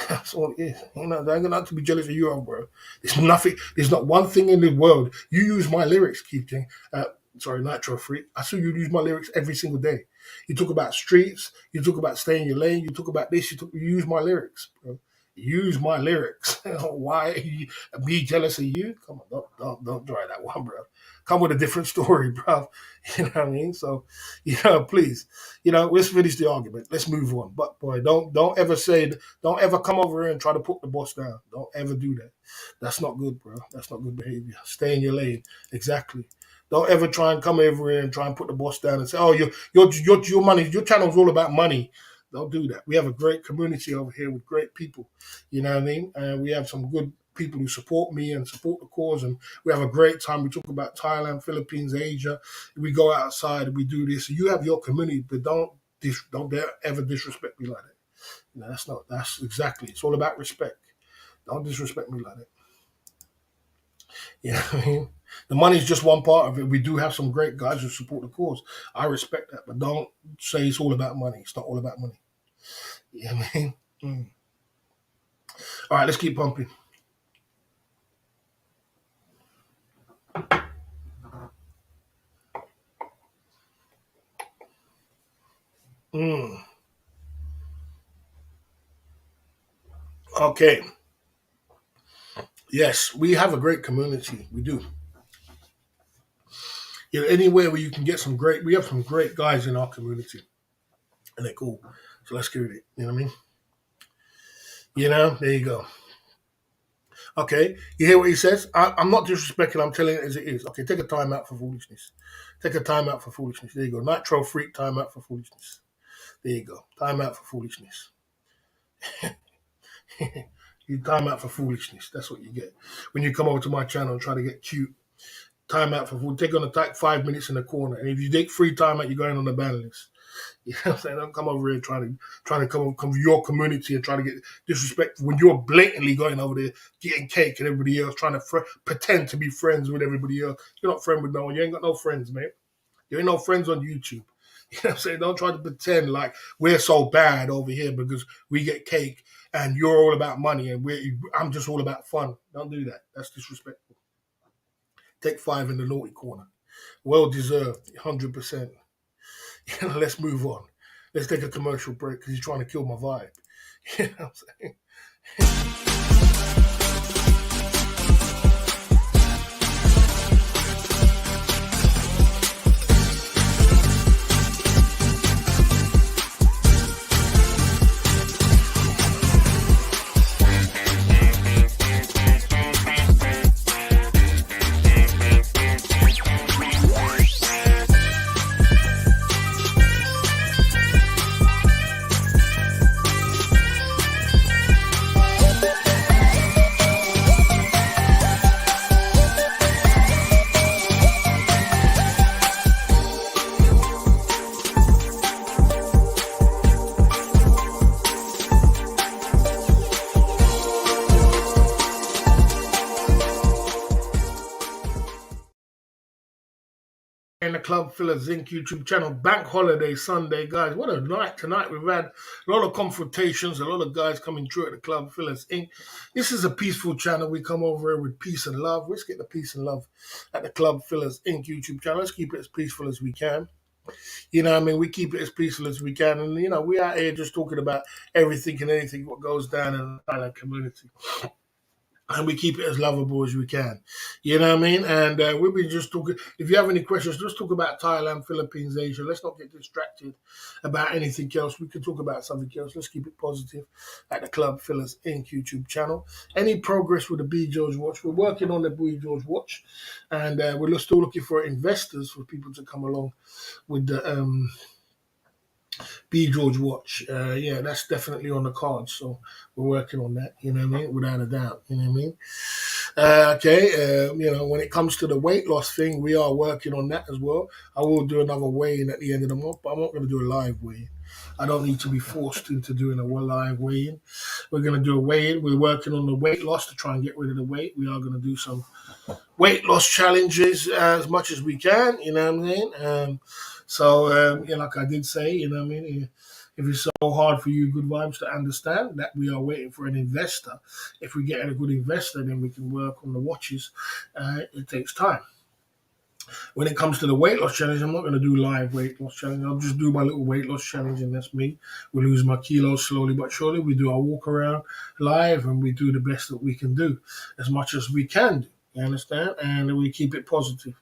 That's all it is. You know, I'm not to be jealous of you, bro. There's nothing. There's not one thing in the world. You use my lyrics, Keith. Sorry, Nitro Freak. I saw you use my lyrics every single day. You talk about streets. You talk about staying in your lane. You talk about this. You use my lyrics, bro. You use my lyrics. Why be jealous of you? Come on, Don't try that one, bro. Come with a different story, bro. You know what I mean? So, please, let's finish the argument. Let's move on. But boy, don't ever don't ever come over here and try to put the boss down. Don't ever do that. That's not good, bro. That's not good behavior. Stay in your lane. Exactly. Don't ever try and come over here and try and put the boss down and say, "Oh, your money, your channel's all about money." Don't do that. We have a great community over here with great people. You know what I mean? And we have some good people who support me and support the cause, and we have a great time. We talk about Thailand, Philippines, Asia. We go outside and we do this. So you have your community, but don't dare ever disrespect me like that. That's exactly. It's all about respect. Don't disrespect me like that. You know what I mean? The money's just one part of it. We do have some great guys who support the cause. I respect that, but don't say it's all about money. It's not all about money. You know what I mean? All right, let's keep pumping. Mm. Okay. Yes, we have a great community. We do. Anywhere where you can get we have some great guys in our community, and they're cool. So let's give it. You know what I mean? There you go. Okay, you hear what he says? I'm not disrespecting. I'm telling it as it is. Okay, take a time out for foolishness. Take a time out for foolishness. There you go. Nitro freak time out for foolishness. There you go. Time out for foolishness. You time out for foolishness. That's what you get when you come over to my channel and try to get cute. Time out for food. Take on attack 5 minutes in the corner, and if you take free time out, you're going on the ban list. You know what I'm saying? Don't come over here trying to come to your community and try to get disrespectful when you're blatantly going over there getting cake and everybody else trying to pretend to be friends with everybody else. You're not friend with no one. You ain't got no friends, mate. You ain't no friends on YouTube. You know what I'm saying? Don't try to pretend like we're so bad over here because we get cake and you're all about money and I'm just all about fun. Don't do that. That's disrespectful. Take 5 in the naughty corner. Well deserved, 100%. Let's move on. Let's take a commercial break because he's trying to kill my vibe. You know what I'm saying? In the Club Fillers Inc. YouTube channel, Bank Holiday Sunday, guys. What a night tonight. We've had a lot of confrontations, a lot of guys coming through at the Club Fillers Inc. This is a peaceful channel. We come over here with peace and love. Let's get the peace and love at the Club Fillers Inc. YouTube channel. Let's keep it as peaceful as we can. You know what I mean? We keep it as peaceful as we can. And, we out here just talking about everything and anything what goes down in the Thailand community. And we keep it as lovable as we can. You know what I mean? And we'll be just talking. If you have any questions, let's talk about Thailand, Philippines, Asia. Let's not get distracted about anything else. We can talk about something else. Let's keep it positive at the Club Fillers Inc. YouTube channel. Any progress with the B. George Watch? We're working on the B. George Watch. And we're still looking for investors, for people to come along with the B. George Watch. Yeah, that's definitely on the cards. So we're working on that, you know what I mean? Without a doubt, you know what I mean? Okay, when it comes to the weight loss thing, we are working on that as well. I will do another weigh-in at the end of the month, but I'm not going to do a live weigh-in. I don't need to be forced into doing a live weigh-in. We're going to do a weigh-in. We're working on the weight loss to try and get rid of the weight. We are going to do some weight loss challenges as much as we can, you know what I'm saying? Like I did say, you know what I mean? If it's so hard for you, Good Vibes, to understand that we are waiting for an investor. If we get a good investor, then we can work on the watches. It takes time. When it comes to the weight loss challenge, I'm not going to do live weight loss challenge. I'll just do my little weight loss challenge, and that's me. We lose my kilos slowly but surely. We do our walk around live, and we do the best that we can do, as much as we can do. You understand? And we keep it positive.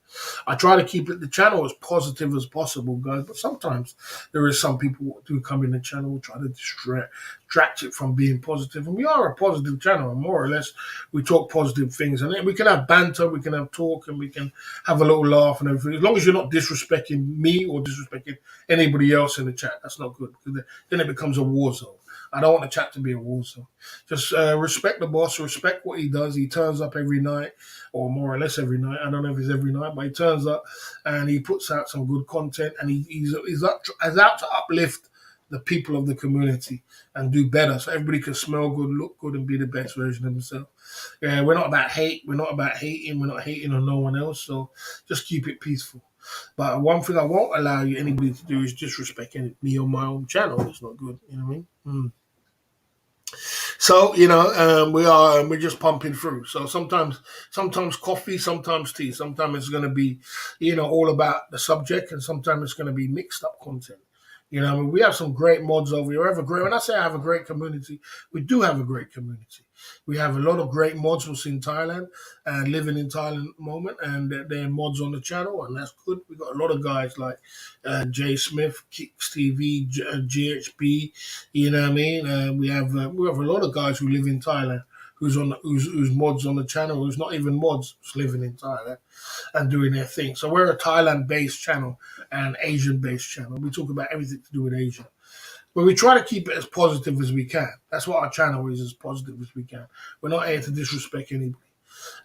I try to keep the channel as positive as possible, guys. But sometimes there is some people who do come in the channel who try to distract it from being positive. And we are a positive channel, and more or less, we talk positive things. And then we can have banter, we can have talk, and we can have a little laugh and everything. As long as you're not disrespecting me or disrespecting anybody else in the chat, that's not good. Because then it becomes a war zone. I don't want the chat to be a war zone. Just respect the boss, respect what he does. He turns up every night, or more or less every night. I don't know if it's every night, but he turns up and he puts out some good content, and he's out to uplift the people of the community and do better, so everybody can smell good, look good, and be the best version of themselves. Yeah, we're not about hate. We're not about hating. We're not hating on no one else. So just keep it peaceful. But one thing I won't allow anybody to do is disrespect me on my own channel. It's not good. You know what I mean? So we're just pumping through. So sometimes coffee, sometimes tea, sometimes it's going to be all about the subject, and sometimes it's going to be mixed up content. I mean, we have some great mods over here. When I say I have a great community, we do have a great community. We have a lot of great mods who's in Thailand and living in Thailand at the moment, and they're mods on the channel, and that's good. We got a lot of guys like Jay Smith, Kicks TV, GHB. You know what I mean? We have a lot of guys who live in Thailand who's mods on the channel, who's not even mods, who's living in Thailand and doing their thing. So we're a Thailand-based channel and Asian-based channel. We talk about everything to do with Asia. But we try to keep it as positive as we can. That's what our channel is, as positive as we can. We're not here to disrespect anybody.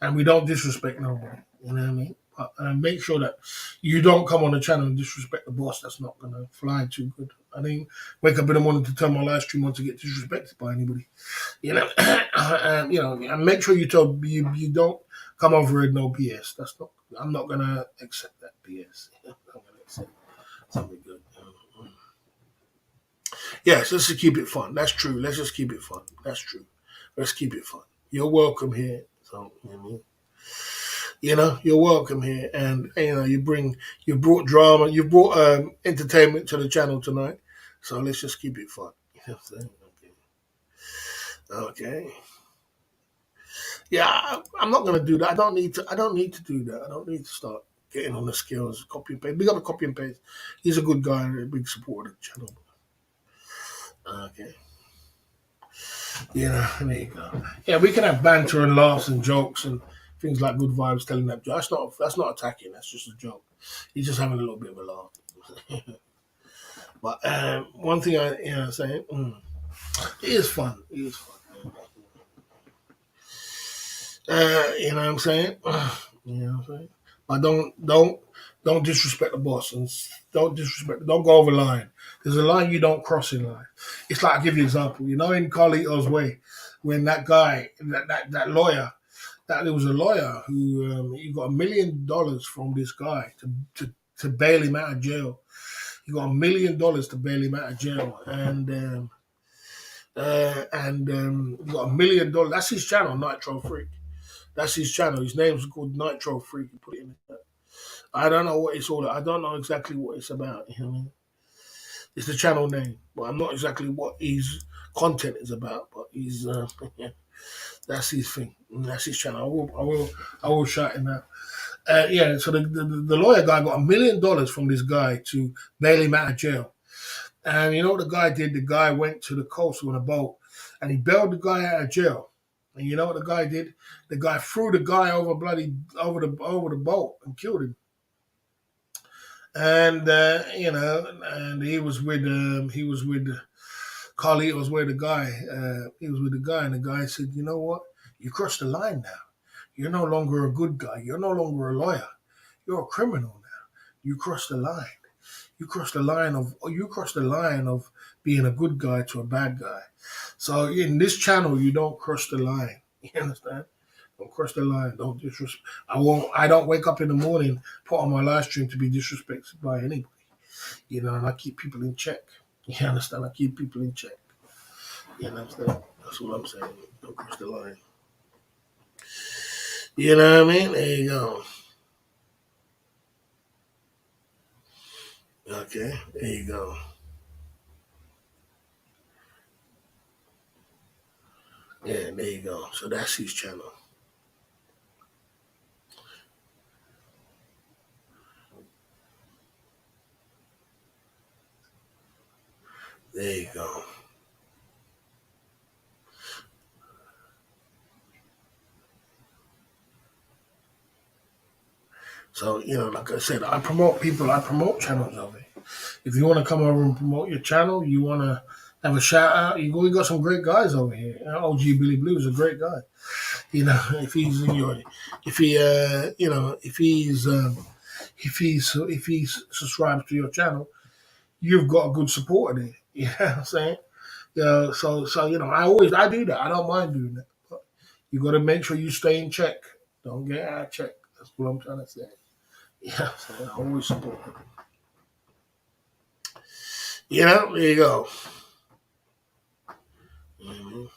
And we don't disrespect nobody. You know what I mean? But make sure that you don't come on the channel and disrespect the boss. That's not going to fly too good. I didn't wake up in the morning to turn my live stream on to get disrespected by anybody. And make sure you don't come over with no BS. I'm not gonna accept that BS. I'm gonna accept something good. Yes, let's just keep it fun. That's true. Let's just keep it fun. That's true. Let's keep it fun. You're welcome here. So you're welcome here, and you brought drama, you brought entertainment to the channel tonight. So let's just keep it fun. You know what I'm saying? Okay. Yeah, I'm not gonna do that. I don't need to. I don't need to do that. I don't need to start getting on the skills, copy and paste. We got to copy and paste. He's a good guy and a big supporter of the channel. Okay. There you go. Yeah, we can have banter and laughs and jokes and things like good vibes telling that joke. That's not attacking, that's just a joke. He's just having a little bit of a laugh. But one thing saying, it is fun. It is fun. You know what I'm saying? You know what I'm saying? But don't disrespect the boss, and don't go over the line. There's a line you don't cross in life. It's like, I'll give you an example. In Carlito's Way, when that guy, that lawyer, that there was a lawyer who he got $1 million from this guy to bail him out of jail. He got $1 million to bail him out of jail, and he got $1 million. That's his channel, Nitro Freak. That's his channel. His name's called Nitro Freak. You put it in the chat. I don't know what it's all about. I don't know exactly what it's about. You know what I mean? It's the channel name, but I'm not exactly what his content is about. But he's that's his thing. That's his channel. I will shout him out. So the lawyer guy got $1 million from this guy to bail him out of jail. And you know what the guy did? The guy went to the coast on a boat, and he bailed the guy out of jail. And you know what the guy did? The guy threw the guy over the boat and killed him. And and he was with Carly was with the guy. He was with the guy, and the guy said, "You know what? You crossed the line now. You're no longer a good guy. You're no longer a lawyer. You're a criminal now. You crossed the line. You crossed the line of being a good guy to a bad guy. So in this channel, you don't cross the line. You understand? Don't cross the line. Don't disrespect. I don't wake up in the morning, put on my live stream to be disrespected by anybody. And I keep people in check. You understand? I keep people in check. You understand? That's what I'm saying. Don't cross the line. You know what I mean? There you go. Okay, there you go. Yeah, there you go. So that's his channel. There you go. So, like I said, I promote people, I promote channels over here. If you want to come over and promote your channel, you want to have a shout out, we got some great guys over here. OG Billy Blue is a great guy. If he's in your, if he, if he's subscribed to your channel, you've got a good supporter there. You know what I'm saying? Yeah. So I do that. I don't mind doing that. But you got to make sure you stay in check. Don't get out of check. That's what I'm trying to say. Yeah. So I always support him. There you go. Mhm.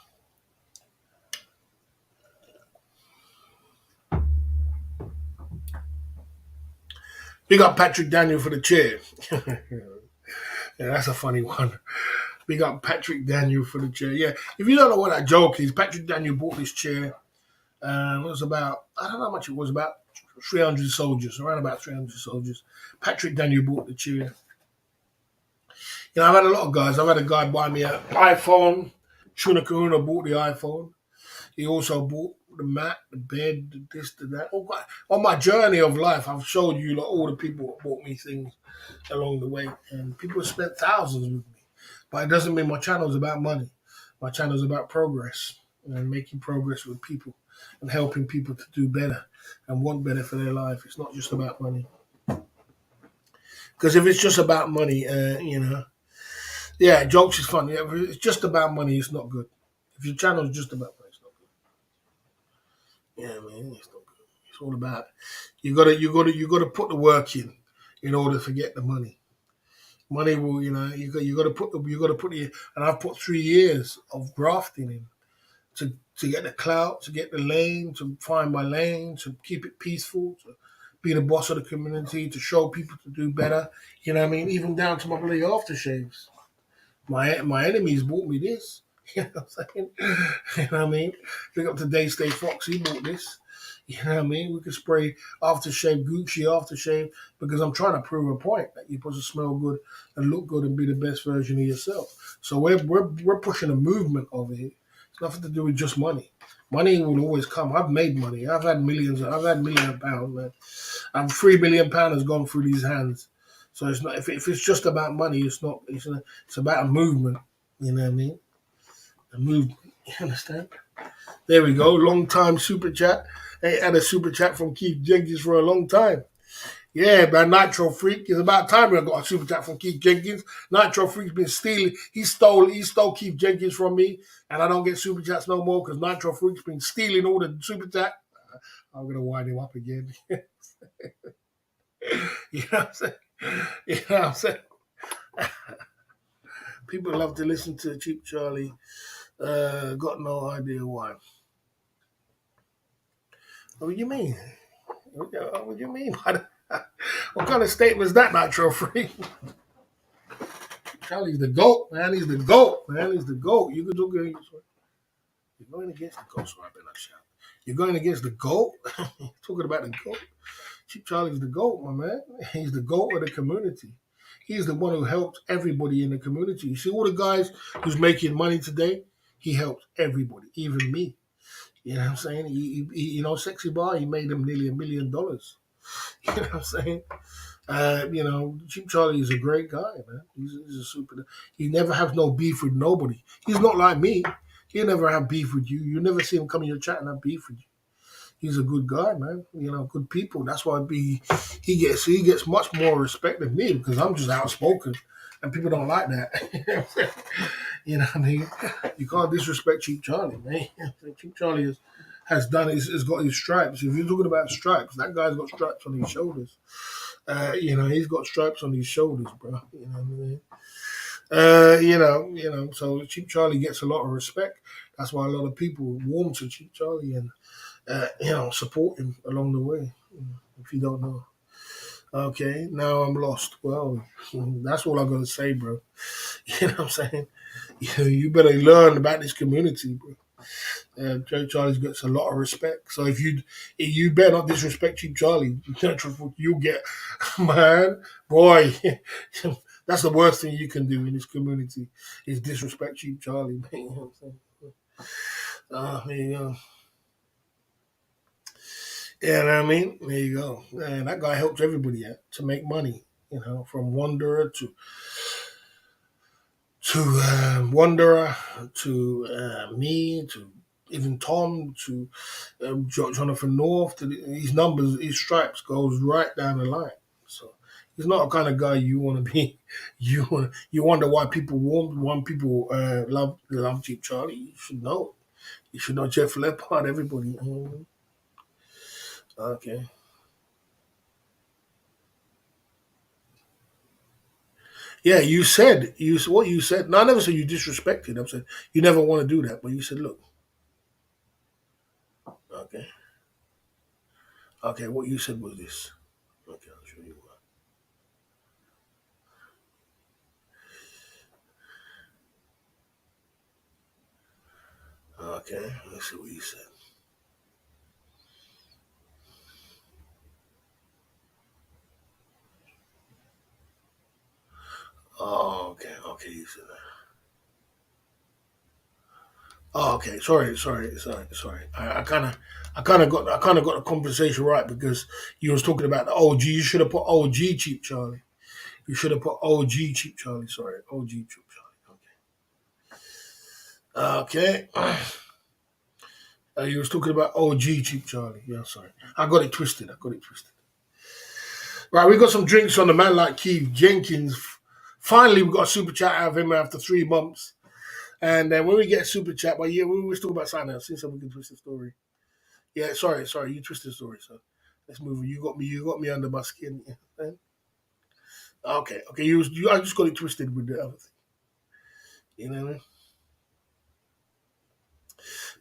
We got Patrick Daniel for the chair. Yeah, that's a funny one. We got Patrick Daniel for the chair. Yeah, if you don't know what that joke is, Patrick Daniel bought this chair. It was about, I don't know how much it was, about 300 soldiers, around about 300 soldiers. Patrick Daniel bought the chair. I've had a lot of guys. I've had a guy buy me an iPhone. Shuna Kahuna bought the iPhone. He also bought the mat, the bed, the this, the that. On my journey of life, I've showed you all the people that bought me things along the way. And people have spent thousands with me. But it doesn't mean my channel is about money. My channel is about progress and making progress with people and helping people to do better and want better for their life. It's not just about money. Because if it's just about money, yeah, jokes is fun. Yeah, if it's just about money, it's not good. If your channel is just about money, it's not good. Yeah, man, it's not good. It's all about you gotta put the work in order to get the money. Money will, you gotta put the, and I've put 3 years of grafting in to get the clout, to get the lane, to find my lane, to keep it peaceful, to be the boss of the community, to show people to do better. You know what I mean? Even down to my bloody aftershaves. My enemies bought me this. You know what I'm saying? You know what I mean? Pick up to Stay Fox, he bought this. You know what I mean? We could spray aftershave, Gucci aftershave, because I'm trying to prove a point that you're supposed to smell good and look good and be the best version of yourself. So we're pushing a movement over here. It's nothing to do with just money. Money will always come. I've made money. I've had millions. I've had £1 million, man. And £3 million has gone through these hands. So it's not, if it's just about money, it's not. It's about a movement. You know what I mean? A movement. You understand? There we go. Long time super chat. Ain't had a super chat from Keith Jenkins for a long time. Yeah, man, Nitro Freak. It's about time we got a super chat from Keith Jenkins. Nitro Freak's been stealing. He stole Keith Jenkins from me, and I don't get super chats no more because Nitro Freak's been stealing all the super chat. I'm gonna wind him up again. You know what I'm saying? You know what I'm saying? People love to listen to Cheap Charlie. Got no idea why. What do you mean? What do you mean? What kind of statement is that, Nitro Freak? Charlie's the GOAT, man. He's the GOAT, man. He's the GOAT. You could do good. You're going against the GOAT, so I better not shout. You're going against the GOAT? Talking about the GOAT? Cheap Charlie's the GOAT, my man. He's the GOAT of the community. He's the one who helped everybody in the community. You see all the guys who's making money today? He helped everybody, even me. You know what I'm saying? Sexy Bar, he made him nearly $1 million. You know what I'm saying? Cheap Charlie is a great guy, man. He's a super. He never has no beef with nobody. He's not like me. He'll never have beef with you. You never see him come in your chat and have beef with you. He's a good guy, man. Good people. That's why he gets much more respect than me because I'm just outspoken, and people don't like that. You know what I mean? You can't disrespect Cheap Charlie, man. Cheap Charlie has got his stripes. If you're talking about stripes, that guy's got stripes on his shoulders. He's got stripes on his shoulders, bro. You know what I mean? So Cheap Charlie gets a lot of respect. That's why a lot of people warm to Cheap Charlie and support him along the way. If you don't know, okay, now I'm lost. Well, that's all I'm gonna say, bro. You know what I'm saying? You better learn about this community, bro. Joe Charlie gets a lot of respect. So if you better not disrespect Cheap Charlie, you'll get, man, boy. That's the worst thing you can do in this community is disrespect Cheap Charlie. Man. You know what I'm saying? There you go. Yeah, you know what I mean? There you go. And that guy helps everybody out to make money, from Wanderer to Wanderer to me to even Tom to Jonathan North. His numbers, his stripes goes right down the line. So he's not a kind of guy you want to be. You wonder why people want people love Cheap Charlie. You should know. You should know Jeff Leppard. Everybody. Okay. Yeah, you what you said. No, I never said you disrespected. I said you never want to do that, but you said, look, okay, okay. What you said was this. Okay, I'll show you what. Okay, let's see what you said. Oh, okay, okay. You said that. Oh, okay. Sorry. I kind of got the conversation right because you was talking about the OG. You should have put OG Cheap Charlie. You should have put OG Cheap Charlie. Sorry, OG Cheap Charlie. Okay. Okay. You was talking about OG Cheap Charlie. Yeah, sorry. I got it twisted. Right, we got some drinks on the man like Keith Jenkins. Finally, we got a super chat out of him after 3 months. And then when we get a super chat, but yeah, we was talking about something else. Since we can twist the story. Yeah, sorry, you twisted the story. So let's move on. You got me under my skin. Yeah. Okay. I just got it twisted with the other thing. You know what I mean?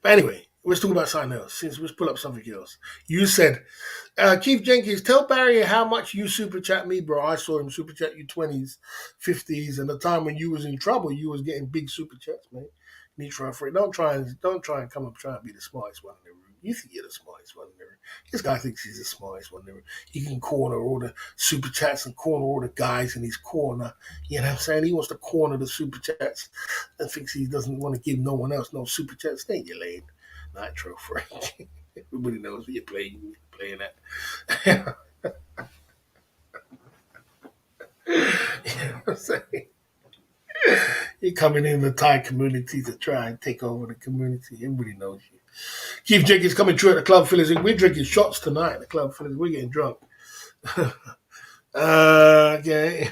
But anyway, let's talk about something else. Since let's pull up something else. You said Keith Jenkins, tell Barry how much you super chat me, bro. I saw him super chat you 20s, 50s, and the time when you was in trouble, you was getting big super chats, man. You need to try for it. Don't try and come up trying to be the smartest one in the room. You think you're the smartest one in the room. This guy thinks he's the smartest one in the room. He can corner all the super chats and corner all the guys in his corner. You know what I'm saying? He wants to corner the super chats and thinks he doesn't want to give no one else no super chats. Stay in your lane. Nitro Frank. Everybody knows what you're playing at. You know what I'm saying? You're coming in the Thai community to try and take over the community. Everybody knows you. Keith Jenkins coming through at the Club Fillers. We're drinking shots tonight at the Club Fillers. We're getting drunk. Okay.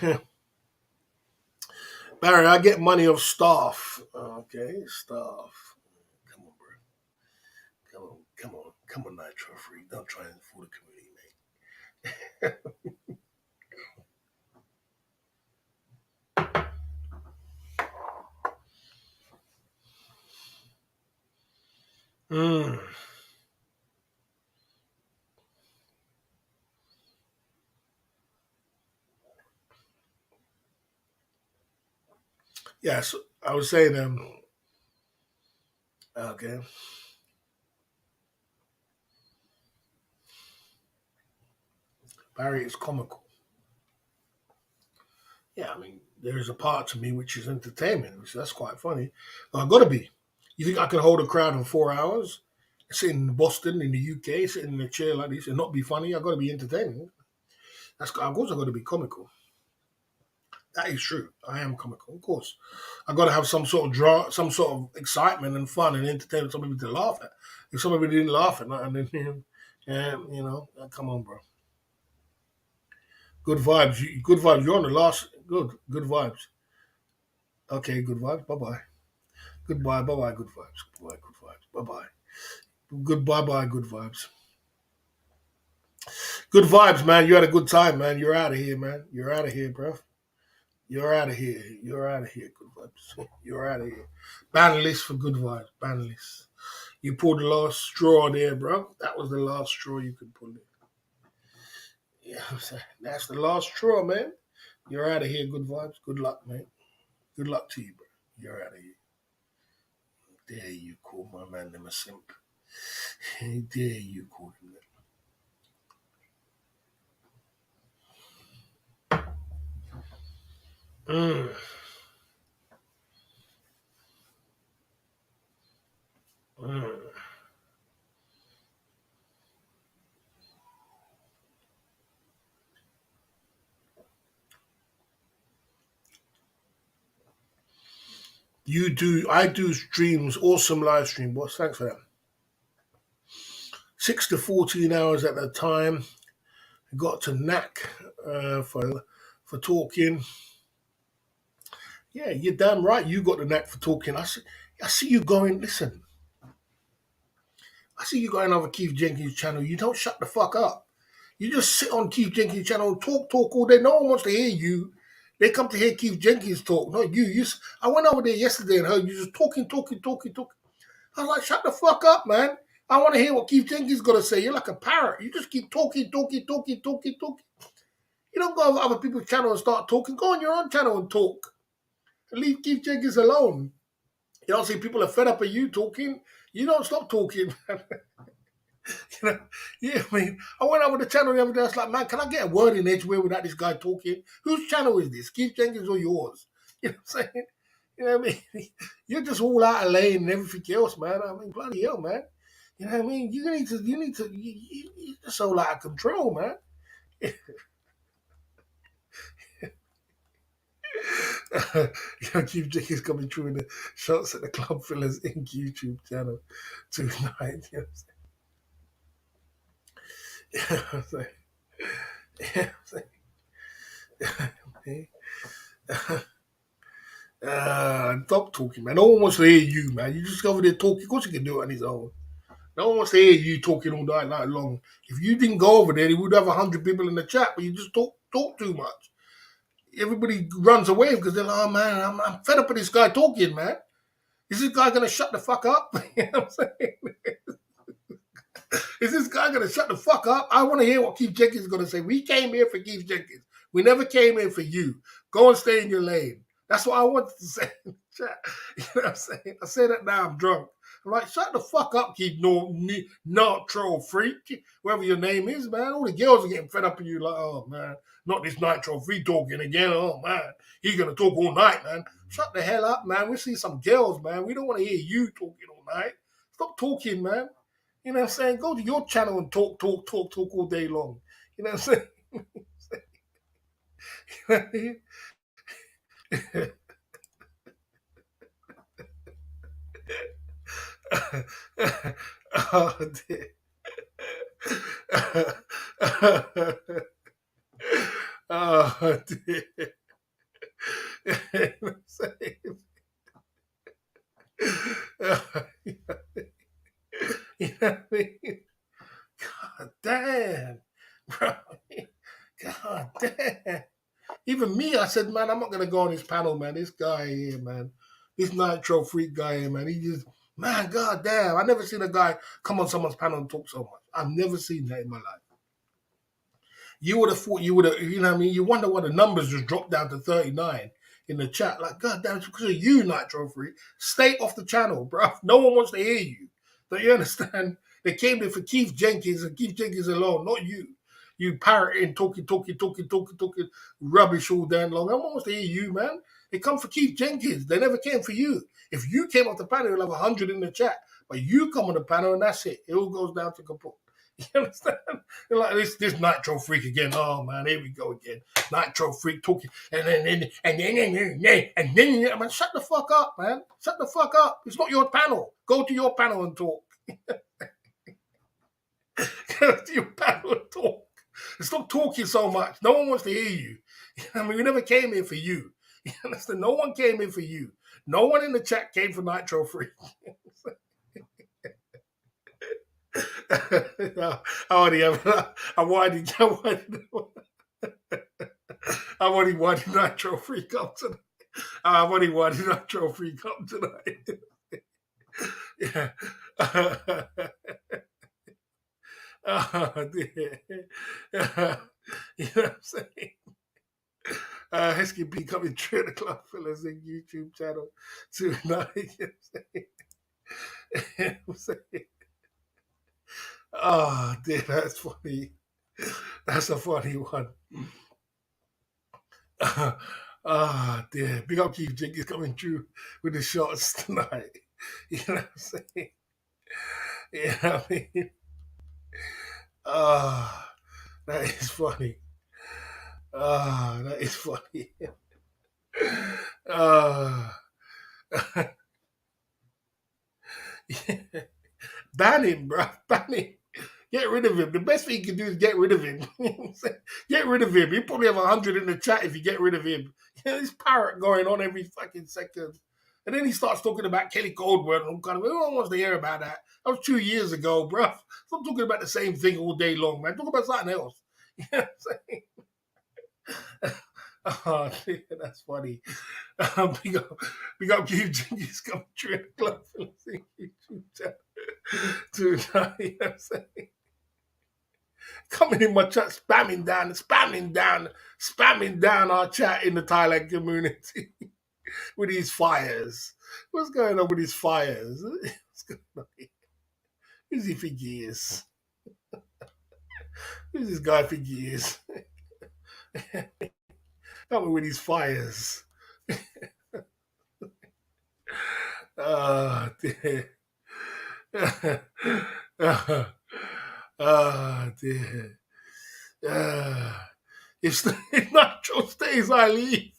Barry, I get money of staff. Okay, staff. Come on, bro. Come on, Nitro Free. Don't try and fool the community, mate. Yes, I was saying, okay, Barry is comical. Yeah, I mean, there is a part to me which is entertainment, which that's quite funny. I gotta be. You think I can hold a crowd in 4 hours, sit in Boston, in the UK, sit in a chair like this, and not be funny? I gotta be entertaining. That's of course I gotta be comical. That is true. I am comical, of course. I gotta have some sort of some sort of excitement and fun and entertainment, somebody to laugh at. If somebody didn't laugh at that, and then, yeah, come on, bro. Good vibes. Good vibes. You're on the last. Good vibes. Okay, good vibes. Bye bye. Goodbye. Bye bye. Good vibes. Goodbye. Good vibes. Bye bye. Goodbye. Bye. Good vibes. Good vibes, man. You had a good time, man. You're out of here, man. You're out of here, bro. You're out of here. You're out of here. Good vibes. You're out of here. Ban list for good vibes. Ban list. You pulled the last straw there, bro. That was the last straw you could pull it. Yeah, I'm saying that's the last straw, man. You're out of here. Good vibes. Good luck, man. Good luck to you, bro. You're out of here. Dare you call my man them a simp? Dare you call him that? Mm. Mm. I do streams, awesome live stream, boss. Thanks for that. 6 to 14 hours at a time. Got to knack for talking. Yeah, you're damn right. You got the knack for talking. I see you going. Listen, I see you going over Keith Jenkins' channel. You don't shut the fuck up. You just sit on Keith Jenkins' channel, talk all day. No one wants to hear you. They come to hear Keith Jenkins talk, not you. I went over there yesterday and heard you just talking. I was like, shut the fuck up, man. I want to hear what Keith Jenkins got to say. You're like a parrot. You just keep talking. You don't go over other people's channel and start talking. Go on your own channel and talk. And leave Keith Jenkins alone. You don't see people are fed up of you talking. You don't stop talking. You know? Yeah, I mean, I went over the channel the other day. I was like, man, can I get a word in Edgeware without this guy talking? Whose channel is this? Keith Jenkins or yours? You know what I'm saying? You know what I mean? You're just all out of lane and everything else, man. I mean, bloody hell, man. You know what I mean? You're just so out of control, man. You know, Keith Jenkins coming through in the shots at the club fillers in YouTube channel tonight. You know what I'm saying? Yeah, stop talking, man. No one wants to hear you, man. You just go over there talking. Of course, you can do it on his own. No one wants to hear you talking all night long. If you didn't go over there, he would have 100 people in the chat, but you just talk too much. Everybody runs away because they're like, oh man, I'm fed up with this guy talking, man. Is this guy gonna shut the fuck up? You know what I'm saying? Is this guy going to shut the fuck up? I want to hear what Keith Jenkins is going to say. We came here for Keith Jenkins. We never came here for you. Go and stay in your lane. That's what I wanted to say in the chat. You know what I'm saying? I say that now I'm drunk. I'm like, shut the fuck up, Keith not troll freak, whoever your name is, man. All the girls are getting fed up with you like, oh, man, not this nitro free talking again. Oh, man, he's going to talk all night, man. Shut the hell up, man. We see some girls, man. We don't want to hear you talking all night. Stop talking, man. You know what I'm saying? Go to your channel and talk all day long. You know what I'm saying? Oh, dear. Oh, dear. You know what I'm saying? You know what I mean? God damn, bro. God damn. Even me, I said, man, I'm not gonna go on this panel, man. This guy here, man. This nitro freak guy here, man. He just, man, god damn. I never seen a guy come on someone's panel and talk so much. I've never seen that in my life. You would have thought you would have, you know what I mean? You wonder why the numbers just dropped down to 39 in the chat. Like, god damn, it's because of you, Nitro Freak. Stay off the channel, bro. No one wants to hear you. Don't you understand? They came there for Keith Jenkins and Keith Jenkins alone, not you. You parroting, talking rubbish all day long. No one wants to hear you, man. They come for Keith Jenkins. They never came for you. If you came off the panel, you'll have 100 in the chat. But you come on the panel and that's it. It all goes down to kaput. You understand? They're like this Nitro Freak again. Oh man, here we go again. Nitro Freak talking and then man, shut the fuck up, man. Shut the fuck up. It's not your panel. Go to your panel and talk. Go to your panel and talk. Stop talking so much. No one wants to hear you. I mean, we never came here for you. You understand? No one came in for you. No one in the chat came for Nitro Freak. I already have. I've only wanted Nitro Freak up tonight. I've only wanted Nitro Freak up tonight. Yeah. Oh, dear. You know what I'm saying? SKP coming through the club fellas in YouTube channel tonight. You know what I'm saying? Oh, dear, that's funny. That's a funny one. Ah, dear. Big up Keith Jenkins coming through with the shots tonight. You know what I'm saying? You know what I mean? Ah, that is funny. Ah, that is funny. Ah, ban him, bro. Ban him. Get rid of him. The best thing you can do is get rid of him. Get rid of him. You probably have 100 in the chat if you get rid of him. This parrot going on every fucking second. And then he starts talking about Kelly Goldberg and all kind of. No one wants to hear about that. That was 2 years ago, bro. Stop talking about the same thing all day long, man. Talk about something else. You know what I'm saying? Oh, that's funny. Big up Keith Jenkins coming through the club. YouTube channel. Dude, you know what I'm saying? Coming in my chat, spamming down our chat in the Thailand community with these fires. What's going on with these fires? What's going on here? Who's he think he is? Who's this guy think he is? Coming with these fires. Ah, dear. Ah, dear. If Nacho stays, I leave.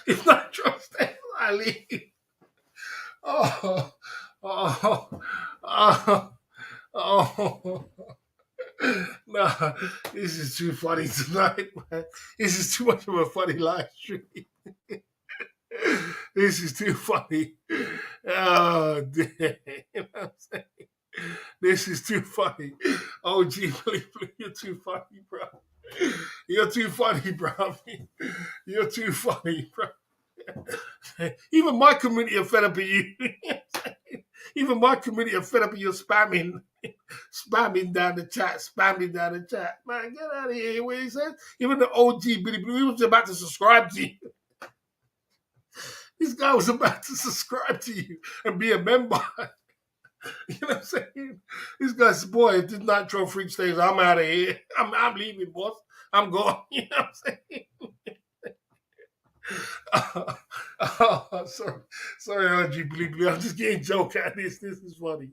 If Nacho stays, I leave. Oh, oh, oh, oh. Nah, this is too funny tonight, man. This is too much of a funny live stream. This is too funny. Oh, damn. You know what I'm saying? This is too funny. Oh, gee, please, you're too funny, bro. You're too funny, bro. You're too funny, bro. Even my community are fed up of you. Even my community are fed up of your spamming down the chat, spamming down the chat. Man, get out of here. What he says? Even the OG Billy Blue, he was about to subscribe to you. This guy was about to subscribe to you and be a member. You know what I'm saying? This guy's boy, if this Nitro Freak stays, I'm out of here. I'm leaving, boss. I'm going. You know what I'm saying? Sorry, OG Billy Blue. I'm just getting joke at this. This is funny.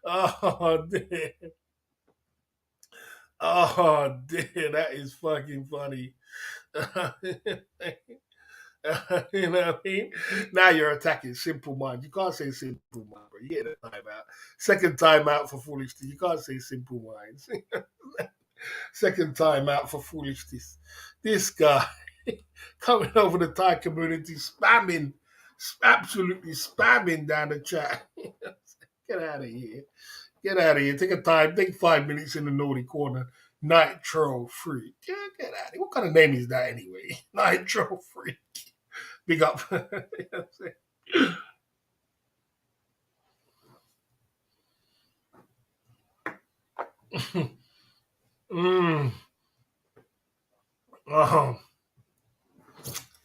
Oh, damn. Oh, damn. That is fucking funny. You know what I mean? Now you're attacking Simple Mind. You can't say Simple Mind, bro. You get a timeout. Second time out for foolishness. You can't say Simple Minds. Second time out for foolishness. This guy coming over the Thai community, absolutely spamming down the chat. Get out of here. Get out of here. Take a time. Take 5 minutes in the naughty corner. Nitro Freak. Get out of here. What kind of name is that anyway? Nitro Freak. Big up. You know what I'm saying? Oh,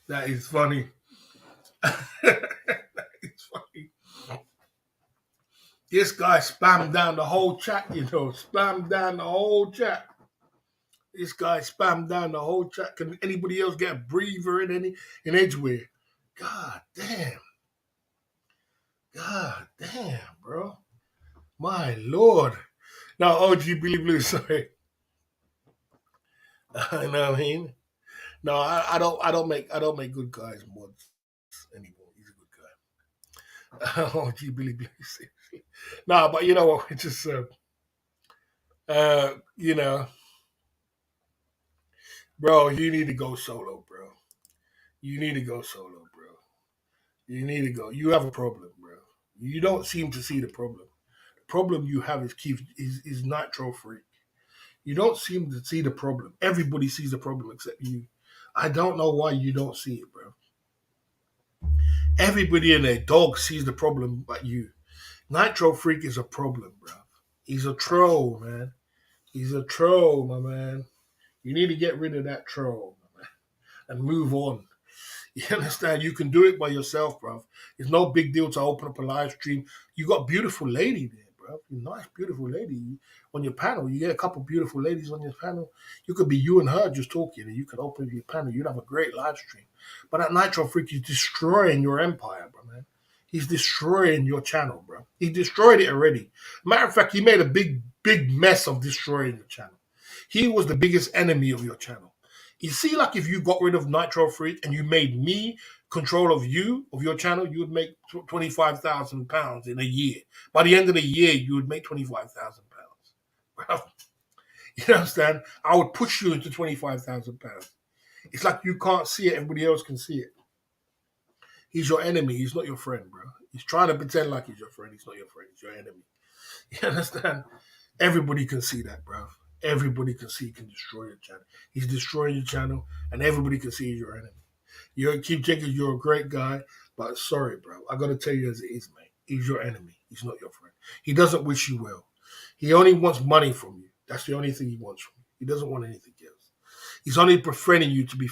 that is funny. That is funny. This guy spammed down the whole chat, spammed down the whole chat. This guy spammed down the whole chat. Can anybody else get a breather in Edgeware? God damn. God damn, bro. My lord. Now, OG Billy Blue, sorry. You know what I mean? No, I don't make good guys mods anymore. He's a good guy. OG Billy Blue, seriously. No, but you know what? It's just you know, bro, you need to go solo, bro. You need to go solo, bro. You need to go. You have a problem, bro. You don't seem to see the problem. The problem you have is Keith is Nitro Freak. You don't seem to see the problem. Everybody sees the problem except you. I don't know why you don't see it, bro. Everybody and their dog sees the problem but you. Nitro Freak is a problem, bro. He's a troll, man. He's a troll, my man. You need to get rid of that troll, my man, and move on. You understand? You can do it by yourself, bro. It's no big deal to open up a live stream. You got a beautiful lady there, bro. You're a nice, beautiful lady on your panel. You get a couple beautiful ladies on your panel. You could be you and her just talking, and you could open your panel. You'd have a great live stream. But that Nitro Freak is destroying your empire, bro, man. He's destroying your channel, bro. He destroyed it already. Matter of fact, he made a big, big mess of destroying your channel. He was the biggest enemy of your channel. You see, like if you got rid of Nitro Freak and you made me control of you, of your channel, you would make £25,000 in a year. By the end of the year, you would make £25,000. Well, you understand? I would push you into £25,000. It's like you can't see it, everybody else can see it. He's your enemy, he's not your friend, bro. He's trying to pretend like he's your friend. He's not your friend, he's your enemy. You understand? Everybody can see that, bro. Everybody can see he can destroy your channel. He's destroying your channel, and everybody can see he's your enemy. You keep thinking you're a great guy, but sorry, bro. I gotta tell you as it is, mate. He's your enemy. He's not your friend. He doesn't wish you well. He only wants money from you. That's the only thing he wants from you. He doesn't want anything else. He's only befriending you to be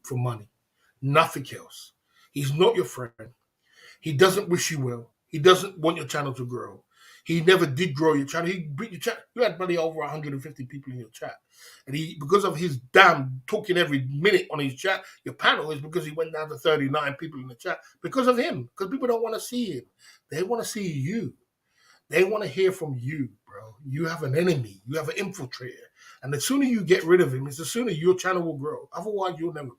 for money. Nothing else. He's not your friend. He doesn't wish you well. He doesn't want your channel to grow. He never did grow your channel. He beat your chat. You had bloody over 150 people in your chat. And he, because of his damn talking every minute on his chat, your panel is because he went down to 39 people in the chat. Because of him. Because people don't want to see him. They want to see you. They want to hear from you, bro. You have an enemy. You have an infiltrator. And the sooner you get rid of him, it's the sooner your channel will grow. Otherwise, you'll never grow.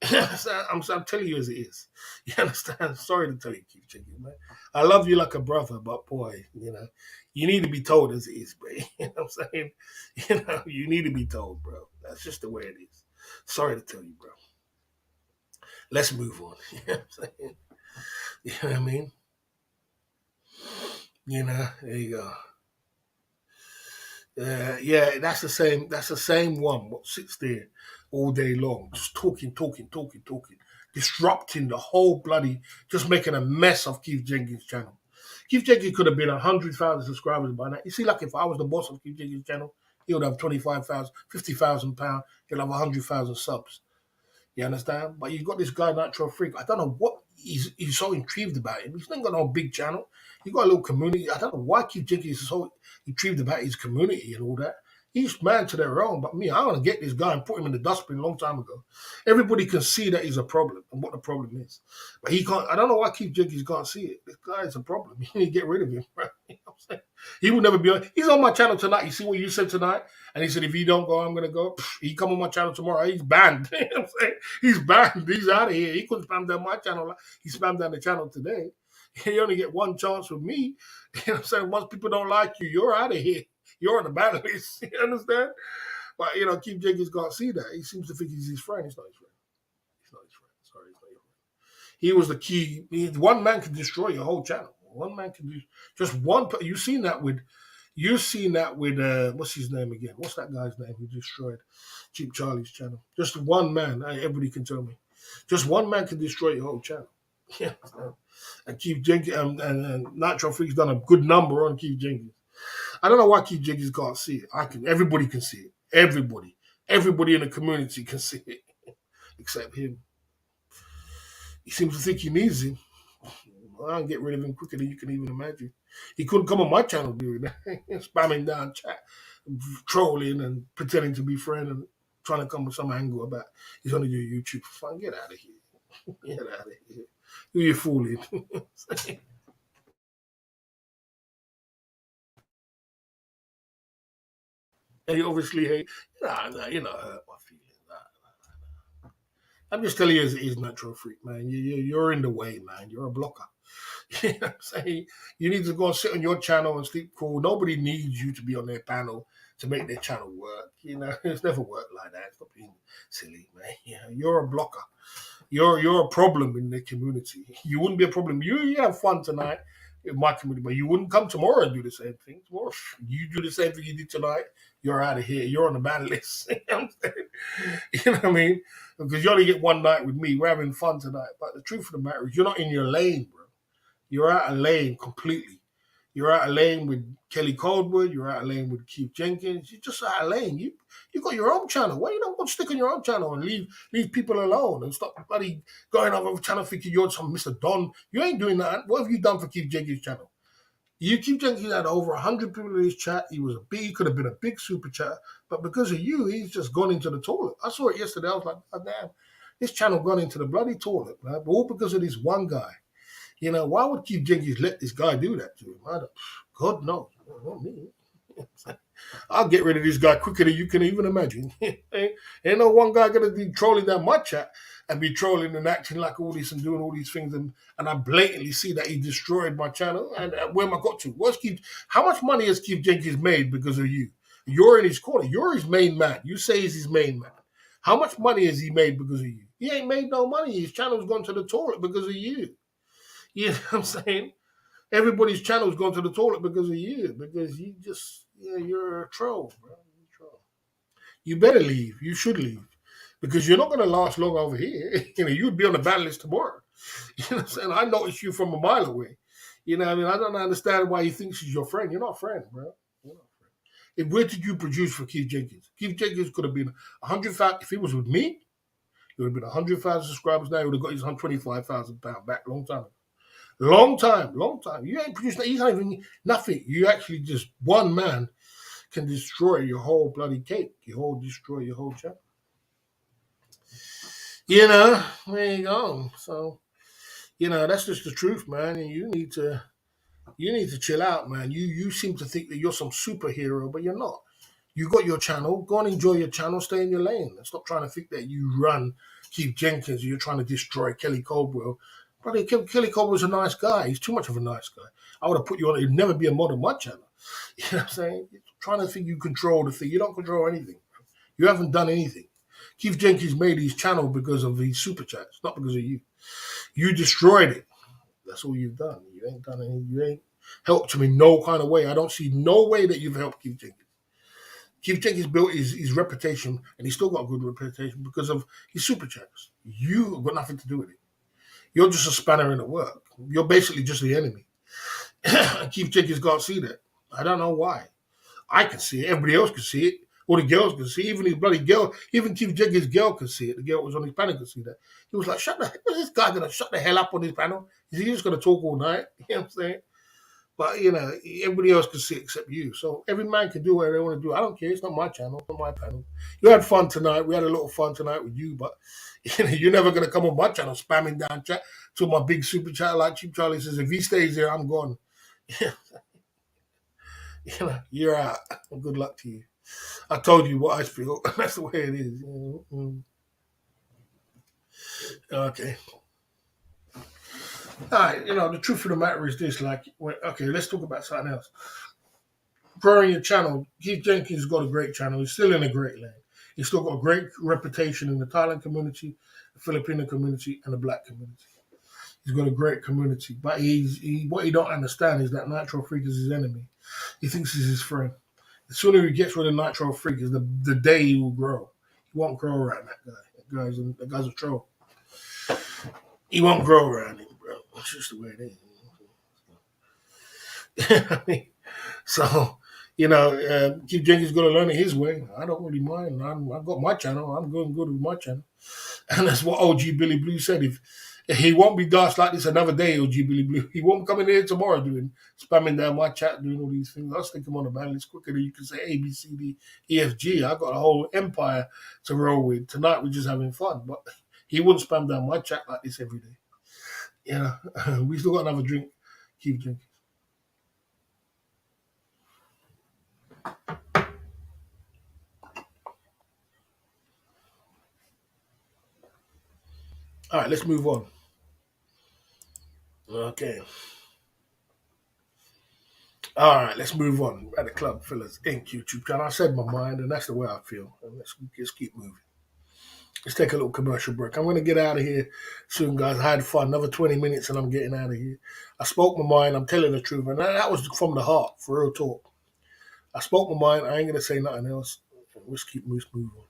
I'm telling you as it is. You understand? Sorry to tell you, Keith Chicken, man. I love you like a brother, but boy, you need to be told as it is, bro. You know what I'm saying? You need to be told, bro. That's just the way it is. Sorry to tell you, bro. Let's move on. You know what I'm saying? You know what I mean? There you go. Yeah, that's the same. That's the same one. What sits there all day long, just talking, disrupting the whole bloody, just making a mess of Keith Jenkins' channel. Keith Jenkins could have been 100,000 subscribers by now. You see, like if I was the boss of Keith Jenkins' channel, he would have 25,000, 50,000 pounds. He'll have 100,000 subs. You understand? But you got this guy, Nitro Freak. I don't know what he's so intrigued about him. He's not got no big channel. He got a little community. I don't know why Keith Jenkins is so intrigued about his community and all that. Each man to their own. But me, I want to get this guy and put him in the dustbin a long time ago. Everybody can see that he's a problem and what the problem is. But he can't. I don't know why Keith Jenkins can't see it. This guy is a problem. You need to get rid of him. Right? You know what I'm saying? He will never be on. He's on my channel tonight. You see what you said tonight? And he said, if you don't go, I'm going to go. He come on my channel tomorrow. He's banned. You know what I'm saying? He's banned. He's out of here. He couldn't spam down my channel. He spammed down the channel today. You only get one chance with me. You know what I'm saying? Once people don't like you, you're out of here. You're on the bad list. You understand? But, Keith Jenkins can't see that. He seems to think he's his friend. He's not his friend. He's not his friend. Sorry, he's not your friend. He was the key. One man can destroy your whole channel. One man can do just one. You've seen that with what's his name again? What's that guy's name who destroyed Cheap Charlie's channel? Just one man. Everybody can tell me. Just one man can destroy your whole channel. Yeah. And Keith Jenkins and Nitro Freak's done a good number on Keith Jenkins. I don't know why Keith Jenkins can't see it. Everybody can see it. Everybody in the community can see it, except him. He seems to think he needs him. I'll get rid of him quicker than you can even imagine. He couldn't come on my channel doing that, spamming down chat, trolling and pretending to be friend and trying to come with some angle about he's only doing YouTube for fun. Get out of here. Get out of here. Who you fooling? And you obviously hate, you're not hurt my feelings. I'm just telling you as it is, Nitro Freak, man. You're in the way, man. You're a blocker. You know what I'm saying? You need to go and sit on your channel and sleep cool. Nobody needs you to be on their panel to make their channel work. It's never worked like that. Stop being silly, man. You're a blocker. You're a problem in the community. You wouldn't be a problem. You have fun tonight in my community, but you wouldn't come tomorrow and do the same thing. Tomorrow, you do the same thing you did tonight, you're out of here. You're on the bad list. You know what I'm saying? You know what I mean? Because you only get one night with me. We're having fun tonight. But the truth of the matter is you're not in your lane, bro. You're out of lane completely. You're out of lane with Kelly Coldwood. You're out of lane with Keith Jenkins. You're just out of lane. You got your own channel. Why you don't go stick on your own channel and leave people alone and stop bloody going over channel thinking you're some Mr. Don? You ain't doing that. What have you done for Keith Jenkins' channel? YouTube Jenkins had over 100 people in his chat. He could have been a big super chat, but because of you, he's just gone into the toilet. I saw it yesterday. I was like, oh, damn, this channel gone into the bloody toilet, man. But all because of this one guy. You know, why would Keith Jenkins let this guy do that to him? God knows. Not me. I'll get rid of this guy quicker than you can even imagine. Ain't no one guy going to be trolling down my chat and be trolling and acting like all this and doing all these things. And I blatantly see that he destroyed my channel. And where am I got to? How much money has Keith Jenkins made because of you? You're in his corner. You're his main man. You say he's his main man. How much money has he made because of you? He ain't made no money. His channel's gone to the toilet because of you. You know what I'm saying? Everybody's channel's gone to the toilet because of you. Because you're a troll, bro. You're a troll. You better leave. You should leave. Because you're not going to last long over here. You know, you'd be on the ban list tomorrow. You know what I'm saying? I noticed you from a mile away. You know what I mean? I don't understand why he thinks he's your friend. You're not a friend, bro. You're not a friend. Where did you produce for Keith Jenkins? Keith Jenkins could have been 100,000. If he was with me, he would have been 100,000 subscribers now. He would have got his £125,000 back long time ago. Long time. You ain't produced you can't even nothing. You actually just one man can destroy your whole bloody cake. Destroy your whole channel. You know, there you go. So, you know, that's just the truth, man. And you need to chill out, man. You seem to think that you're some superhero, but you're not. You got your channel. Go and enjoy your channel. Stay in your lane. And stop trying to think that you run Keith Jenkins or you're trying to destroy Kelly Caldwell. Brother, Kelly Caldwell's a nice guy. He's too much of a nice guy. I would have put you on. He'd never be a mod on my channel. You know what I'm saying? You're trying to think you control the thing. You don't control anything. You haven't done anything. Keith Jenkins made his channel because of his super chats, not because of you. You destroyed it. That's all you've done. You ain't done anything. You ain't helped him in no kind of way. I don't see no way that you've helped Keith Jenkins. Keith Jenkins built his reputation, and he's still got a good reputation because of his super chats. You got nothing to do with it. You're just a spanner in the work. You're basically just the enemy. Keith Jenkins can't see that. I don't know why. I can see it. Everybody else can see it. All the girls can see it. Even his bloody girl, even Keith Jenkins' girl could see it. The girl that was on his panel could see that. He was like, is this guy going to shut the hell up on his panel? Is he just going to talk all night? You know what I'm saying? But, you know, everybody else can see it except you. So every man can do whatever they want to do. I don't care. It's not my channel. It's not my panel. You had fun tonight. We had a little fun tonight with you. But, you know, you're never going to come on my channel spamming down chat to my big super chat like Cheap Charlie says. If he stays there, I'm gone. You know, you're out. Good luck to you. I told you what I feel. That's the way it is. Okay. All right, you know, the truth of the matter is this, okay, let's talk about something else. Growing your channel, Keith Jenkins got a great channel. He's still in a great lane. He's still got a great reputation in the Thailand community, the Filipino community, and the black community. He's got a great community. But what he don't understand is that Nitro Freak is his enemy. He thinks he's his friend. The sooner he gets rid of Nitro Freak is the day he will grow. He won't grow around that guy. That guy's a troll. He won't grow around him, bro. That's just the way it is. So, you know, Keith Jenkins is going to learn it his way. I don't really mind. I've got my channel. I'm going good with my channel. And that's what OG Billy Blue said. If he won't be daft like this another day, OG Billy Blue. He won't come in here tomorrow spamming down my chat, doing all these things. I'll stick him on the ban list quicker than you can say A, B, C, D, E, F, G. I got a whole empire to roll with. Tonight we're just having fun. But he wouldn't spam down my chat like this every day. Yeah, we still got another drink. Keep drinking. All right, let's move on. Okay. All right, let's move on. At the Club Fillers Inc. YouTube channel. I said my mind, and that's the way I feel. And let's just keep moving. Let's take a little commercial break. I'm going to get out of here soon, guys. I had fun. Another 20 minutes, and I'm getting out of here. I spoke my mind. I'm telling the truth. And that was from the heart, for real talk. I spoke my mind. I ain't going to say nothing else. Let's keep moving on.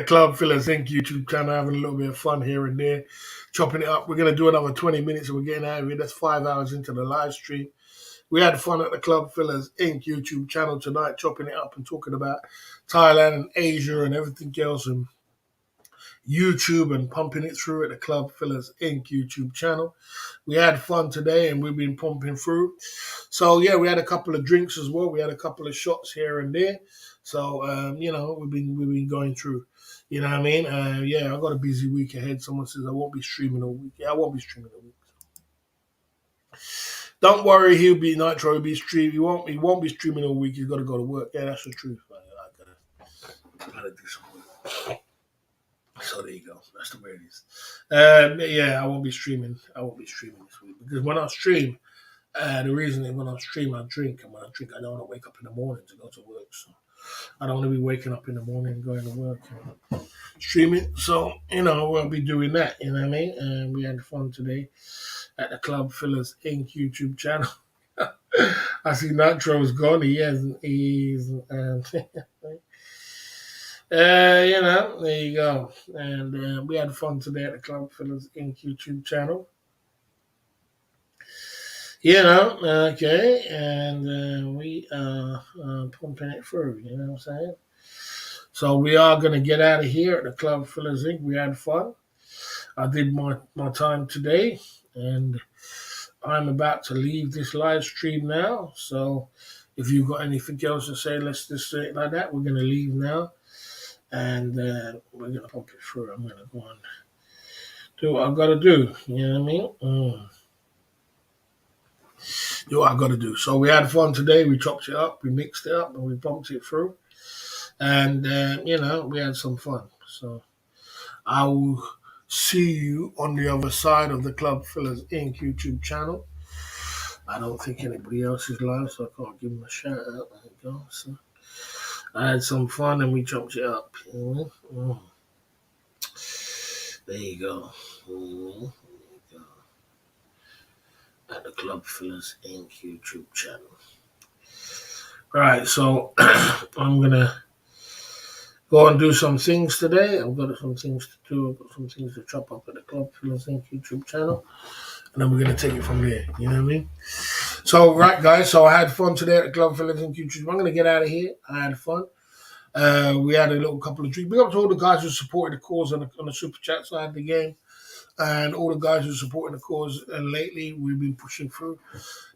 Club Fillers Inc. YouTube channel, having a little bit of fun here and there, chopping it up. We're going to do another 20 minutes and we're getting out of here. That's 5 hours into the live stream. We had fun at the Club Fillers Inc. YouTube channel tonight, chopping it up and talking about Thailand and Asia and everything else and YouTube and pumping it through at the Club Fillers Inc. YouTube channel. We had fun today and we've been pumping through. So yeah, we had a couple of drinks as well. We had a couple of shots here and there. So we've been going through. You know what I mean? Yeah, I got a busy week ahead. Someone says I won't be streaming all week. Yeah, I won't be streaming all week. Don't worry, he'll be Nitro. He'll be streaming. He won't be streaming all week. He's got to go to work. Yeah, that's the truth. I gotta do some work. So there you go. That's the way it is. Yeah, I won't be streaming. I won't be streaming this week because when I stream, the reason is when I stream, I drink, and when I drink, I don't want to wake up in the morning to go to work. So I don't want to be waking up in the morning and going to work and streaming. So we'll be doing that. You know what I mean? And we had fun today at the Club Fillers Inc. YouTube channel. I see Nitro's gone. He hasn't. He's. There you go. And we had fun today at the Club Fillers Inc. YouTube channel. Okay, and we are pumping it through, you know what I'm saying? So we are going to get out of here at the Club Fillers Inc. We had fun. I did my time today, and I'm about to leave this live stream now. So if you've got anything else to say, let's just say it like that. We're going to leave now. And we're going to pump it through. I'm going to go and do what I've got to do. You know what I mean? Do what I've got to do. So we had fun today. We chopped it up. We mixed it up. And we pumped it through. And, we had some fun. So I will see you on the other side of the Club Fillers Inc. YouTube channel. I don't think anybody else is live, so I can't give them a shout out. There you go. So I had some fun and we chopped it up. There you go. At the Club Fillers Inc. YouTube channel. Right, so I'm gonna go and do some things today. I've got some things to do. I've got some things to chop up at the Club Fillers Inc. YouTube channel, and then we're gonna take it from there. You know what I mean? So right, guys. So I had fun today at the Club Fillers Inc. YouTube. I'm gonna get out of here. I had fun. We had a little couple of drinks. Big up to all the guys who supported the cause on the super chat side of the game. And all the guys who are supporting the cause. And lately, we've been pushing through.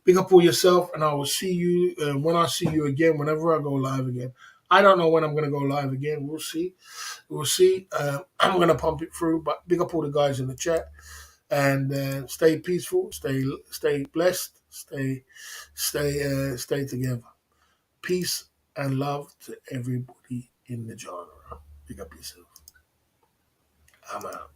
Big up all yourself, and I will see you when I see you again, whenever I go live again. I don't know when I'm going to go live again. We'll see. We'll see. I'm going to pump it through, but big up all the guys in the chat. And stay peaceful, stay blessed, stay together. Peace and love to everybody in the genre. Big up yourself. I'm out.